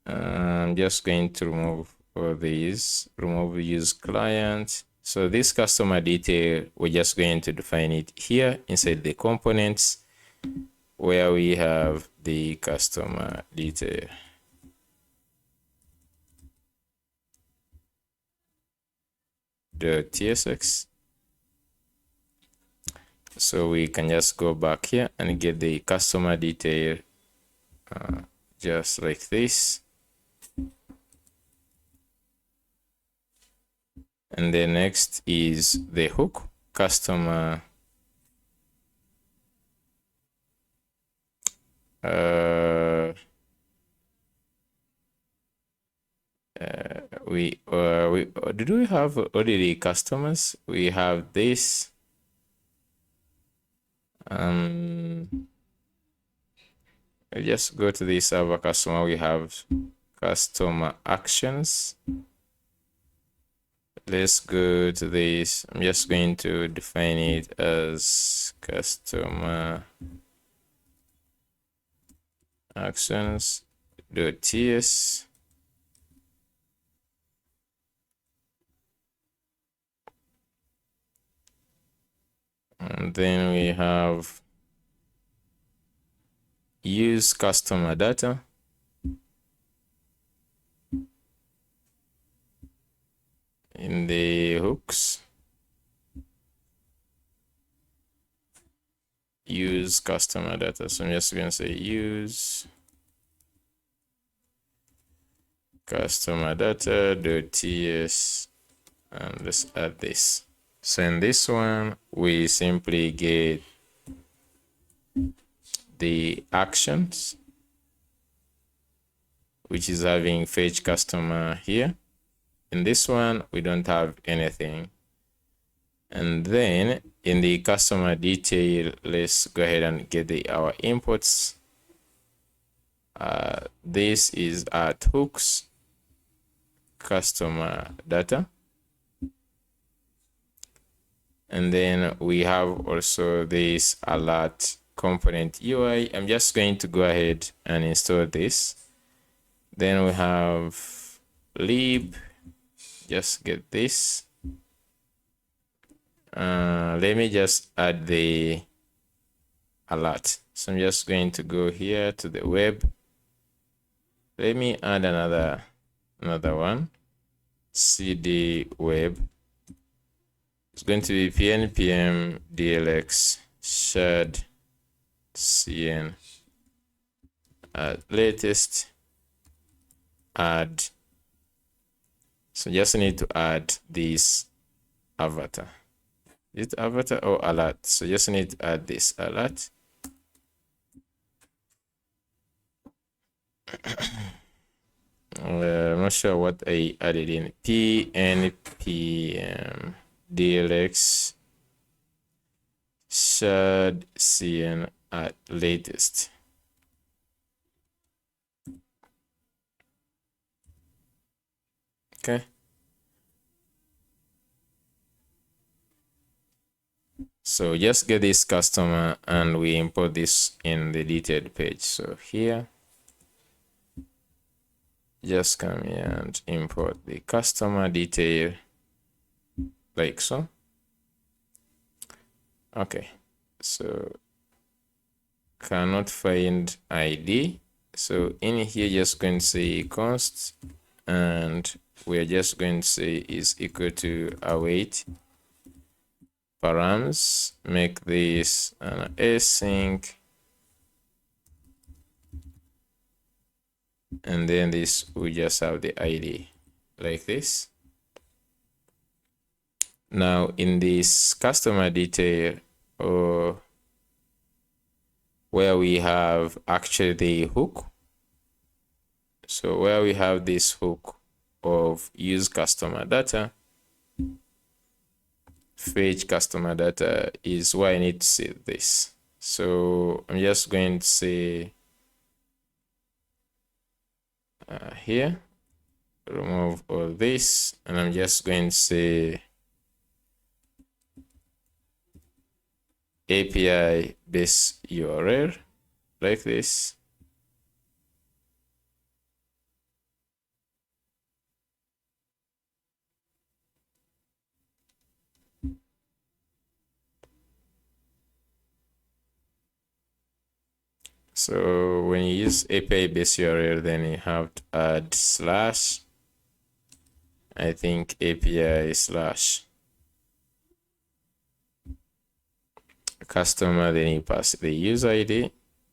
I'm just going to remove all these, remove use client. So this customer detail, we're just going to define it here inside the components where we have the customer detail. The TSX. So we can just go back here and get the customer detail just like this. And then next is the hook customer. Did we have already customers? We have this. I just go to the server customer. We have customer actions. Let's go to this. I'm just going to define it as customer actions.ts. And then we have use customer data. in the hooks, use customer data. So I'm just going to say use customer data.ts, and let's add this. So in this one, we simply get the actions, which is having fetch customer here. In this one, we don't have anything. And then in the customer detail, let's go ahead and get our inputs. This is at hooks customer data. And then we have also this alert component UI. I'm just going to go ahead and install this. Then we have lib, just get this. Let me just add the alert. So I'm just going to go here to the web. Let me add another one. CD web. It's going to be pnpm dlx shared cn latest add. So just need to add this avatar. Is it avatar or alert? So just need to add this alert. I'm not sure what I added in. pnpm dlx shared cn at latest. Okay. So just get this customer and we import this in the detailed page. So here, just come here and import the customer detail like so. Okay, so cannot find ID. So in here, just going to say const, and we're just going to say is equal to await params, make this an async, and then this we just have the ID like this. Now in this customer detail, or where we have actually the hook, so where we have this hook of use customer data, fetch customer data is where I need to see this. So I'm just going to say here, remove all this, and I'm just going to say API base URL like this. So when you use API base URL, then you have to add slash, I think API slash customer, then you pass the user ID.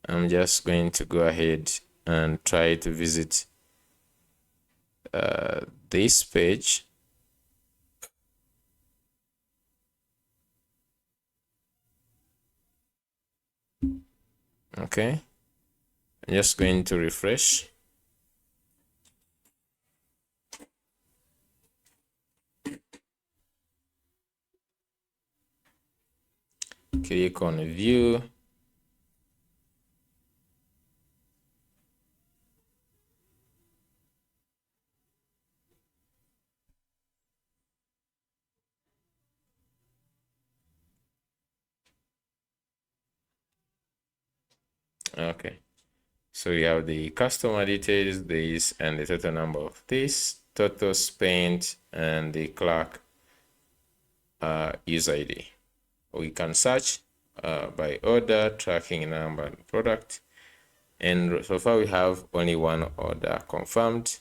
I'm just going to go ahead and try to visit this page. Okay, I'm just going to refresh. Click on view. Okay, so we have the customer details, this, and the total number of this, total spent, and the clerk user ID. We can search by order, tracking number, and product. And so far we have only one order confirmed.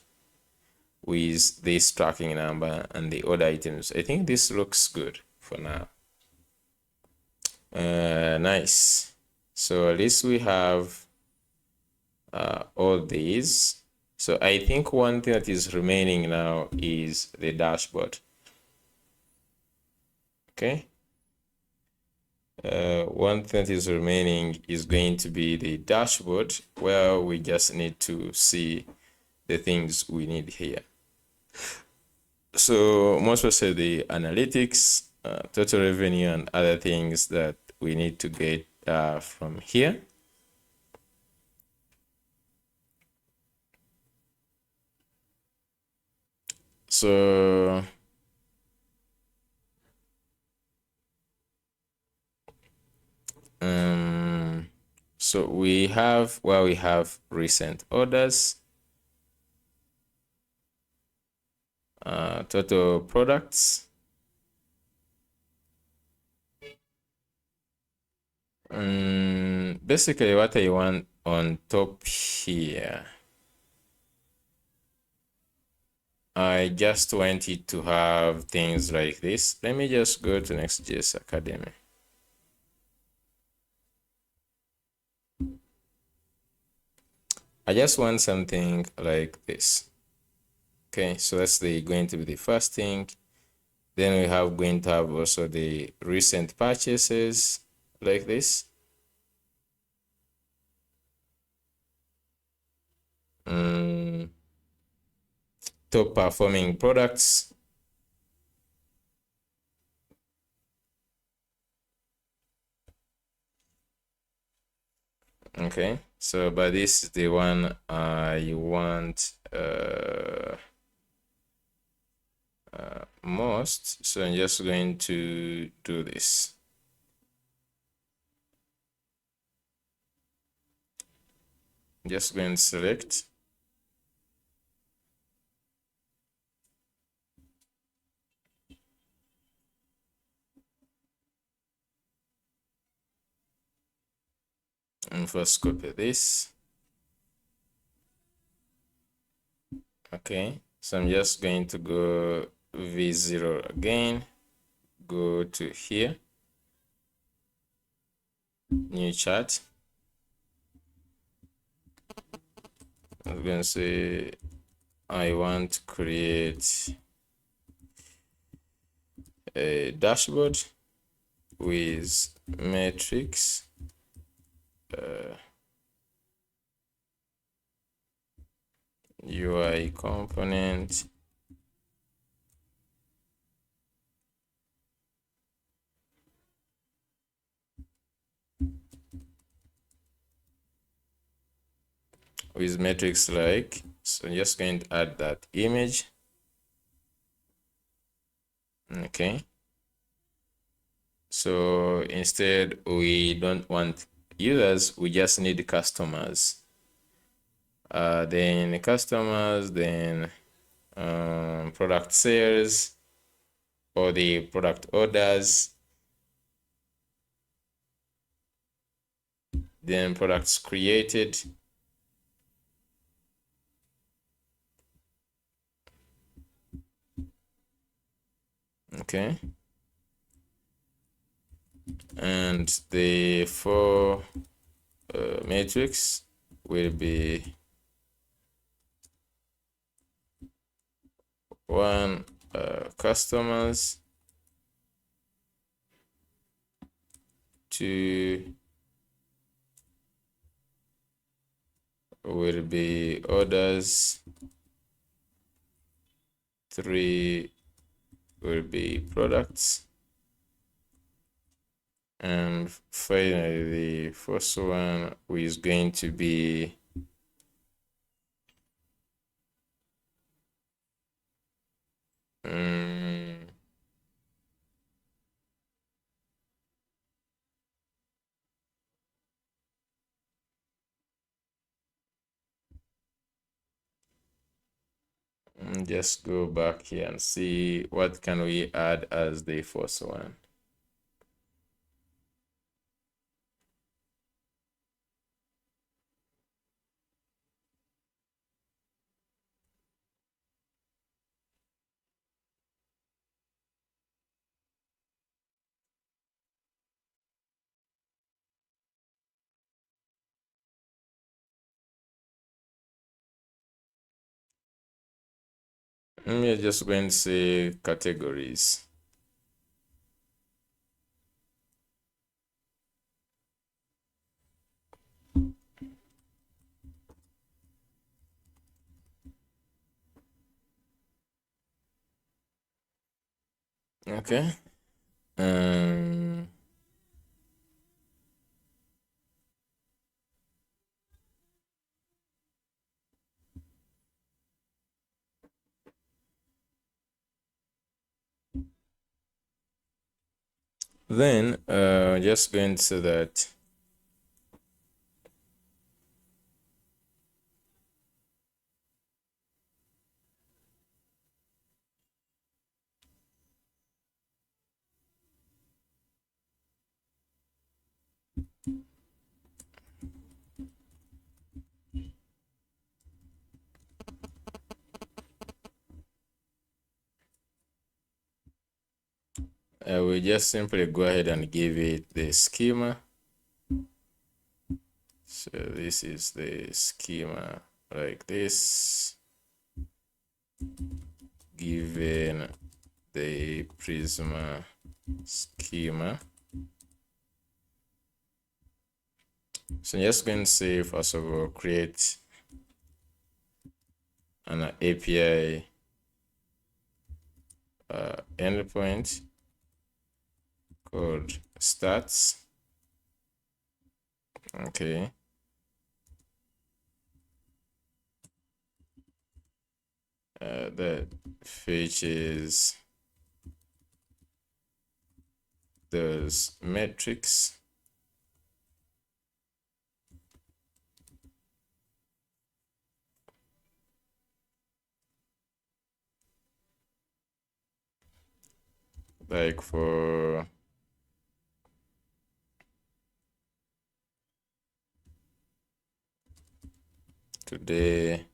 with this tracking number and the order items. I think this looks good for now. Nice. So at least we have all these. So I think one thing that is remaining now is the dashboard. Okay. One thing that is remaining is going to be the dashboard, where we just need to see the things we need here. So most especially the analytics, total revenue, and other things that we need to get from here. So so we have recent orders, total products, basically what I want on top here, I just want it to have things like this. Let me just go to Next.js Academy. I just want something like this. Okay, so that's going to be the first thing. Then we have going to have also the recent purchases like this. Top performing products. Okay, so but this is the one I want most. So I'm just going to do this. Just going to select. And first copy this. Okay, so I'm just going to go V0 again, go to here, new chart. I'm going to say I want to create a dashboard with metrics. UI component, with metrics like, so I'm just going to add that image. Okay, so instead we don't want users, we just need customers. Then customers, then product sales, or the product orders, then products created, okay, and the four matrix will be one, customers, two will be orders, three will be products, and finally the first one is going to be just go back here and see what can we add as the first one. We're just going to say categories. Okay. Um, then just going to say that we just simply go ahead and give it the schema. So this is the schema like this, given the Prisma schema. So I'm just going to say, first of all, create an API endpoint called stats. Okay. That fetches those metrics. Like for today,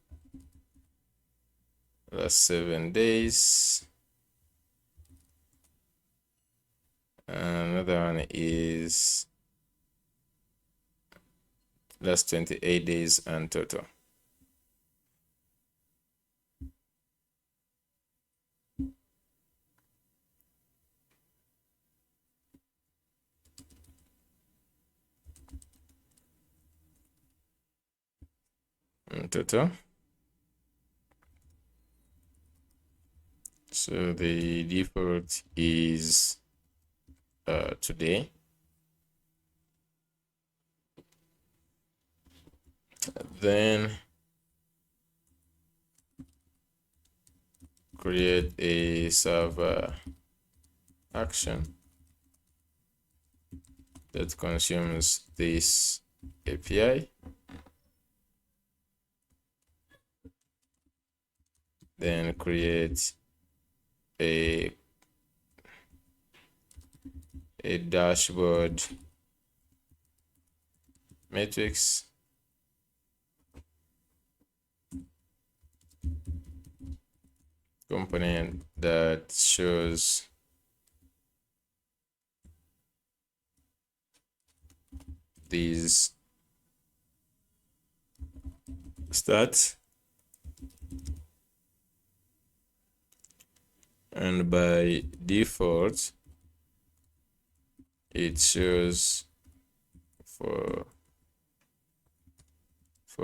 last 7 days. Another one is last 28 days and total. And total. So the default is today. Then create a server action that consumes this API. Then create a dashboard matrix component that shows these stats, and by default it shows for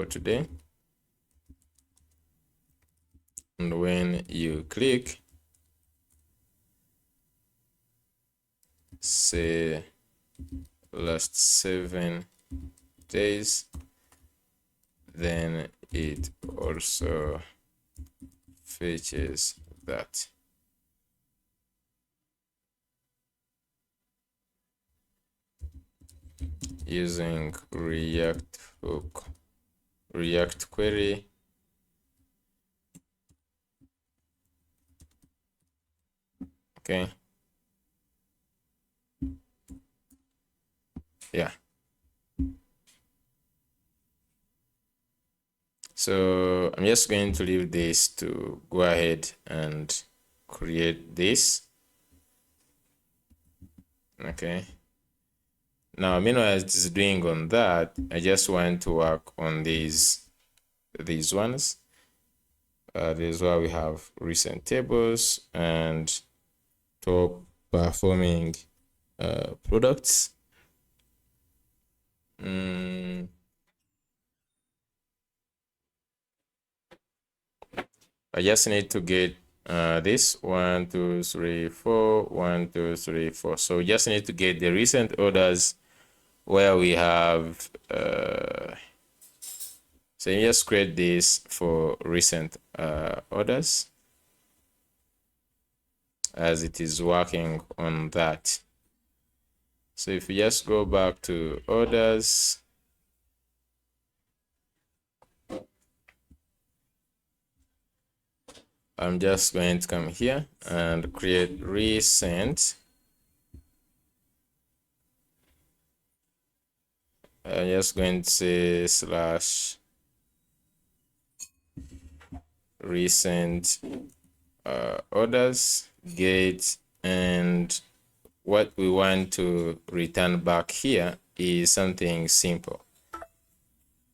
today. And when you click, say last 7 days, then it also fetches that. Using React hook, React query, okay. Yeah. So I'm just going to leave this to go ahead and create this. Okay. Now, meanwhile, it is doing on that, I just want to work on these ones. This is why we have recent tables and top performing products. I just need to get this 1, 2, 3, 4, 1, 2, 3, 4. So we just need to get the recent orders where we have so you just create this for recent orders as it is working on that. So if you just go back to orders, I'm just going to come here and create recent. I'm just going to say slash recent orders get, and what we want to return back here is something simple: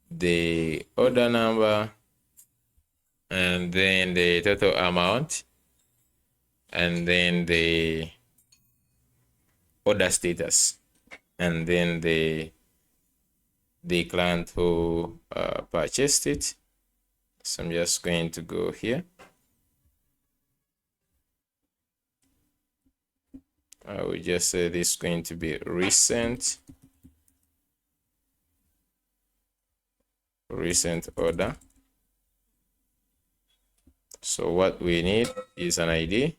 the order number, and then the total amount, and then the order status, and then the client who purchased it. So I'm just going to go here. I will just say this is going to be recent order. So what we need is an ID.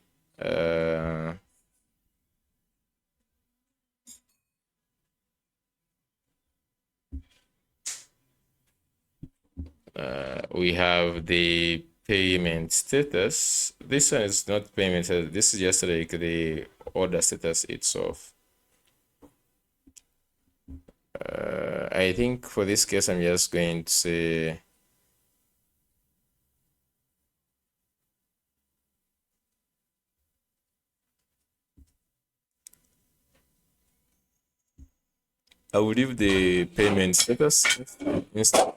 We have the payment status. This one is not payment status. This is just like the order status itself. I think for this case, I'm just going to say I will leave the payment status instead.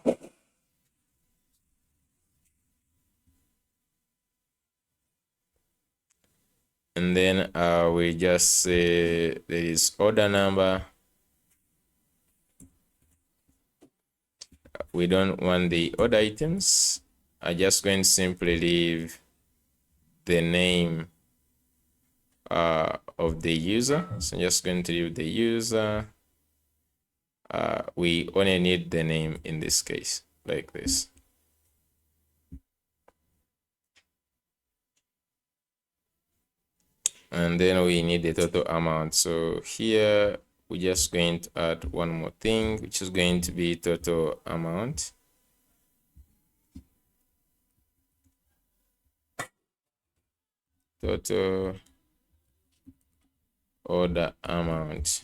And then we just say there is order number. We don't want the order items. I'm just going to simply leave the name of the user. So I'm just going to leave the user. We only need the name in this case, like this. And then we need the total amount. So here we're just going to add one more thing, which is going to be total amount. Total order amount,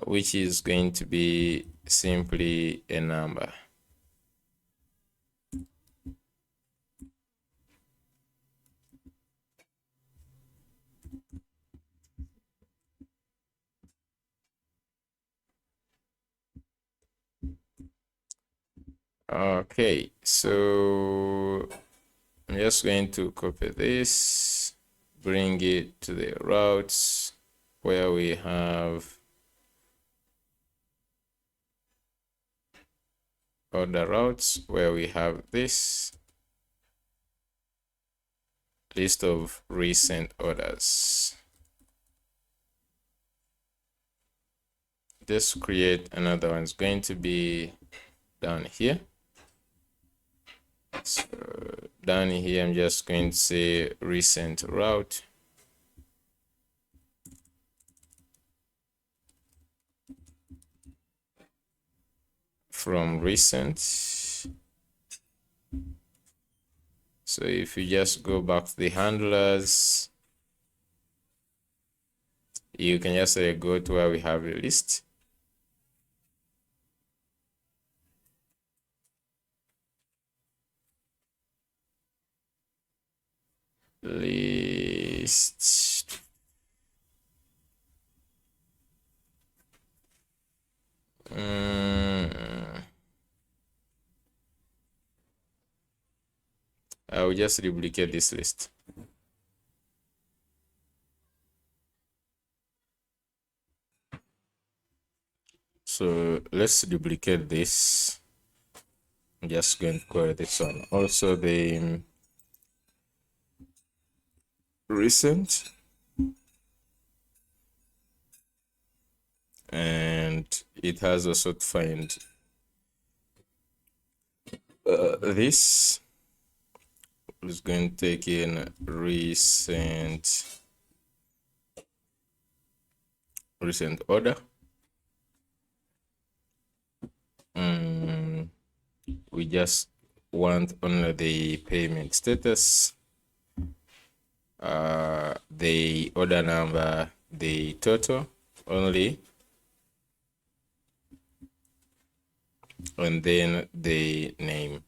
which is going to be simply a number. Okay, so I'm just going to copy this, bring it to the routes where we have order routes, where we have this list of recent orders. Just create another one. It's going to be down here. So down here, I'm just going to say recent route. From recent. So if you just go back to the handlers, you can just go to where we have the list. List. I will just duplicate this list. So let's duplicate this. I'm just going to query this one. Also the recent, and it has also to find this is going to take in recent order. We just want only the payment status, the order number, the total only, and then the name.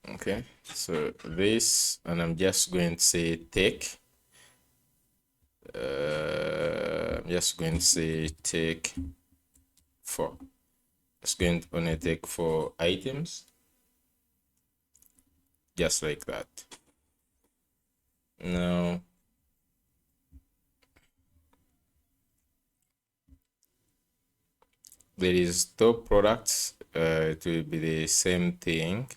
Okay, so this, and I'm just going to say take. I'm just going to say take 4. It's going to only take 4 items, just like that. Now, there is top products. It will be the same thing.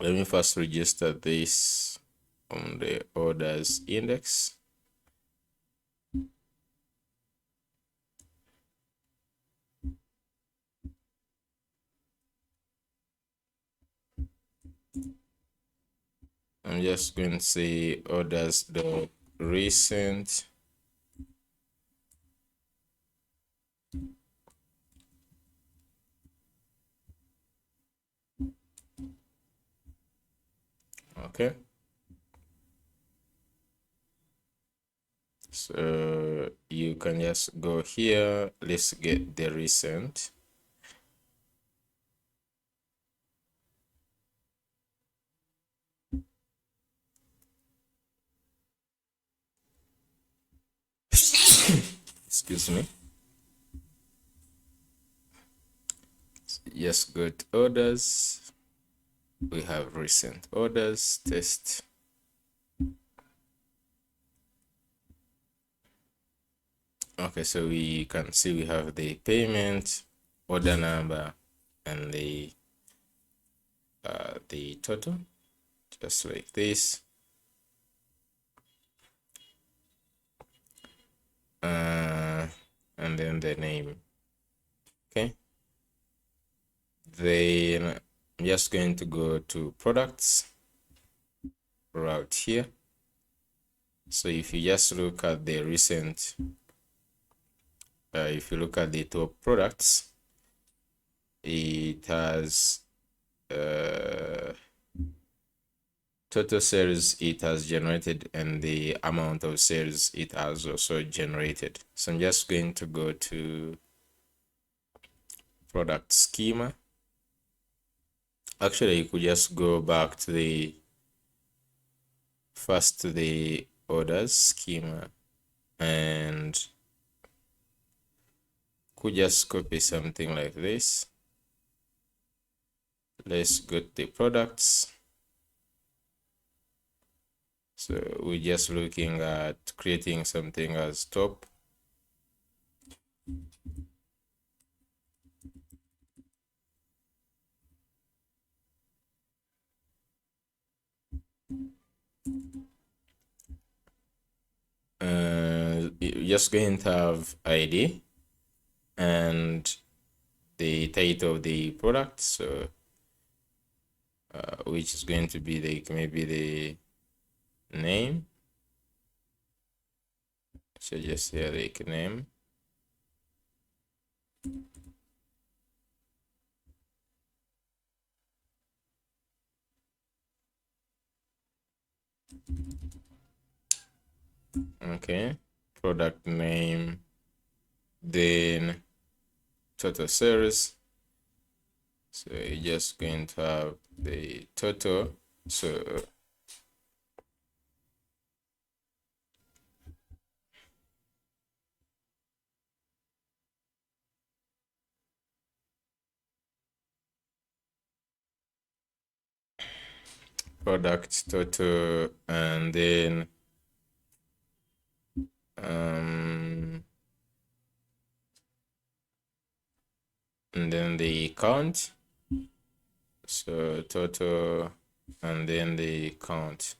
Let me first register this on the orders index. I'm just going to say orders the recent. Okay. So you can just go here. Let's get the recent. Excuse me. Just go to orders. We have recent orders, test. Okay, so we can see we have the payment, order number, and the total, just like this. And then the name. Okay. Then I'm just going to go to products right here. So if you just look at the recent, if you look at the top products, it has total sales it has generated and the amount of sales it has also generated. So I'm just going to go to product schema. Actually, you could just go back to the first to the orders schema and could just copy something like this. Let's go to the products. So we're just looking at creating something as top. You're just going to have ID and the title of the product. So which is going to be like maybe the name. So just say like name. Okay, product name, then total sales. So you're just going to have the total. So product total, and then the count. So total and then the count,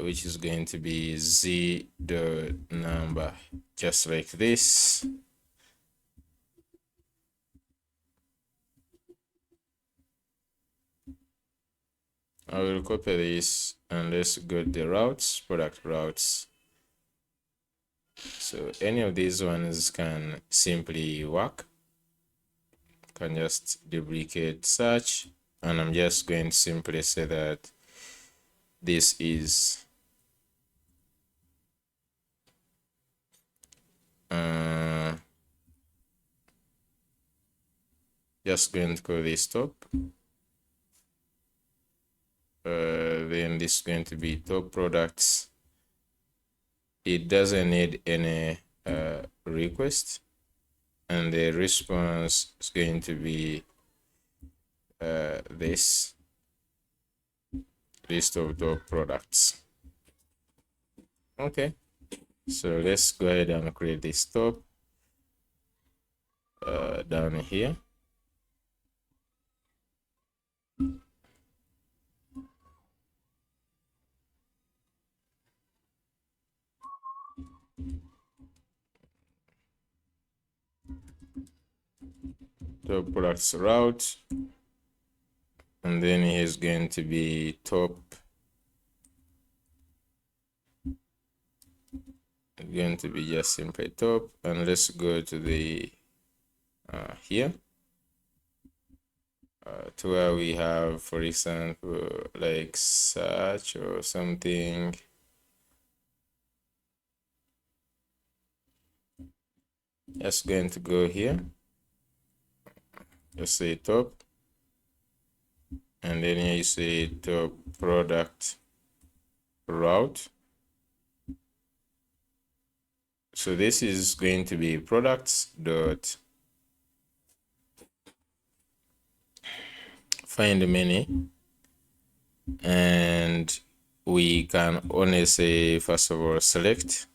which is going to be z dot number, just like this. I will copy this and let's go to the routes, product routes. So any of these ones can simply work. Can just duplicate search, and I'm just going to simply say that this is just going to call this top. Then this is going to be top products. It doesn't need any request, and the response is going to be this list of top products. Okay, so let's go ahead and create this top down here. Top products route, and then here's going to be top, going to be just simply top, and let's go to the here to where we have, for example, like search or something. Just going to go here, just say top, and then here you say top product route. So this is going to be products dot find many, and we can only say, first of all, select,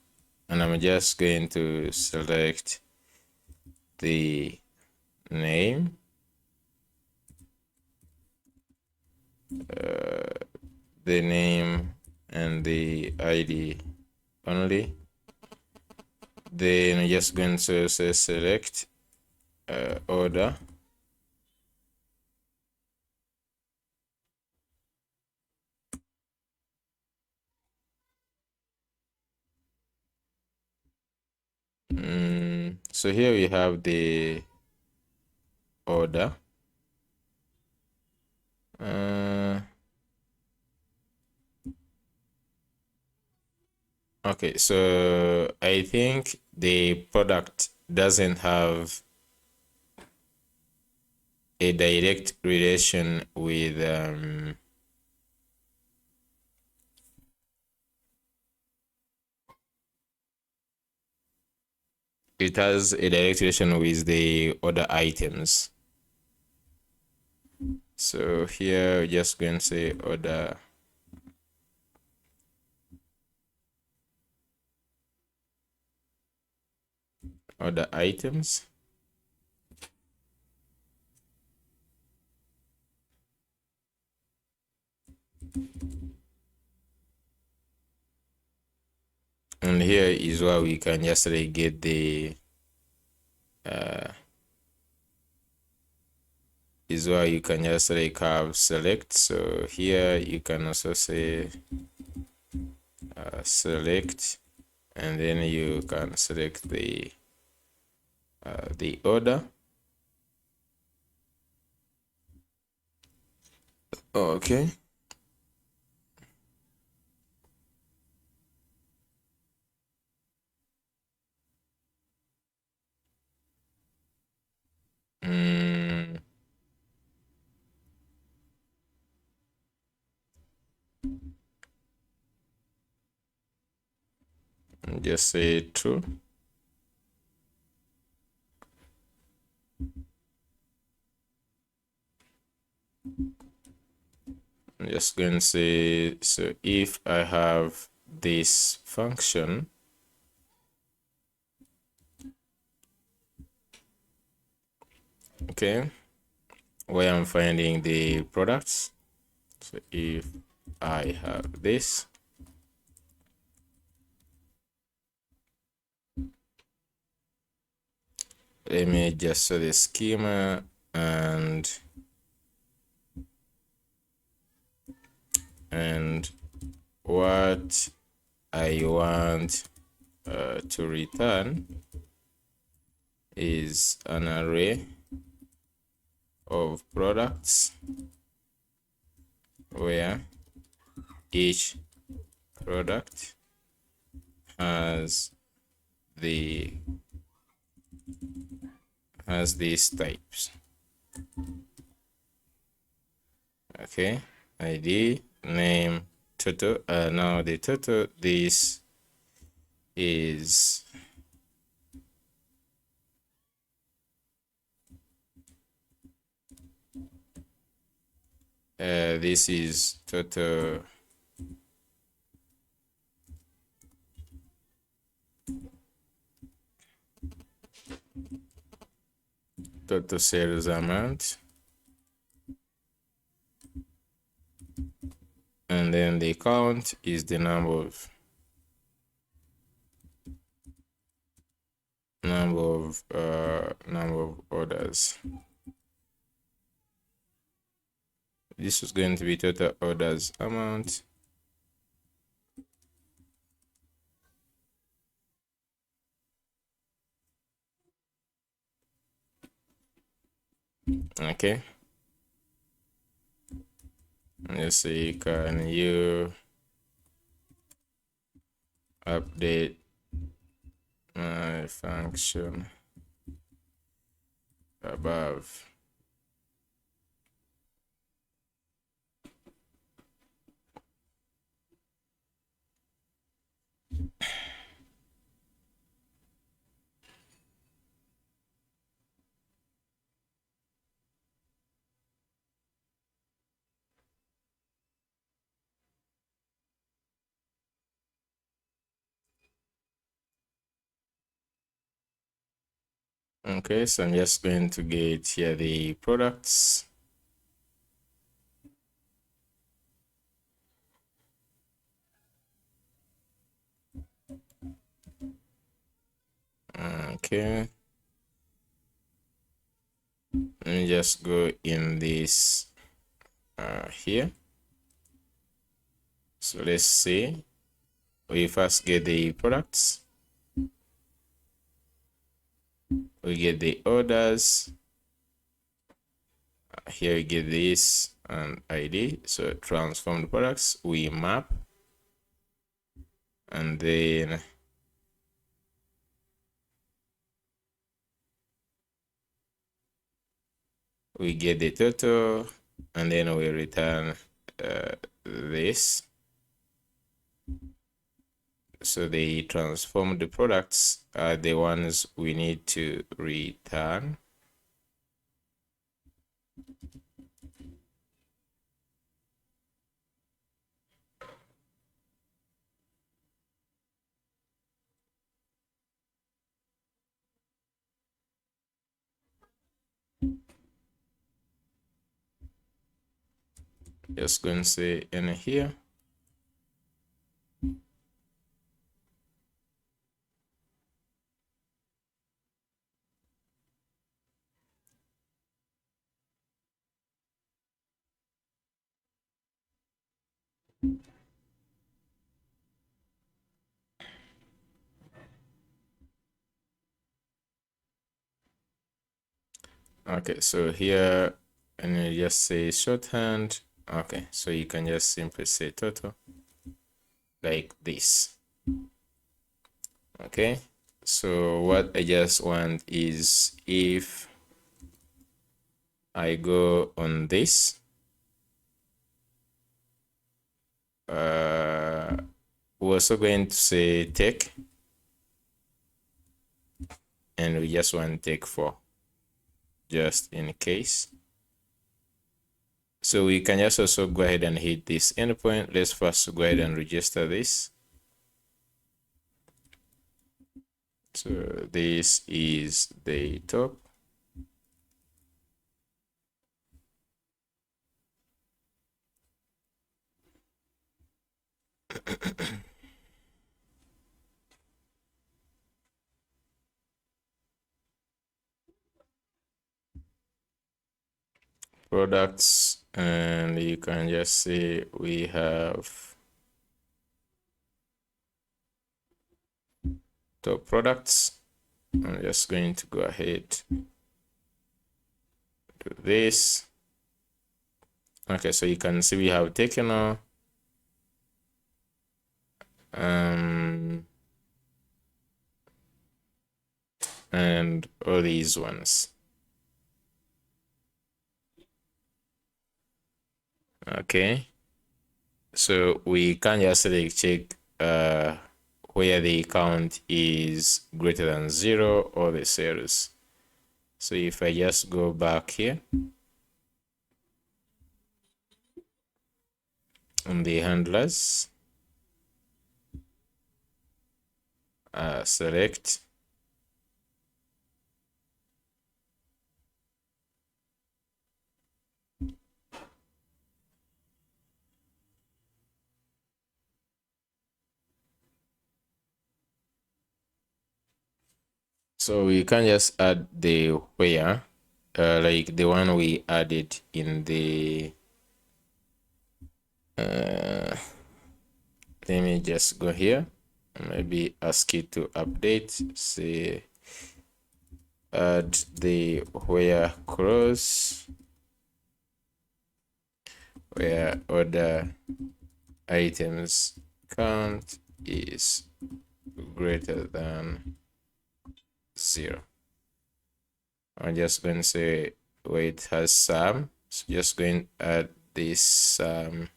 and I'm just going to select the name, and the ID only. Then I'm just going to say select order, so here we have the order. Okay, so I think the product doesn't have a direct relation with it has a direct relation with the other items. So here we're just going to say other items. And here is where we can just like get the is where you can just like have select. So here you can also say select, and then you can select the order. Okay. Just say true. I'm just going to say, so if I have this function, okay, where I'm finding the products. So if I have this, let me just show the schema and what I want to return is an array of products where each product has these types. Okay, ID, name, total. Now the total, this is total sales amount, and then the count is the number of orders. This is going to be total orders amount. Okay, let's see, can you update my function above? Okay, so I'm just going to get here the products. Okay, let me just go in this here. So let's see, we first get the products, we get the orders, here we get this and ID. So transform the products, we map, and then we get the total, and then we return this. So the transformed products are the ones we need to return. Just going to say in here. Okay, so here, and you just say shorthand. Okay, so you can just simply say total like this. Okay, so what I just want is, if I go on this, we're also going to say take, and we just want take 4 just in case. So we can just also go ahead and hit this endpoint. Let's first go ahead and register this. So this is the top. Products, and you can just see we have top products. I'm just going to go ahead do this. Okay, so you can see we have Techno, and all these ones. Okay, so we can just like check where the account is greater than 0 or the sales. So if I just go back here on the handlers, select so we can just add the where, like the one we added in the let me just go here, maybe ask it to update, say add the where cross where order items count is greater than 0. I'm just going to say where it has sum, so just going to add this sum.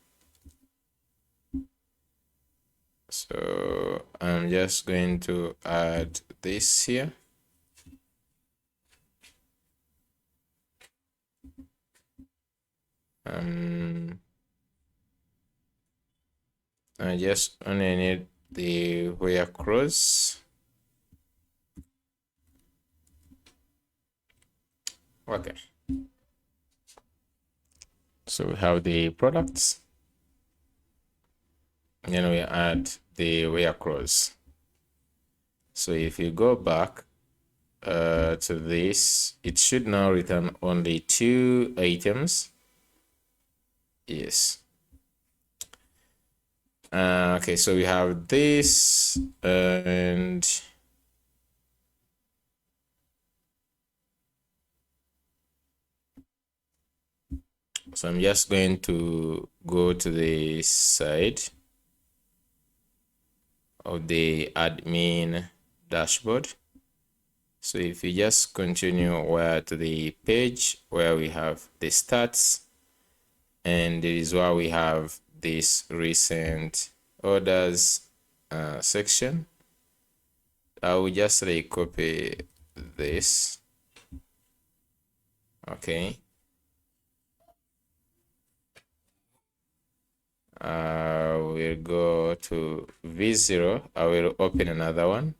So I'm just going to add this here. I just only need the where cross. Okay. So we have the products. And then we add the where cross. So if you go back to this, it should now return only 2 items. Yes. Okay, so we have this, and so I'm just going to go to the side of the admin dashboard. So if you just continue where to the page where we have the stats, and there is where we have this recent orders section. I will just like copy this. Okay. We'll go to V0. I will open another one.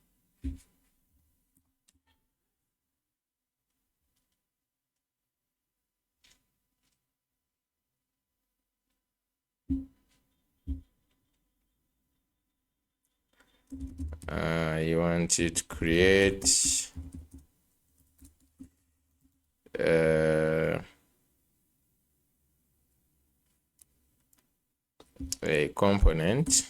You want to create a component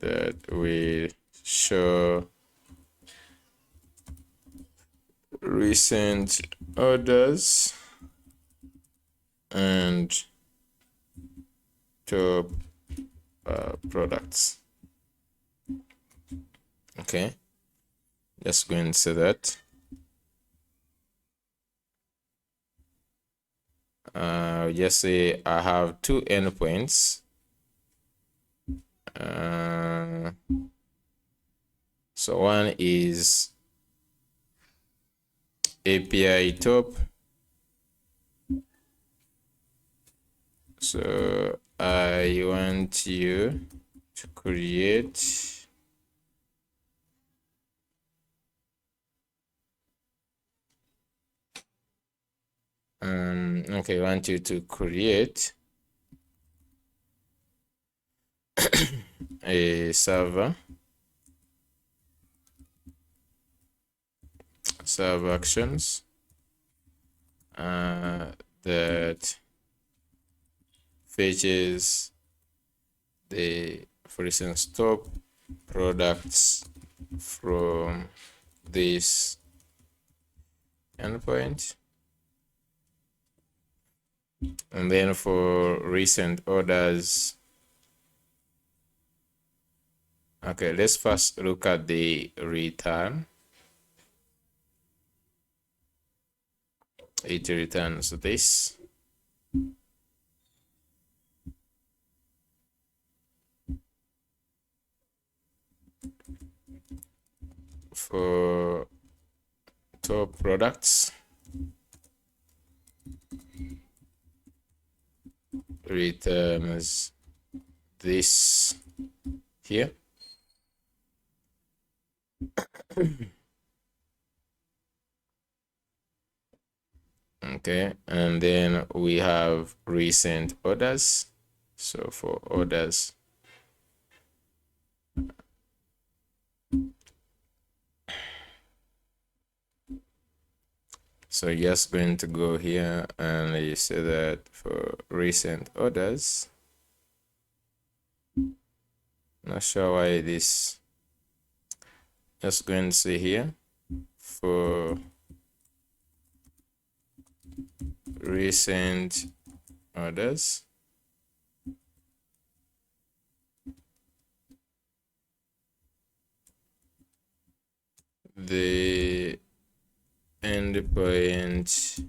that will show recent orders and top products. Okay, just go and say that. Just say I have 2 endpoints. So one is API top. So I want you to create okay, I want you to create a server actions that fetches the, for instance, top products from this endpoint, and then for recent orders, okay, let's first look at the return. It returns this. For top products, returns this here. Okay, and then we have recent orders. So for orders, so you're just going to go here and you say that for recent orders, not sure why this, just going to say here for recent orders, the endpoint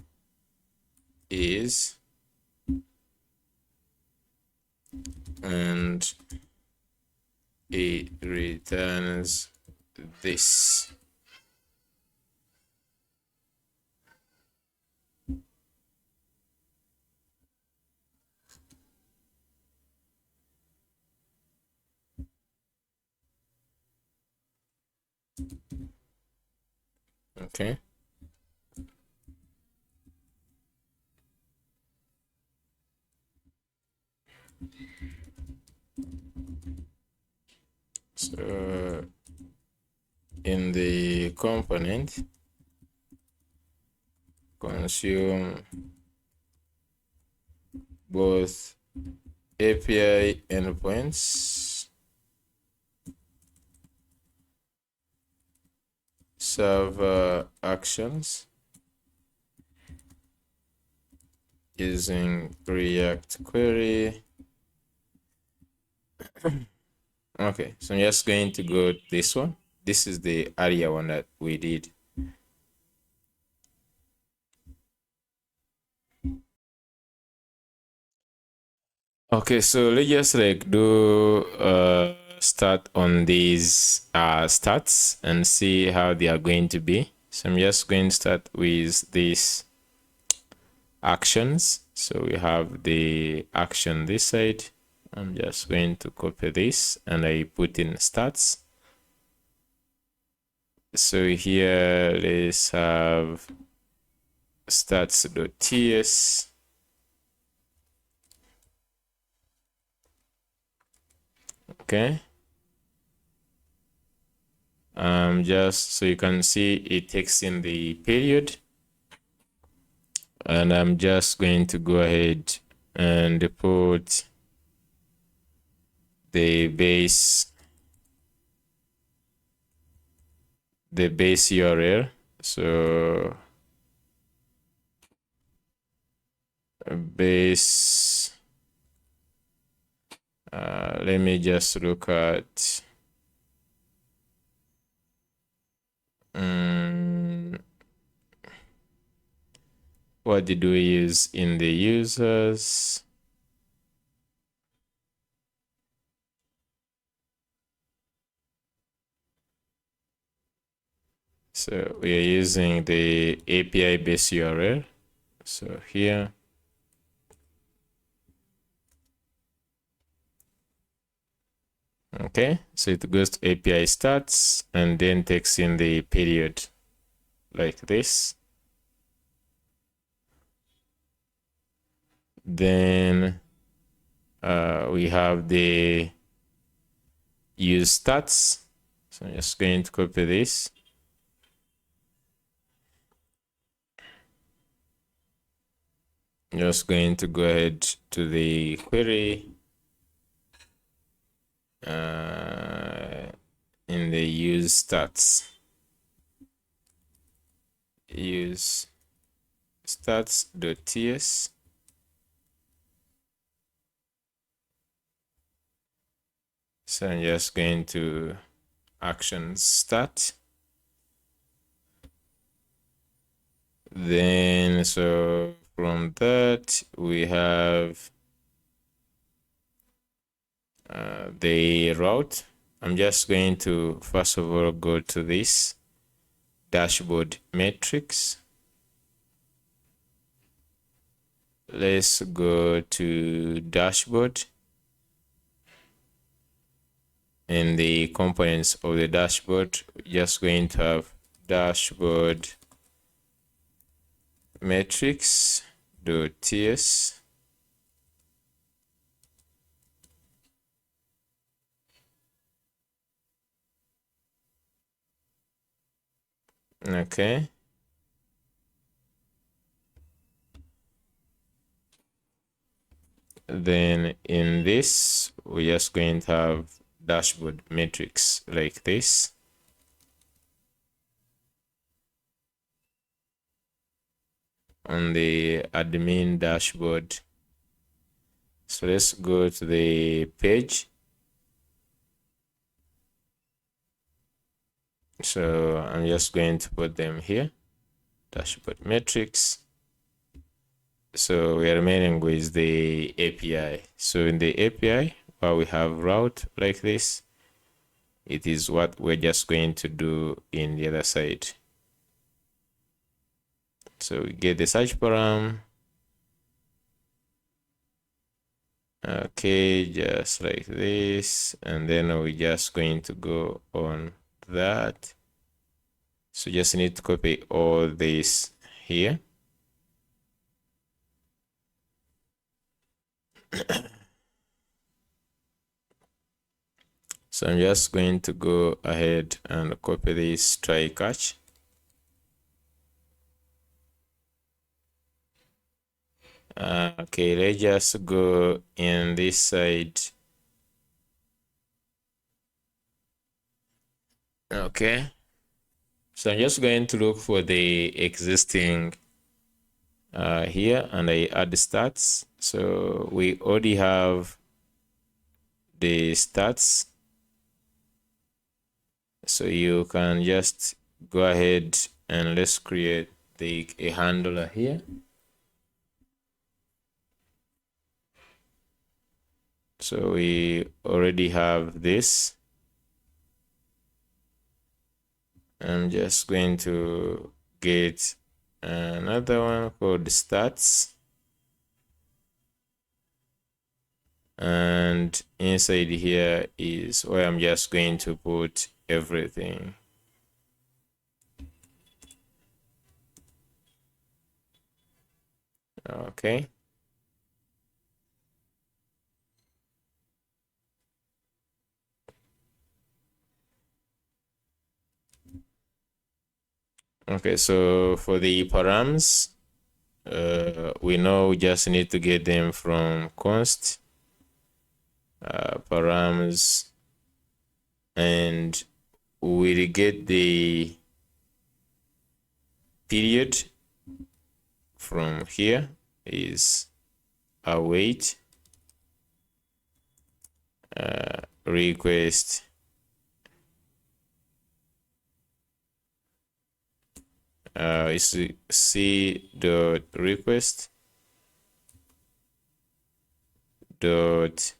is, and it returns this. Okay. So in the component, consume both API endpoints, server actions using React query. Okay, so I'm just going to go this one. This is the earlier one that we did. Okay, so let's just like do start on these stats and see how they are going to be. So I'm just going to start with these actions. So we have the action this side. I'm just going to copy this and I put in stats. So here let's have stats.ts. Okay. Just so you can see it takes in the period, and I'm just going to go ahead and put the base URL. So base, let me just look at what did we use in the users. So we are using the API base URL. So here, okay, so it goes to API stats and then takes in the period like this. Then we have the use stats. So I'm just going to copy this. Just going to go ahead to the query in the use stats. Use stats.ts. So I'm just going to action start. Then so from that we have the route. I'm just going to first of all go to this dashboard metrics. Let's go to dashboard. In the components of the dashboard, we're just going to have dashboard metrics.ts. Okay. Then in this, we're just going to have dashboard metrics like this. On the admin dashboard. So let's go to the page. So I'm just going to put them here, dashboard metrics. So we are remaining with the API. So in the API, while we have route like this, it is what we're just going to do in the other side. So we get the search param. Okay, just like this. And then we're just going to go on that. So just need to copy all this here. So I'm just going to go ahead and copy this try catch. Okay, let's just go in this side. Okay, so I'm just going to look for the existing here, and I add the stats. So we already have the stats, so you can just go ahead and let's create a handler here. So we already have this. I'm just going to get another one called stats, and inside here is where I'm just going to put everything. Okay. Okay, so for the params, we know we just need to get them from const params, and we'll get the period from here is await request is c dot request dot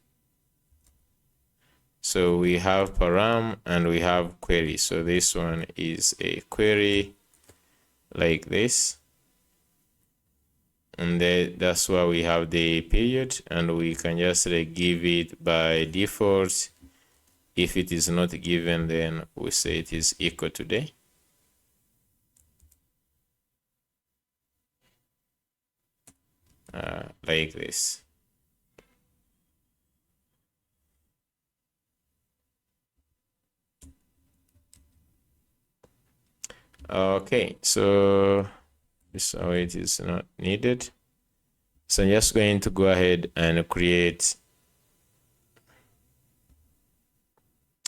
So we have param and we have query. So this one is a query like this. And then that's why we have the period, and we can just give it by default. If it is not given, then we say it is equal to the. Like this. Okay, so this way it is not needed. So I'm just going to go ahead and create.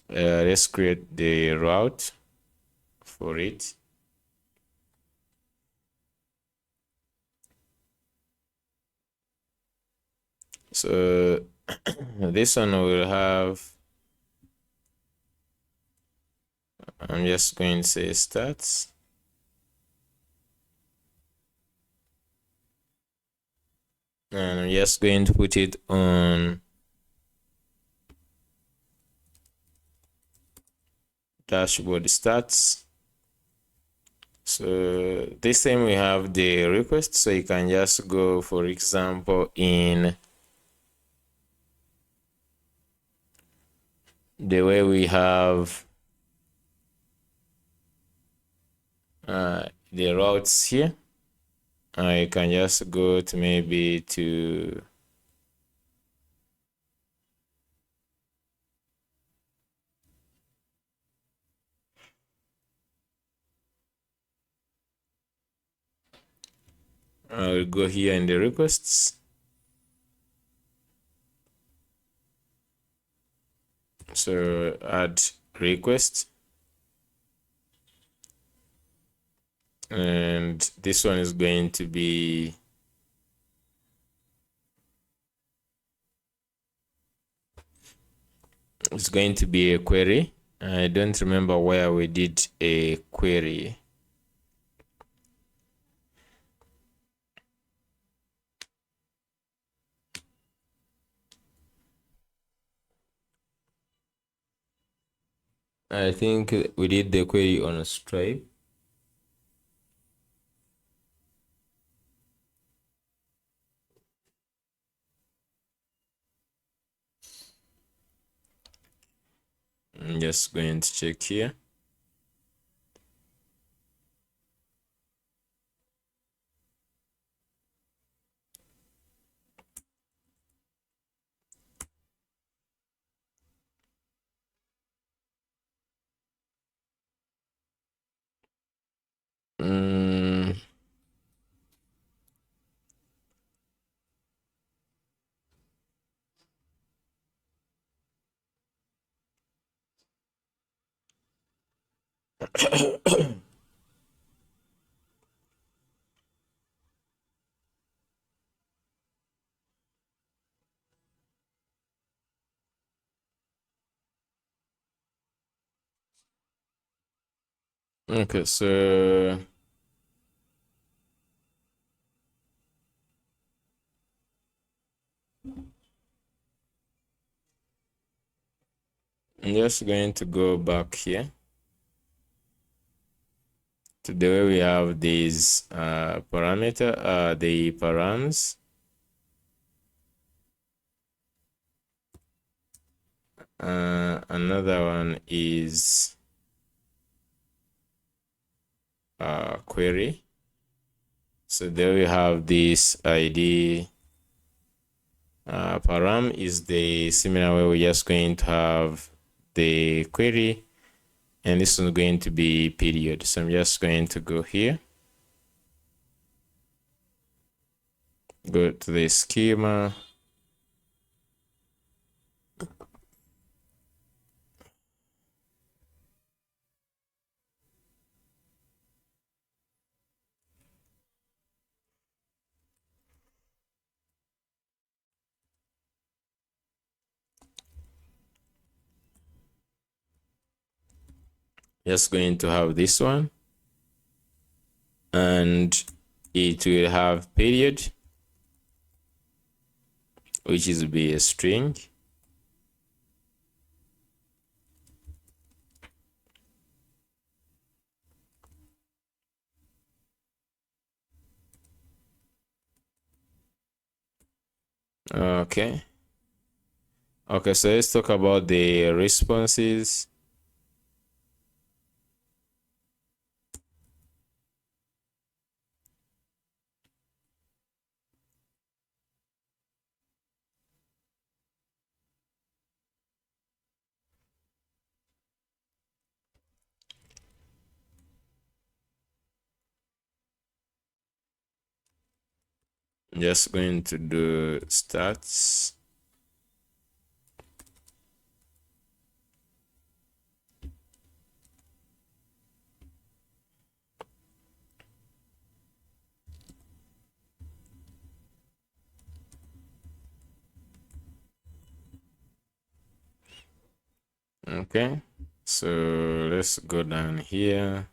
Let's create the route for it. So this one will have. I'm just going to say stats. And I'm just going to put it on dashboard stats. So this time we have the request, so you can just go, for example, in the way we have the routes here. I can just go to maybe to I'll go here in the requests. So add request, and this one is going to be a query. I don't remember where we did a query. I think we did the query on a Stripe. I'm just going to check here. Okay, so I'm just going to go back here to the way we have these parameter, the params. Another one is query. So there we have this ID. Param is the similar way we're just going to have the query, and this is going to be period. So I'm just going to go here, go to the schema, just going to have this one, and it will have period, which is be a string, Okay. Okay, so let's talk about the responses. Just going to do stats. Okay, so let's go down here.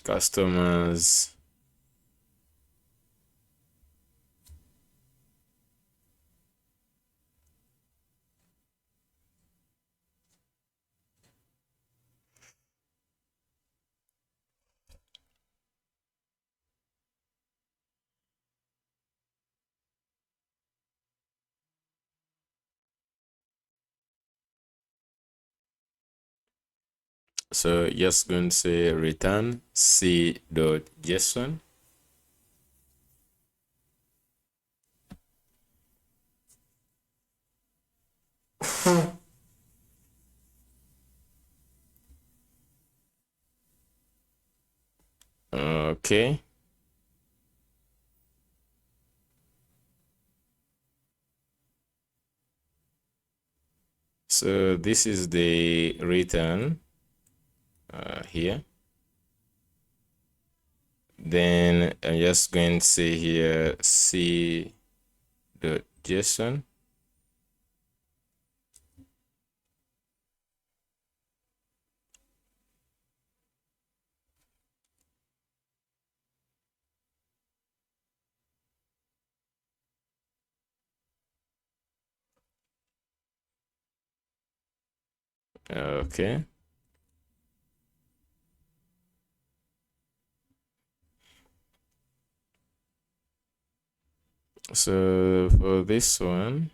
Customers. So just going to say return c.json. Okay. So this is the return here. Then I'm just going to say here c.json. Okay. So for this one,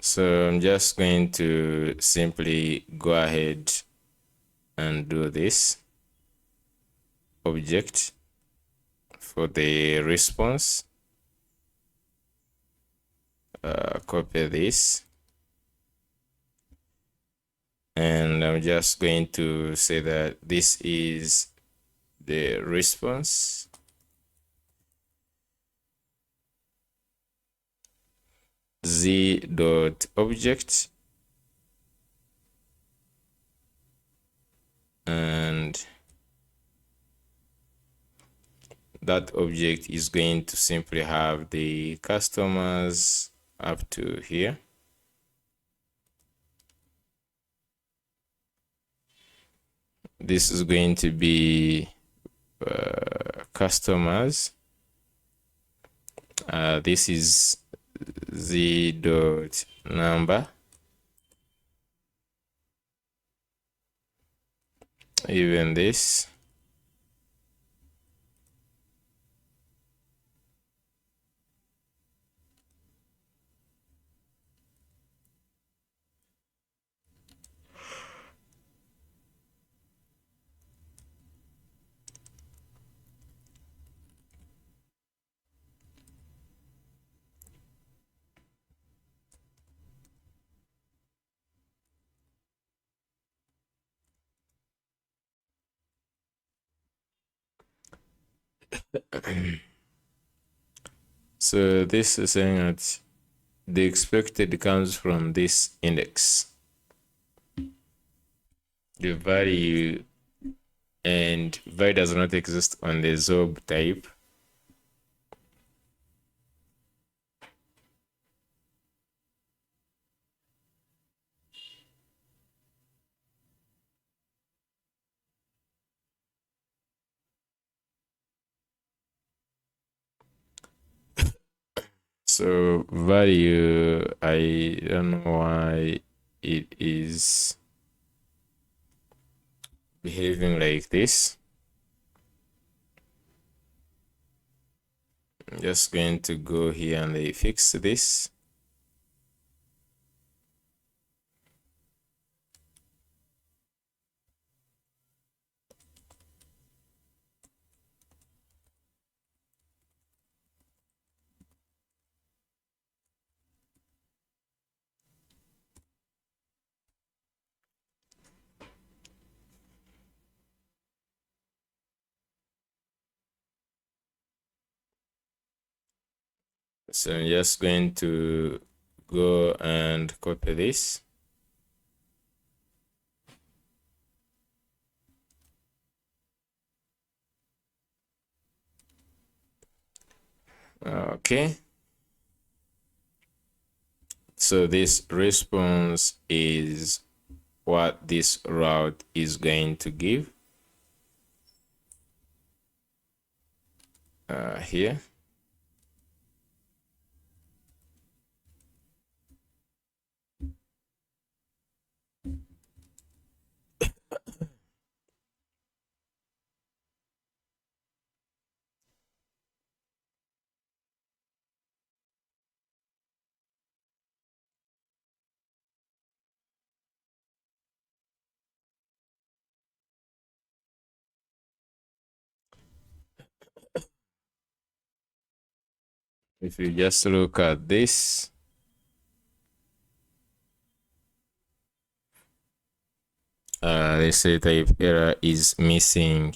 so I'm just going to simply go ahead and do this object for the response. Copy this, and I'm just going to say that this is the response. Z.object, and that object is going to simply have the customers up to here. this is going to be customers. This is z dot number, even this. So this is saying that the expected comes from this index, the value, and value does not exist on the zob type. So value, I don't know why it is behaving like this. I'm just going to go here and fix this. So I'm just going to go and copy this. Okay. So this response is what this route is going to give here. If you just look at this, they say type error is missing.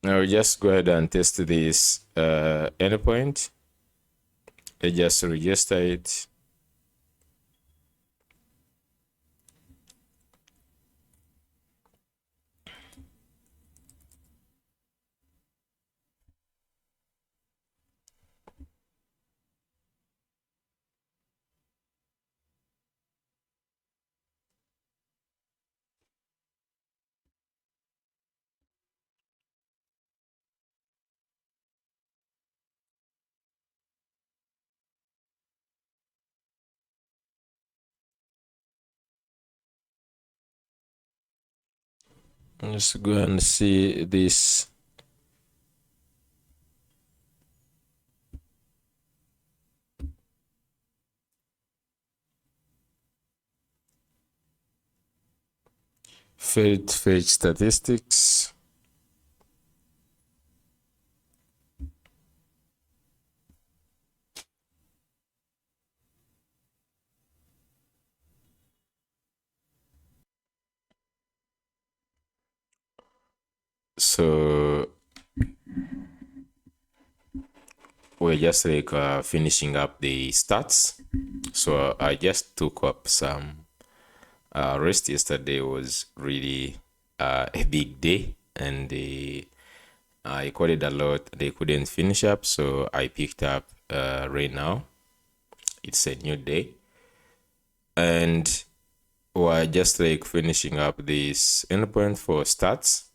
Now just go ahead and test this endpoint. I just register it. Let's go and see this. Failed fetch statistics. So we're just like finishing up the stats. So I just took up some rest. Yesterday was really a big day, and I coded a lot. They couldn't finish up, so I picked up right now. It's a new day, and we're just like finishing up this endpoint for stats.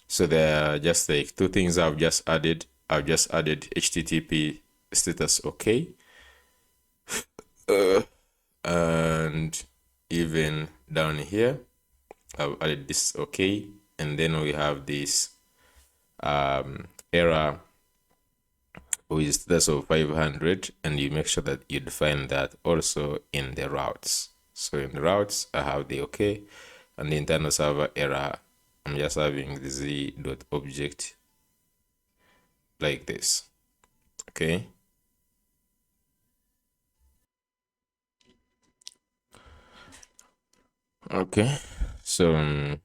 So there are just like two things I've just added. I've just added HTTP status OK, and even down here I've added this OK, and then we have this error with status of 500, and you make sure that you define that also in the routes. So in the routes I have the OK, and the internal server error I'm just having the z.object like this. Okay, so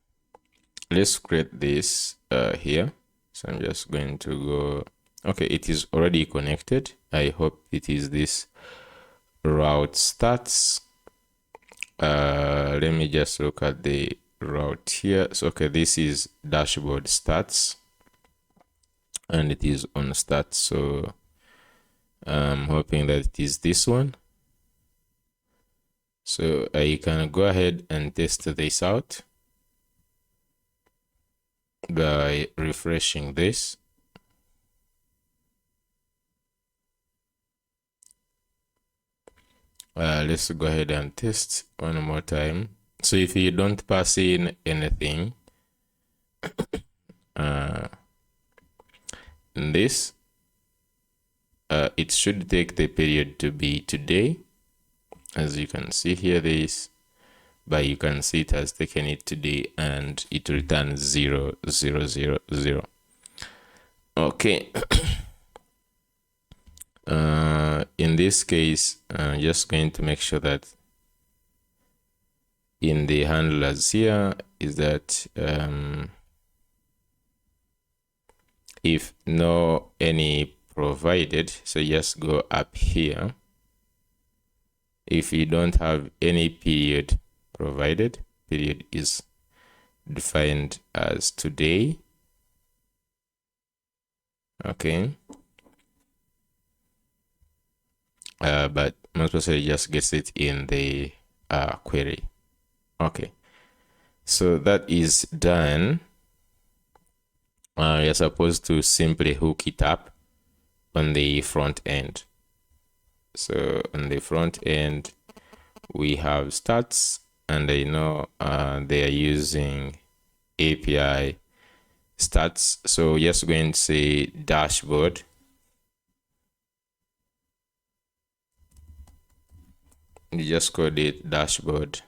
let's create this here. So I'm just going to go. Okay, it is already connected. I hope it is this route stats. Let me just look at the route here. So okay, this is dashboard stats, and it is on stats. So I'm hoping that it is this one. So I can go ahead and test this out by refreshing this. Let's go ahead and test one more time. So if you don't pass in anything in this, it should take the period to be today. As you can see here, but you can see it has taken it today, and it returns 0, 0, 0, 0. Okay. In this case, I'm just going to make sure that in the handlers here is that if no any provided, so just go up here. If you don't have any period provided, period is defined as today. Okay. But most especially just gets it in the query. Okay, so that is done. You're supposed to simply hook it up on the front end. So on the front end, we have stats, and I know they are using API stats. So just going to say dashboard. You just code it dashboard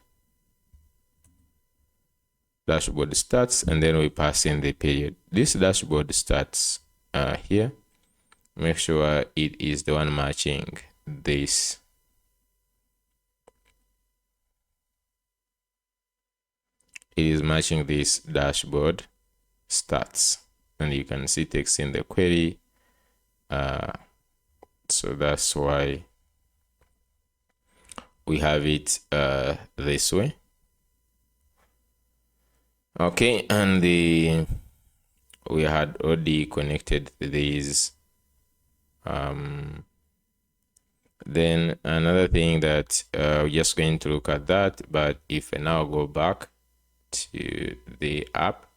stats, and then we pass in the period. This dashboard stats here, make sure it is the one matching this. It is matching this dashboard stats, and you can see text in the query. So that's why we have it this way. Okay, and we had already connected these. Then another thing that we're just going to look at that, but if I now go back to the app.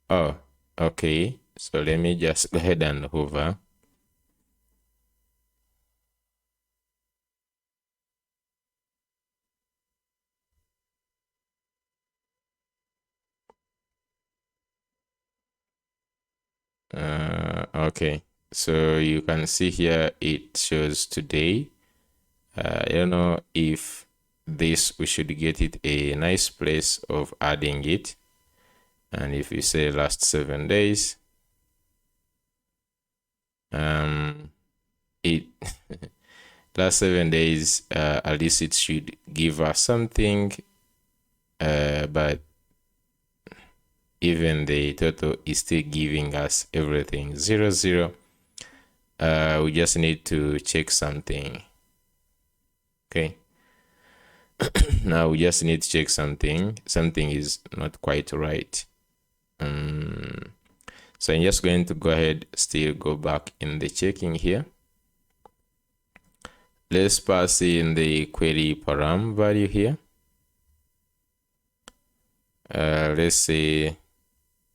Oh, okay, so let me just go ahead and hover. Okay, so you can see here it shows today. I don't know if this, we should get it a nice place of adding it. And if you say last 7 days, it last 7 days, at least it should give us something, but even the total is still giving us everything 0, 0. we just need to check something. Okay. Now we just need to check something. Something is not quite right. So I'm just going to go ahead, still go back in the checking here. Let's pass in the query param value here. Let's see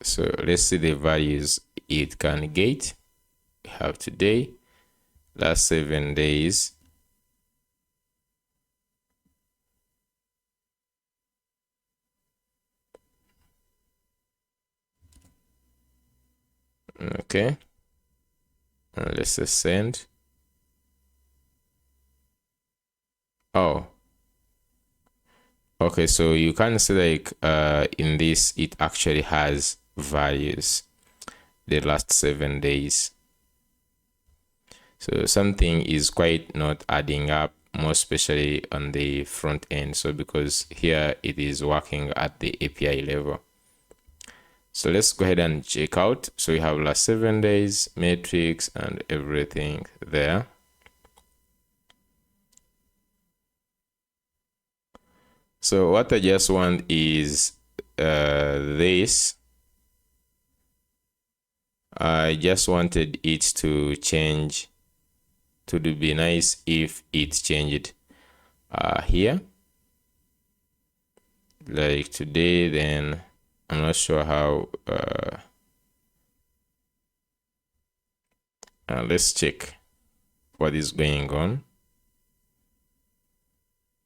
the values it can get. We have today, last 7 days. Okay. Let's just send. Oh, okay. So you can see like in this, it actually has values the last 7 days. So something is quite not adding up, more especially on the front end. So because here it is working at the API level. So let's go ahead and check out. So we have last 7 days, metrics, and everything there. So what I just want is this. I just wanted it to change to be nice if it changed here. Like today, then I'm not sure how. Let's check what is going on.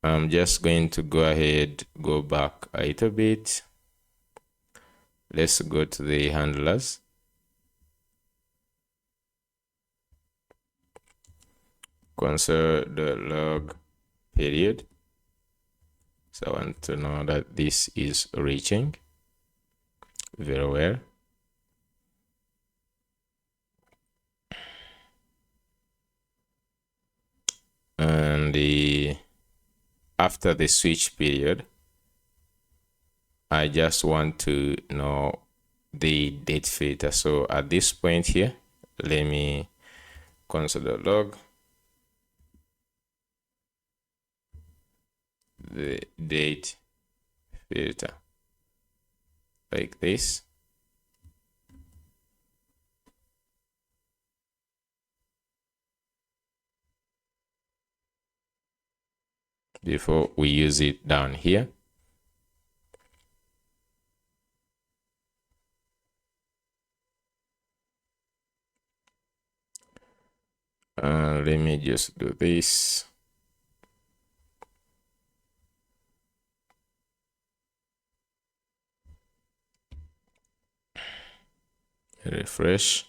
I'm just going to go ahead, go back a little bit. Let's go to the handlers. Console.log period. So I want to know that this is reaching very well. And after the switch period, I just want to know the date filter. So at this point here, let me console.log the date filter like this. Before we use it down here. Let me just do this. Refresh.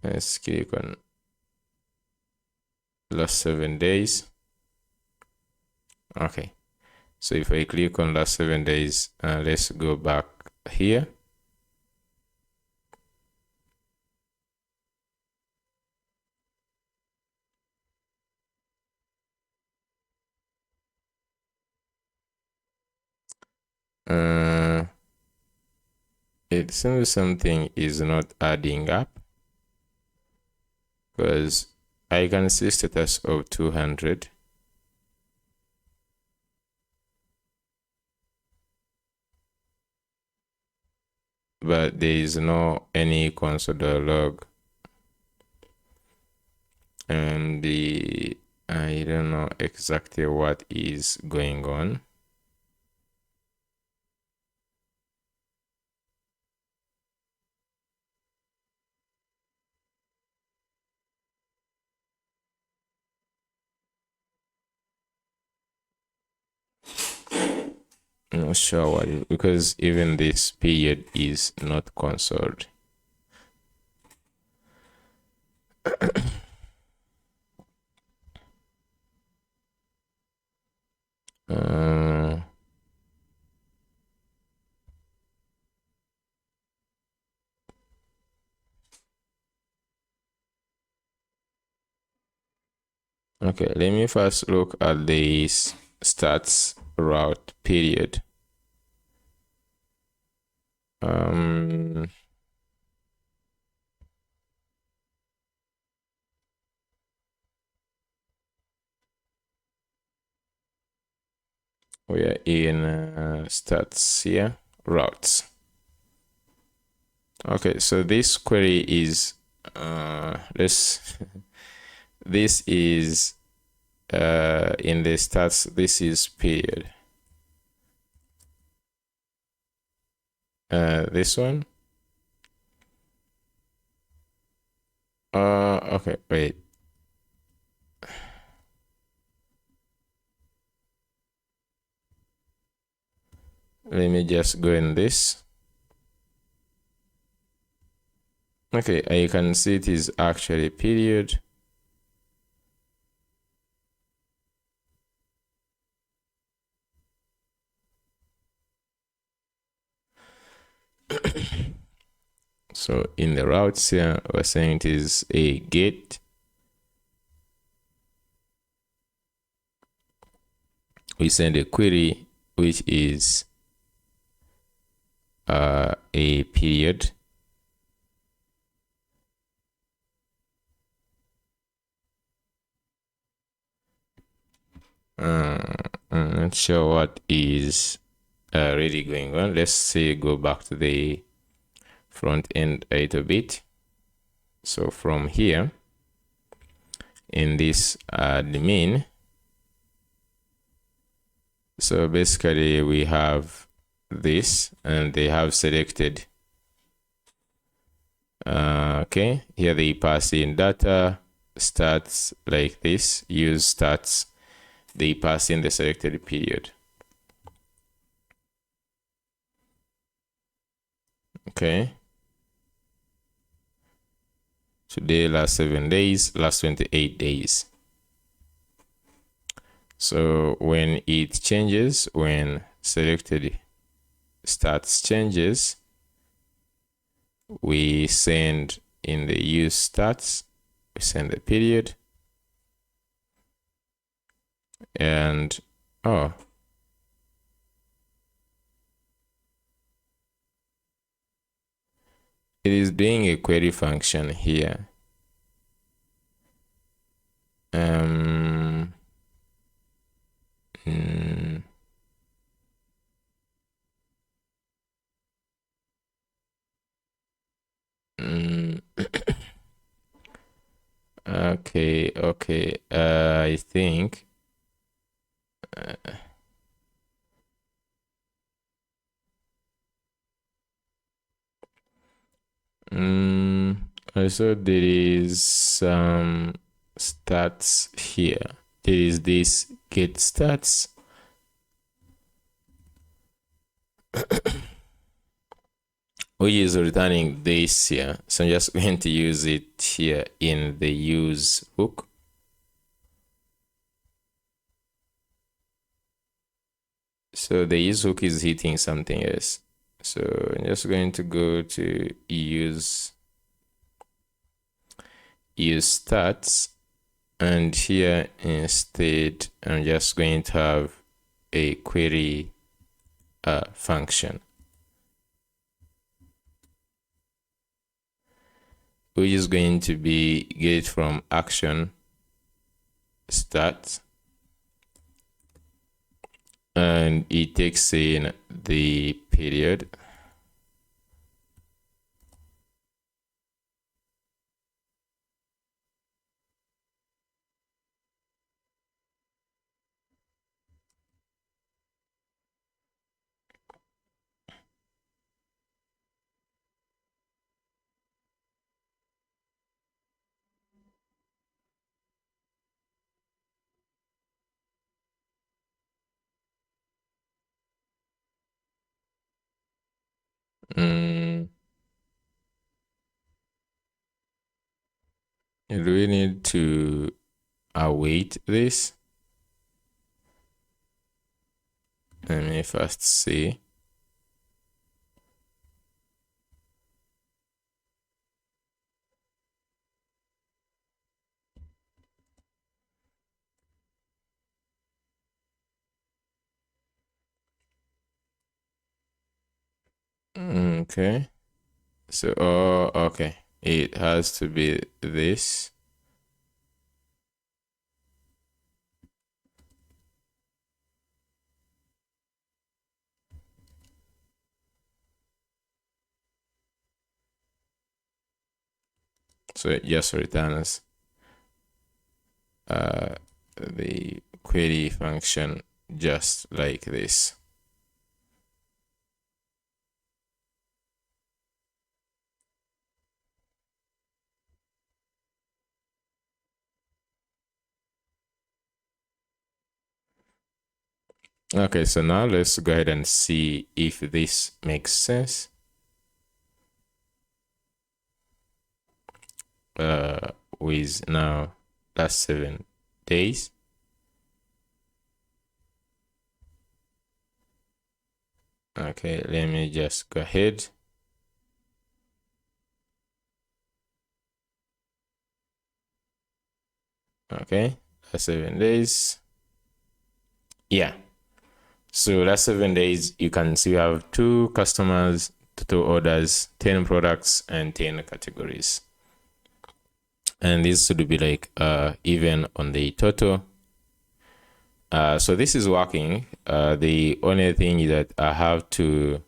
Let's click on last 7 days. Okay. So if I click on last 7 days, let's go back here. It seems something is not adding up because I can see status of 200. But there is no any console log. And I don't know exactly what is going on. I'm not sure what it, because even this period is not consoled. Okay, let me first look at these stats route period. We are in stats here, routes. Okay, so this query is this this is in the stats, this is period. This one. Okay, wait. Let me just go in this. Okay, you can see it is actually period. So in the routes here, we're saying it is a get. We send a query, which is a period. I'm not sure what is really going on. Let's say go back to the front end a little bit. So from here, in this admin, so basically we have this, and they have selected. Okay, here they pass in data, stats like this, use stats. They pass in the selected period. Okay. Today, last 7 days, last 28 days. So when it changes, when selected stats changes, we send in the use stats, we send the period, and oh, it is doing a query function here. Okay. I think also there is some stats here. There is this get stats. Which is returning this here. So I'm just going to use it here in the use hook. So the use hook is hitting something else. So I'm just going to go to use stats, and here instead I'm just going to have a query function, which is going to be get from action stats, and it takes in the period. Do we need to await this? Let me first see. Okay. So, oh, okay. It has to be this. So it just returns the query function just like this. Okay, so now let's go ahead and see if this makes sense. With now last 7 days. Okay, let me just go ahead. Okay, that's 7 days. Yeah. So that's 7 days. You can see we have 2 customers, 2 orders, 10 products, and 10 categories. And this should be like even on the total. So this is working. The only thing is that I have to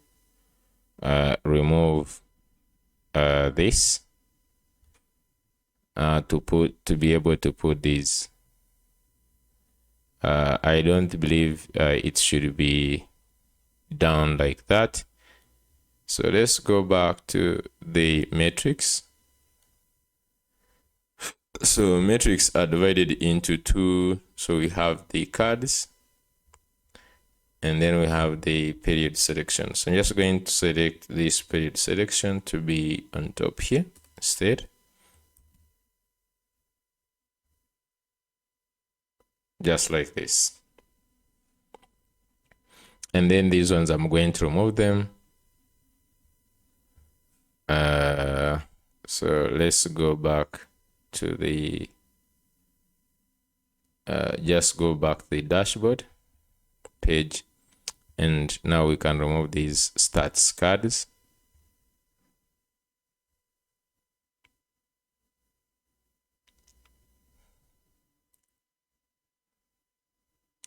remove this to be able to put these. I don't believe it should be down like that. So let's go back to the matrix. So metrics are divided into 2. So we have the cards and then we have the period selection. So I'm just going to select this period selection to be on top here instead. Just like this. And then these ones, I'm going to remove them. So let's go back to the, just go back to the dashboard page. And now we can remove these stats cards.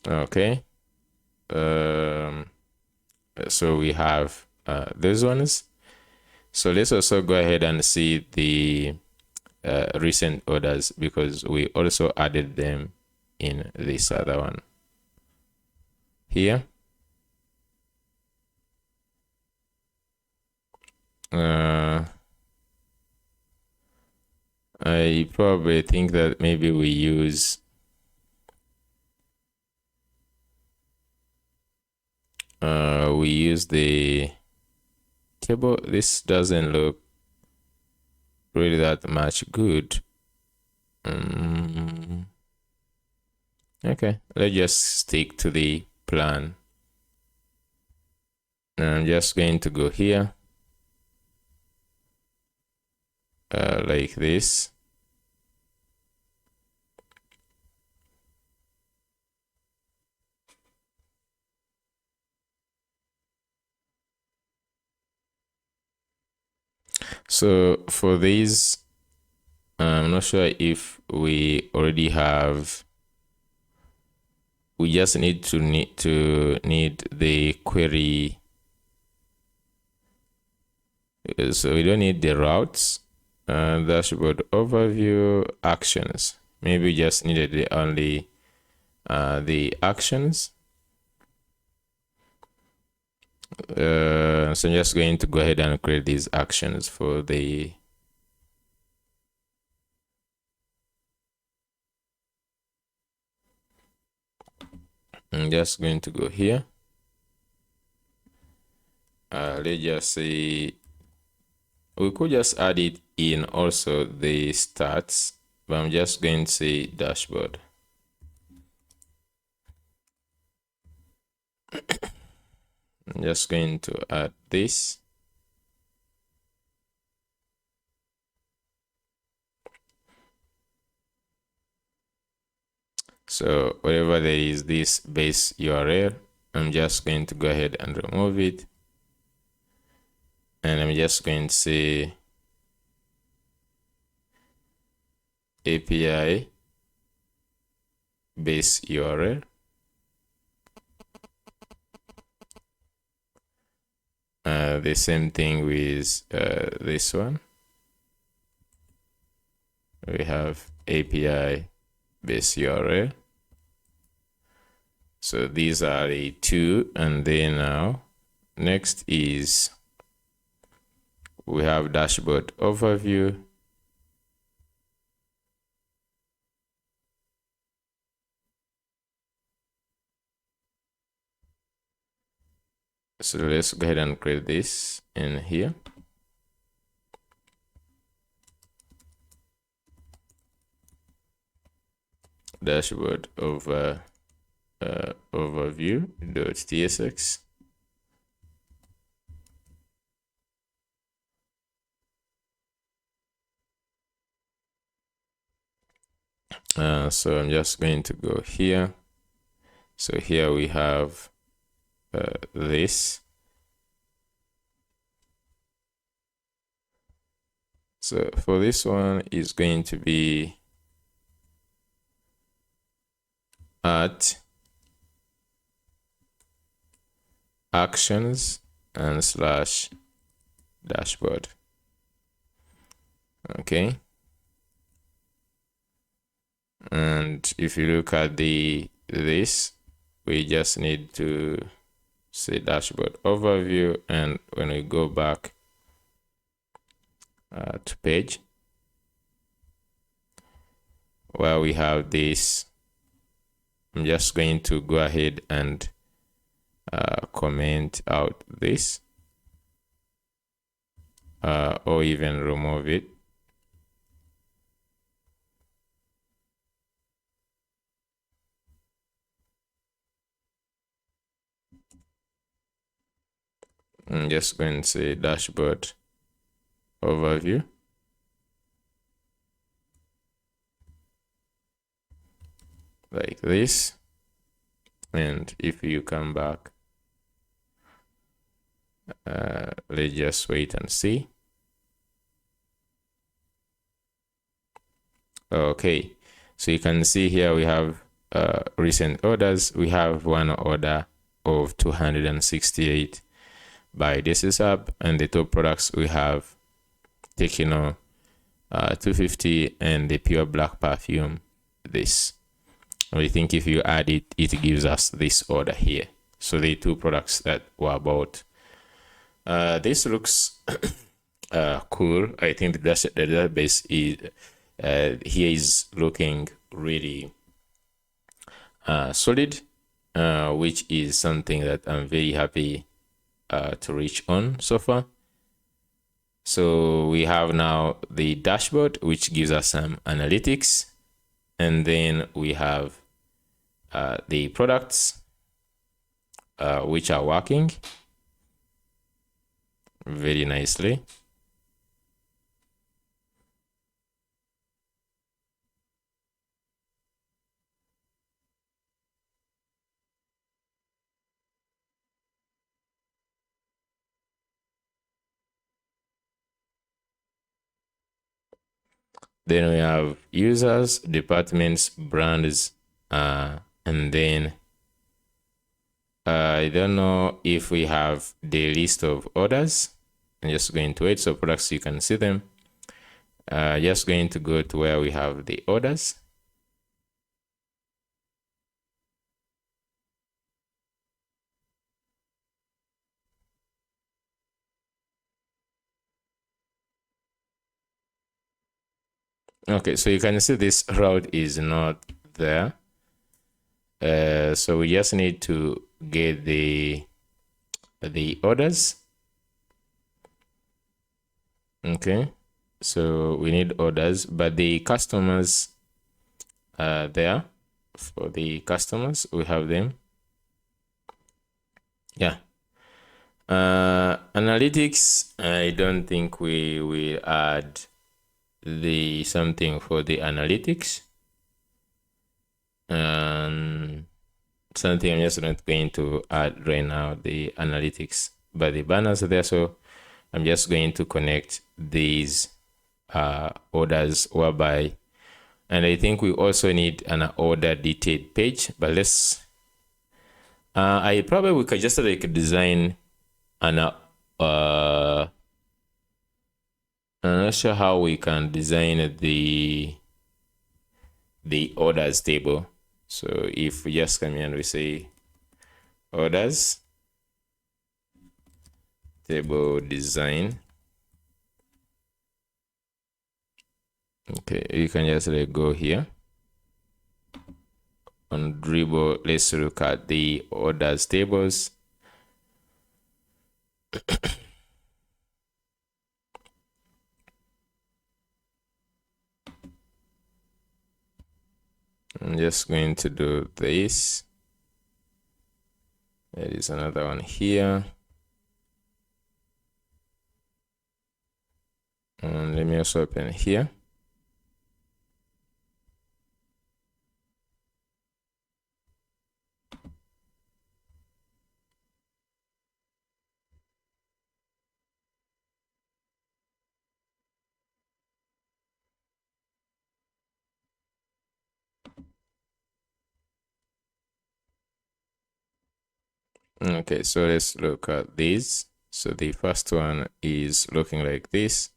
Okay. So we have these ones. So let's also go ahead and see the recent orders because we also added them in this other one here. I probably think that maybe we use the table. This doesn't look really that much good. Okay, let's just stick to the plan. And I'm just going to go here like this. So for these, I'm not sure if we already have. We just need the query. So we don't need the routes. Dashboard overview actions. Maybe we just needed only the actions. So I'm just going to go ahead and create these actions for the I'm just going to go here. Let's just say we could just add it in also the stats, but I'm just going to say dashboard. I'm just going to add this. So wherever there is this base URL, I'm just going to go ahead and remove it. and I'm just going to say API base URL. The same thing with this one. We have API base URL. So these are the two, and then now next is we have dashboard overview. So let's go ahead and create this in here. Dashboard overview.tsx. So I'm just going to go here. So here we have this. So for this one is going to be at actions and slash dashboard. Okay. And if you look at this, we just need to say dashboard overview, and when we go back to page where we have this, I'm just going to go ahead and comment out this or even remove it. I'm just going to say dashboard overview. Like this. And if you come back, let's just wait and see. Okay, so you can see here we have recent orders. We have one order of 268 by this is up, and the top products we have Tekino 250 and the pure black perfume this. We think if you add it, it gives us this order here. So the two products that were bought. This looks cool. I think the database is here is looking really solid, which is something that I'm very happy to reach on so far. So we have now the dashboard, which gives us some analytics, and then we have the products which are working very nicely. Then we have users, departments, brands, and then I don't know if we have the list of orders. I'm just going to it. So products, you can see them. Just going to go to where we have the orders. Okay, so you can see this route is not there. So we just need to get the orders. Okay, so we need orders, but the customers there. For the customers, we have them. Yeah. Analytics, I don't think we will add the something for the analytics. Something I'm just not going to add right now, the analytics, but the banners are there. So I'm just going to connect these orders whereby, and I think we also need an order detailed page, but let's I probably we could just like design an I'm not sure how we can design the orders table. So if we just come here and we say orders table design, okay, you can just like go here on dribble. Let's look at the orders tables. I'm just going to do this. There is another one here. And let me also open here. Okay, so let's look at this. So the first one is looking like this.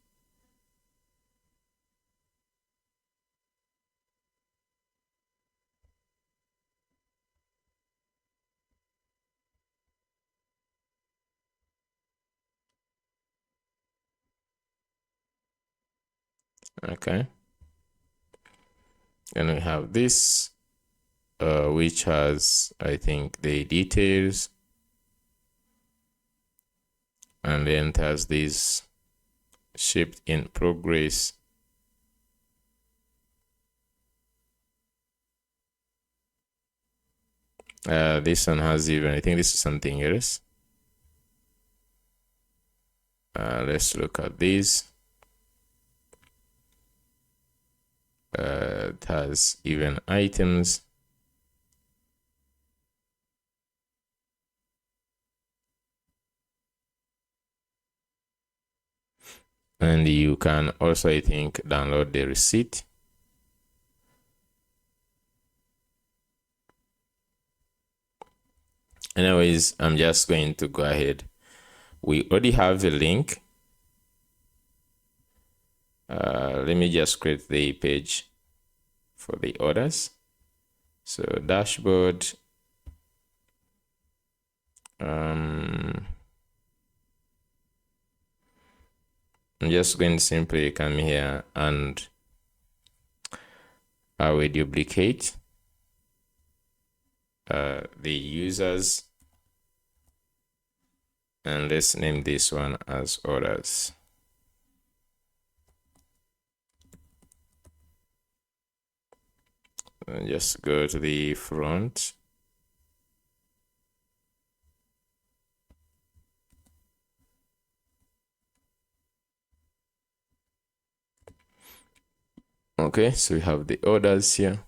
Okay. And we have this, which has, I think, the details. And then it has this shipped in progress. This one has even, I think this is something else. Let's look at this. It has even items. And you can also, I think, download the receipt. Anyways, I'm just going to go ahead. We already have a link. Let me just create the page for the orders. So dashboard. I'm just going to simply come here and I will duplicate the users, and let's name this one as orders. And just go to the front. Okay, so we have the orders here.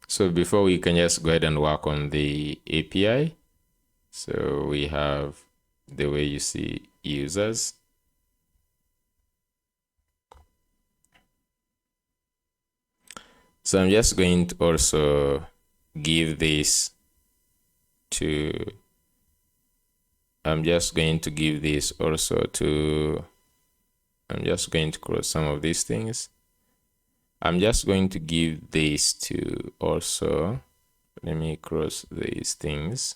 So before we can just go ahead and work on the API. So we have the way you see users. So I'm just going to also give this to, I'm just going to give this also to, I'm just going to close some of these things. I'm just going to give this to also, let me cross these things.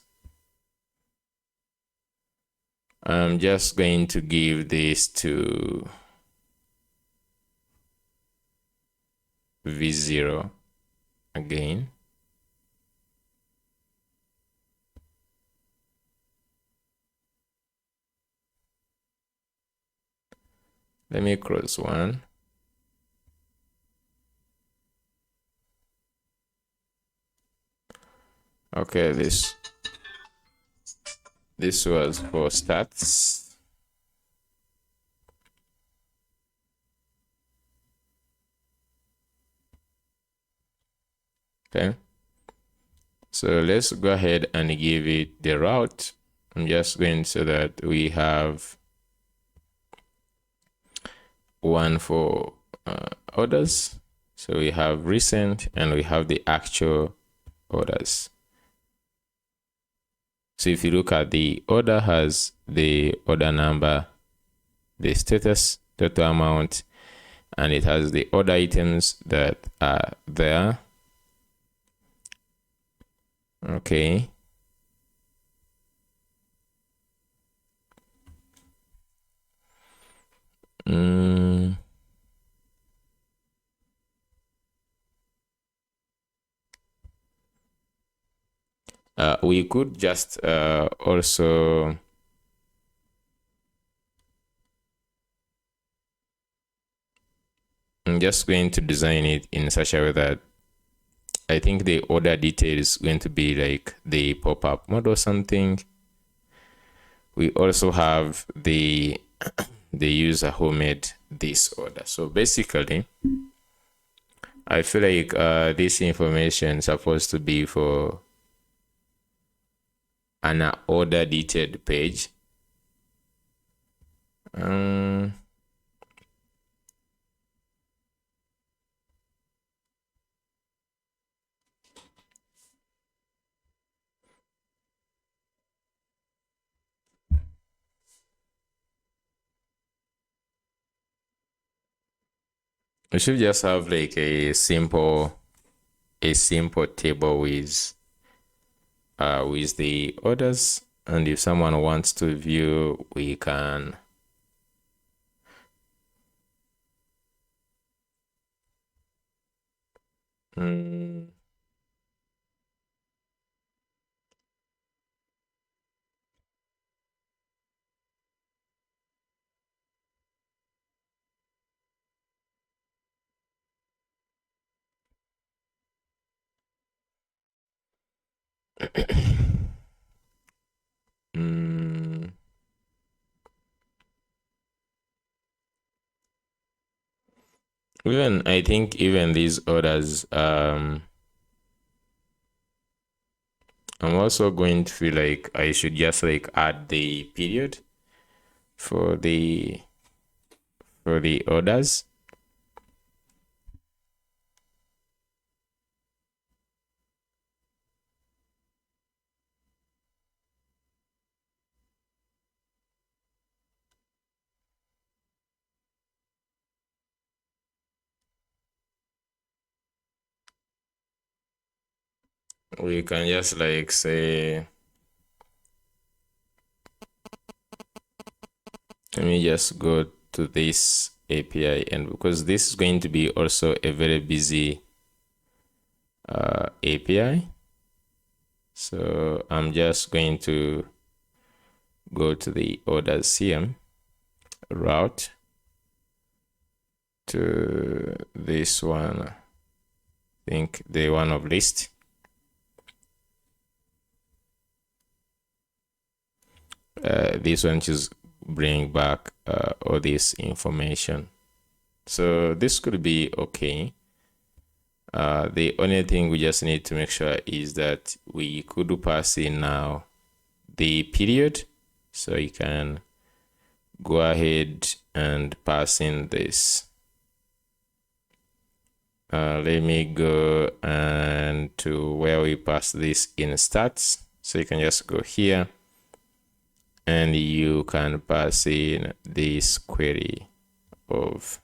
I'm just going to give this to V0 again. Let me cross one. Okay, this was for stats. Okay. So let's go ahead and give it the route. I'm just going so that we have one for orders. So we have recent and we have the actual orders. So if you look at the order, has the order number, the status, total amount, and it has the order items that are there. Okay. We could just also I'm just going to design it in such a way that I think the order detail is going to be like the pop-up mode or something. We also have the user who made this order. So basically, I feel like this information is supposed to be for an order detailed page. We should just have like a simple table with the orders, and if someone wants to view, we can even I think even these orders I'm also going to feel like I should just like add the period for the orders. We can just like say, let me just go to this API, and because this is going to be also a very busy API, so I'm just going to go to the orders CM route to this one. I think the one of list. This one just bring back all this information. So this could be okay. The only thing we just need to make sure is that we could pass in now the period. So you can go ahead and pass in this. Let me go and to where we pass this in stats. So you can just go here and you can pass in this query of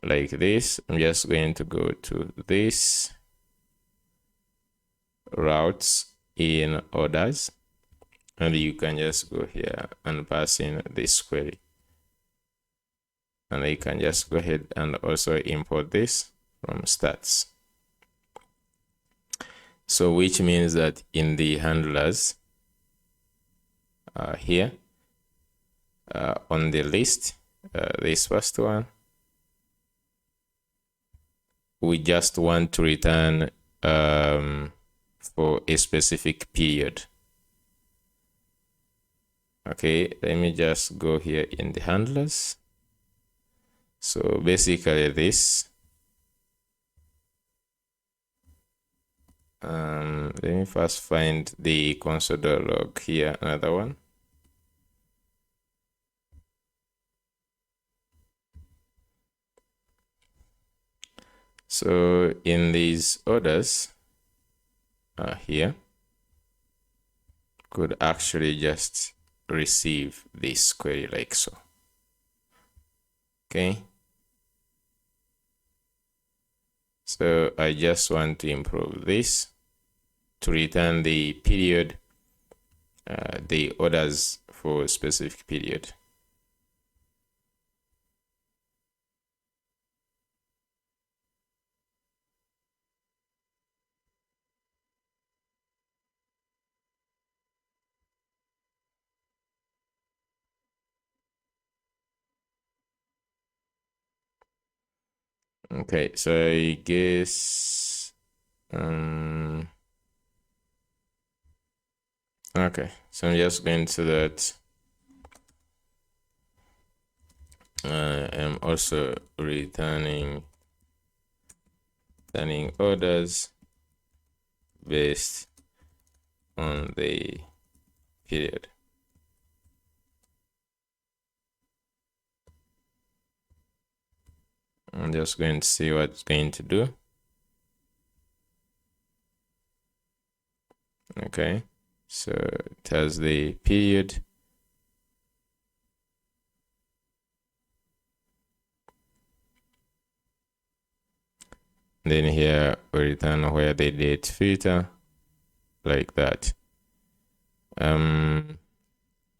like this. I'm just going to go to this routes in orders, and you can just go here and pass in this query, and you can just go ahead and also import this from stats. So which means that in the handlers here on the list, this first one, we just want to return for a specific period. Okay, let me just go here in the handlers. So basically this Let me first find the console.log here, another one. So in these orders here, could actually just receive this query like so. Okay. So I just want to improve this to return the period, the orders for a specific period. Okay, so I guess okay, so I'm just going to that. I'm also returning orders based on the period. I'm just going to see what it's going to do. Okay, so it has the period. Then here we return where the date filter, like that.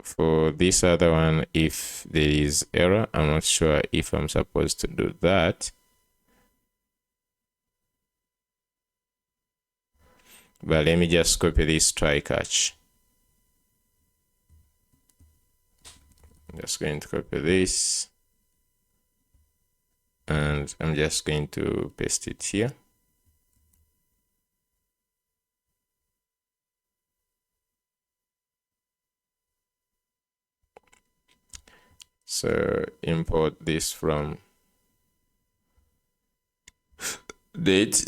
For this other one, if there is error, I'm not sure if I'm supposed to do that. But let me just copy this try catch. I'm just going to copy this. And I'm just going to paste it here. So import this from date.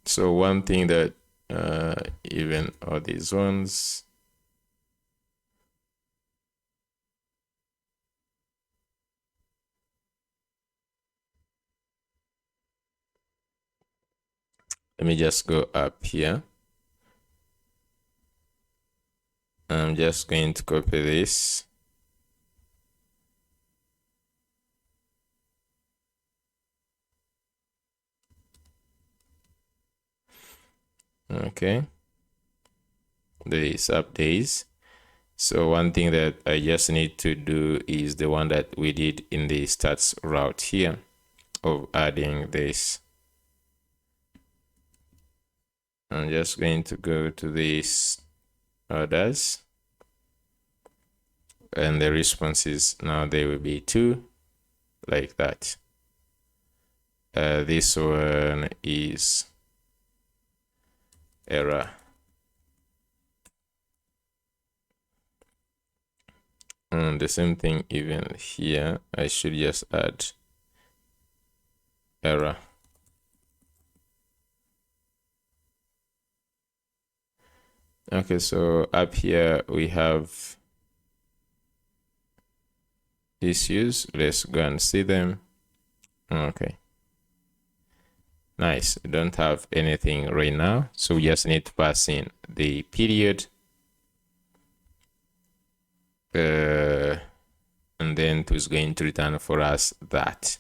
So one thing that even all these ones, let me just go up here. I'm just going to copy this. Okay, the sub days. So one thing that I just need to do is the one that we did in the stats route here of adding this. I'm just going to go to these orders, and the responses now they will be 2, like that. This one is error. And the same thing even here, I should just add error. Okay, so up here we have issues. Let's go and see them. Okay, nice. We don't have anything right now, so we just need to pass in the period, and then it is going to return for us that.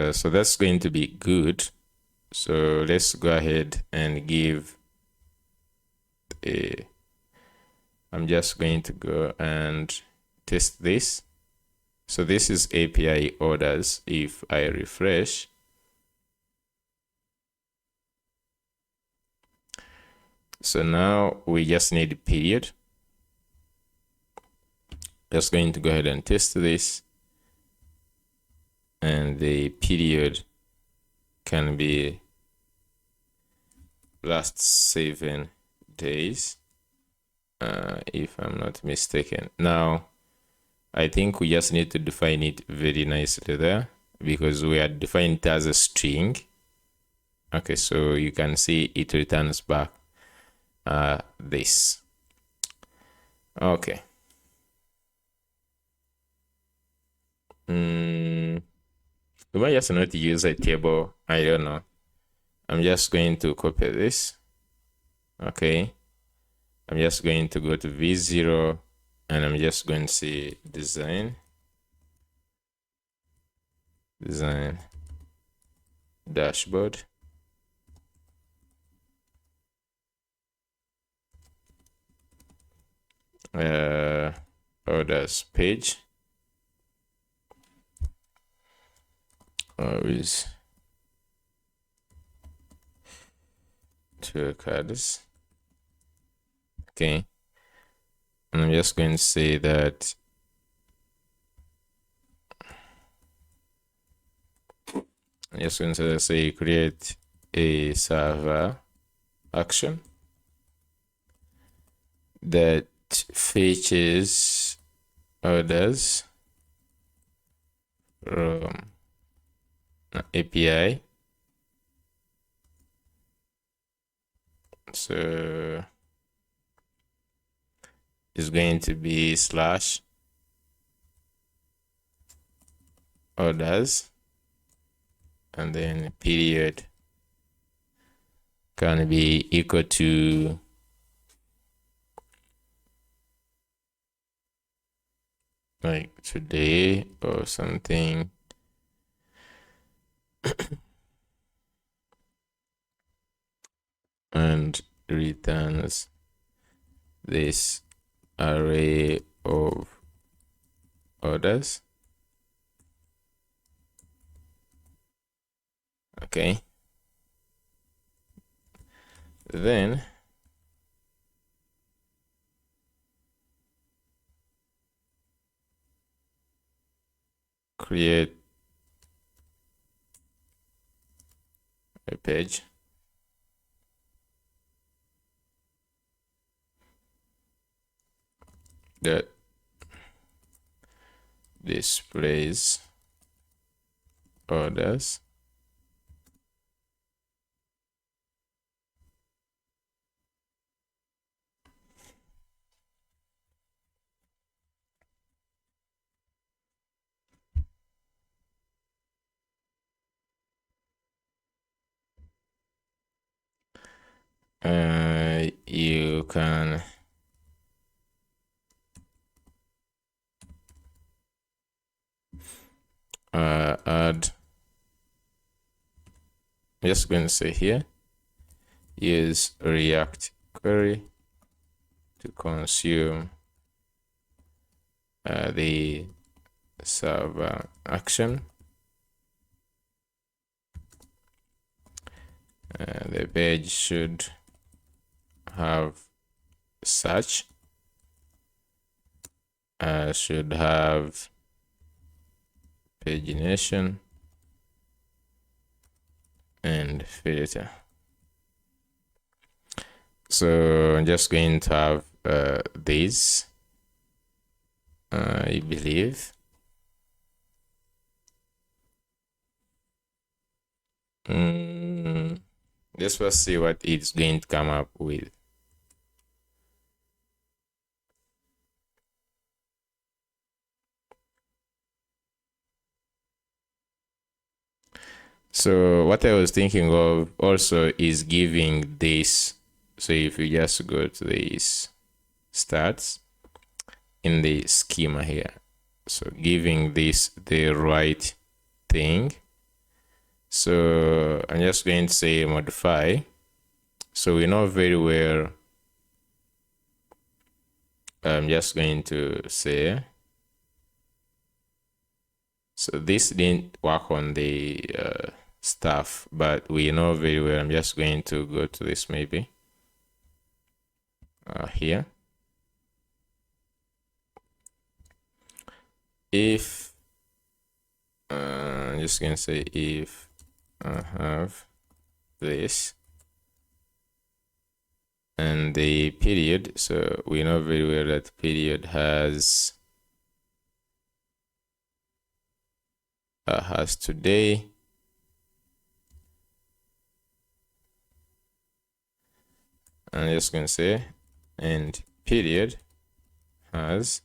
So that's going to be good. So let's go ahead and give a, I'm just going to go and test this. So this is API orders. If I refresh, so now we just need period. Just going to go ahead and test this, and the period can be last 7 days, if I'm not mistaken. Now I think we just need to define it very nicely there because we are defining it as a string. Okay, so you can see it returns back this. Okay. We might just not use a table. I don't know. I'm just going to copy this. Okay. I'm just going to go to V0 and I'm just going to say design dashboard. Orders page. Always two cards. Okay. And I'm just going to say that I'm just going to say create a server action that fetches orders from API. So it's going to be slash orders and then period can be equal to like today or something. And returns this array of orders. Okay. Then create a page that displays orders you can add, I'm just going to say here, use React query to consume the server action. The page should have search, should have pagination and filter. So I'm just going to have these, I believe. Let's first see what it's going to come up with. So what I was thinking of also is giving this. So if you just go to this stats in the schema here, so giving this the right thing. So I'm just going to say modify. So we know very well. I'm just going to say, so this didn't work on the stuff, but we know very well. I'm just going to go to this maybe here. If I'm just going to say if I have this and the period, so we know very well that period has has today. I'm just going to say, and period has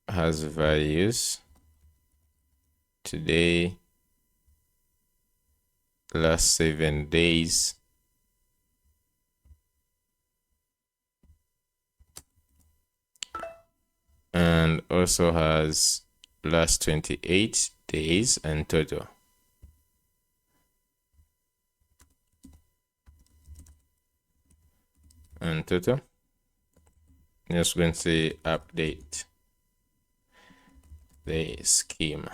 values today, last 7 days, and also has last 28 days and total. And total. Just going to say update the schema.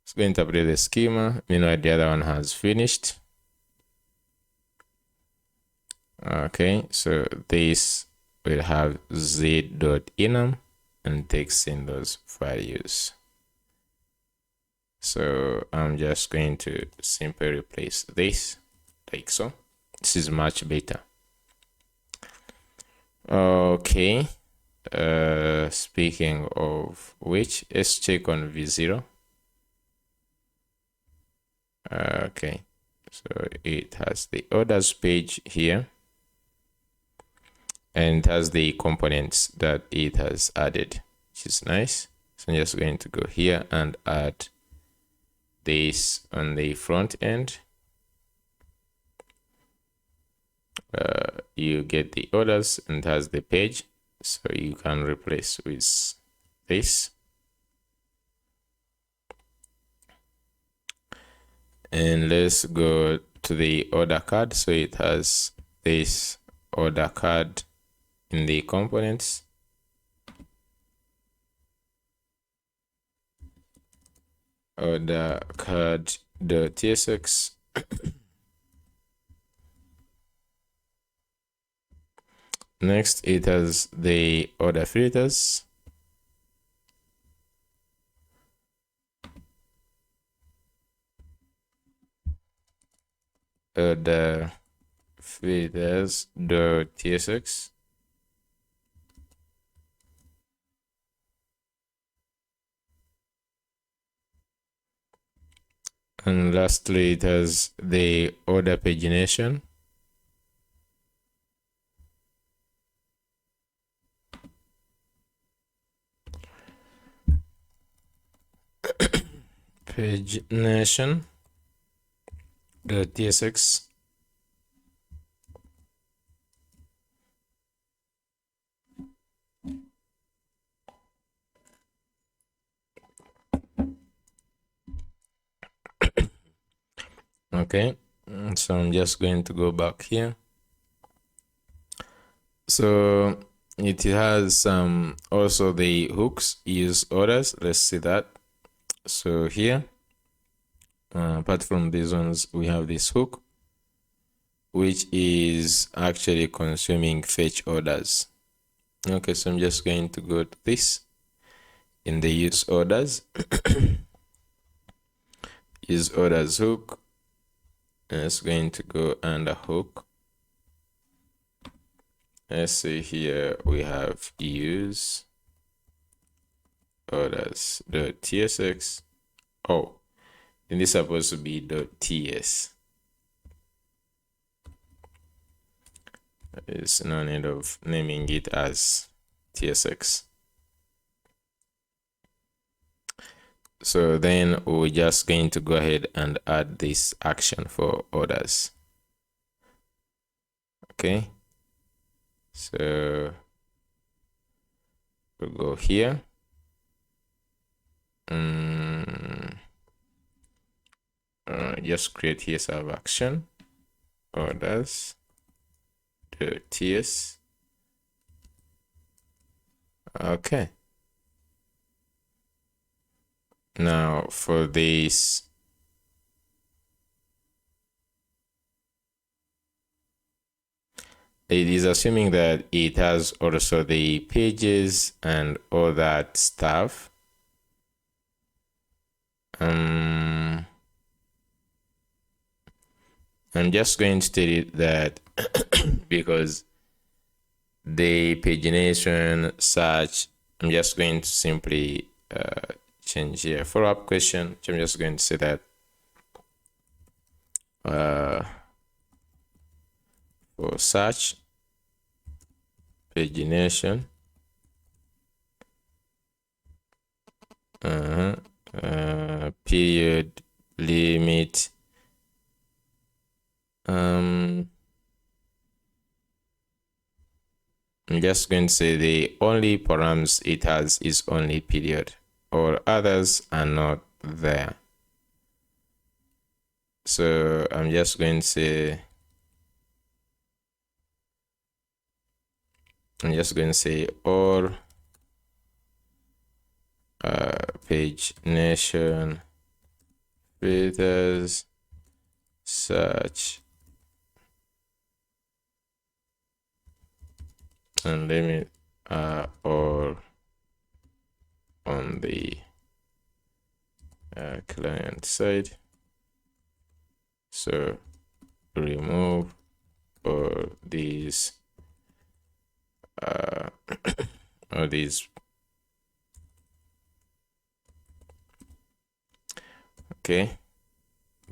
It's going to update the schema. Meanwhile, the other one has finished. Okay, so this will have z.enum and text in those values. So I'm just going to simply replace this like so. This is much better. Okay, speaking of which, let's check on v0. Okay, so it has the orders page here, and it has the components that it has added, which is nice. So I'm just going to go here and add this on the front end. You get the orders and it has the page, so you can replace with this. And let's go to the order card. So it has this order card in the components. Order card.tsx. Next, it has the order filters. Order filters.tsx. And lastly, it has the order pagination. pagination.tsx. Okay, so I'm just going to go back here. So it has also the hooks use orders. Let's see that. So here, apart from these ones, we have this hook, which is actually consuming fetch orders. Okay, so I'm just going to go to this in the use orders. Use orders hook. And it's going to go under hook. Let's see here, we have use orders.tsx. Oh, and this is supposed to be .ts. There's no need of naming it as tsx. So then we're just going to go ahead and add this action for orders. Okay, so we'll go here. Just create here serve action orders .ts. Okay. Now for this, it is assuming that it has also the pages and all that stuff. I'm just going to tell it that because the pagination, search, I'm just going to simply change here follow-up question. I'm just going to say that for search pagination period limit I'm just going to say the only params it has is only period, or others are not there. So I'm just going to say or page nation filters search and limit or on the client side. So remove all these all these. Okay,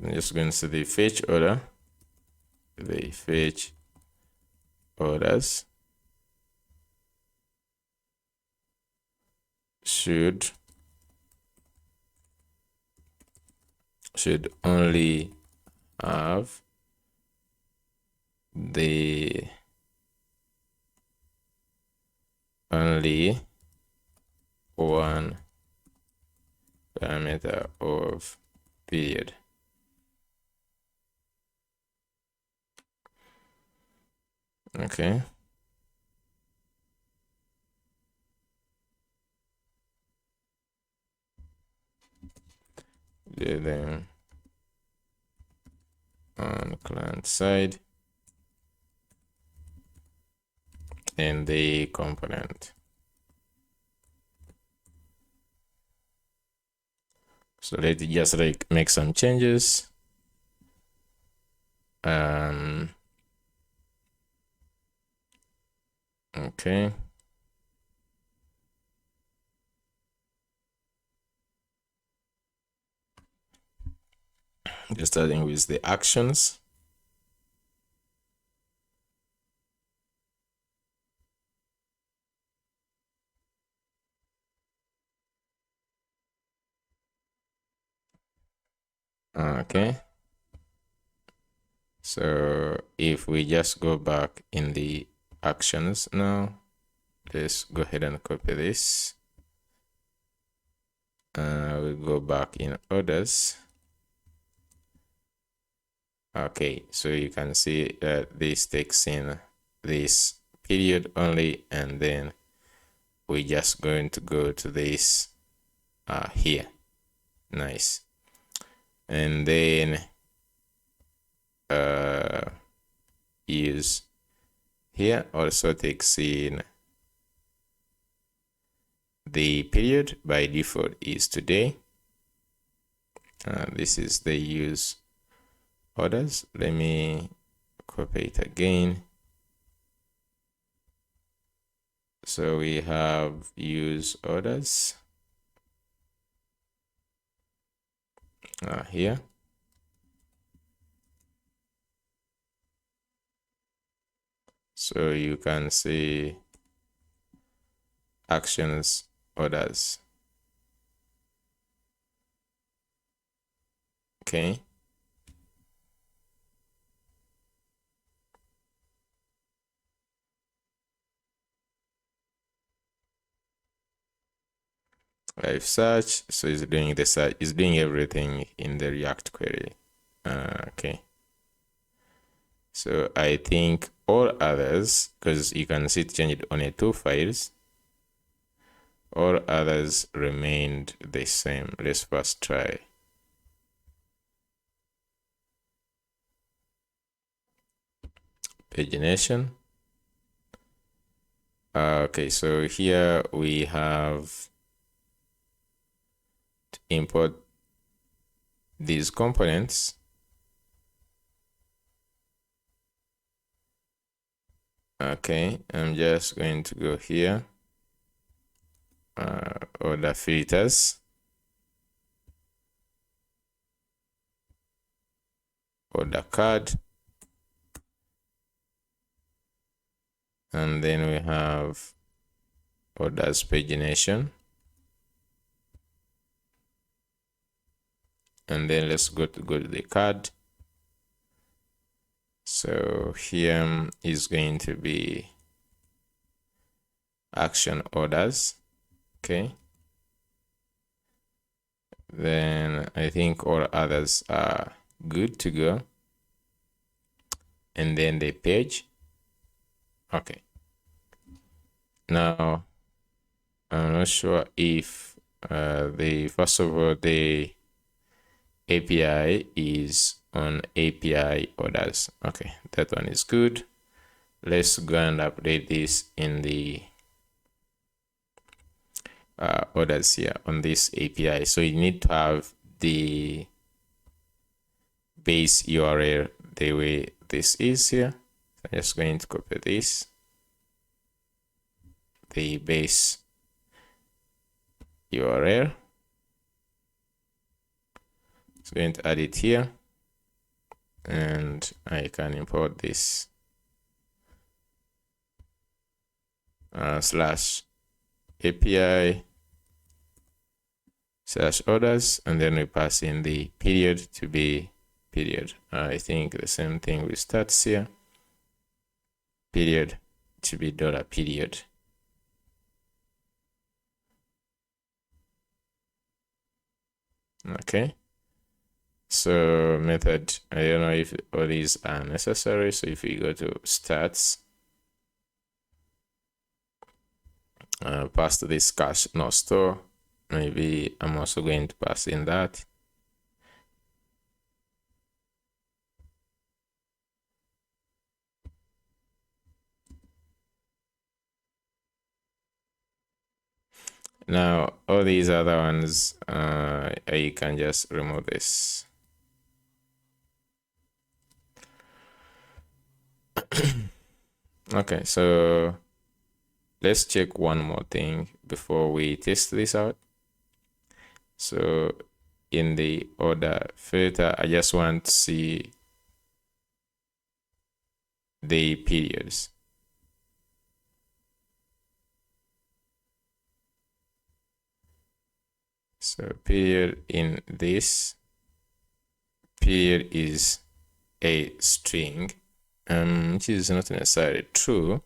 I'm just going to say the fetch order, the fetch orders should only have the only one parameter of period. Okay. Then on client side and the component. So let's just like make some changes. Okay. Just starting with the actions. Okay. So if we just go back in the actions now, let's go ahead and copy this. We'll go back in orders. Okay, so you can see that this takes in this period only, and then we're just going to go to this here. Nice. And then use here also takes in the period by default is today. This is the use orders. Let me copy it again. So we have use orders here. So you can see actions orders. Okay. Live search, so it's doing the search, it's doing everything in the React query. Okay. So I think all others, because you can see it changed only 2 files, all others remained the same. Let's first try. Pagination. Okay, so here we have to import these components. Okay, I'm just going to go here order filters, order card, and then we have orders pagination. And then let's go to the card. So here is going to be action orders. Okay. Then I think all others are good to go. And then the page. Okay. Now, I'm not sure if first of all, the API is on API orders. Okay, that one is good. Let's go and update this in the orders here on this API. So you need to have the base URL the way this is here. So I'm just going to copy this, the base URL. So I'm going to add it here, and I can import this slash API slash orders, and then we pass in the period to be period. I think the same thing with stats here. Period to be dollar period. Okay. So method, I don't know if all these are necessary. So if we go to stats, pass to this cash no store, maybe I'm also going to pass in that. Now all these other ones, you can just remove this. Okay, so let's check one more thing before we test this out. So in the order filter, I just want to see the periods. So period in this period is a string, which is not necessarily true.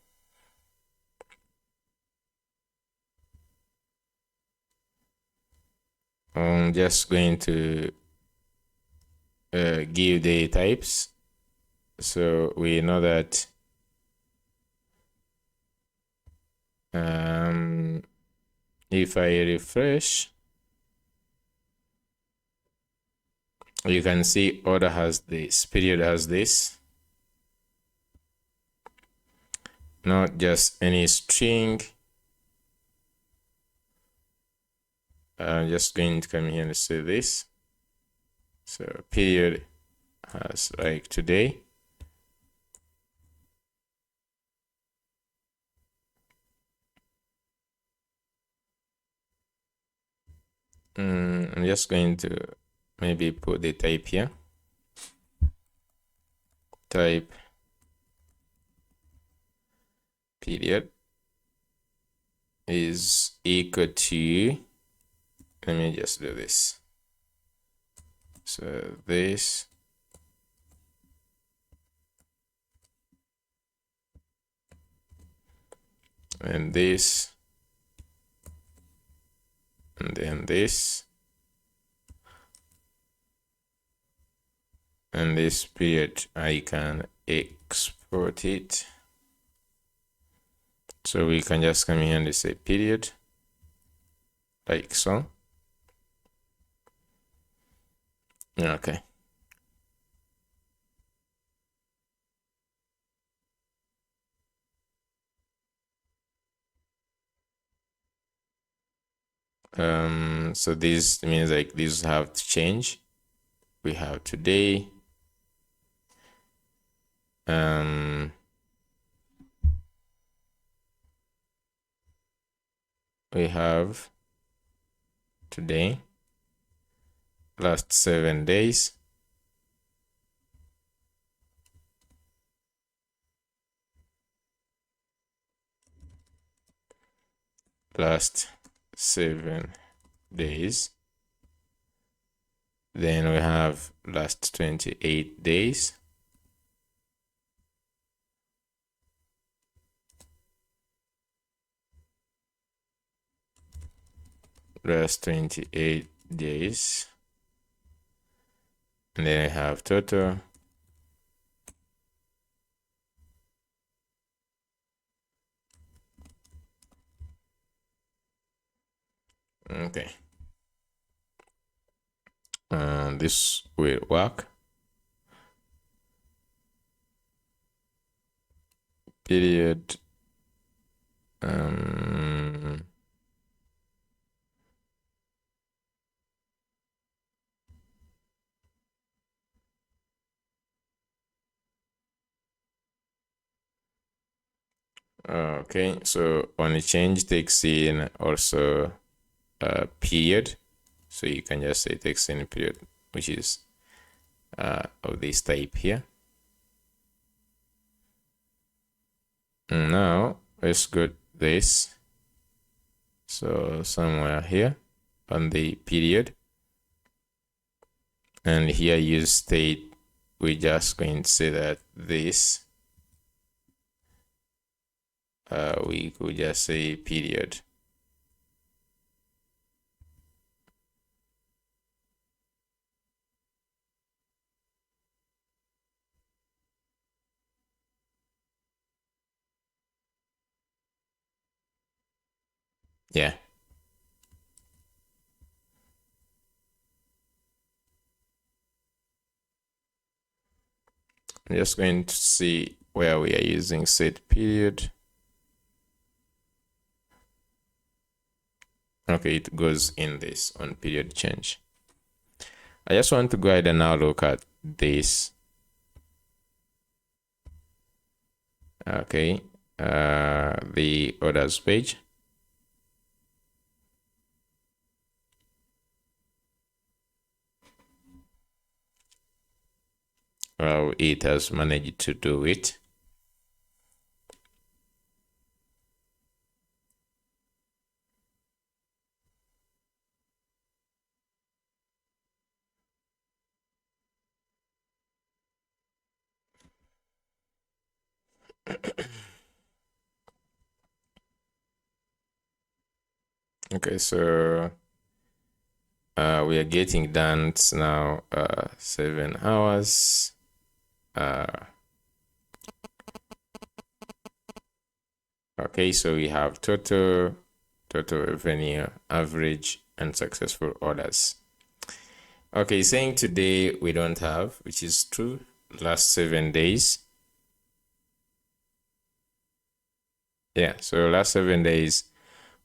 I'm just going to give the types. So we know that if I refresh, you can see order has this, period has this, not just any string. I'm just going to come here and say this. So period has like today. I'm just going to maybe put the type here. Type period is equal to, let me just do this. So this and this, and then this, and this period, I can export it. So we can just come here and say period, like so. Okay. So this means like these have to change. We have today. we have today, last 7 days, last 7 days. Then we have last 28 days. Last 28 days. And then I have total. Okay. This will work. Period. Okay, so only change takes in also a period. So you can just say takes in a period, which is of this type here. And now let's go this. So somewhere here on the period. And here use state, we're just going to say that this, we could just say period. Yeah. I'm just going to see where we are using set period. Okay, it goes in this on period change. I just want to go ahead and now look at this. Okay, the orders page. It has managed to do it. Okay, so we are getting done now. 7 hours. Okay, so we have total revenue, average, and successful orders. Okay, saying today we don't have, which is true. Last 7 days. Yeah, so last 7 days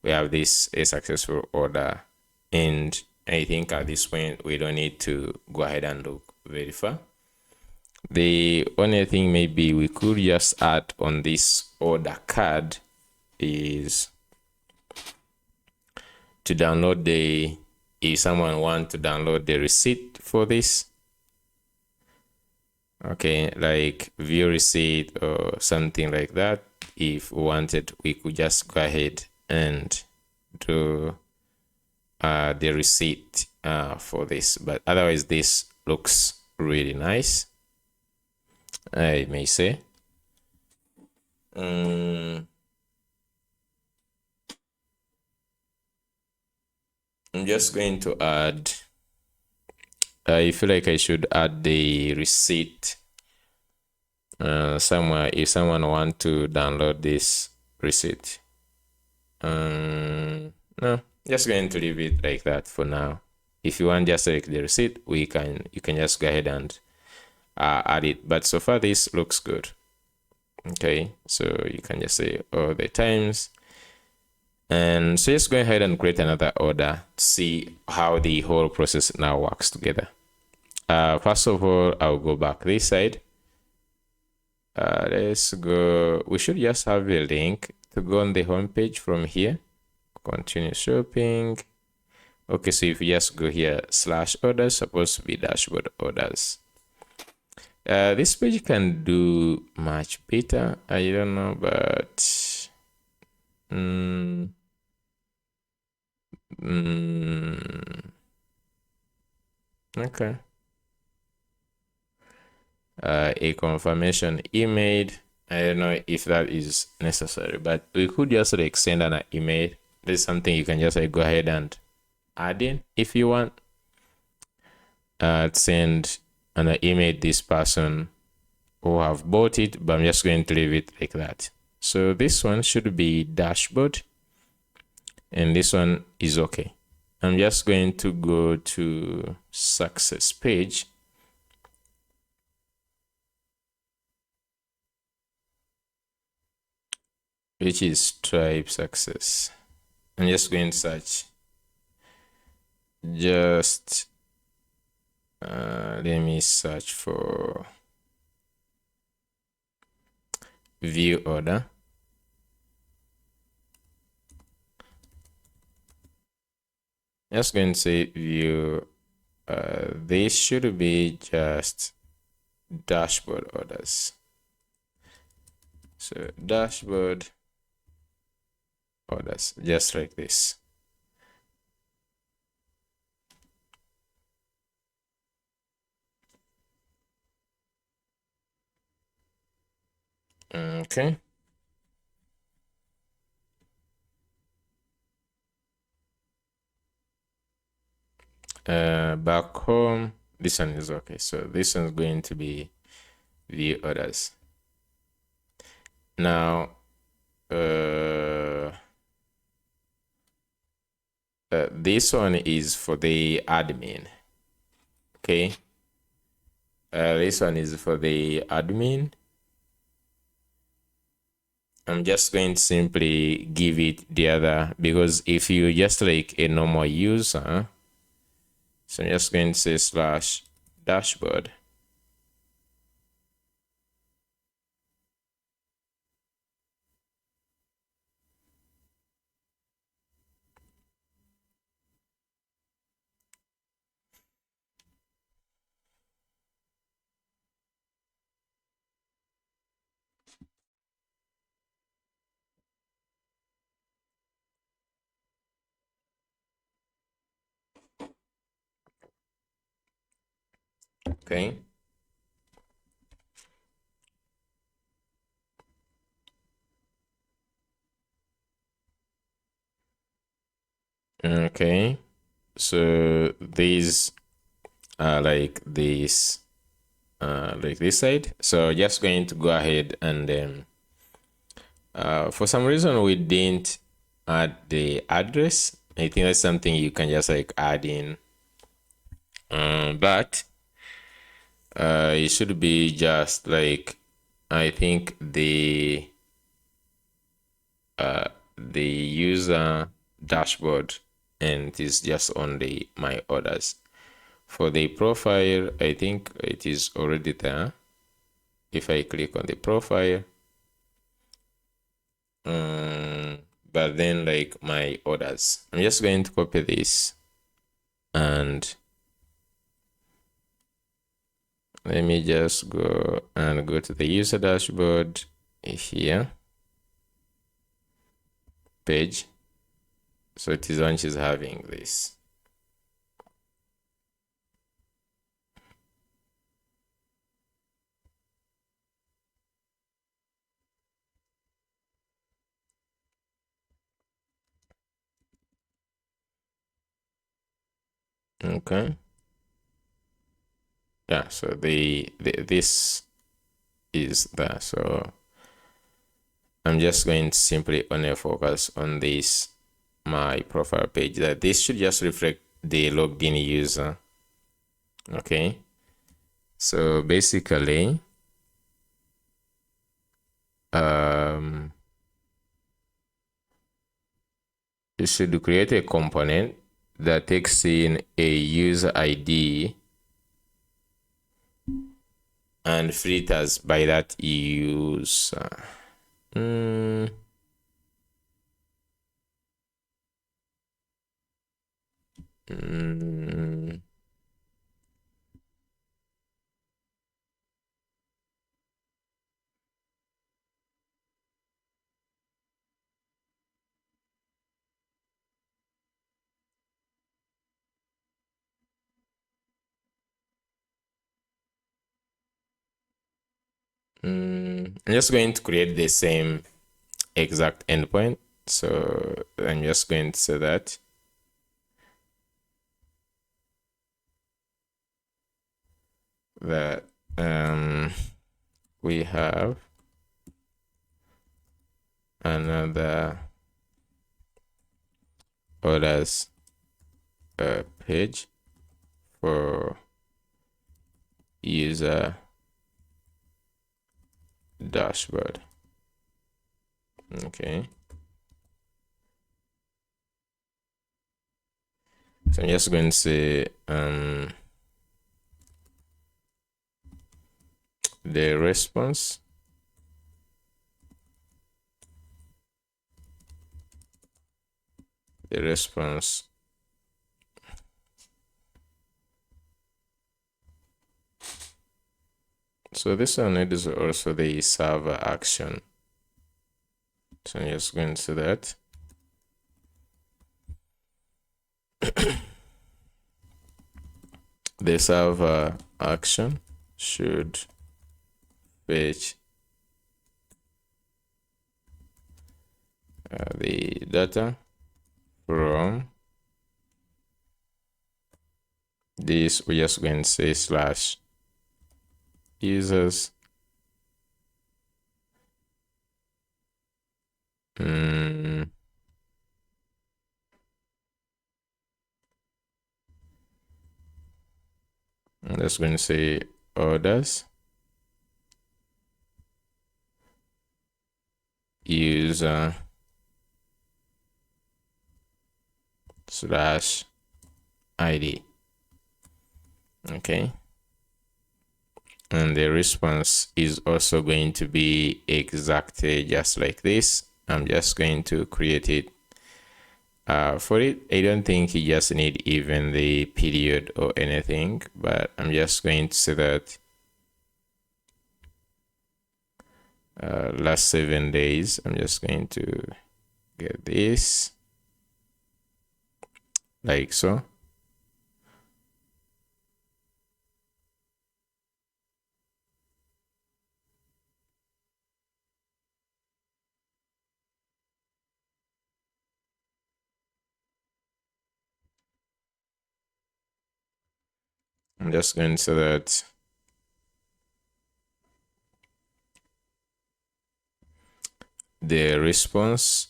we have this a successful order, and I think at this point we don't need to go ahead and look very far. The only thing maybe we could just add on this order card is to download if someone wants to download the receipt for this. Okay, like view receipt or something like that. If we wanted, we could just go ahead and do the receipt for this. But otherwise, this looks really nice, I may say. I'm just going to add, I feel like I should add the receipt somewhere if someone want to download this receipt. No, just going to leave it like that for now. If you want just select the receipt, you can just go ahead and add it. But so far this looks good. Okay, so you can just say all the times. And so just go ahead and create another order to see how the whole process now works together. First of all, I'll go back this side. Let's go. We should just have a link to go on the home page from here. continue shopping. Okay, so if you just go here, slash orders, supposed to be dashboard orders. This page can do much better. I don't know, but okay. A confirmation email. I don't know if that is necessary, but we could just like send an email. There's something you can just like go ahead and add in if you want. Send an email this person who have bought it, but I'm just going to leave it like that. So this one should be dashboard, and this one is okay. I'm just going to go to success page. Which is Stripe success. I'm just going to search. Just let me search for view order. Just going to say view. This should be just dashboard orders. So dashboard orders, just like this. Okay. Back home, this one is okay. So this one's going to be view orders. Now, this one is for the admin. Okay. This one is for the admin. I'm just going to simply give it the other, because if you just like a normal user, so I'm just going to say slash dashboard. Okay. Okay. So these are like this side. So just going to go ahead and for some reason we didn't add the address. I think that's something you can just like add in. But it should be just like, I think the user dashboard, and it is just on the my orders. For the profile, I think it is already there. If I click on the profile, but then like my orders, I'm just going to copy this and let me just go to the user dashboard here page. So it is when she's having this. Okay. Yeah, so this is there. So I'm just going to simply only focus on this my profile page, that this should just reflect the logged in user. Okay, so basically you should create a component that takes in a user ID and filters by that user. I'm just going to create the same exact endpoint. So I'm just going to say that we have another orders page for user dashboard. Okay. So I'm just going to say the response so this one is also the server action. So I'm just going to say that the server action should fetch the data from this. We're just going to say slash users I'm just going to say orders user slash ID. Okay. And the response is also going to be exactly just like this. I'm just going to create it. For it, I don't think you just need even the period or anything, but I'm just going to say that last 7 days. I'm just going to get this like so. I'm just going to say that the response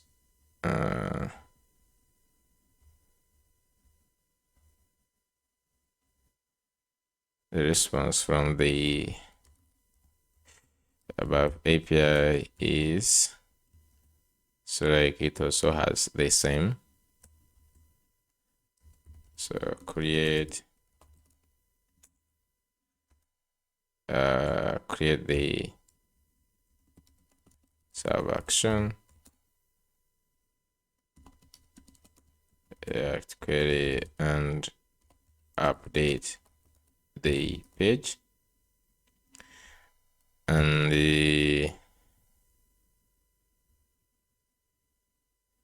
from the above API is so like it also has the same. So create the server action, React query, and update the page. And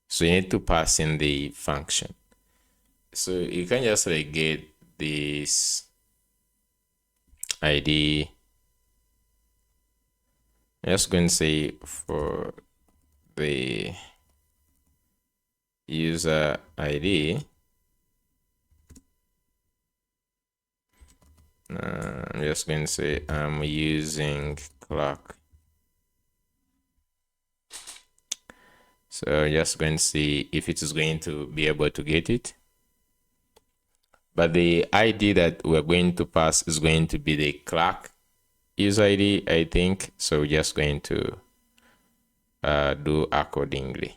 so you need to pass in the function. So you can just like get this ID. I'm just going to say for the user ID, I'm just going to say I'm using clock. So just going to see if it is going to be able to get it. But the ID that we're going to pass is going to be the clock user ID, I think. So we're just going to do accordingly.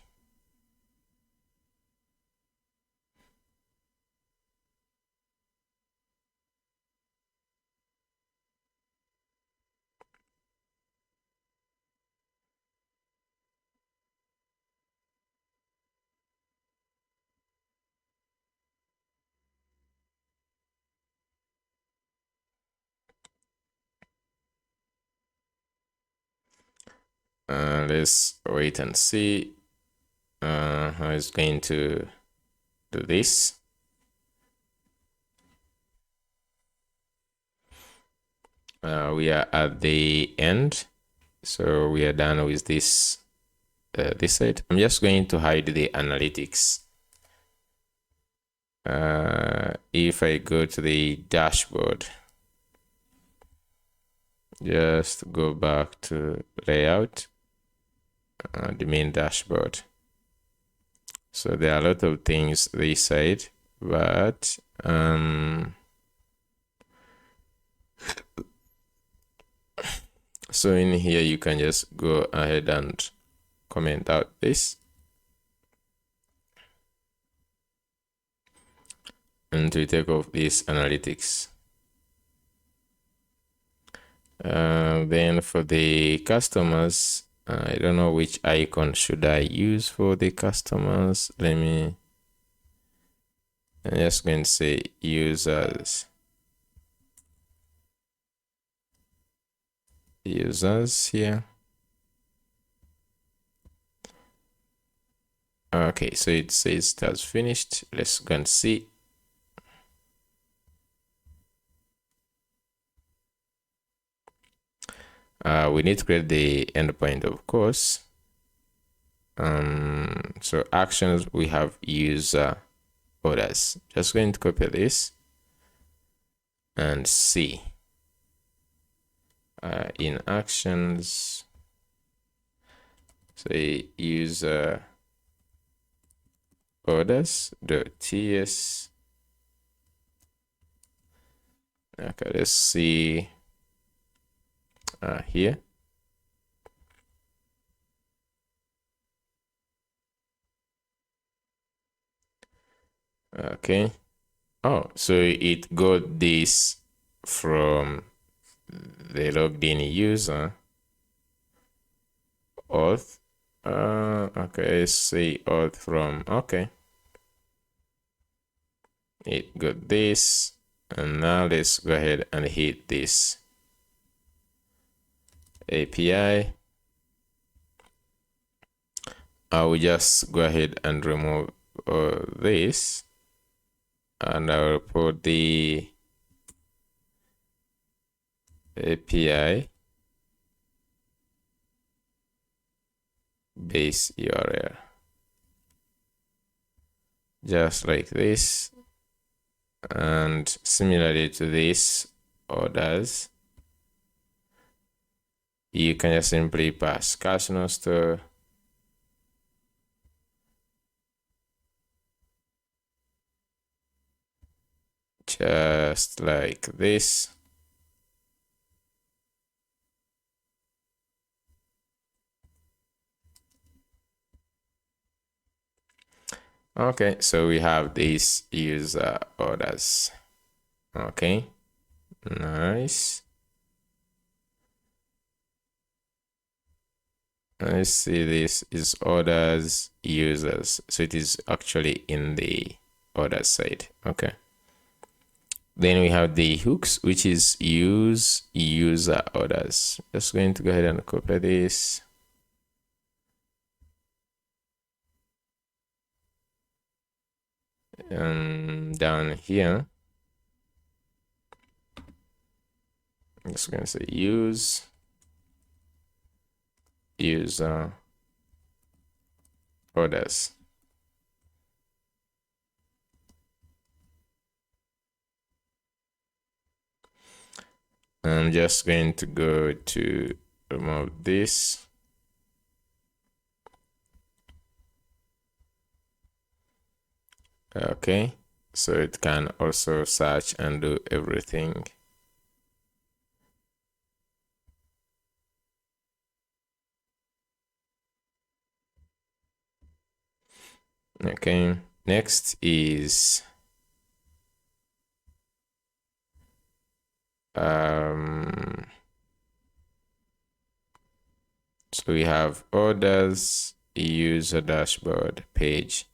Let's wait and see how it's going to do this. We are at the end, so we are done with this this side. I'm just going to hide the analytics. If I go to the dashboard, just go back to layout, the main dashboard. So there are a lot of things this side, but so in here you can just go ahead and comment out this, and to take off this analytics. Then for the customers, I don't know which icon should I use for the customers. I'm just going to say users here. Okay, so it says that's finished. Let's go and see. We need to create the endpoint, of course. So actions, we have user orders. Just going to copy this and see. In actions, say user orders.ts. Okay, let's see here. Okay. Oh, so it got this from the logged in user auth. Okay, let's see auth from, okay. It got this, and now let's go ahead and hit this API. I will just go ahead and remove this, and I'll put the API base URL, just like this. And similarly to this orders, you can just simply pass casino store, just like this. Okay, so we have these user orders. Okay, nice. Let's see, this is orders users, so it is actually in the order side. Okay, then we have the hooks, which is use user orders. Just going to go ahead and copy this. Down here, I'm just going to say use user orders. I'm just going to go to remove this. Okay, so it can also search and do everything. Okay, next is so we have orders, user dashboard page.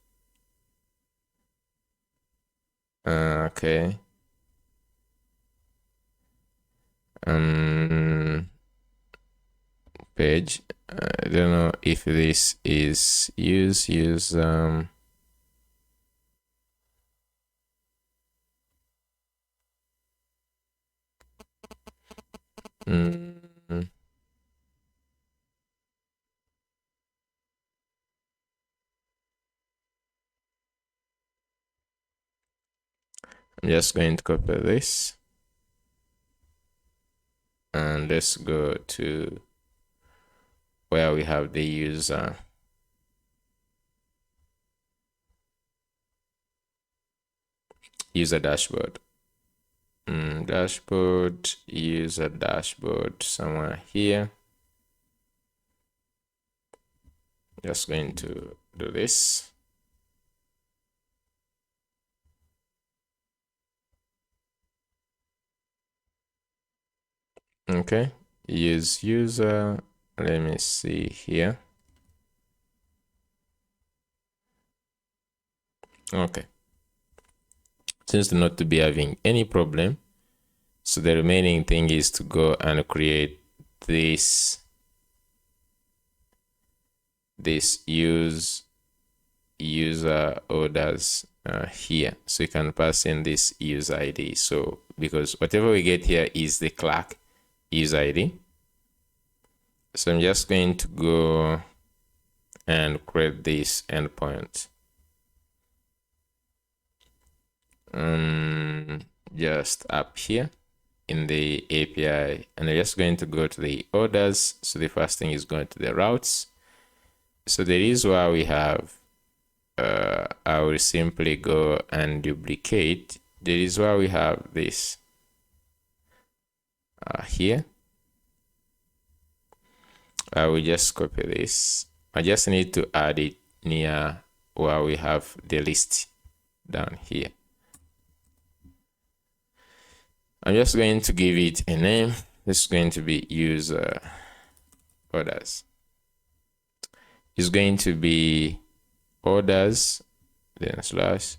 Okay. Page. I don't know if this is use I'm just going to copy this and let's go to where we have the user dashboard. Dashboard, user dashboard, somewhere here. Just going to do this. Okay, use user. Let me see here. Okay, seems not to be having any problem. So the remaining thing is to go and create this user orders here. So you can pass in this user ID. So because whatever we get here is the clerk user ID. So I'm just going to go and create this endpoint. Just up here in the API, and I'm just going to go to the orders. So the first thing is going to the routes. So there is where we have I will simply go and duplicate. There is where we have this here. I will just copy this. I just need to add it near where we have the list down here. I'm just going to give it a name. This is going to be user orders. It's going to be orders, then slash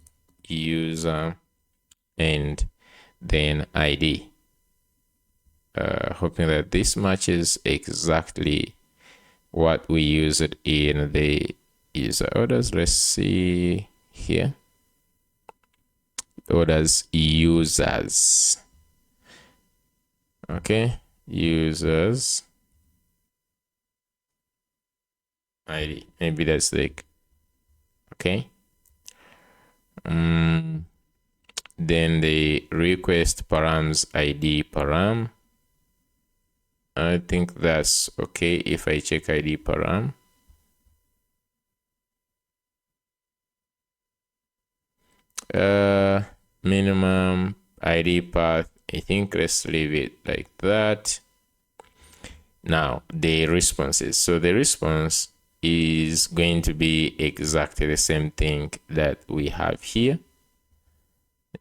user, and then ID. Hoping that this matches exactly what we used in the user orders. Let's see here. Orders users. Okay, users ID. Maybe that's like okay. Then the request params ID param. I think that's okay if I check ID param. Minimum ID path. I think let's leave it like that. Now the responses. So the response is going to be exactly the same thing that we have here.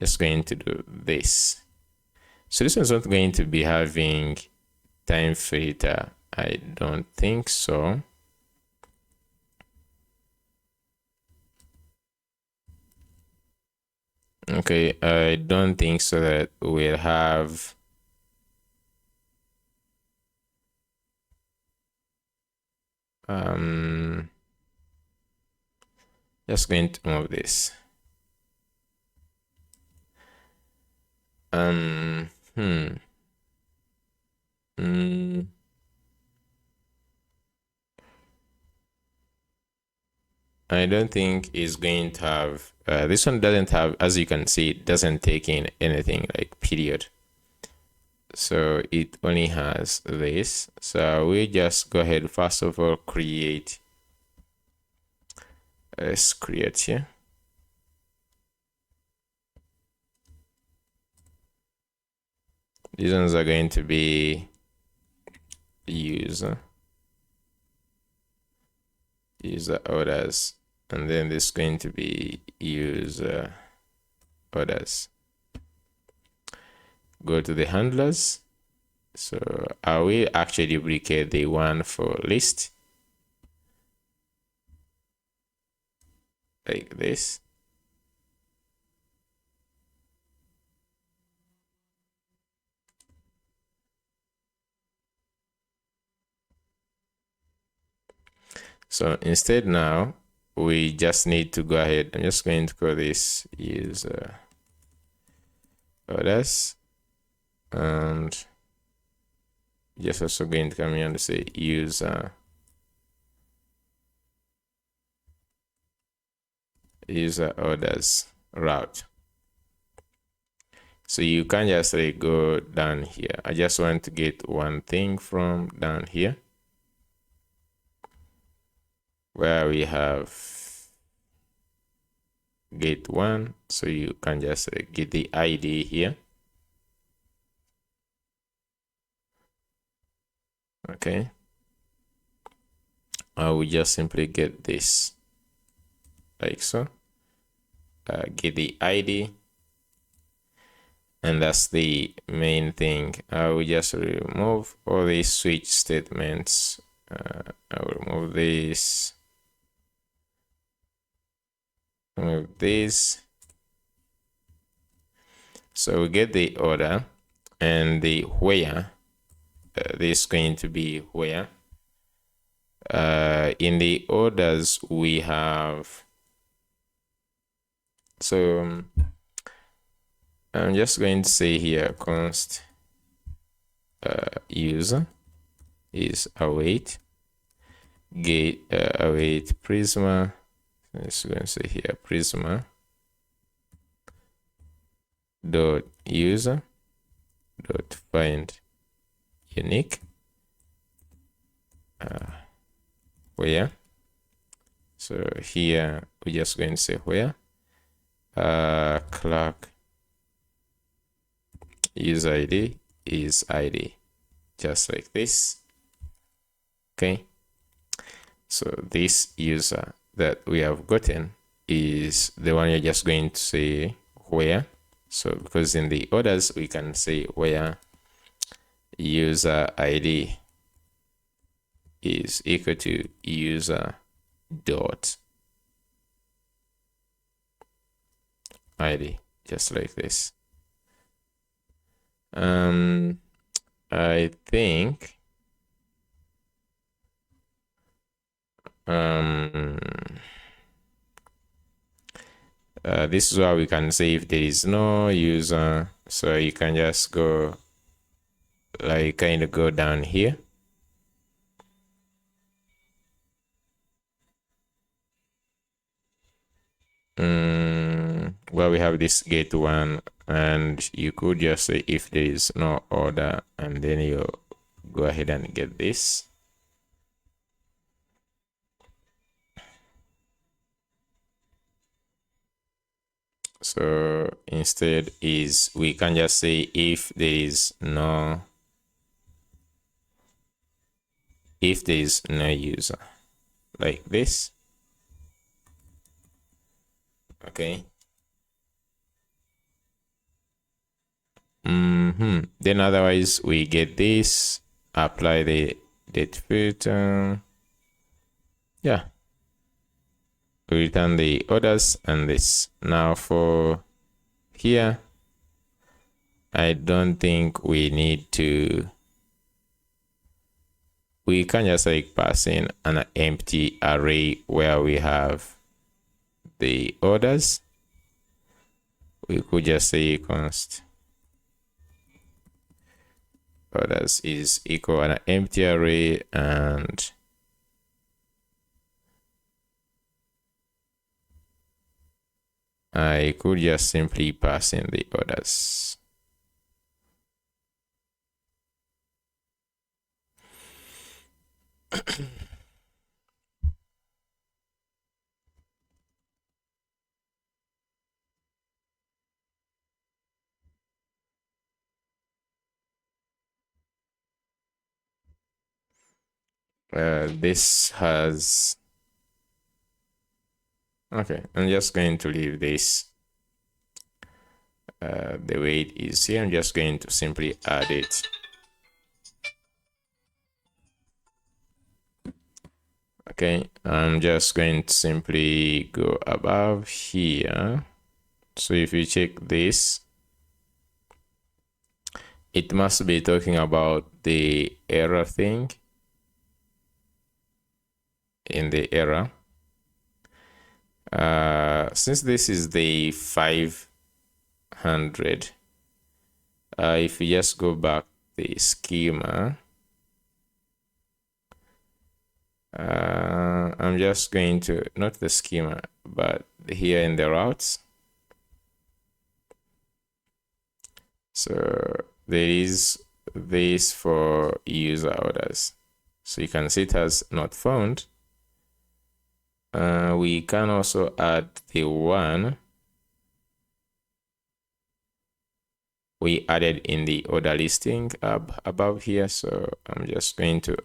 Just going to do this. So this one's not going to be having time filter. I don't think so. Okay, I don't think so that we'll have just going to move this. I don't think it's going to have this one doesn't have, as you can see, it doesn't take in anything like period. So it only has this. So we just go ahead, first of all, create. Let's create here. These ones are going to be user orders, and then this is going to be user orders. Go to the handlers. So I will actually duplicate the one for list like this. So instead now, we just need to go ahead. I'm just going to call this user orders, and just also going to come here and say user orders route. So you can just go down here. I just want to get one thing from down here where we have get one. So you can just get the ID here. Okay. I will just simply get this like so. Get the ID. And that's the main thing. I will just remove all these switch statements. I will remove this. Remove this. So we get the order and the where. This is going to be where. In the orders we have. So I'm just going to say here const user is await get await Prisma. Let's go and say here Prisma dot user dot find unique where. So here we're just going to say where clerk user ID is ID, just like this. Okay, so this user that we have gotten is the one you're just going to say where. So because in the orders we can say where user ID is equal to user dot ID, just like this. I think this is where we can say if there is no user, so you can just go like kind of go down here. Well, we have this get one, and you could just say if there is no order, and then you go ahead and get this. So instead is we can just say if there is no user, like this. Okay. Then otherwise we get this, apply the date filter. Yeah, we return the orders and this. Now for here, I don't think we need to. We can just like pass in an empty array where we have the orders. We could just say const orders is equal an empty array, and I could just simply pass in the orders. This has, okay, I'm just going to leave this the way it is here. I'm just going to simply add it. Okay, I'm just going to simply go above here. So if you check this, it must be talking about the error thing. in the error. Since this is the 500, if you just go back the schema, I'm just going to, not the schema, but here in the routes. So there is this for user orders. So you can see it as not found. We can also add the one we added in the order listing above here. So I'm just going to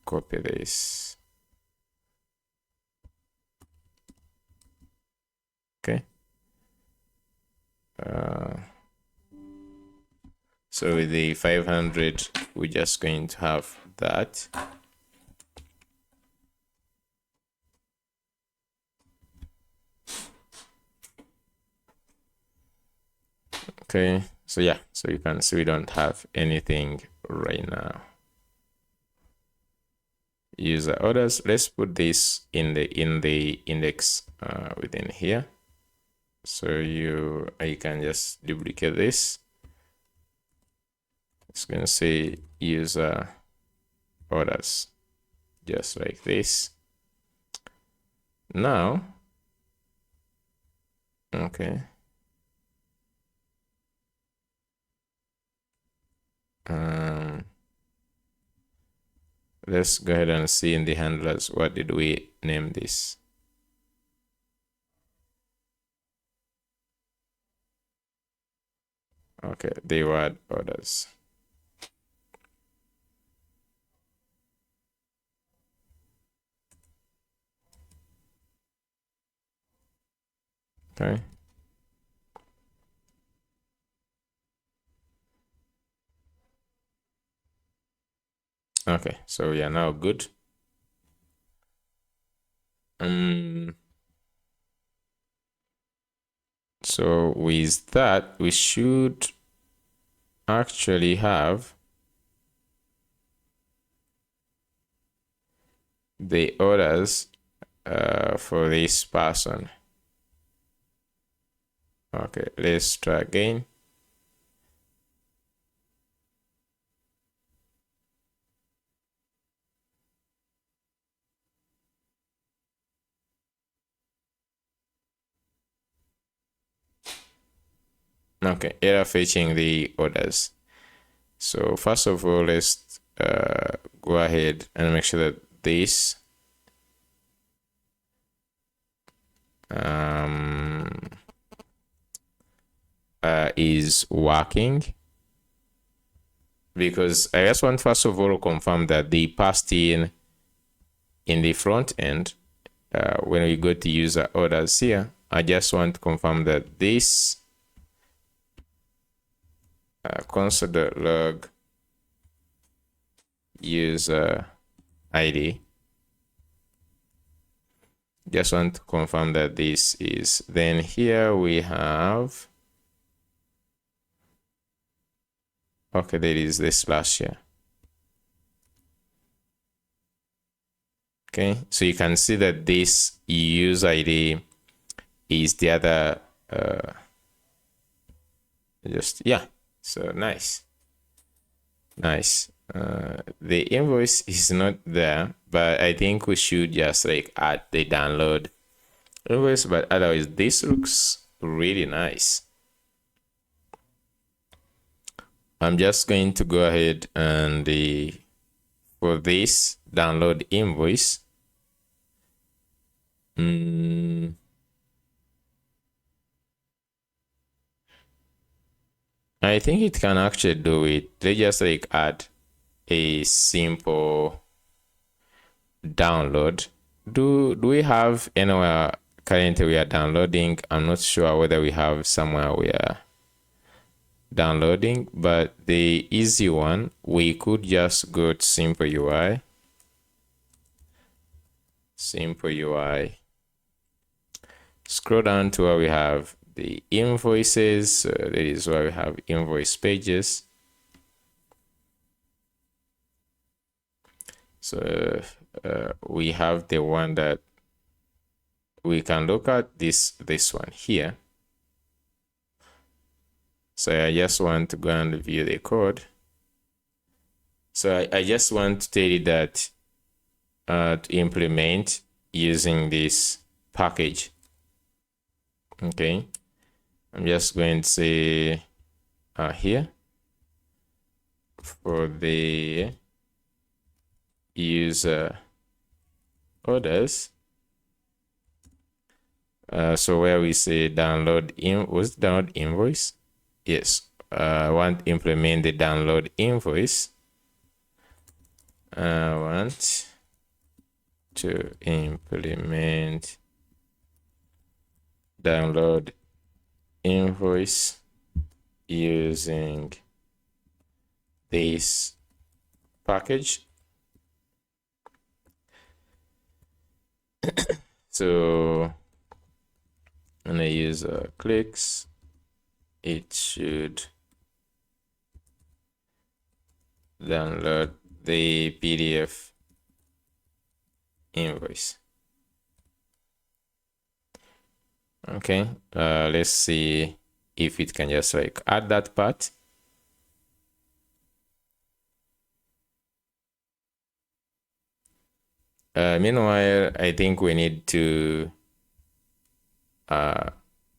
copy this. Okay. So with the 500, we're just going to have that. Okay, so yeah, so you can see we don't have anything right now. User orders. Let's put this in the index within here. So you can just duplicate this. It's gonna say user orders, just like this. Now, okay. Let's go ahead and see in the handlers, what did we name this? Okay, the word orders. Okay. Okay, so we are now good. So with that, we should actually have the orders for this person. Okay, let's try again. Okay, error fetching the orders. So first of all, let's go ahead and make sure that this is working, because I just want first of all confirm that the passed in the front end when we go to user orders here. I just want to confirm that this console.log user ID, just want to confirm that this is, then here we have, okay, there is this slash here. Okay, so you can see that this user ID is the other yeah, so nice. The invoice is not there, but I think we should just like add the download invoice, but otherwise this looks really nice. I'm just going to go ahead and for this download invoice, I think it can actually do it. They just like add a simple download. Do we have anywhere currently we are downloading? I'm not sure whether we have somewhere we are downloading, but the easy one, we could just go to simple UI, scroll down to where we have the invoices. That is where we have invoice pages. So we have the one that we can look at, this one here. So I just want to go and view the code. So I just want to tell you that to implement using this package. Okay, I'm just going to say here for the user orders. So where we say download invoice. Yes, I want to implement the download invoice. I want to implement download invoice using this package. So when I use clicks, it should download the PDF invoice. Okay, let's see if it can just like add that part. Meanwhile, I think we need to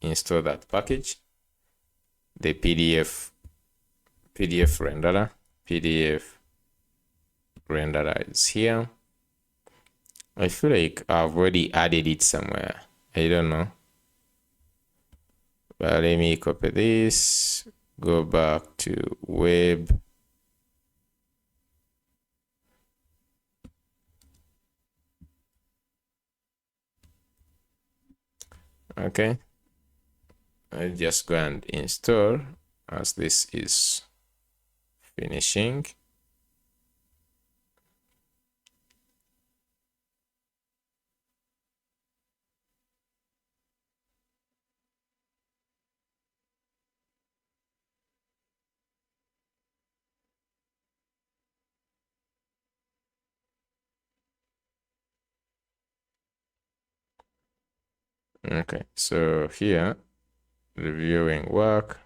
install that package, the PDF renderer. PDF renderer is here. I feel like I've already added it somewhere. I don't know. But let me copy this, go back to web. Okay, I just go and install as this is finishing. Okay, so here, reviewing work.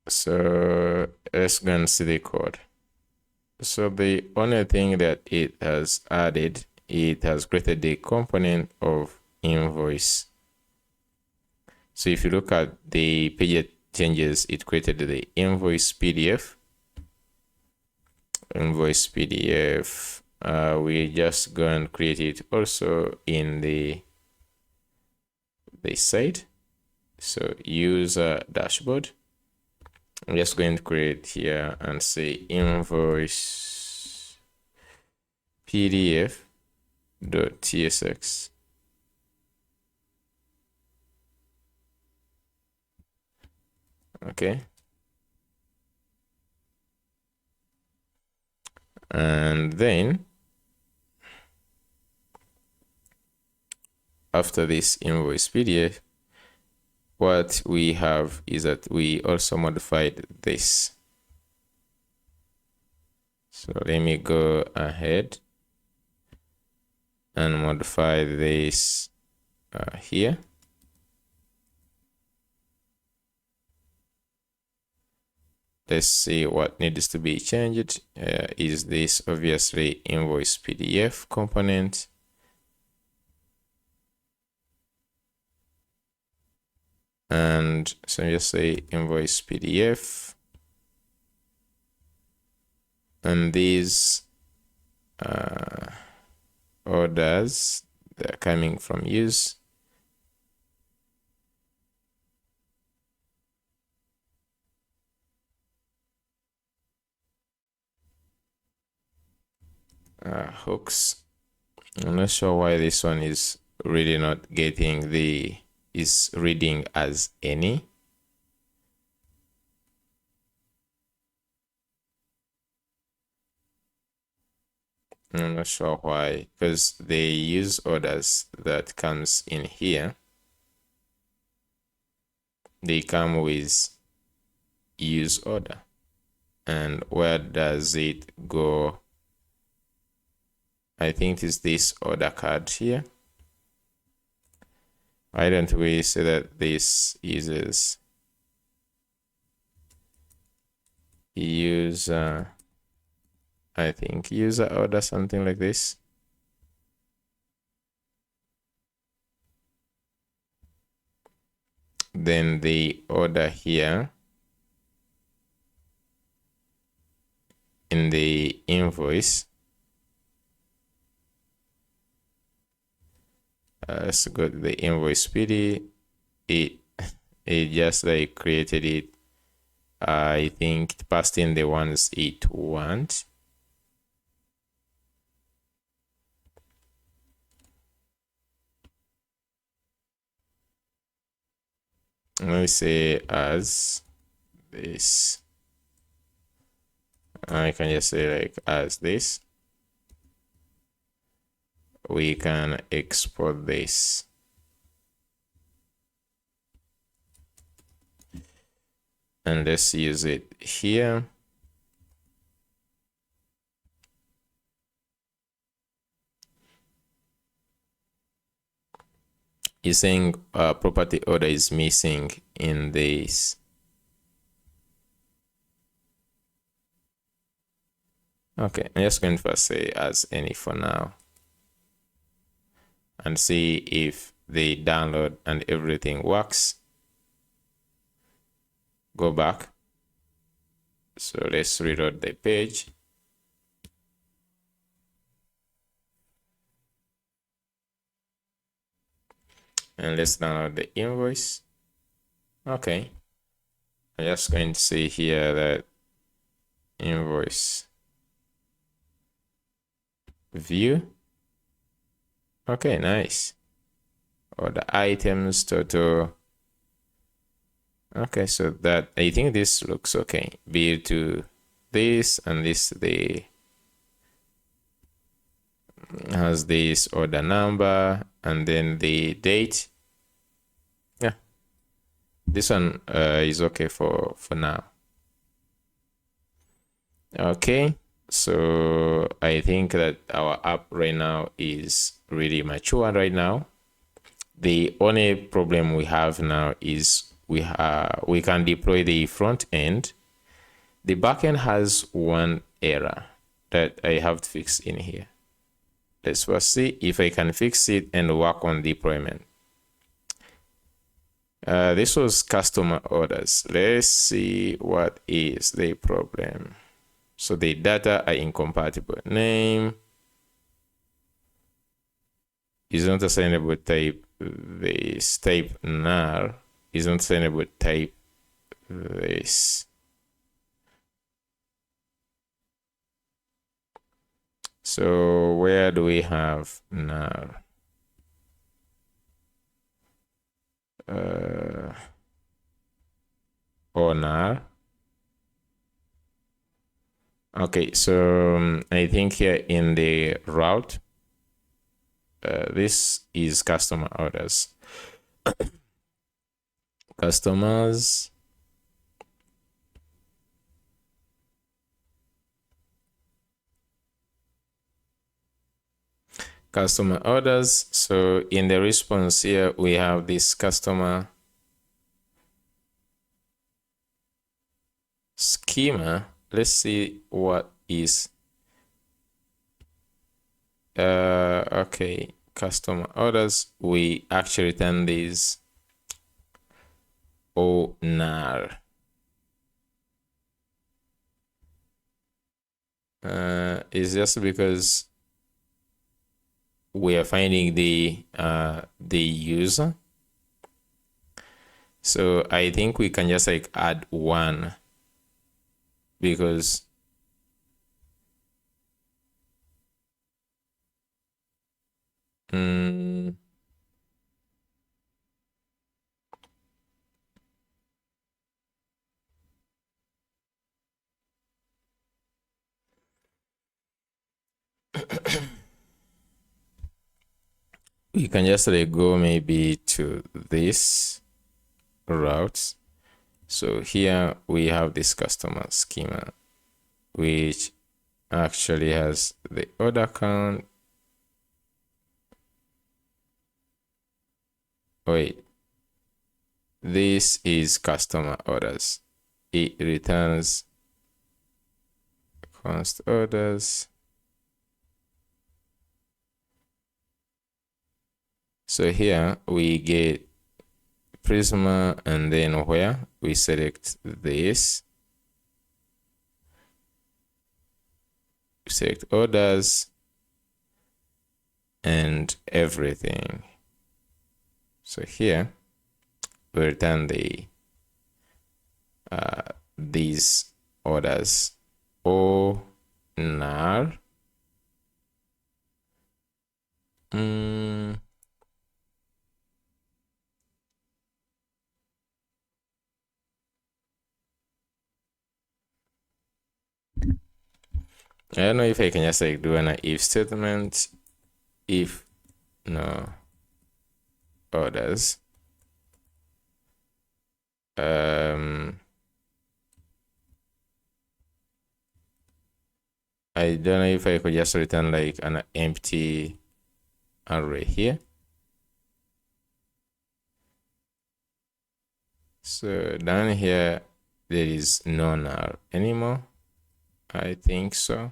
So let's go and see the code. So the only thing that it has added, it has created the component of invoice. So if you look at the page changes, it created the invoice PDF. Invoice PDF. We just go and create it also in the site. So user dashboard. I'm just going to create here and say invoice pdf.tsx. Okay. And then after this invoice PDF, what we have is that we also modified this. So let me go ahead and modify this here. Let's see what needs to be changed. Is this obviously invoice PDF component? And so just say invoice PDF. And these orders, they're coming from use. Hooks. I'm not sure why this one is really not getting is reading as any. I'm not sure why, because they use orders that comes in here. They come with use order. And where does it go? I think it's this order card here. Why don't we say that this uses user, I think user order, something like this. Then the order here in the invoice. Let's go to the invoice PD. It just like created it. I think it passed in the ones it wants. Let me say as this. I can just say like as this. We can export this. And let's use it here. It's saying property order is missing in this. Okay, I'm just going to say as any for now. And see if the download and everything works. Go back. So let's reload the page. And let's download the invoice. Okay. I'm just going to see here that invoice view. Okay, nice. Or the items total. Okay, so that I think this looks okay. Bill to this and this the has this order number and then the date. Yeah, this one is okay for now. Okay, so I think that our app right now is really mature right now. The only problem we have now is we can deploy the front end. The backend has one error that I have to fix in here. Let's first see if I can fix it and work on deployment. This was customer orders. Let's see what is the problem. So the data are incompatible. Name is not assignable type. This type nar is not assignable type. This. So where do we have nar? Or nar. Okay, so I think here in the route, this is customer orders. Customers. Customer orders. So in the response here, we have this customer schema. Let's see what is. Okay, customer orders. We actually return these nar. It's just because we are finding the user. So I think we can just like add one because we can just like go maybe to this route. So here we have this customer schema. which actually has the order count. Wait, this is customer orders. It returns const orders. So here we get Prisma, and then where we select this, select orders and everything. So here we return the these orders or nar. I don't know if I can just like do an if statement, if no orders. I don't know if I could just return like an empty array here. So down here, there is no null anymore. I think so.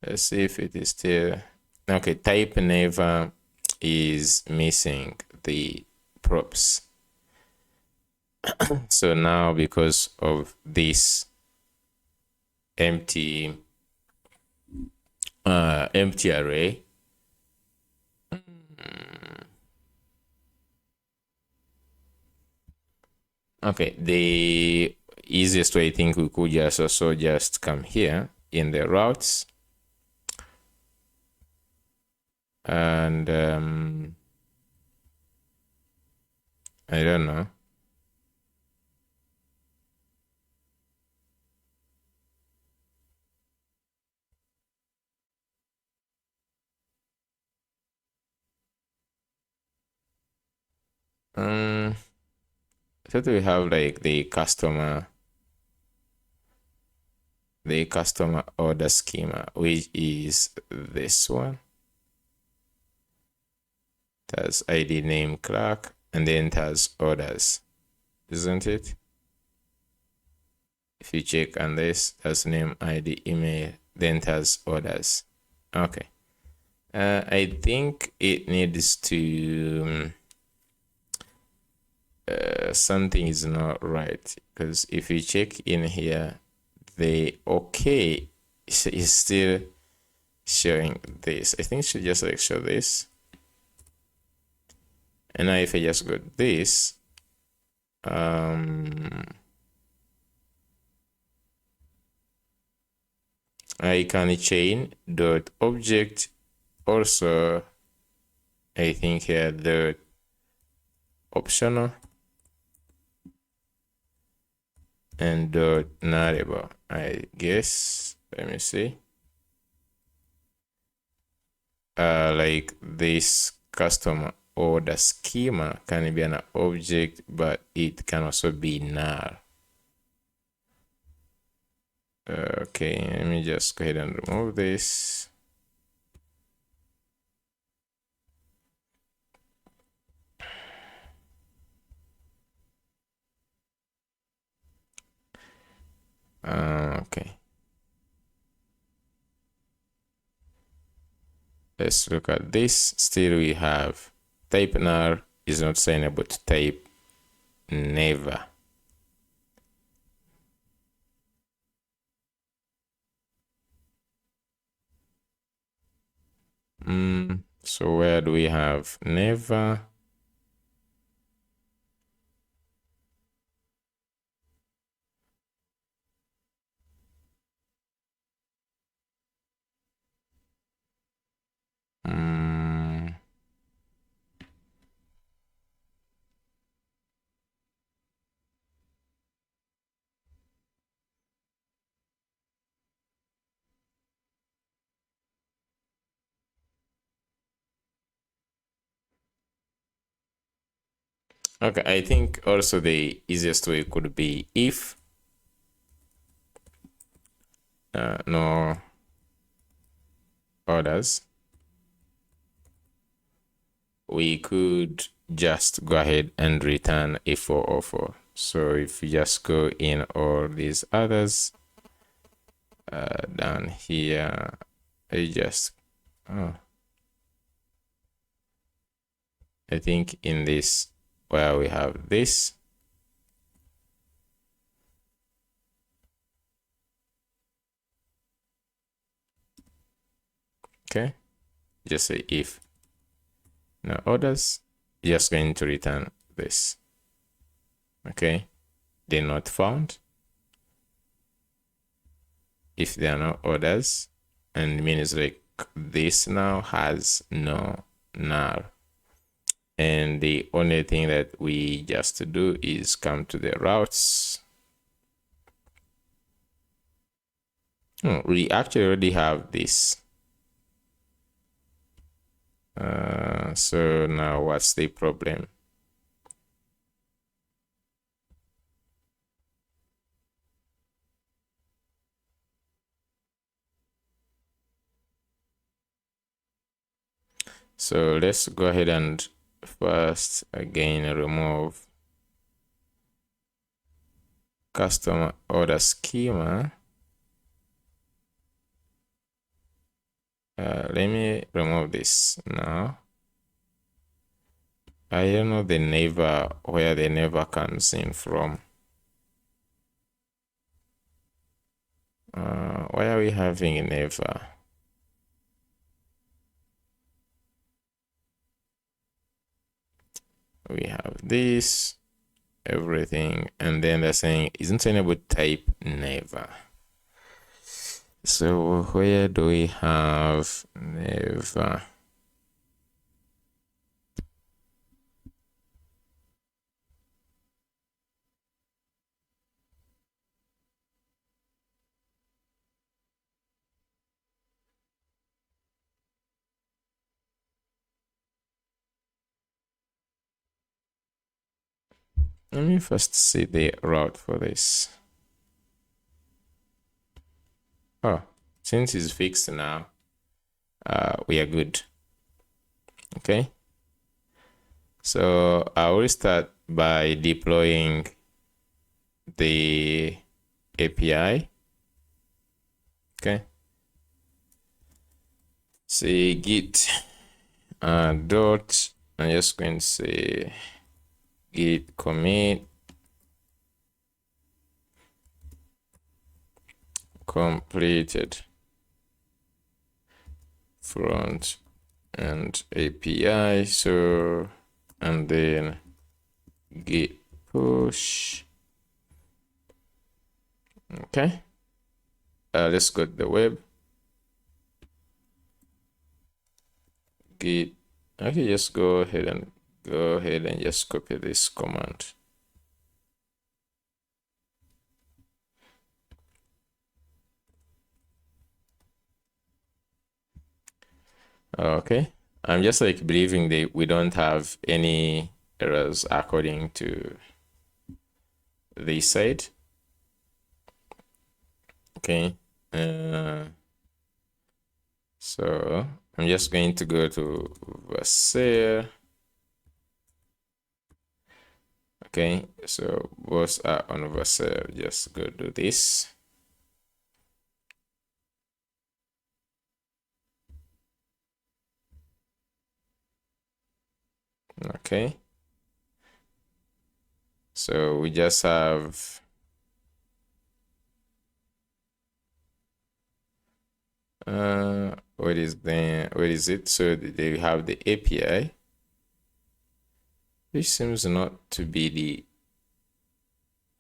Let's see if it is still okay. Type never is missing the props. So now, because of this empty array, okay, the easiest way I think we could just also just come here in the routes and I don't know. So we have like the customer order schema, which is this one. It has ID, name, Clark, and then it has orders, isn't it? If you check on this, that's name, ID, email, then it has orders. Okay. I think it needs to something is not right, because if you check in here, the okay is still showing this. I think it should just like show this. And now if I just go this, I can chain dot object also, I think here the optional and dot variable, I guess. Let me see. Like this customer order schema can be an object, but it can also be null. Okay, let me just go ahead and remove this. Okay. Let's look at this. Still we have type null is not signable to type never. So where do we have never? Okay, I think also the easiest way could be if no orders, we could just go ahead and return a 404. So if you just go in all these others down here, I just I think in this where we have this, okay, just say if no orders, just going to return this. Okay, they're not found. If there are no orders, and means like this now has no null, and the only thing that we just do is come to the routes. We actually already have this. So now what's the problem? So let's go ahead and first again remove customer order schema. Let me remove this now. I don't know the neighbor, where the neighbor comes in from. Why are we having a neighbor? We have this, everything, and then they're saying isn't enable type neighbor. So where do we have neighbor? Let me first see the route for this. Oh, since it's fixed now, we are good. Okay. So I will start by deploying the API. Okay. Say git dot. I'm just going to say git commit completed front and API. So, and then git push. Okay. Let's go to the web. Git. Okay, just go ahead and just copy this command. Okay, I'm just like believing that we don't have any errors according to this side. Okay, so I'm just going to go to Versailles. Okay, so both are on Versailles. Just go do this. Okay, so we just have where is it? So they have the API, which seems not to be the,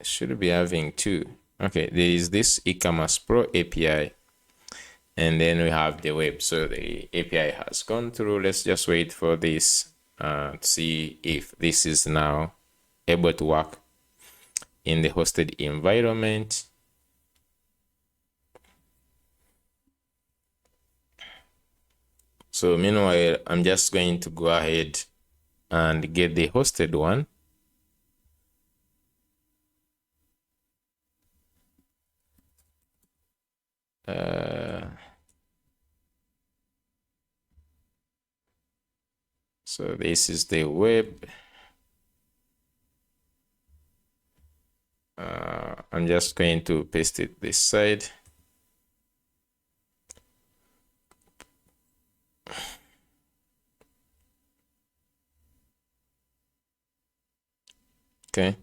should be having two. Okay, there is this Ecommerce Pro API, and then we have the web. So the API has gone through. Let's just wait for this to see if this is now able to work in the hosted environment. So meanwhile, I'm just going to go ahead and get the hosted one. So this is the web. I'm just going to paste it this side. Okay.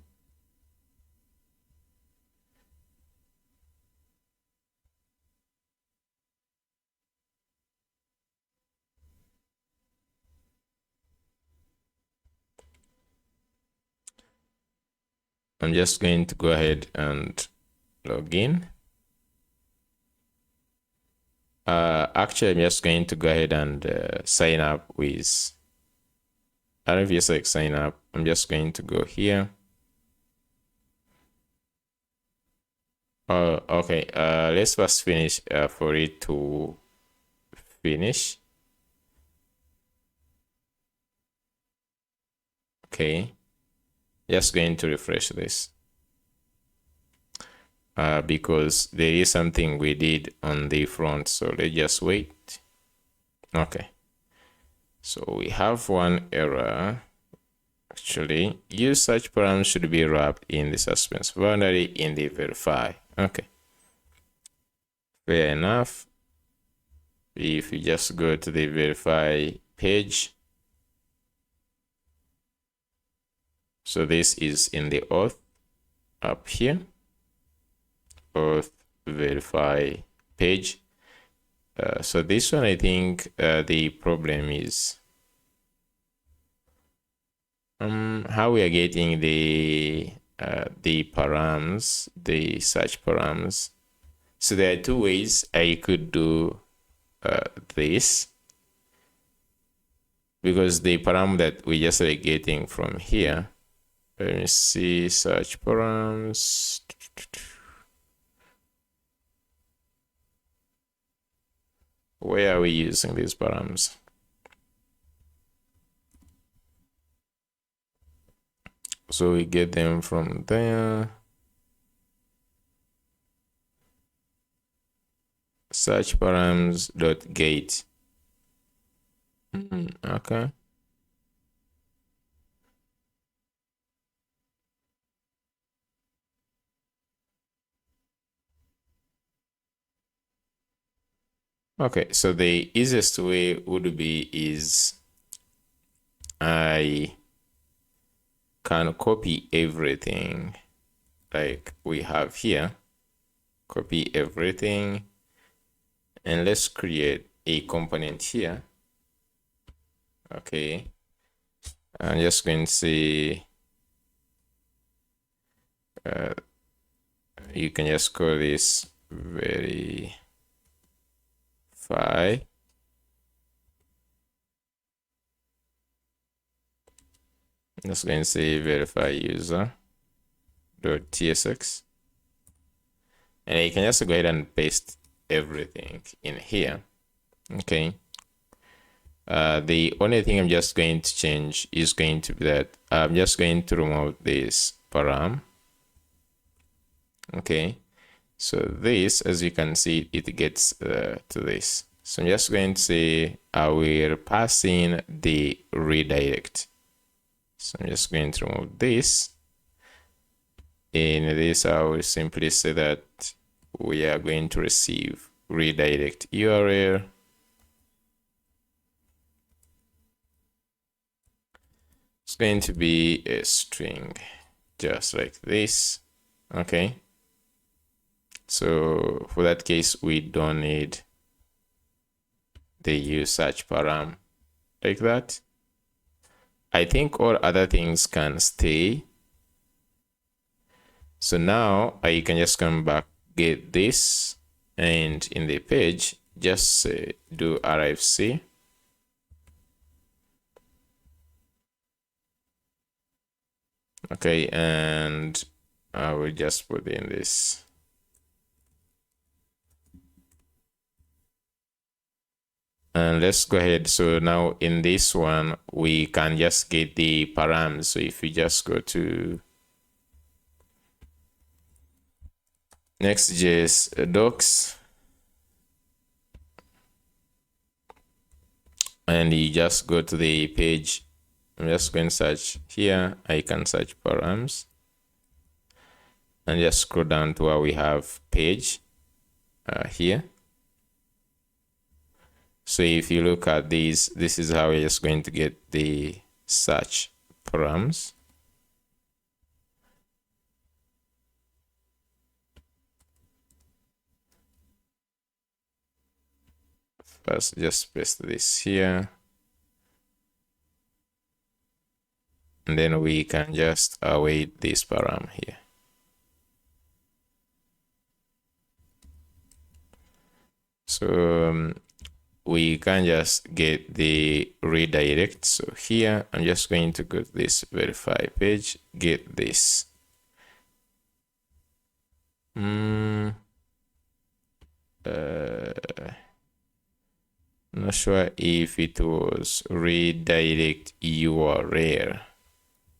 I'm just going to go ahead and log in. Actually, I'm just going to go ahead and sign up with, I don't know if you select sign up. I'm just going to go here. Okay. Let's first finish for it to finish. Okay. Just going to refresh this. Because there is something we did on the front, so let's just wait. Okay, so we have one error. Actually, use search params should be wrapped in the suspense boundary in the verify. Okay, fair enough. If you just go to the verify page, so this is in the auth up here, auth verify page. So this one, I think the problem is how we are getting the params, the search params. So there are two ways I could do this, because the param that we just are getting from here, let me see, search params. Where are we using these params? So we get them from there. Search params dot gate. Okay. Okay, so the easiest way would be is I can copy everything like we have here, copy everything, and let's create a component here. Okay, I'm just going to say you can just call this verify. I'm just going to say verify user dot tsx, and you can just go ahead and paste everything in here. Okay. The only thing I'm just going to change is going to be that I'm just going to remove this param. Okay, so this, as you can see, it gets to this. So I'm just going to say I will pass in the redirect. So I'm just going to remove this. In this, I will simply say that we are going to receive redirect URL. It's going to be a string, just like this. Okay. So for that case, we don't need the use search param like that. I think all other things can stay. So now you can just come back, get this, and in the page, just do RFC. Okay, and I will just put in this. And let's go ahead. So now in this one, we can just get the params. So if we just go to Next.js docs, and you just go to the page. I'm just going to search here. I can search params and just scroll down to where we have page here. So if you look at these, this is how we're just going to get the search params. First, just paste this here. And then we can just await this param here. So we can just get the redirect. So here, I'm just going to go to this verify page, get this. Not sure if it was redirect URL.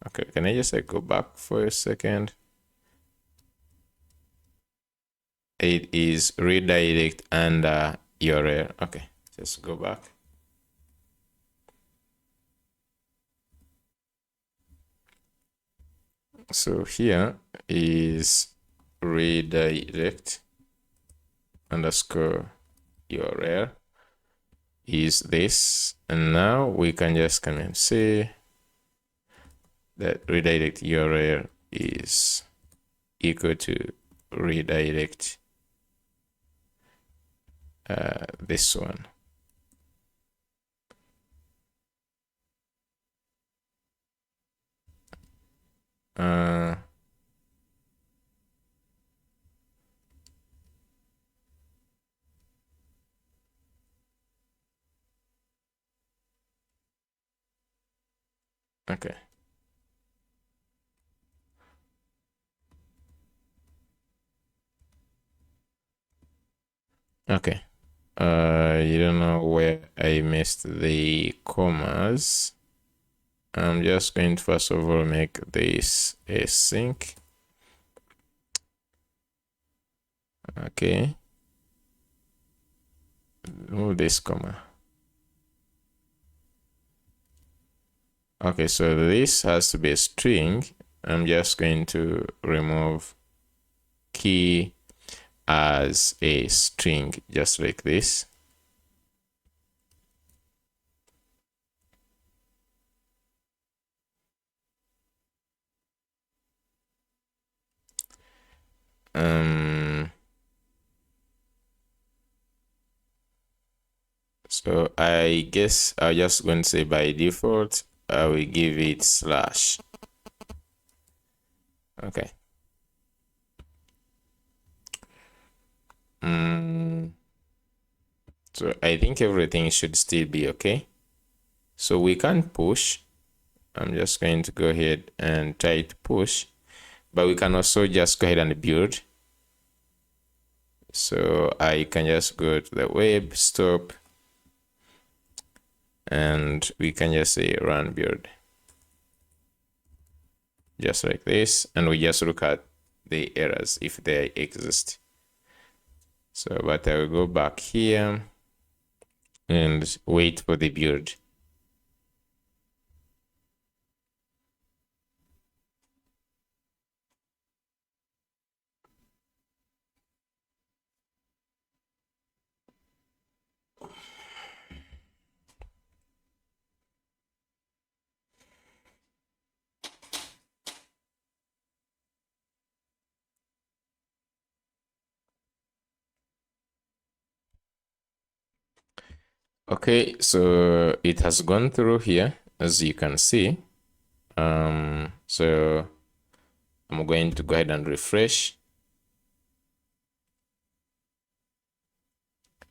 Okay, can I just go back for a second? It is redirect under URL. Okay, just go back. So here is redirect underscore URL is this, and now we can just come and say that redirect URL is equal to redirect this one. Okay. Okay. You don't know where I missed the commas. I'm just going to first of all make this async. Okay. Remove this comma. Okay, so this has to be a string. I'm just going to remove key as a string, just like this. So I guess I'm just going to say by default, I will give it slash. Okay. So I think everything should still be okay. So we can push. I'm just going to go ahead and try to push, but we can also just go ahead and build. So I can just go to the web, stop, and we can just say run build. Just like this, and we just look at the errors if they exist. So, but I will go back here and wait for the build. Okay, so it has gone through here, as you can see. So I'm going to go ahead and refresh.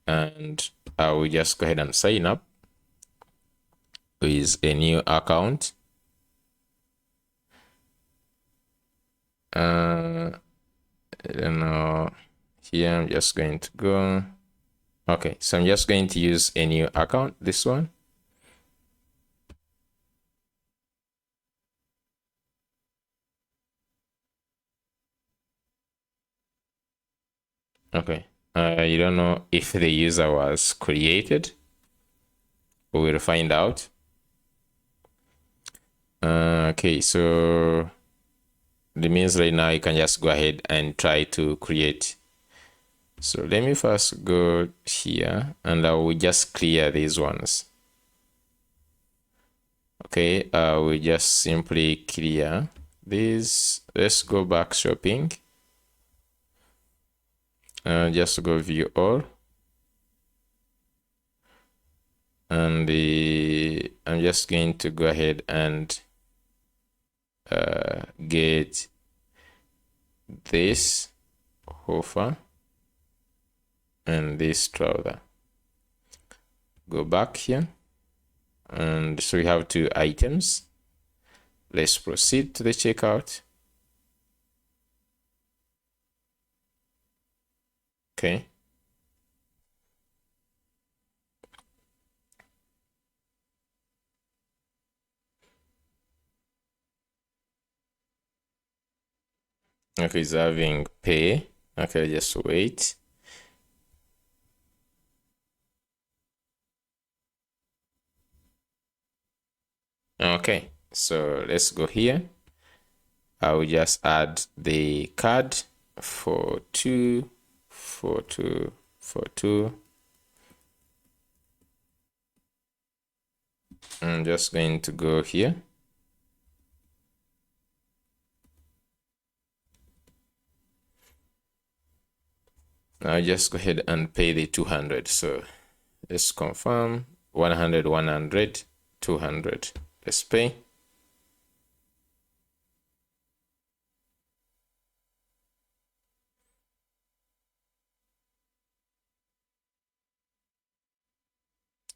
And I will just go ahead and sign up with a new account. I don't know. Here I'm just going to go. Okay, so I'm just going to use a new account, this one. Okay, you don't know if the user was created we'll find out. Okay, so the means right now you can just go ahead and try to create. So let me first go here and I will just clear these ones. Okay, we just simply clear these. Let's go back shopping. Just go view all. And I'm just going to go ahead and get this offer and this trouser. Go back here, and so we have 2 items. Let's proceed to the checkout. Okay. Okay, it's having pay. Okay, just wait. Okay, so let's go here. I will just add the card for 2, for 2, for 2. I'm just going to go here. I'll just go ahead and pay the 200. So let's confirm 100, 100, 200. Let's pay.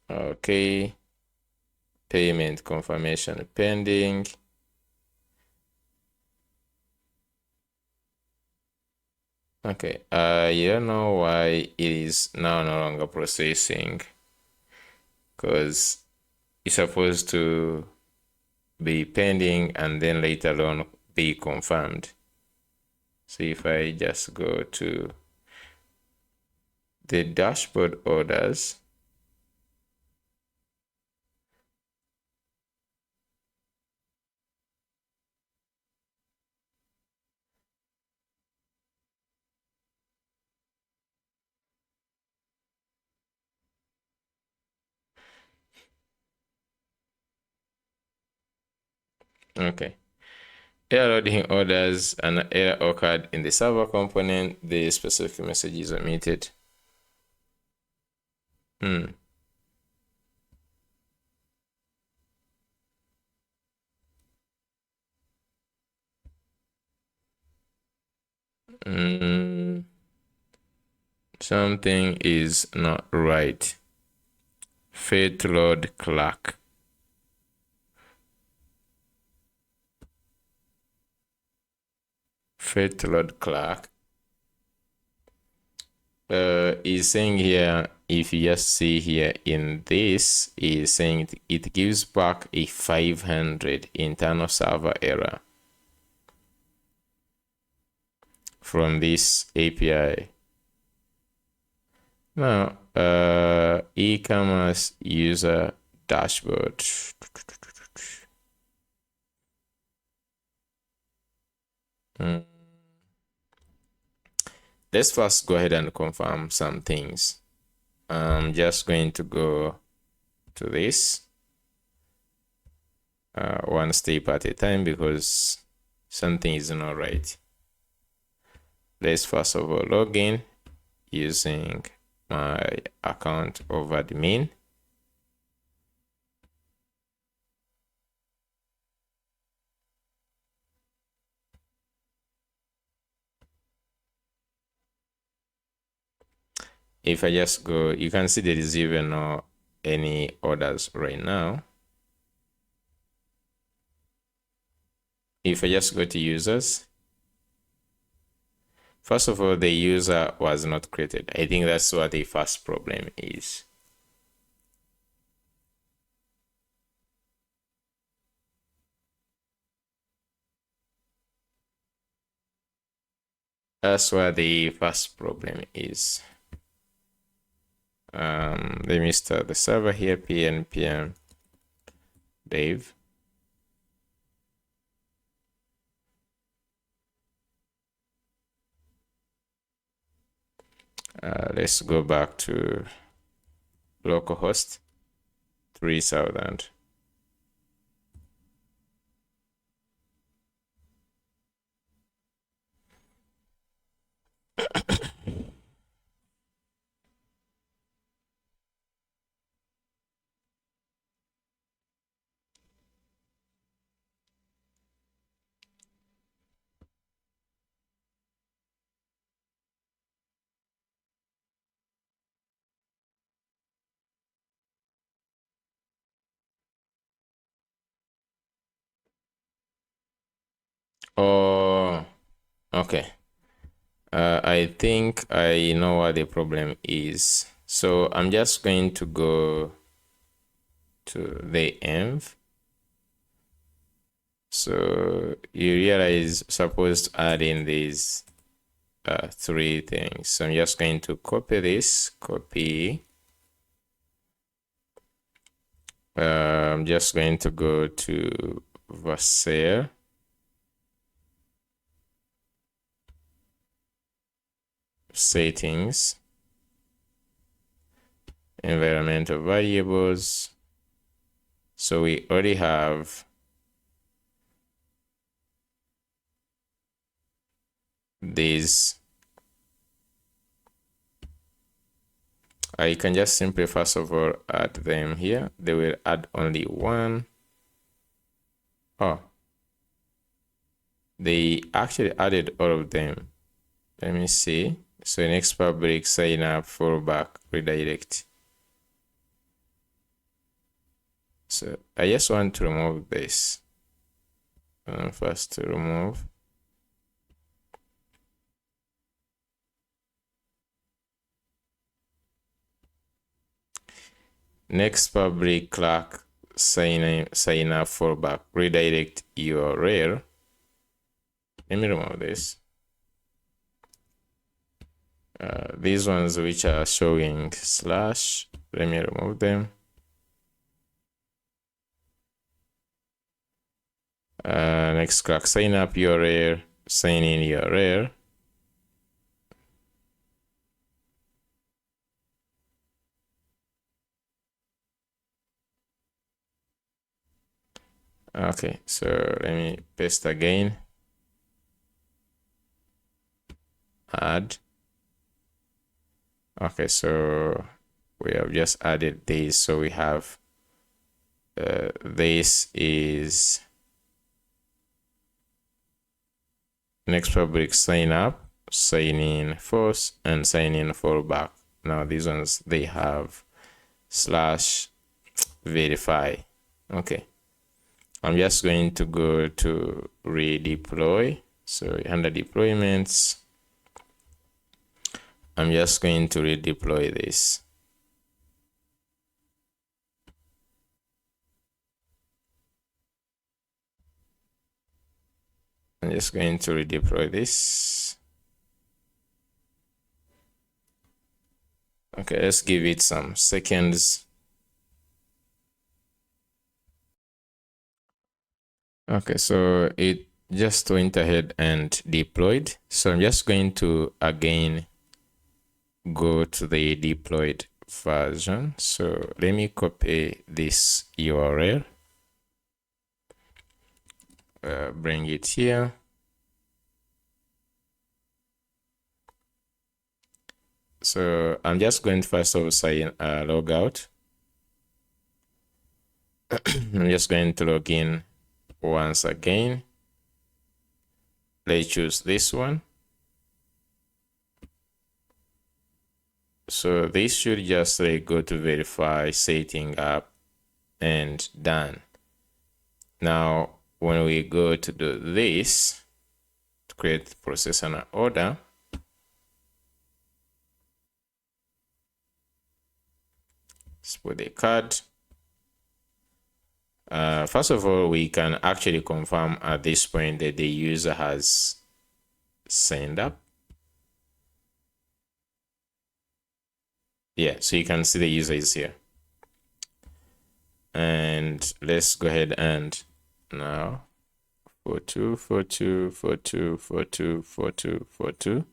Okay. Payment confirmation pending. Okay, I don't know why it is now no longer processing, because it's supposed to be pending and then later on be confirmed. So if I just go to the dashboard orders, okay. Error loading orders, an error occurred in the server component. The specific message is omitted. Something is not right. Failed to load clerk. Failed to load clerk. Is saying here, if you just see here in this, is saying it gives back a 500 internal server error from this API. Now, e-commerce user dashboard. Let's first go ahead and confirm some things. I'm just going to go to this one step at a time because something is not right. Let's first of all log in using my account of admin. If I just go, you can see there is even no any orders right now. If I just go to users, first of all, the user was not created. I think that's what the first problem is. That's what the first problem is. Let me start the server here, pnpm dev. Let's go back to localhost 3000. Oh, okay. I think I know what the problem is. So I'm just going to go to the env. So you realize supposed to add in these three things. So I'm just going to copy this, copy. I'm just going to go to Versailles. Settings, environmental variables. So we already have these. I can just simply first of all add them here. They will add only one. Oh, they actually added all of them. Let me see. So next public sign up, fallback, redirect. So I just want to remove this. First to remove. Next public clerk sign up, fallback, redirect URL. Let me remove this. These ones which are showing slash, let me remove them. Next clerk sign up URL, sign in URL. Okay, so let me paste again. Add. Okay, so we have just added this. So we have this is next public sign up, sign in first, and sign in fallback. Now these ones they have slash verify. Okay, I'm just going to go to redeploy. So under deployments, I'm just going to redeploy this. I'm just going to redeploy this. Okay, let's give it some seconds. Okay, so it just went ahead and deployed. So I'm just going to again go to the deployed version. So let me copy this URL, bring it here. So I'm just going to first of all sign log out. I'm just going to log in once again. Let's choose this one. So this should just go to verify, setting up, and done. Now, when we go to do this, to create process and order, let's put the card. First of all, we can actually confirm at this point that the user has signed up. Yeah, so you can see the user is here. And let's go ahead and now 424242424242.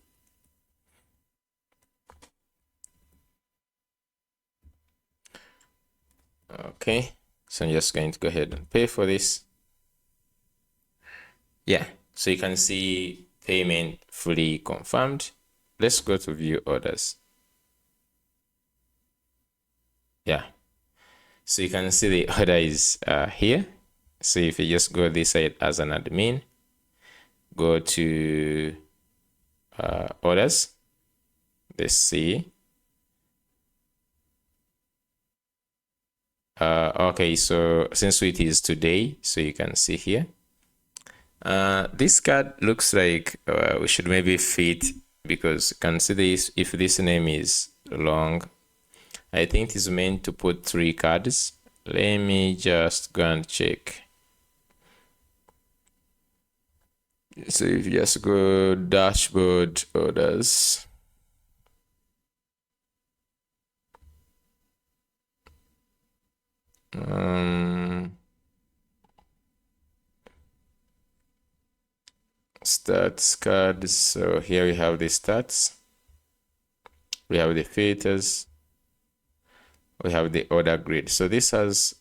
Okay, so I'm just going to go ahead and pay for this. Yeah, so you can see payment fully confirmed. Let's go to view orders. Yeah, so you can see the order is here. So if you just go this side as an admin, go to orders, let's see. Okay, so since it is today, so you can see here. This card looks like we should maybe fit, because you can see this, if this name is long, I think it's meant to put 3 cards. Let me just go and check. So if you just go dashboard orders, stats cards. So here we have the stats, we have the filters, we have the order grid. So this has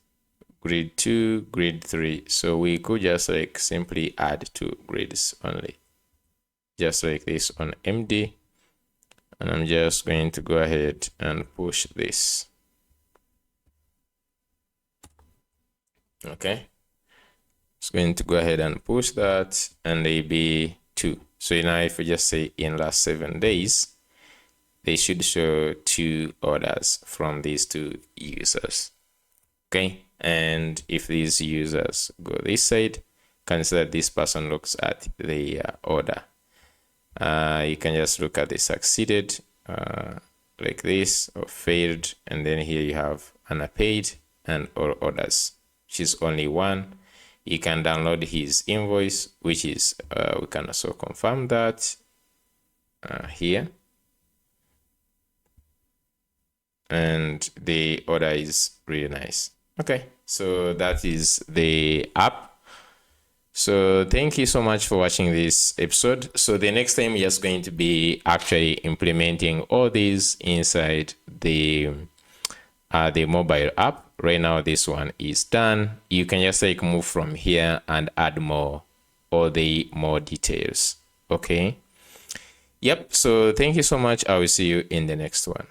grid 2, grid 3. So we could just like simply add 2 grids only, just like this on MD. And I'm just going to go ahead and push this. Okay, it's going to go ahead and push that, and they be 2. So now if we just say in last 7 days, they should show 2 orders from these 2 users. Okay, and if these users go this side, consider this person looks at the order. You can just look at the succeeded like this, or failed, and then here you have unpaid and all orders, which is only 1. You can download his invoice, which is we can also confirm that here, and the order is really nice. Okay, so that is the app. So thank you so much for watching this episode. So the next time we're just going to be actually implementing all these inside the mobile app. Right now this one is done. You can just like move from here and add more details. Okay, yep. So thank you so much. I will see you in the next one.